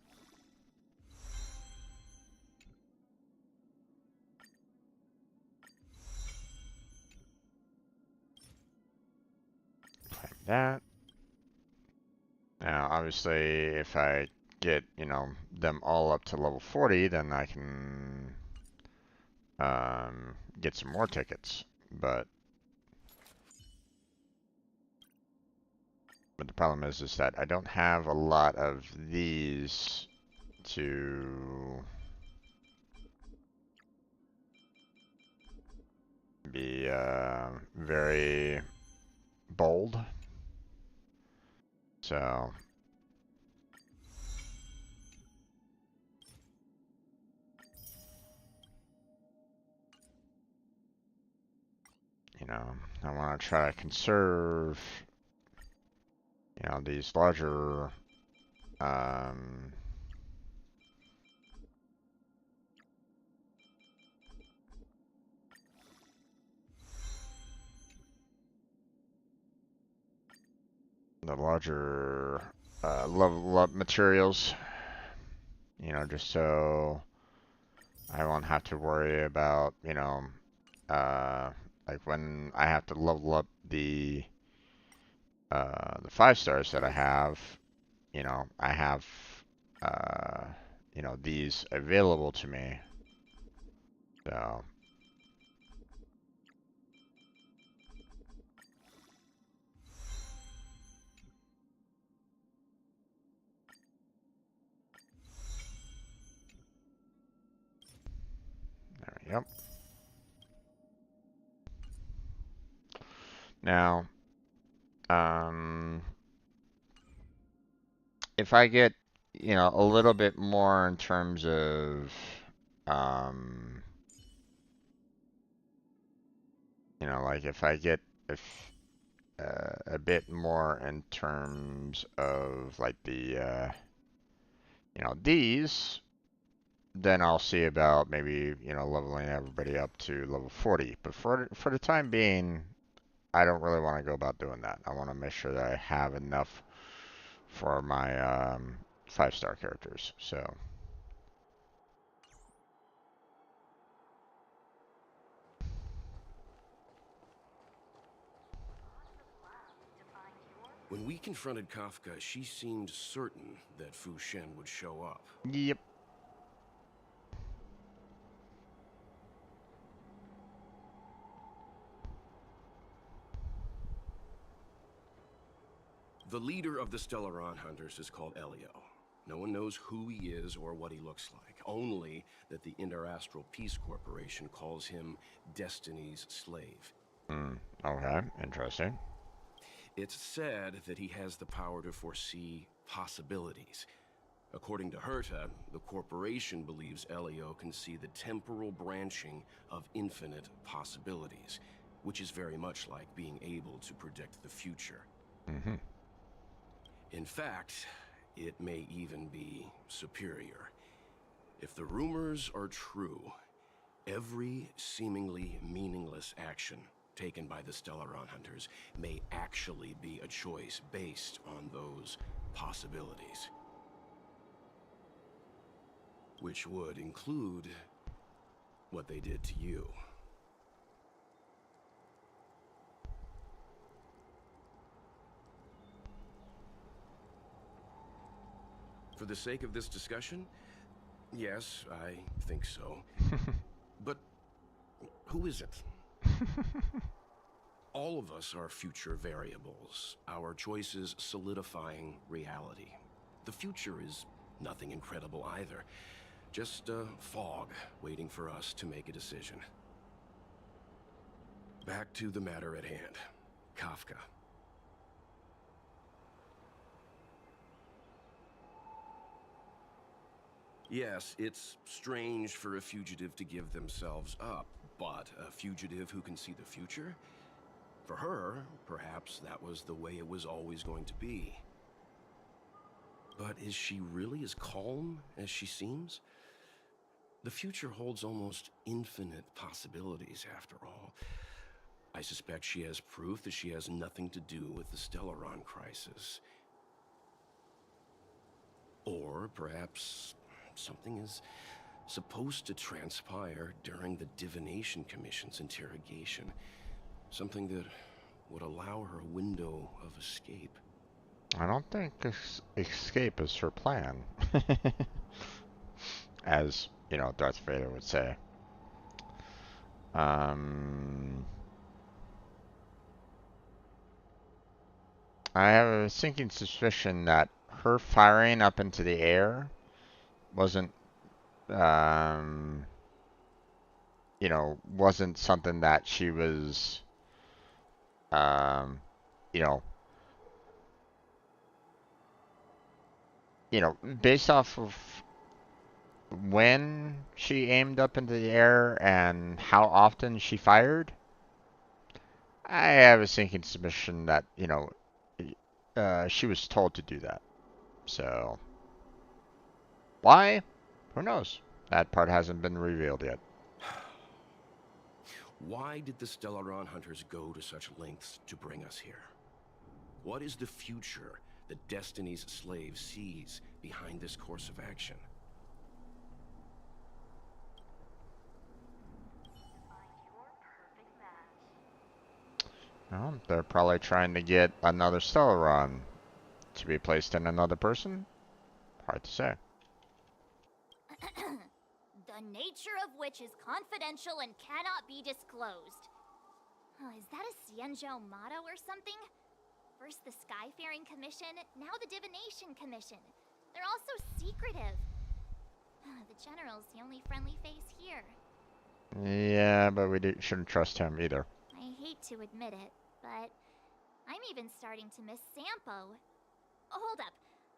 Like that. Now, obviously, if I get, you know, them all up to level 40, then I can get some more tickets. But the problem is that I don't have a lot of these to be very bold. So you know, I want to try to conserve, you know, these larger the larger level up materials, you know, just so I won't have to worry about, you know, like when I have to level up the 5-stars that I have, you know, I have, you know, these available to me. So, there we go. Now, if I get, you know, a little bit more in terms of, you know, like if I get a bit more in terms of like the, you know, these, then I'll see about maybe, you know, leveling everybody up to level 40. But for the time being, I don't really want to go about doing that. I want to make sure that I have enough for my 5-star characters. So. When we confronted Kafka, she seemed certain that Fu Shen would show up. Yep. The leader of the Stellaron Hunters is called Elio. No one knows who he is or what he looks like, only that the Interastral Peace Corporation calls him Destiny's slave. Okay, interesting. It's said that he has the power to foresee possibilities. According to Herta, the corporation believes Elio can see the temporal branching of infinite possibilities, which is very much like being able to predict the future. In fact, it may even be superior. If the rumors are true, every seemingly meaningless action taken by the Stellaron Hunters may actually be a choice based on those possibilities. Which would include what they did to you. For the sake of this discussion, yes, I think so. But who isn't? All of us are future variables, our choices solidifying reality. The future is nothing incredible either, just a fog waiting for us to make a decision. Back to the matter at hand, Kafka. Yes, it's strange for a fugitive to give themselves up, but a fugitive who can see the future? For her, perhaps that was the way it was always going to be. But is she really as calm as she seems? The future holds almost infinite possibilities, after all. I suspect she has proof that she has nothing to do with the Stellaron crisis. Or perhaps something is supposed to transpire during the Divination Commission's interrogation. Something that would allow her a window of escape. I don't think escape is her plan. As, you know, Darth Vader would say. I have a sinking suspicion that her firing up into the air wasn't, you know, wasn't something that she was, you know, based off of when she aimed up into the air and how often she fired, I have a sinking suspicion that, you know, she was told to do that. So, why? Who knows? That part hasn't been revealed yet. Why did the Stellaron Hunters go to such lengths to bring us here? What is the future that Destiny's slave sees behind this course of action? Well, they're probably trying to get another Stellaron to be placed in another person? Hard to say. The nature of which is confidential and cannot be disclosed. Oh, is that a Xianzhou motto or something? First the Skyfaring Commission, now the Divination Commission. They're all so secretive. The General's the only friendly face here. Yeah, but we shouldn't trust him either. I hate to admit it, but I'm even starting to miss Sampo. Oh, hold up.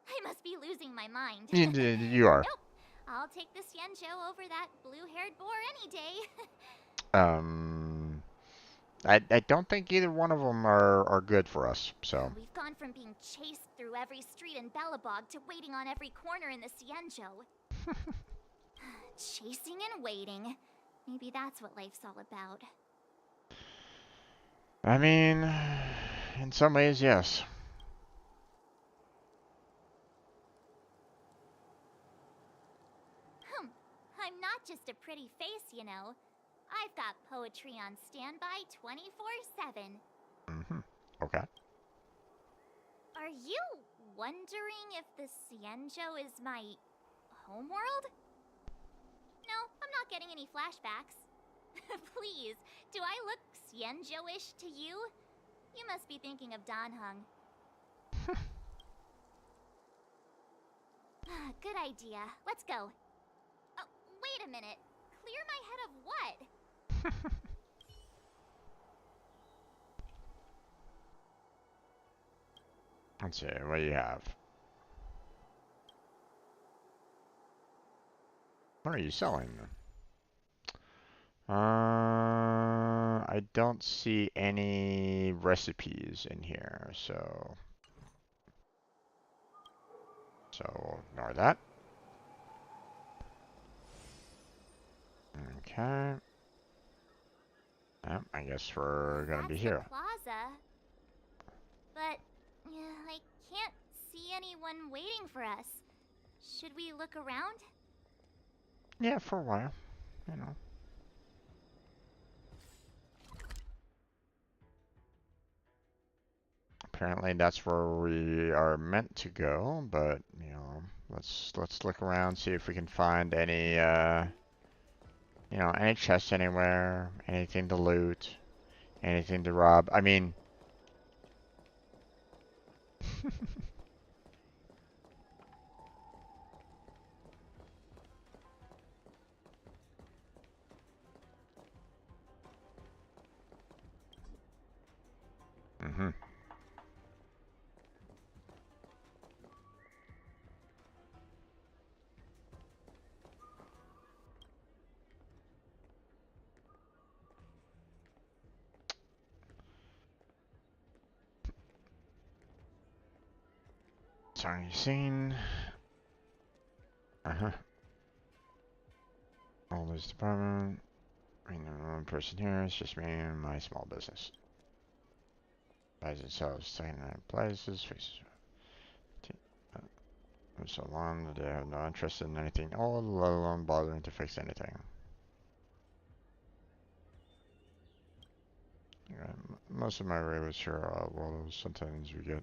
I must be losing my mind. You are. Nope. I'll take the Xianzhou over that blue-haired boar any day. I don't think either one of them are good for us, so. We've gone from being chased through every street in Belobog to waiting on every corner in the Xianzhou. Chasing and waiting. Maybe that's what life's all about. I mean, in some ways, yes. I'm not just a pretty face, you know. I've got poetry on standby 24/7. Okay. Are you wondering if the Xianzhou is my homeworld? No, I'm not getting any flashbacks. Please, do I look Xianzhou-ish to you? You must be thinking of Danheng. Good idea. Let's go. Oh, wait a minute. Clear my head of what? Let's see, what do you have? What are you selling? I don't see any recipes in here, so we'll ignore that. Okay. I guess we're gonna be here. Plaza. But I can't see anyone waiting for us. Should we look around? Yeah, for a while, you know. Apparently that's where we are meant to go, but you know, let's look around, see if we can find any you know, any chests anywhere, anything to loot, anything to rob. I mean, mm-hmm. Sorry, scene. Uh-huh. All this department. I know one person here. It's just me and my small business. Buys and sells secondhand places. Faces. So long that they have no interest in anything old, let alone bothering to fix anything. Most of my regulars here are well, sometimes we get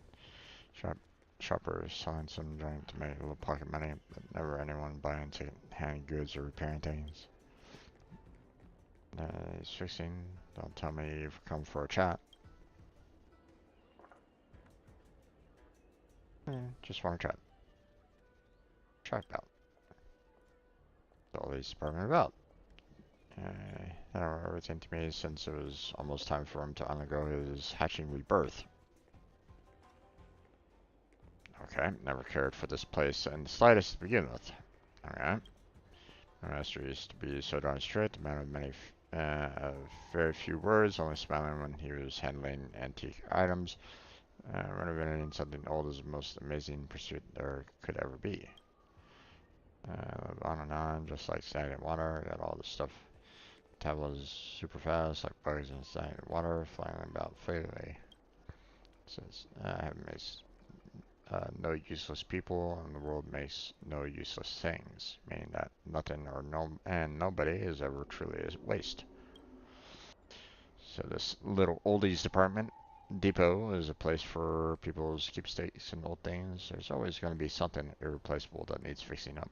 shoppers selling some junk to make a little pocket money, but never anyone buying second-hand goods or repairing things. He's fixing. Don't tell me you've come for a chat. Just want to chat. Chat about. That's all he's department about. I don't know everything to me since it was almost time for him to undergo his hatching rebirth. Okay, never cared for this place in the slightest to begin with. Alright. My master used to be so darn straight, a man of many, very few words, only smiling when he was handling antique items. Renovating something old is the most amazing pursuit there could ever be. On and on, just like stagnant water, got all this stuff. Tablet is super fast, like bugs in stagnant water, flying about freely. Since I have no useless people, and the world makes no useless things, meaning that nothing or nobody is ever truly a waste. So this little oldies department depot is a place for people's keepsakes and old things. There's always going to be something irreplaceable that needs fixing up.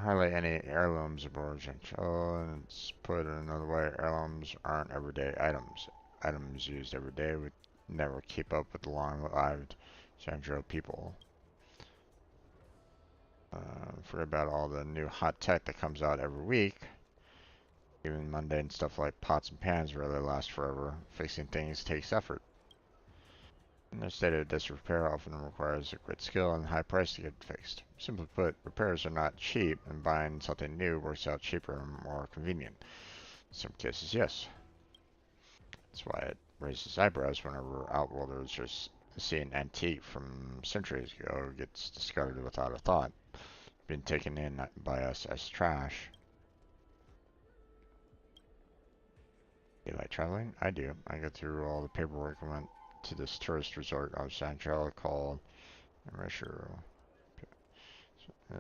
Hardly any heirlooms aboard Chanchella, and it's put another way, heirlooms aren't everyday items. Items used every day would never keep up with the long-lived Chanchella people. Forget about all the new hot tech that comes out every week. Even mundane stuff like pots and pans rarely last forever. Fixing things takes effort. In a state of disrepair often requires a great skill and high price to get fixed. Simply put, repairs are not cheap, and buying something new works out cheaper and more convenient. In some cases, yes. That's why it raises eyebrows whenever Outworlders just see an antique from centuries ago gets discarded without a thought, being taken in by us as trash. You like traveling? I do. I go through all the paperwork and went to this tourist resort of Sanchella called Measure.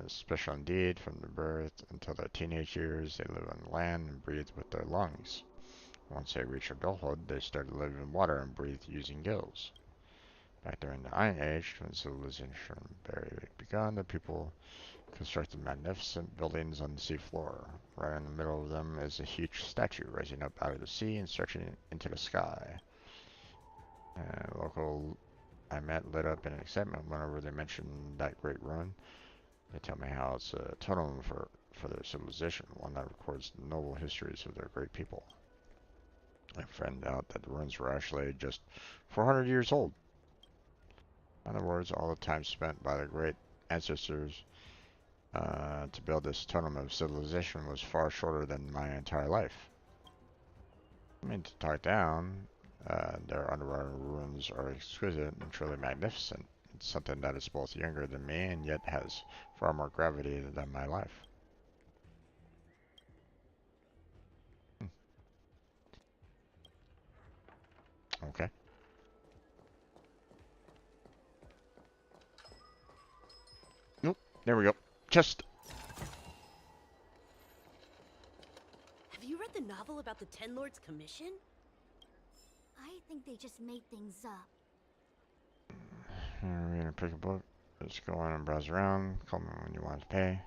Special indeed, from their birth until their teenage years, they live on land and breathe with their lungs. Once they reached adulthood, they started living in water and breathed using gills. Back during the Iron Age, when civilization barely begun, the people constructed magnificent buildings on the seafloor. Right in the middle of them is a huge statue rising up out of the sea and stretching into the sky. Local I met lit up in excitement whenever they mentioned that great ruin. They tell me how it's a totem for their civilization, one that records the noble histories of their great people. I found out that the ruins were actually just 400 years old. In other words, all the time spent by the great ancestors to build this totem of civilization was far shorter than my entire life. I mean, to talk down, their underwater ruins are exquisite and truly magnificent. It's something that is both younger than me and yet has far more gravity than my life. Okay. Nope. There we go. Chest. Have you read the novel about the Ten Lords Commission? I think they just made things up. We're gonna pick a book. Just go in and browse around. Call me when you want to pay.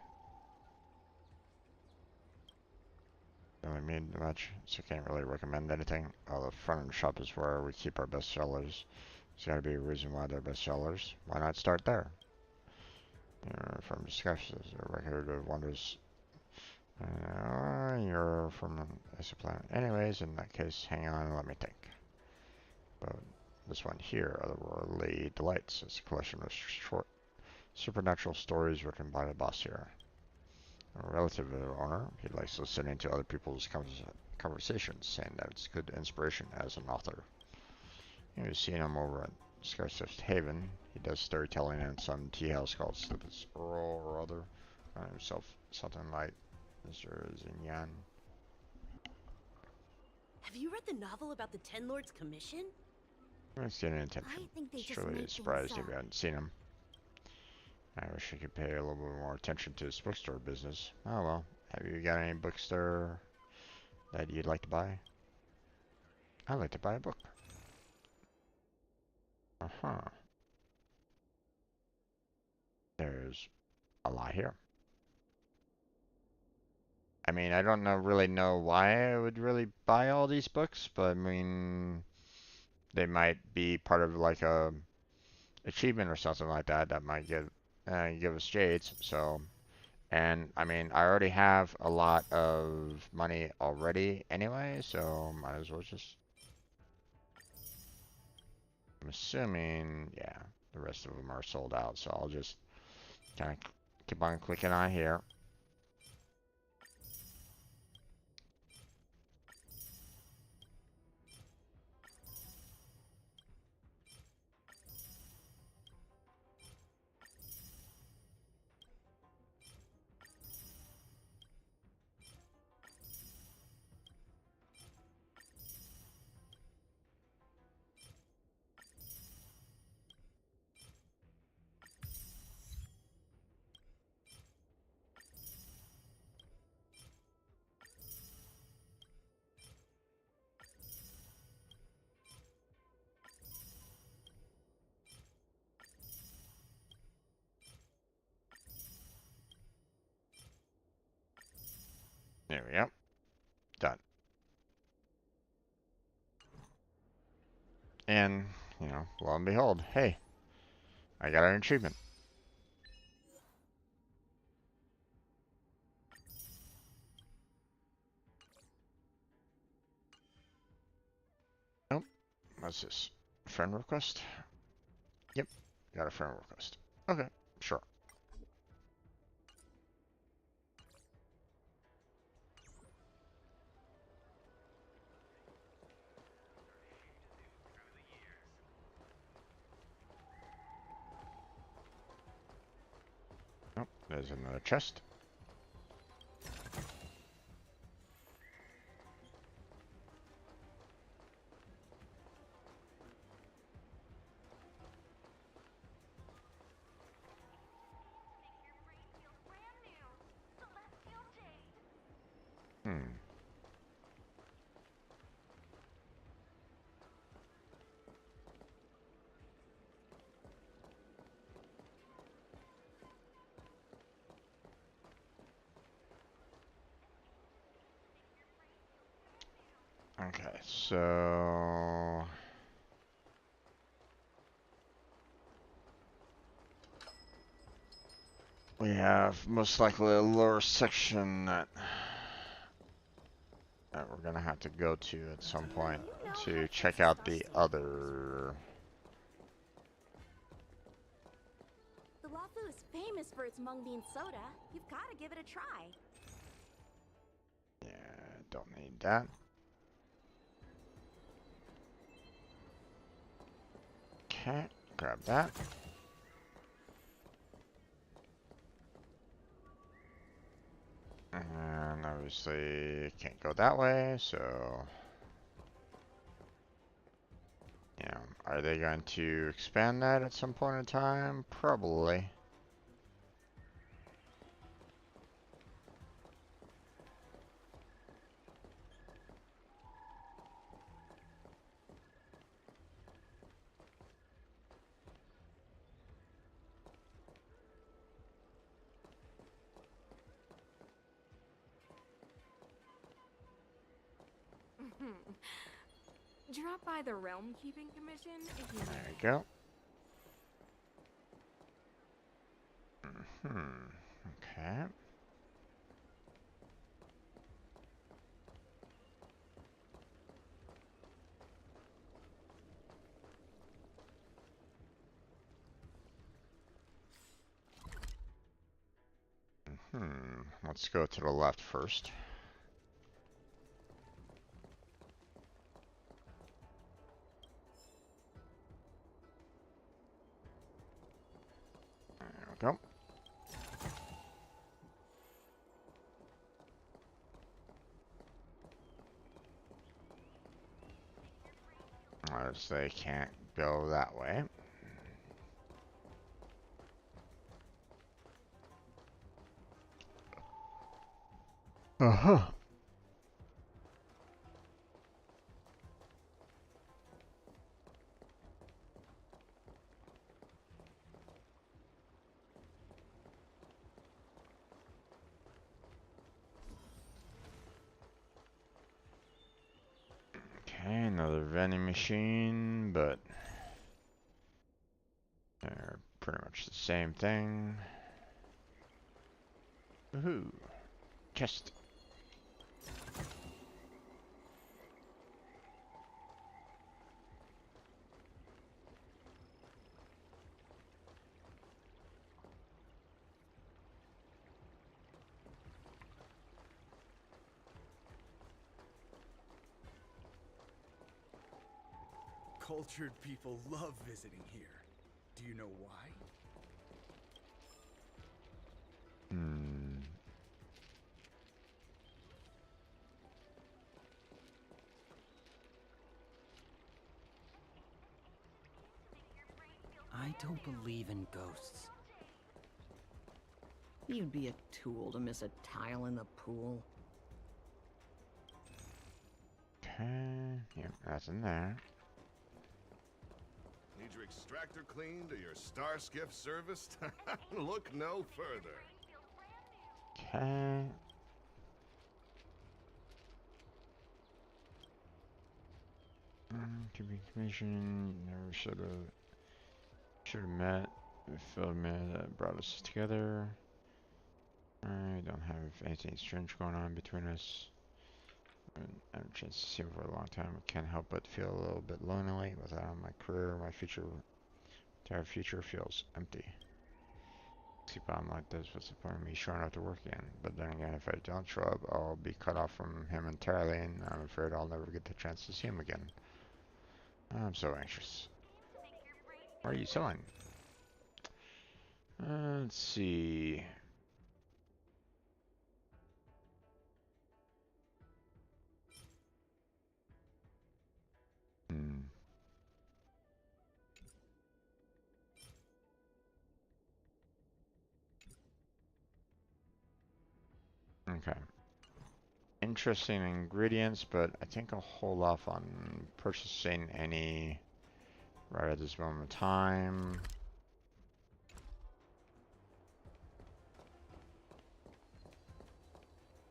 Don't really mean much, so can't really recommend anything. The front of the shop is where we keep our best sellers. There's gotta be a reason why they're best sellers. Why not start there? From discussions, a record of wonders. You're from a planet. Anyways, in that case, hang on and let me think. But this one here, Otherworldly Delights, is a collection of short supernatural stories written by the boss here. A relative of the owner, he likes listening to other people's conversations, saying that it's good inspiration as an author. You've seen him over at Scarcest Haven. He does storytelling in some tea house called Sleepless Earl or other. Himself something like Mr. Zinyan. Have you read the novel about the Ten Lords Commission? Let's get an attention. I think they just Surely made surprised things if you up. hadn't seen him. I wish I could pay a little bit more attention to this bookstore business. Oh well. Have you got any bookstore that you'd like to buy? I'd like to buy a book. Uh-huh. There's a lot here. I mean, I don't really know why I would really buy all these books, but I mean, they might be part of like a achievement or something like that that might give us jades. So, and I mean, I already have a lot of money already anyway, so might as well just. I'm assuming, yeah, the rest of them are sold out, so I'll just kind of keep on clicking on here. There we go. Done. And, you know, lo and behold, hey, I got an achievement. Nope. What's this? Friend request? Yep. Got a friend request. Okay, sure. Oh, there's another chest. Hmm. Okay, so we have most likely a lower section that we're gonna have to go to at some point to check out the other. The Wafu is famous for its mung bean soda. You've got to give it a try. Yeah, don't need that. Okay, grab that. And obviously can't go that way, so yeah. Are they going to expand that at some point in time? Probably. Drop by the Realm Keeping Commission if you There you go. Okay. Let's go to the left first. There we go. They can't go that way. Uh-huh. Okay, another vending machine, but they're pretty much the same thing. Woohoo! Chest. Cultured people love visiting here. Do you know why? I don't believe in ghosts. You'd be a tool to miss a tile in the pool. Okay, yep, that's in there. Need your extractor cleaned or your star skiff serviced? Look no further. Okay. To be commissioned, never should have met. We felt man that brought us together. I don't have anything strange going on between us. I haven't had a chance to see him for a long time. I can't help but feel a little bit lonely without my career. My entire future feels empty. Keep on like this, what's the point of me showing up to work again? But then again, if I don't show up, I'll be cut off from him entirely, and I'm afraid I'll never get the chance to see him again. I'm so anxious. What are you selling? Let's see. Okay. Interesting ingredients, but I think I'll hold off on purchasing any right at this moment in time.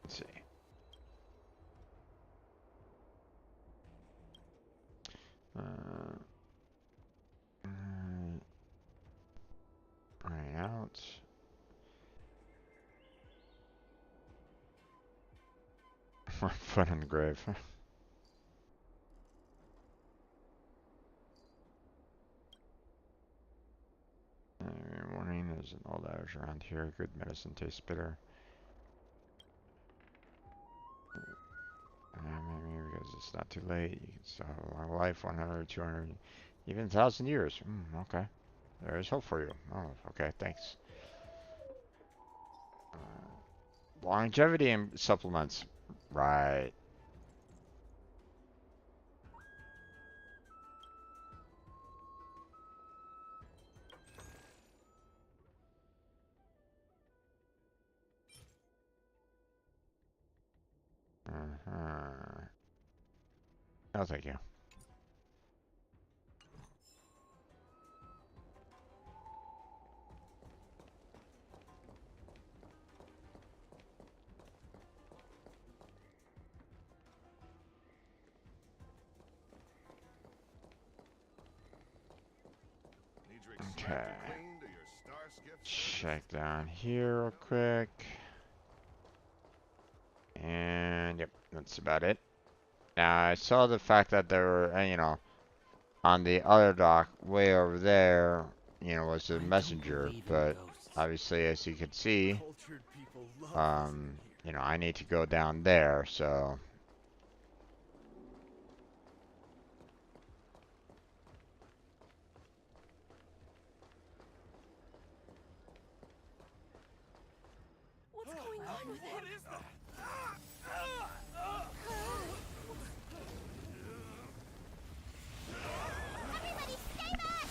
Let's see. Bring out. Foot in the grave. Warning, there's an old adage around here. Good medicine tastes bitter. Maybe because it's not too late. You can still have a long life, 100, 200, even 1,000 years. Okay. There's hope for you. Oh, okay, thanks. Longevity and supplements. Right. No, thank you. Okay. Check down here real quick. And yep, that's about it. Now I saw the fact that there were, you know, on the other dock way over there, you know, was a messenger, but obviously as you can see, you know, I need to go down there, so. What's going on with him? What is that? Everybody stay back!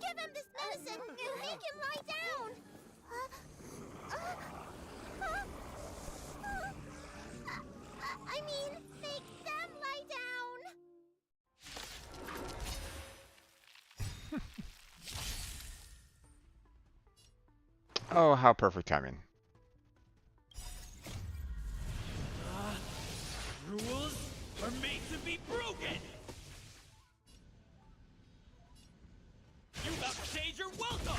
Give him this medicine and make him lie down! I mean, make them lie down! Oh, how perfect timing. Rules are made to be broken! You about to change your welcome!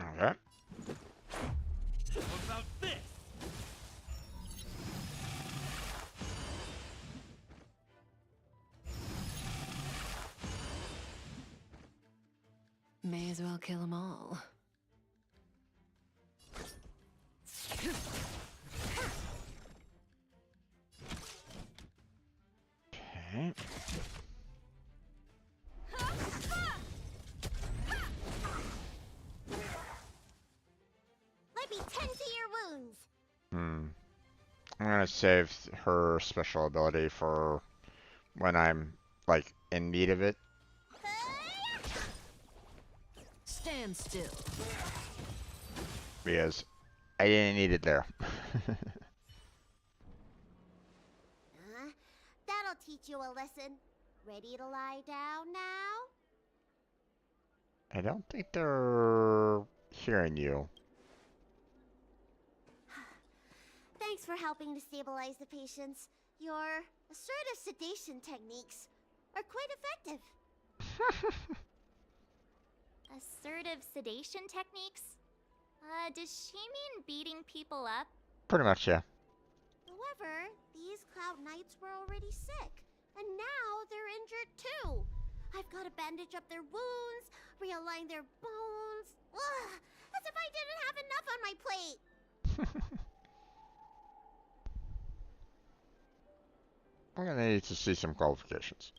Okay. What about this? May as well kill them all. Okay. Let me tend to your wounds! I'm gonna save her special ability for when I'm, like, in need of it. Stand still. Because I didn't need it there. That'll teach you a lesson. Ready to lie down now? I don't think they're hearing you. Thanks for helping to stabilize the patients. Your assertive sedation techniques are quite effective. Assertive sedation techniques? Does she mean beating people up? Pretty much, yeah. However, these Cloud Knights were already sick, and now they're injured too. I've got to bandage up their wounds, realign their bones. Ugh, as if I didn't have enough on my plate. I'm gonna need to see some qualifications.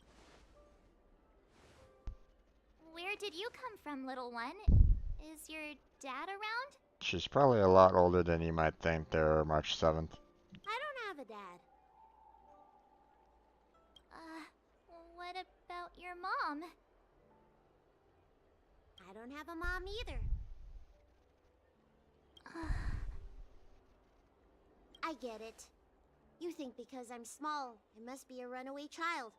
Where did you come from, little one? Is your dad around? She's probably a lot older than you might think. They're March 7th. I don't have a dad. What about your mom? I don't have a mom either. I get it. You think because I'm small, I must be a runaway child.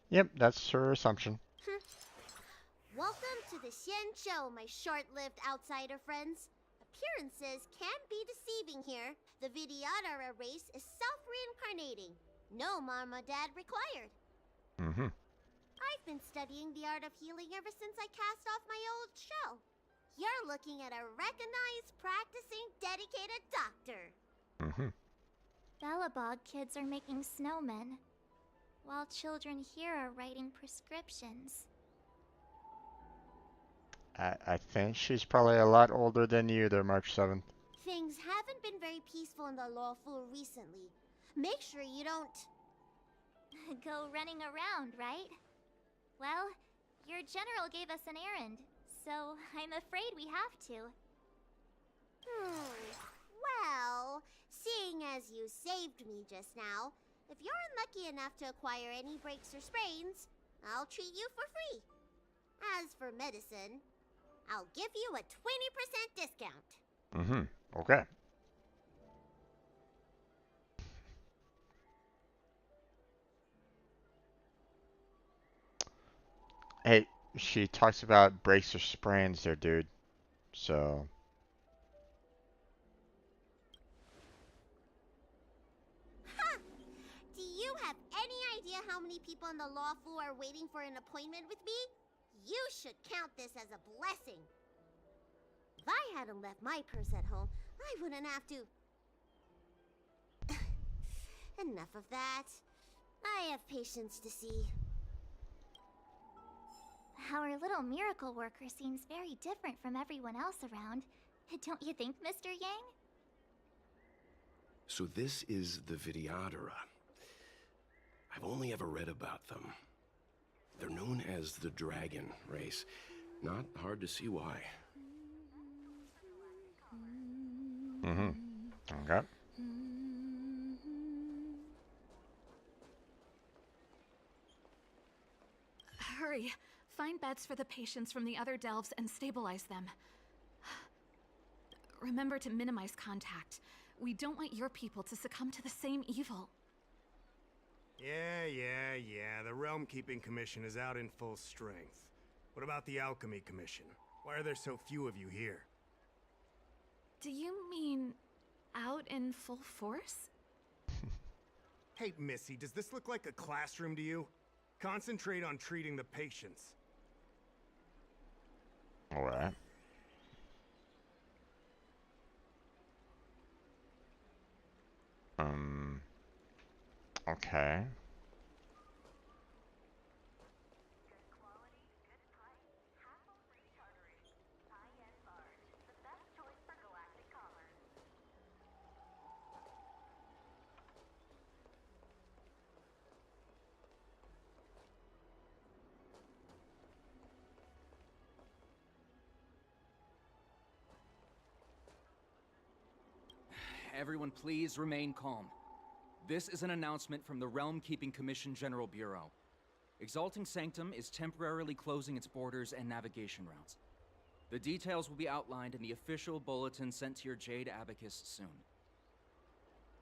Yep, that's her assumption. Welcome to the Xian Show, my short-lived outsider friends. Appearances can be deceiving here. The Vidyadhara race is self-reincarnating. No Mama Dad required. Mm-hmm. I've been studying the art of healing ever since I cast off my old shell. You're looking at a recognized, practicing, dedicated doctor. Mm-hmm. Bellabog kids are making snowmen, while children here are writing prescriptions. I think she's probably a lot older than you there, March 7th. Things haven't been very peaceful in the lawful recently. Make sure you don't... Go running around, right? Well, your general gave us an errand, so I'm afraid we have to. Well, seeing as you saved me just now, if you're unlucky enough to acquire any breaks or sprains, I'll treat you for free. As for medicine, I'll give you a 20% discount. Mm-hmm. Okay. Hey, she talks about breaks or sprains there, dude. So... Ha! Do you have any idea how many people in the law school are waiting for an appointment with me? You should count this as a blessing. If I hadn't left my purse at home, I wouldn't have to... Enough of that. I have patients to see. Our little miracle worker seems very different from everyone else around. Don't you think, Mr. Yang? So this is the Vidyadhara. I've only ever read about them. They're known as the Dragon race. Not hard to see why. Mm-hmm. Okay. Hurry. Find beds for the patients from the other delves and stabilize them. Remember to minimize contact. We don't want your people to succumb to the same evil. Yeah. The Realm Keeping Commission is out in full strength. What about the Alchemy Commission? Why are there so few of you here? Do you mean out in full force? Hey, Missy, does this look like a classroom to you? Concentrate on treating the patients. All right. Okay. Everyone please remain calm. This is an announcement from the Realm Keeping Commission General Bureau. Exalting Sanctum is temporarily closing its borders and navigation routes. The details will be outlined in the official bulletin sent to your Jade Abacus soon.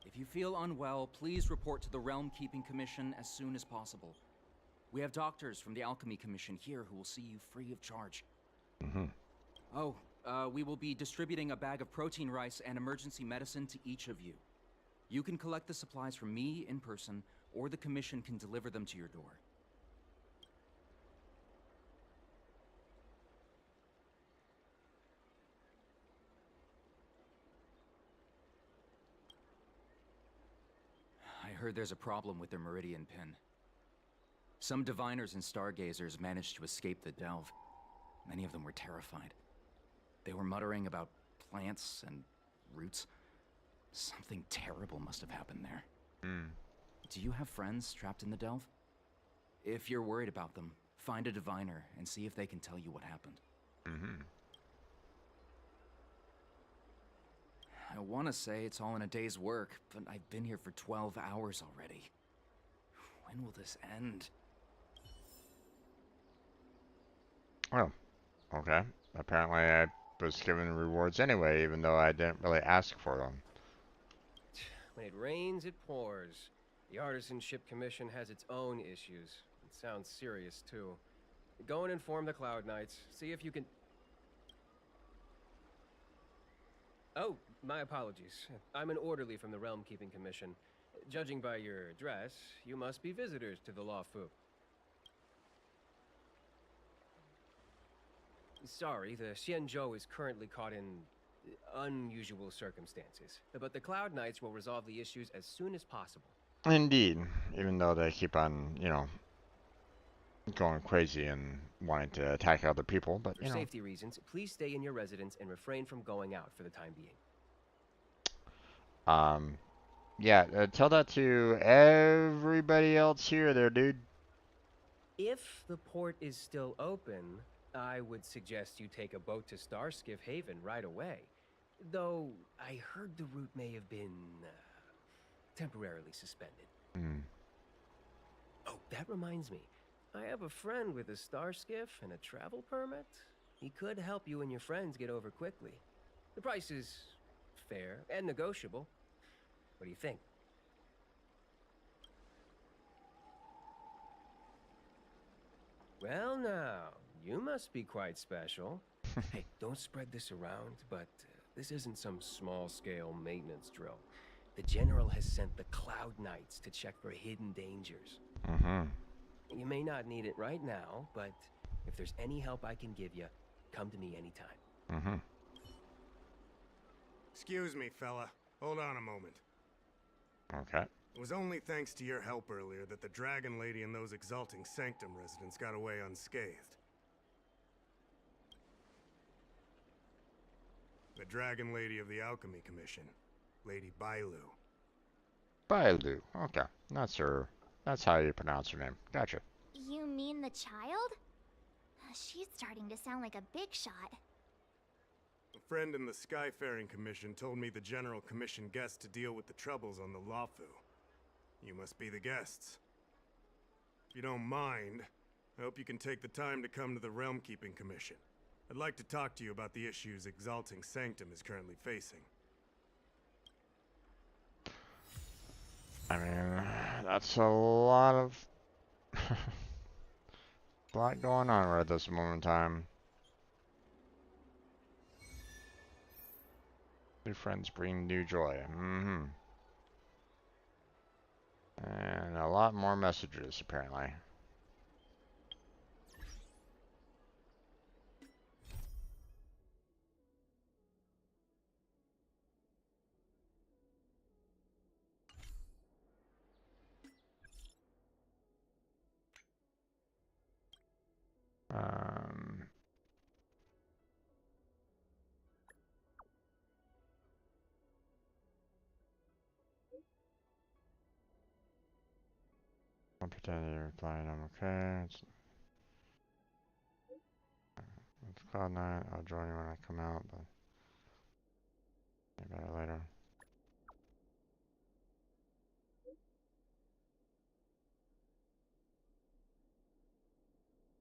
If you feel unwell, please report to the Realm Keeping Commission as soon as possible. We have doctors from the Alchemy Commission here who will see you free of charge. Mm-hmm. Oh, we will be distributing a bag of protein rice and emergency medicine to each of you. You can collect the supplies from me in person, or the Commission can deliver them to your door. I heard there's a problem with their Meridian Pin. Some diviners and stargazers managed to escape the delve. Many of them were terrified. They were muttering about plants and roots. Something terrible must have happened there. Do you have friends trapped in the delve? If you're worried about them, find a diviner and see if they can tell you what happened. Mm-hmm. I want to say it's all in a day's work, but I've been here for 12 hours already. When will this end? Well, okay. Apparently I was given rewards anyway, even though I didn't really ask for them. When it rains, it pours. The Artisanship Commission has its own issues. It sounds serious, too. Go and inform the Cloud Knights. See if you can... Oh, my apologies. I'm an orderly from the Realm Keeping Commission. Judging by your address, you must be visitors to the Lawfu. Sorry, the Xianzhou is currently caught in unusual circumstances, but the Cloud Knights will resolve the issues as soon as possible. Indeed, even though they keep on, you know, going crazy and wanting to attack other people, but For you know. safety reasons, please stay in your residence and refrain from going out for the time being. Yeah, tell that to everybody else here there, dude. If the port is still open, I would suggest you take a boat to Starskiff Haven right away. Though, I heard the route may have been temporarily suspended. Oh, that reminds me. I have a friend with a Starskiff and a travel permit. He could help you and your friends get over quickly. The price is fair and negotiable. What do you think? Well now, you must be quite special. Hey, don't spread this around, but this isn't some small-scale maintenance drill. The General has sent the Cloud Knights to check for hidden dangers. You may not need it right now, but if there's any help I can give you, come to me anytime. Excuse me, fella. Hold on a moment. Okay. It was only thanks to your help earlier that the Dragon Lady and those Exalting Sanctum residents got away unscathed. The Dragon Lady of the Alchemy Commission, Lady Bailu. Bailu. Okay, that's her. That's how you pronounce her name. Gotcha. You mean the child? She's starting to sound like a big shot. A friend in the Skyfaring Commission told me the General commissioned guests to deal with the troubles on the Lawfu. You must be the guests. If you don't mind, I hope you can take the time to come to the Realm Keeping Commission. I'd like to talk to you about the issues Exalting Sanctum is currently facing. I mean, that's a lot of lot going on right at this moment in time. New friends bring new joy. And a lot more messages, apparently. I'll pretend you're replying I'm okay. It's Cloud9. I'll join you when I come out, but maybe better later.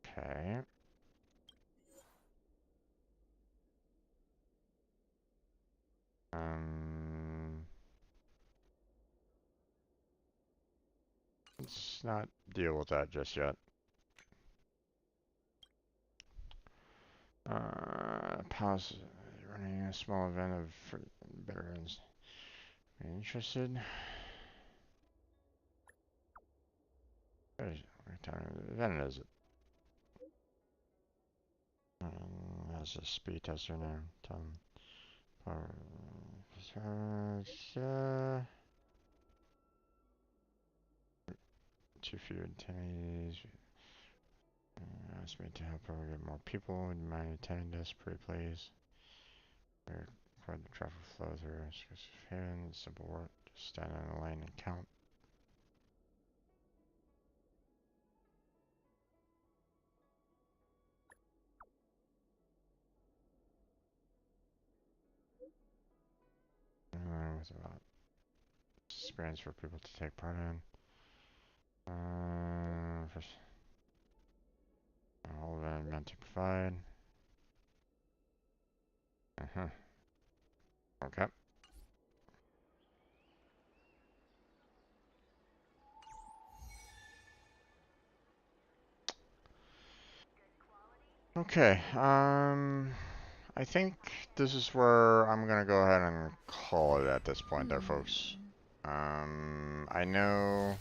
Okay. Let's not deal with that just yet. Pause. Running a small event of veterans. Are you interested? What time event is it? That's a speed tester now. Tell them. Too few attendees. Asked me to help her get more people. Would you mind attending this? Pretty please. Record the traffic flow through Haven. Simple work. Just stand in the lane and count. With about experience for people to take part in. First, all event meant to provide. Okay. Okay, I think this is where I'm gonna go ahead and call it at this point there, folks. I know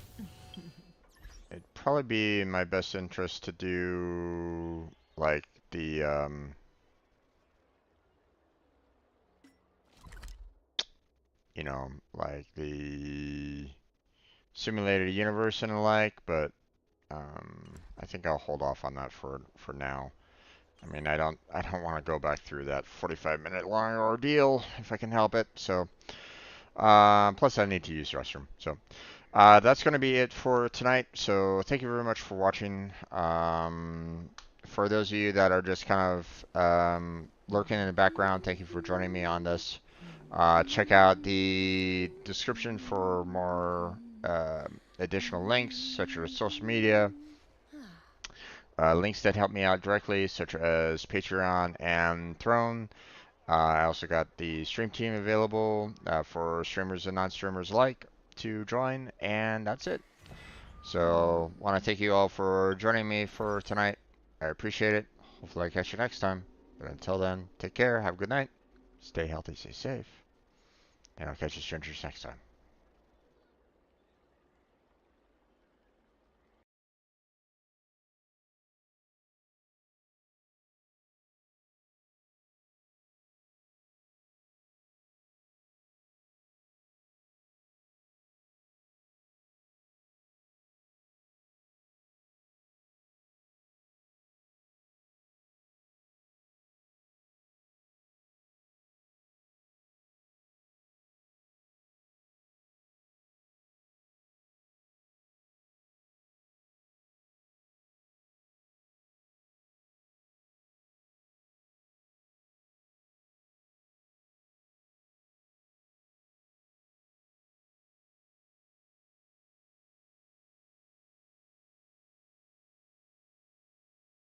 it'd probably be in my best interest to do like the you know, like the simulated universe and the like, but I think I'll hold off on that for now. I mean, I don't want to go back through that 45-minute long ordeal if I can help it. So, plus I need to use the restroom. So, that's going to be it for tonight. So, thank you very much for watching. For those of you that are just kind of lurking in the background, thank you for joining me on this. Check out the description for more additional links, such as social media, links that help me out directly, such as Patreon and Throne. I also got the stream team available for streamers and non-streamers alike to join, and that's it. So, want to thank you all for joining me for tonight. I appreciate it. Hopefully I catch you next time. But until then, take care, have a good night, stay healthy, stay safe, and I'll catch you strangers next time.